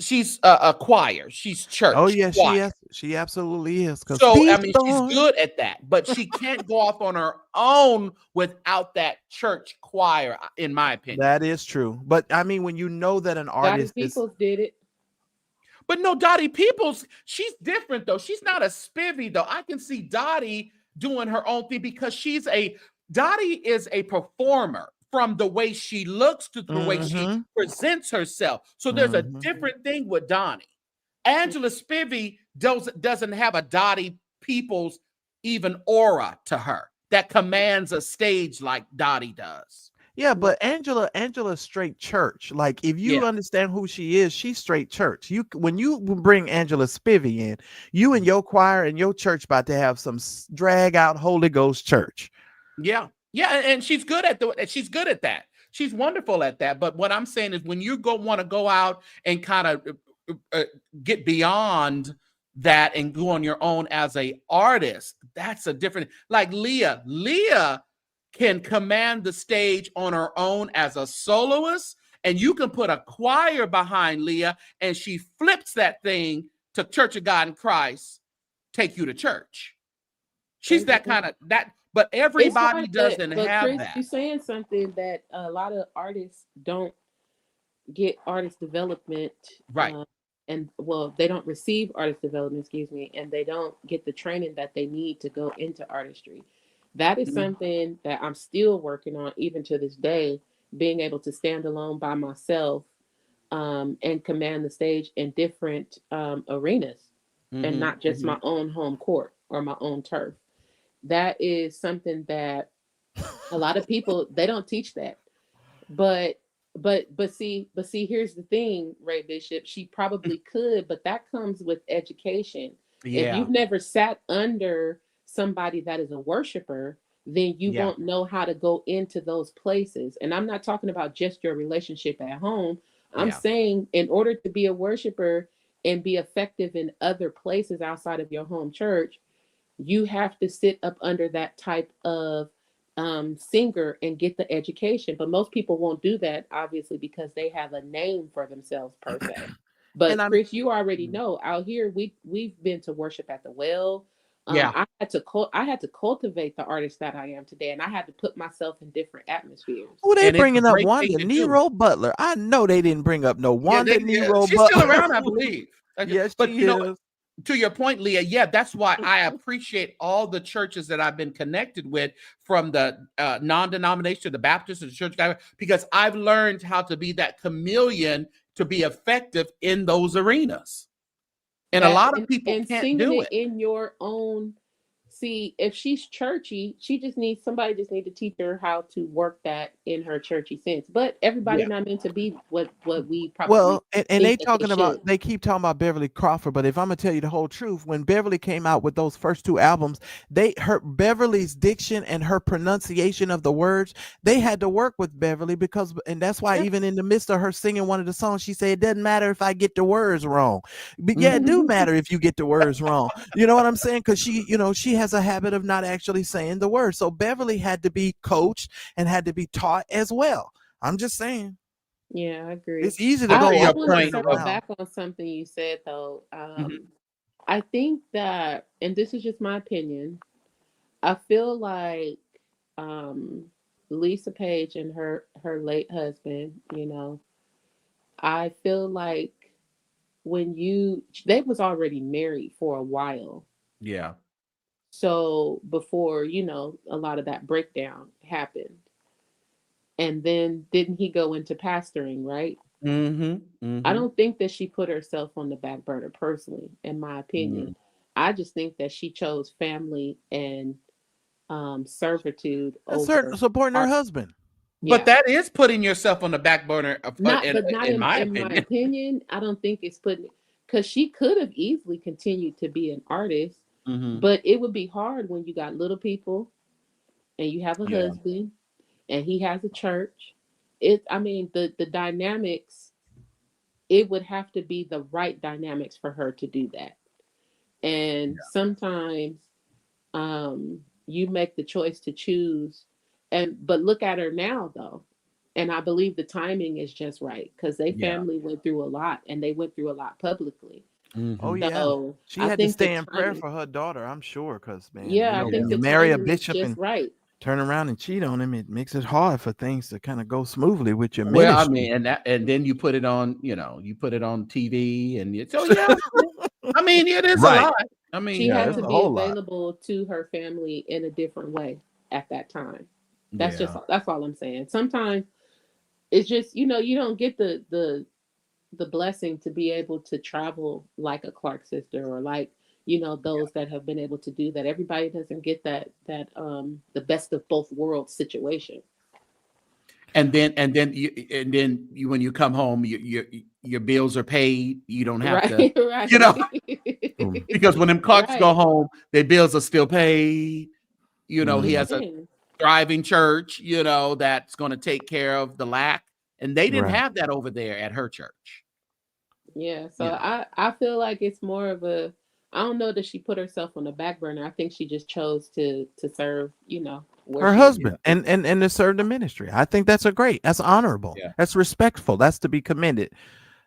she's a choir. She's church. Oh yeah, choir. she absolutely is. So I mean, she's good at that, but she can't go off on her own without that church choir, in my opinion. That is true. But I mean, when you know that an artist Dottie Peoples did it. But no, Dottie Peoples, she's different though. She's not a spivvy though. I can see Dottie doing her own thing because Dottie is a performer from the way she looks to the way she presents herself. So there's a different thing with Donnie. Angela Spivey doesn't have a Dottie Peoples even aura to her that commands a stage like Dottie does. Yeah, but Angela's straight church. Like if you understand who she is, she's straight church. When you bring Angela Spivey in, you and your choir and your church about to have some drag out Holy Ghost church. Yeah, and she's good at that. She's wonderful at that. But what I'm saying is, when you want to go out and kind of get beyond that and go on your own as a artist, that's a different. Like Leah can command the stage on her own as a soloist, and you can put a choir behind Leah, and she flips that thing to Church of God in Christ, take you to church. She's that kind of that. But everybody doesn't have Chris, that. You're saying something that a lot of artists don't get artist development. Right. They don't receive artist development, and they don't get the training that they need to go into artistry. That is something that I'm still working on, even to this day, being able to stand alone by myself and command the stage in different arenas and not just my own home court or my own turf. That is something that a lot of people, they don't teach that. But see, here's the thing, Ray Bishop, she probably could, but that comes with education. Yeah. If you've never sat under somebody that is a worshiper, then you won't know how to go into those places. And I'm not talking about just your relationship at home. I'm saying in order to be a worshiper and be effective in other places outside of your home church, you have to sit up under that type of singer and get the education. But most people won't do that, obviously, because they have a name for themselves per se. But Chris, you already know, out here we've been to worship at the well. I had to cultivate the artist that I am today, and I had to put myself in different atmospheres. Oh, they bringing up Wanda Nero Butler. I know they didn't bring up no Wanda Nero She's Butler. still around, I believe. Yes, but she is. To your point, Leah, that's why I appreciate all the churches that I've been connected with, from the non-denomination, the Baptist, the church guy, because I've learned how to be that chameleon to be effective in those arenas. And a lot of people can't do it in your own. See, if she's churchy, somebody just need to teach her how to work that in her churchy sense. But everybody not meant to be what we probably. And they keep talking about Beverly Crawford, but if I'm gonna tell you the whole truth, when Beverly came out with those first two albums, Beverly's diction and her pronunciation of the words, they had to work with Beverly and that's why even in the midst of her singing one of the songs, she said, it doesn't matter if I get the words wrong. But yeah, it do matter if you get the words wrong. You know what I'm saying? Because she has a habit of not actually saying the words. So Beverly had to be coached and had to be taught as well. I'm just saying. Yeah, I agree. It's easy to go. I want to circle back on something you said though. I think that, and this is just my opinion, I feel like Lisa Page and her late husband, I feel like they was already married for a while. Yeah. So before, a lot of that breakdown happened. And then didn't he go into pastoring, right? I don't think that she put herself on the back burner personally, in my opinion. I just think that she chose family and servitude over supporting her husband. But that is putting yourself on the back burner. In my opinion, I don't think it's putting, because she could have easily continued to be an artist. But it would be hard when you got little people and you have a husband and he has a church. The dynamics, it would have to be the right dynamics for her to do that. And sometimes you make the choice to choose. But look at her now though. And I believe the timing is just right because they Yeah. family went through a lot, and they went through a lot publicly. Oh yeah, So she I had to think the stay in prayer timing, for her daughter. I'm sure, because man, yeah, I when think you the marry a timing is bishop just and right. turn around and cheat on him, it makes it hard for things to kind of go smoothly with your Well, I ministry. mean, and then you put it on, you put it on TV, and so yeah. I mean, it is a Right. lot. I mean, She Yeah, had it's to a be whole lot. available to her family in a different way at that time. That's yeah. that's all I'm saying. Sometimes it's just, you don't get the blessing to be able to travel like a Clark sister, or like, those that have been able to do that. Everybody doesn't get that the best of both worlds situation. And then you when you come home, your bills are paid. You don't have to, Right, right. because when them Clarks go Right. home, their bills are still paid. He has a Amen. thriving church, that's going to take care of the lack. And they didn't Right. have that over there at her church. Yeah, so You know. I feel like it's more of a, I don't know that she put herself on the back burner. I think she just chose to serve, where Her she was. husband and to serve the ministry. I think that's that's honorable. Yeah. That's respectful. That's to be commended.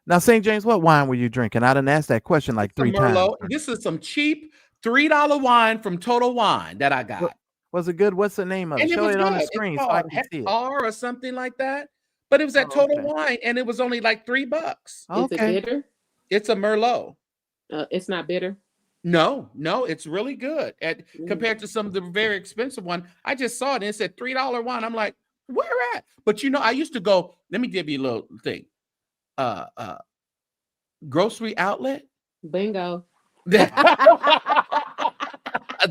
Now, St. James, what wine were you drinking? I didn't ask that question like Some 3 times. Merlot. This is some cheap $3 wine from Total Wine that I got. Was it good? What's the name of it? And it Show was it on the good. It's screen so I called can see it. Hector or something like that. But it was at Oh, Total okay. Wine, and it was only like $3. Is it Okay. bitter? It's a Merlot. It's not bitter. No, it's really good compared to some of the very expensive one. I just saw it and it said $3 wine. I'm like, where at? But I used to go. Let me give you a little thing. Grocery outlet. Bingo.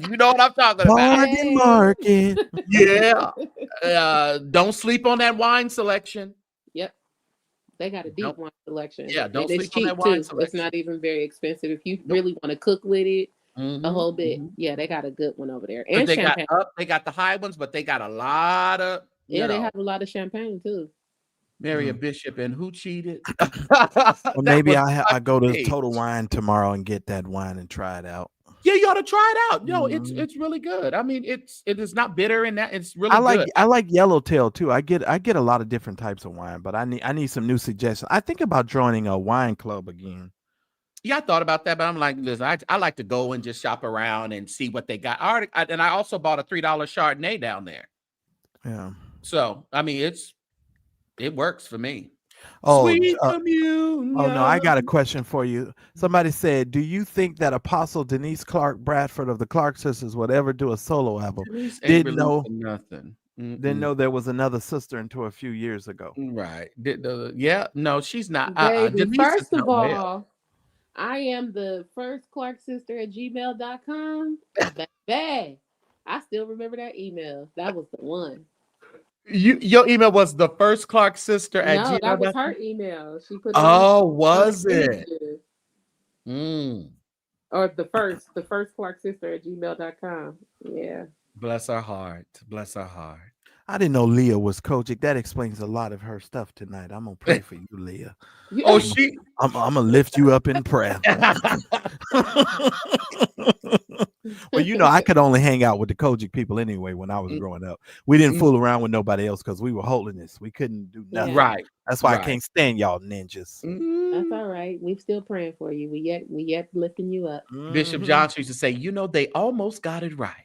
You know what I'm talking about. Bargain market. Yeah. Don't sleep on that wine selection. Yep. They got a deep wine selection. Yeah, don't and it's sleep on that cheap wine too. selection. It's not even very expensive. If you really want to cook with it a whole bit, Mhm. yeah, they got a good one over there. But And they champagne. they got the high ones, but they got a lot of They have a lot of champagne too. Marry a bishop and who cheated? Well, maybe I go to Total Wine tomorrow and get that wine and try it out. Yeah, you ought to try it out. No, it's really good. I mean, it is not bitter in that. It's really good. I like Yellowtail too. I get a lot of different types of wine, but I need some new suggestions. I think about joining a wine club again. Yeah, I thought about that, but I'm like, listen, I like to go and just shop around and see what they got. And I also bought a $3 Chardonnay down there. Yeah. So I mean, it works for me. Oh, Sweet communion. Oh no, I got a question for you. Somebody said, "Do you think that Apostle Denise Clark Bradford of the Clark Sisters would ever do a solo album?" Denise ain't Didn't know nothing. Didn't know there was another sister until a few years ago. Right. Yeah. No, she's not. Baby, Denise first is of not all, well. I am the first Clark sister at gmail.com. Baby, I still remember that email. That was the one. Your email was the first Clark sister at No, that was gmail.com? her email. She put was it? Or the first Clark sister at gmail.com. Yeah. Bless her heart. Bless her heart. I didn't know Leah was Kojic. That explains a lot of her stuff tonight. I'm gonna pray for you, Leah. Oh, I'm gonna lift you up in prayer. Well, I could only hang out with the Kojic people anyway when I was growing up. We didn't fool around with nobody else because we were holiness. We couldn't do nothing. Right. That's why I can't stand y'all ninjas. That's all right. We're still praying for you. We yet lifting you up. Bishop Johnson used to say, they almost got it right.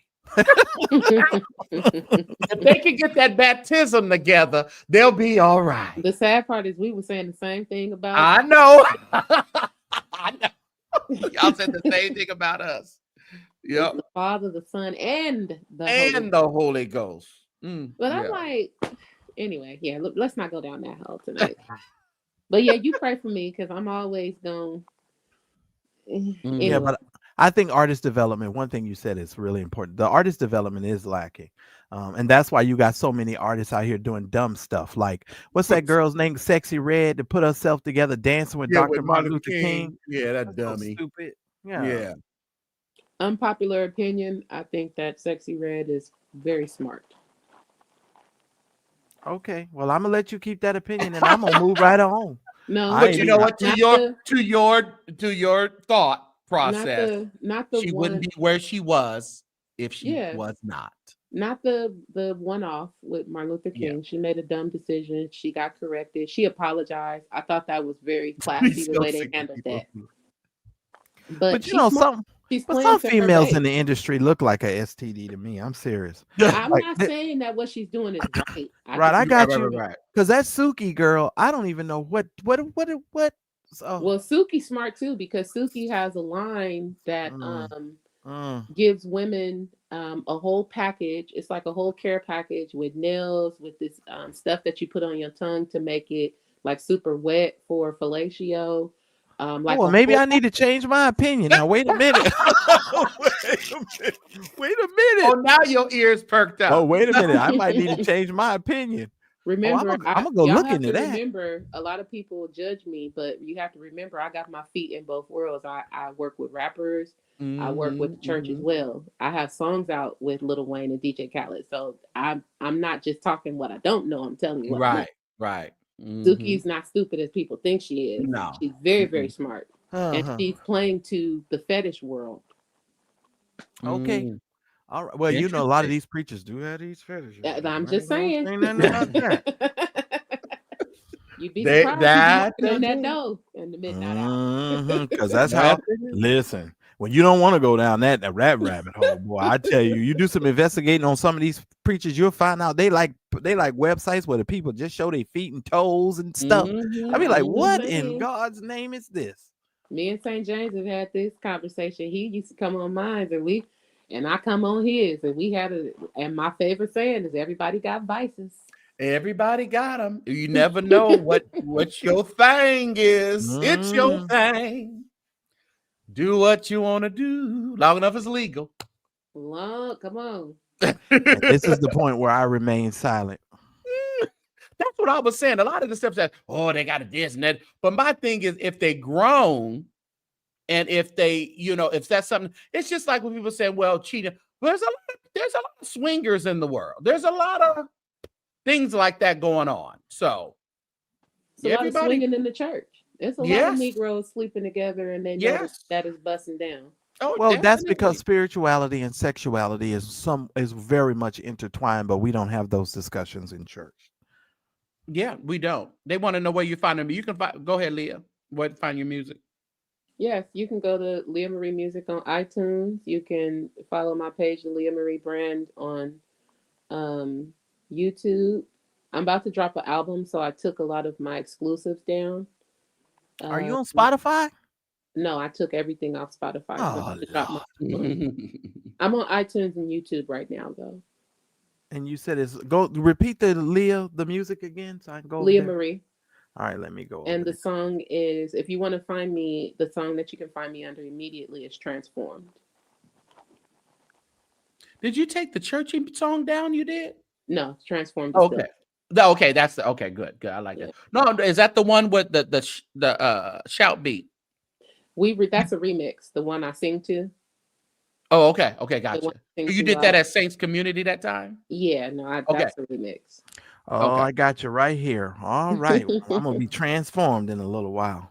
If they can get that baptism together, they'll be all right. The sad part is we were saying the same thing about. I know. I know. Y'all said the same thing about us. Yep. The Father, the Son, and the Holy Ghost. But I'm like, anyway, yeah. Look, let's not go down that hole tonight. But yeah, you pray for me because I'm always going. Anyway. Yeah, but I think artist development, one thing you said is really important. The artist development is lacking. And that's why you got so many artists out here doing dumb stuff. Like, what's that girl's name? Sexy Red, to put herself together dancing with Dr. Martin Luther King. Yeah, that's dummy. So stupid. Yeah. Unpopular opinion, I think that Sexy Red is very smart. Okay. Well, I'm gonna let you keep that opinion and I'm gonna move right on. No, but you know what? To your thought process, not the she one, wouldn't be where she was if she was not. Not the one-off with Martin Luther King. She made a dumb decision. She got corrected. She apologized. I thought that was very classy the way they handled that. But you know, she's but playing some to her females base. in the industry look like a STD to me. I'm serious. I'm not saying that what she's doing is right. I got you. Right. Because that Suki girl, I don't even know what. Well, Suki's smart too, because Suki has a line that gives women a whole package. It's like a whole care package with nails, with this stuff that you put on your tongue to make it like super wet for fellatio. Like well, maybe I need to change my opinion. Now, wait a minute. Wait a minute. Oh, now your ears perked up. Oh, wait a minute. I might need to change my opinion. Remember, I'm gonna go look into that. Remember, a lot of people judge me, but you have to remember, I got my feet in both worlds. I work with rappers. I work with the church as well. I have songs out with Lil Wayne and DJ Khaled. So I'm not just talking what I don't know. I'm telling you what I know. Right. Suki's not stupid as people think she is. No. She's very, very smart. And she's playing to the fetish world. Okay. All right. Well, you know, a lot of these preachers do have these fetishes. I'm just saying. Nothing about that. You'd be surprised if you on that door in the midnight hour. Because that's how. Listen, when you don't want to go down that rabbit hole, boy, I tell you, you do some investigating on some of these preachers, you'll find out they like websites where the people just show their feet and toes and stuff. I mean, like, what in God's name is this? Me and St. James have had this conversation. He used to come on mine, and I come on his, and we had and my favorite saying is, everybody got vices. Everybody got them. You never know what your thing is. It's your thing. Do what you want to do. Long enough it's legal. Come on. This is the point where I remain silent. That's what I was saying. A lot of the stuff that, they got this and that. But my thing is, if they grown, and if they, if that's something, it's just like when people say, well, cheating. There's a lot of swingers in the world. There's a lot of things like that going on. So a lot of swinging in the church. There's a lot of Negroes sleeping together, and they know that is busting down. Oh, well, definitely. That's because spirituality and sexuality is very much intertwined, but we don't have those discussions in church. Yeah, we don't. They want to know where you find them. You can go ahead, Leah. Where to find your music? Yes, you can go to Leah Marie Music on iTunes. You can follow my page, the Leah Marie Brand, on YouTube. I'm about to drop an album, so I took a lot of my exclusives down. Are you on Spotify? No, I took everything off Spotify. Oh, I'm on iTunes and YouTube right now, though. And you said repeat the music again, so I can go. Leah Marie. All right, let me go. And the song is, if you want to find me, the song that you can find me under immediately is Transformed. Did you take the churchy song down? You did? No, Transformed. Okay. Okay, okay. Good. I like that. No, is that the one with the shout beat? That's a remix. The one I sing to. Oh, okay, gotcha. You did that at Saints Community that time? Yeah, no, that's a remix. Oh, okay. I got you right here. All right, I'm gonna be transformed in a little while.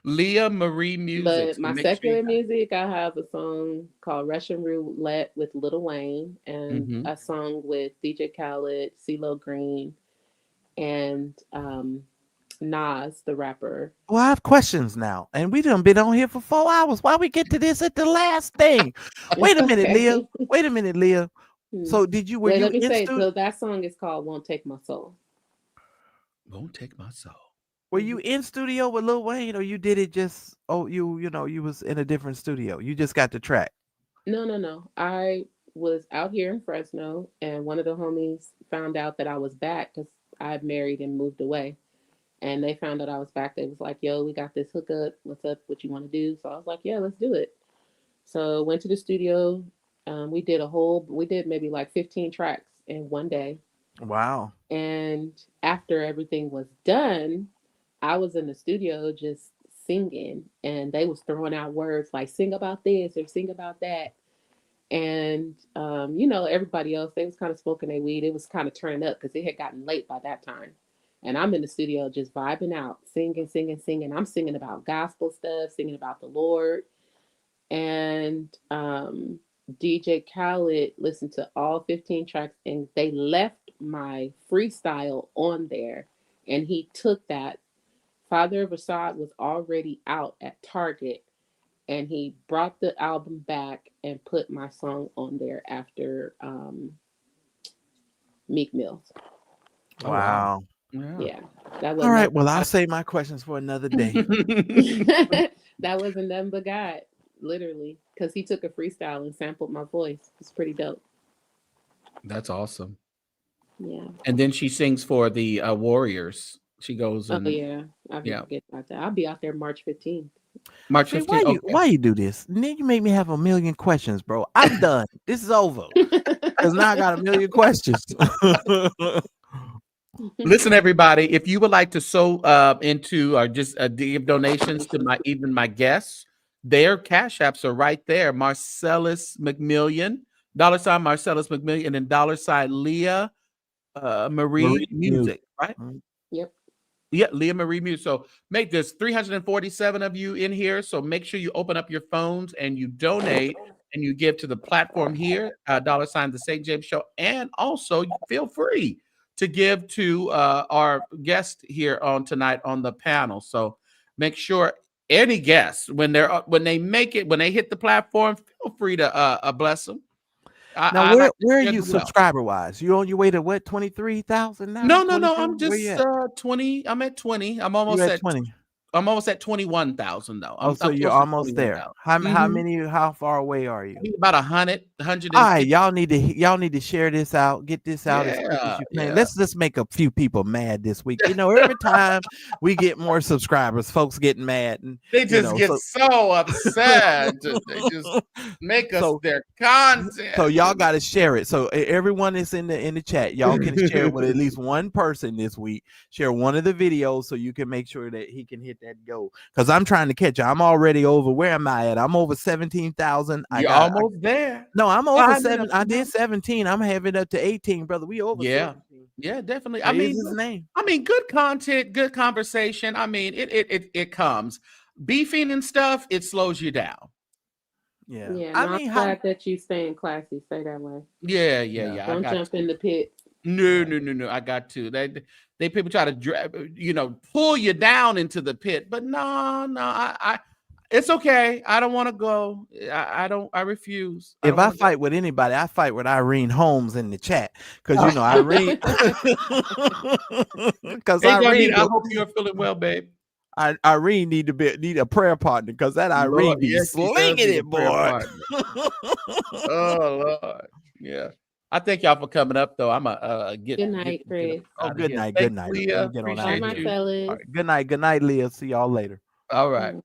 Leah Marie Music. But my secular music, I have a song called Russian Roulette with Lil Wayne, and a song with DJ Khaled, CeeLo Green, and Nas, the rapper. Well, I have questions now, and we done been on here for 4 hours. Why we get to this at the last thing? Wait a minute, Leah. Wait a minute, Leah. So did you? Let me say. So that song is called "Won't Take My Soul." Won't take my soul. Were you in studio with Lil Wayne, or you did it just? Oh, you was in a different studio. You just got the track. No. I was out here in Fresno, and one of the homies found out that I was back because I had married and moved away. And they found out I was back. They was like, "Yo, we got this hookup. What's up? What you want to do?" So I was like, "Yeah, let's do it." So went to the studio. We did maybe like 15 tracks in one day. Wow. And after everything was done, I was in the studio just singing, and they was throwing out words like sing about this or sing about that. And, everybody else, they was kind of smoking their weed. It was kind of turning up because it had gotten late by that time. And I'm in the studio just vibing out, singing. I'm singing about gospel stuff, singing about the Lord. And DJ Khaled listened to all 15 tracks, and they left my freestyle on there. And he took that. Father of Assad was already out at Target, and he brought the album back and put my song on there after Meek Mill's. Wow. Yeah, that All wasn't right. nothing Well, I'll but save my questions for another day. that wasn't nothing but God, literally, because he took a freestyle and sampled my voice. It's pretty dope. That's awesome. Yeah. And then she sings for the Warriors. She goes and Yeah, I forget about that. I'll be out there March 15th. March See, 15th. why you do this? Then you make me have a million questions, bro. I'm done. This is over. Because now I got a million questions. Listen, everybody, if you would like to sew into or just give donations to my guests, their cash apps are right there. Marcellus McMillian, $ Marcellus McMillian, and $ Leah Marie Music, right? Yep. Yeah, Leah Marie Music. So there's 347 of you in here. So make sure you open up your phones and you donate and you give to the platform here, $ the St. James Show, and also feel free to give to our guest here on tonight on the panel. So make sure any guests when they hit the platform, feel free to bless them. Now, where are you subscriber wise? You on your way to what, 23,000 now? No. I'm just 20. I'm at 20. I'm almost at 20. I'm almost at 21,000 though. Oh, so I'm you're close to almost there. How far away are you? About 100. All right, y'all need to share this out, get this out as quick as you can. Yeah. Let's just make a few people mad this week. You know, every time we get more subscribers, folks getting mad, and they just get so upset. They just make us their content. So y'all got to share it. So everyone is in the chat. Y'all can share it with at least one person this week. Share one of the videos so you can make sure that he can hit that goal. Because I'm trying to catch you. I'm already over. Where am I at? I'm over 17,000. You're almost there. No, I'm over 7. I did 17. I'm having up to 18, brother. We over. Yeah. 17. Yeah, definitely. Praise his name. I mean, good content, good conversation. I mean, it comes. Beefing and stuff, it slows you down. Yeah. I'm glad that you staying classy. Stay that way. Yeah. Don't jump in the pit. No. I got to. They people try to pull you down into the pit, but no. I it's okay. I don't want to go. I refuse. If I fight with anybody, I fight with Irene Holmes in the chat. Because Irene. Because Irene, I hope you're feeling well, babe. Irene need a prayer partner because that Irene be slinging it, boy. Oh Lord, yeah. I thank y'all for coming up, though. I'm get. Good night, Chris. Good night. Thanks, Good night. Leah. Appreciate you. All right, good night. Good night, Leah. See y'all later. All right.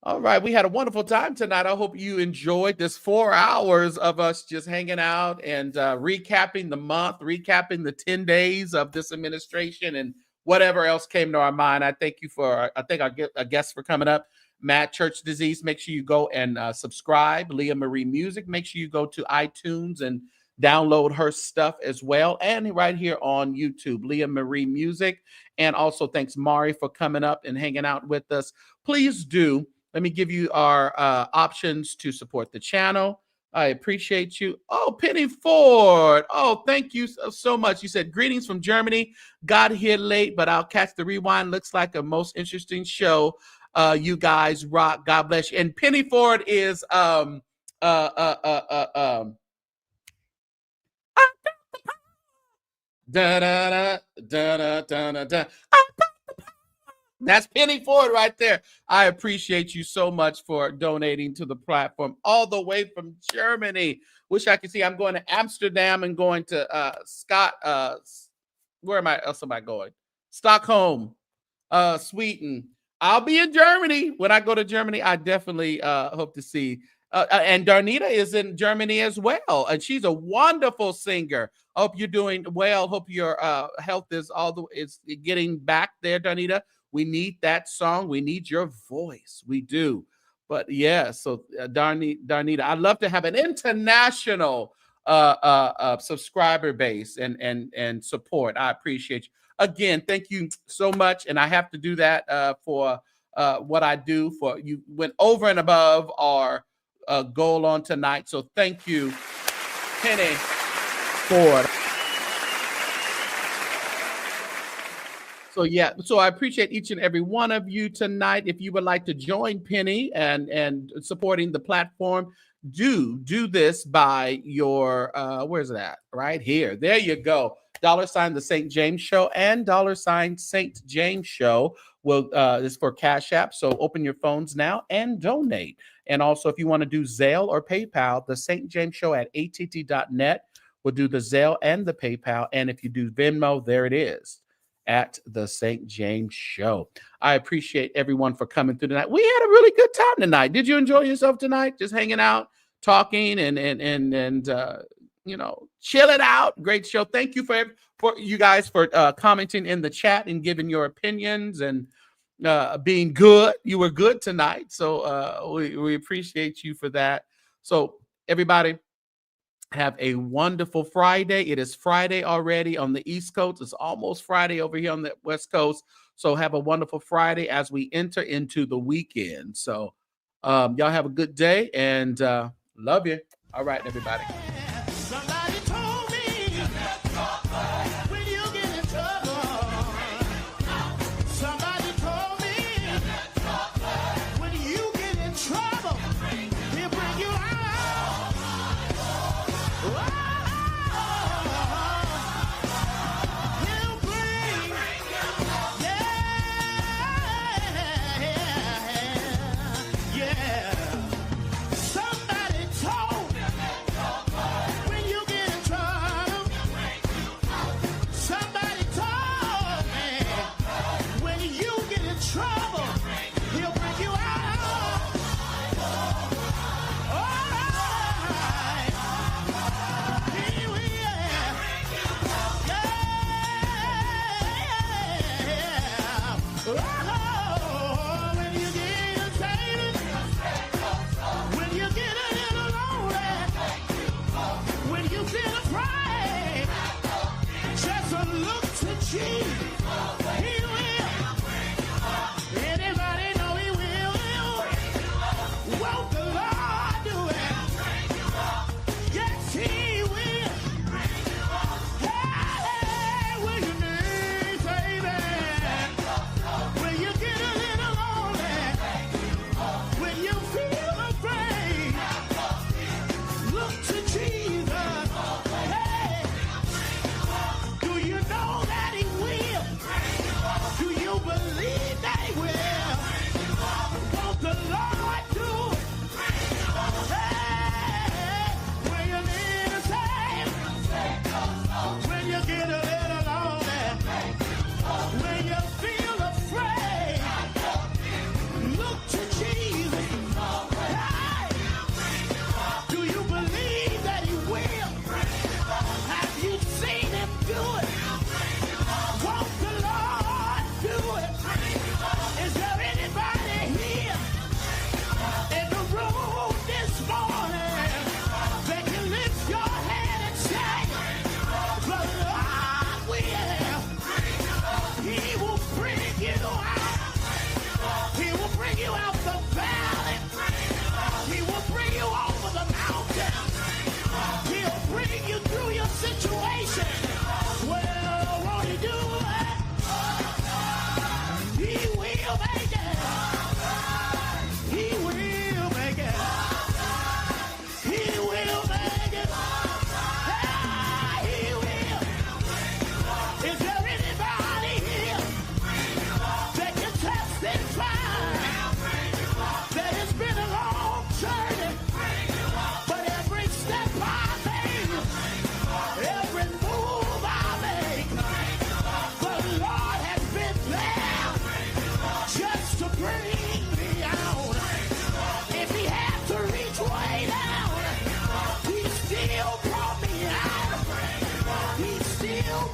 All right. We had a wonderful time tonight. I hope you enjoyed this 4 hours of us just hanging out and recapping the month, recapping the 10 days of this administration and whatever else came to our mind. I thank you I'll get a guest for coming up. Matt Church Disease. Make sure you go and subscribe. Leah Marie Music. Make sure you go to iTunes and download her stuff as well. And right here on YouTube, Leah Marie Music. And also thanks, Mari, for coming up and hanging out with us. Please do. Let me give you our options to support the channel. I appreciate you. Oh, Penny Ford. Oh, thank you so much. You said, greetings from Germany. Got here late, but I'll catch the rewind. Looks like a most interesting show. You guys rock. God bless you. And Penny Ford is That's Penny Ford right there. I appreciate you so much for donating to the platform all the way from Germany. Wish I could see. I'm going to Amsterdam and going to where else am I going? Stockholm, Sweden. I'll be in Germany. When I go to Germany, I definitely hope to see. And Darnita is in Germany as well. And she's a wonderful singer. Hope you're doing well. Hope your health is getting back there, Darnita. We need that song. We need your voice. We do. But yeah, so Darnita, I'd love to have an international subscriber base and support. I appreciate you. Again, thank you so much. And I have to do that for what I do. For you went over and above our goal on tonight. So thank you, Penny, for. So I appreciate each and every one of you tonight. If you would like to join Penny and supporting the platform, do this by your where's it at? Right here. There you go. $ the St. James Show and $ St. James Show is for Cash App. So open your phones now and donate. And also, if you want to do Zelle or PayPal, the St. James Show at att.net will do the Zelle and the PayPal. And if you do Venmo, there it is, at the St. James Show. I appreciate everyone for coming through tonight. We had a really good time tonight. Did you enjoy yourself tonight? Just hanging out, talking, and chilling out. Great show. Thank you for you guys for commenting in the chat and giving your opinions and being good. You were good tonight. So we appreciate you for that. So everybody, have a wonderful Friday. It is Friday already on the East Coast. It's almost Friday over here on the West Coast. So have a wonderful Friday as we enter into the weekend. So y'all have a good day and love you. All right, everybody. Somebody told me when you get in trouble. Somebody told me when you get in trouble, he'll bring you out.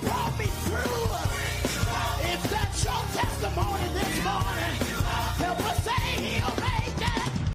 Brought me through. If that's your testimony, then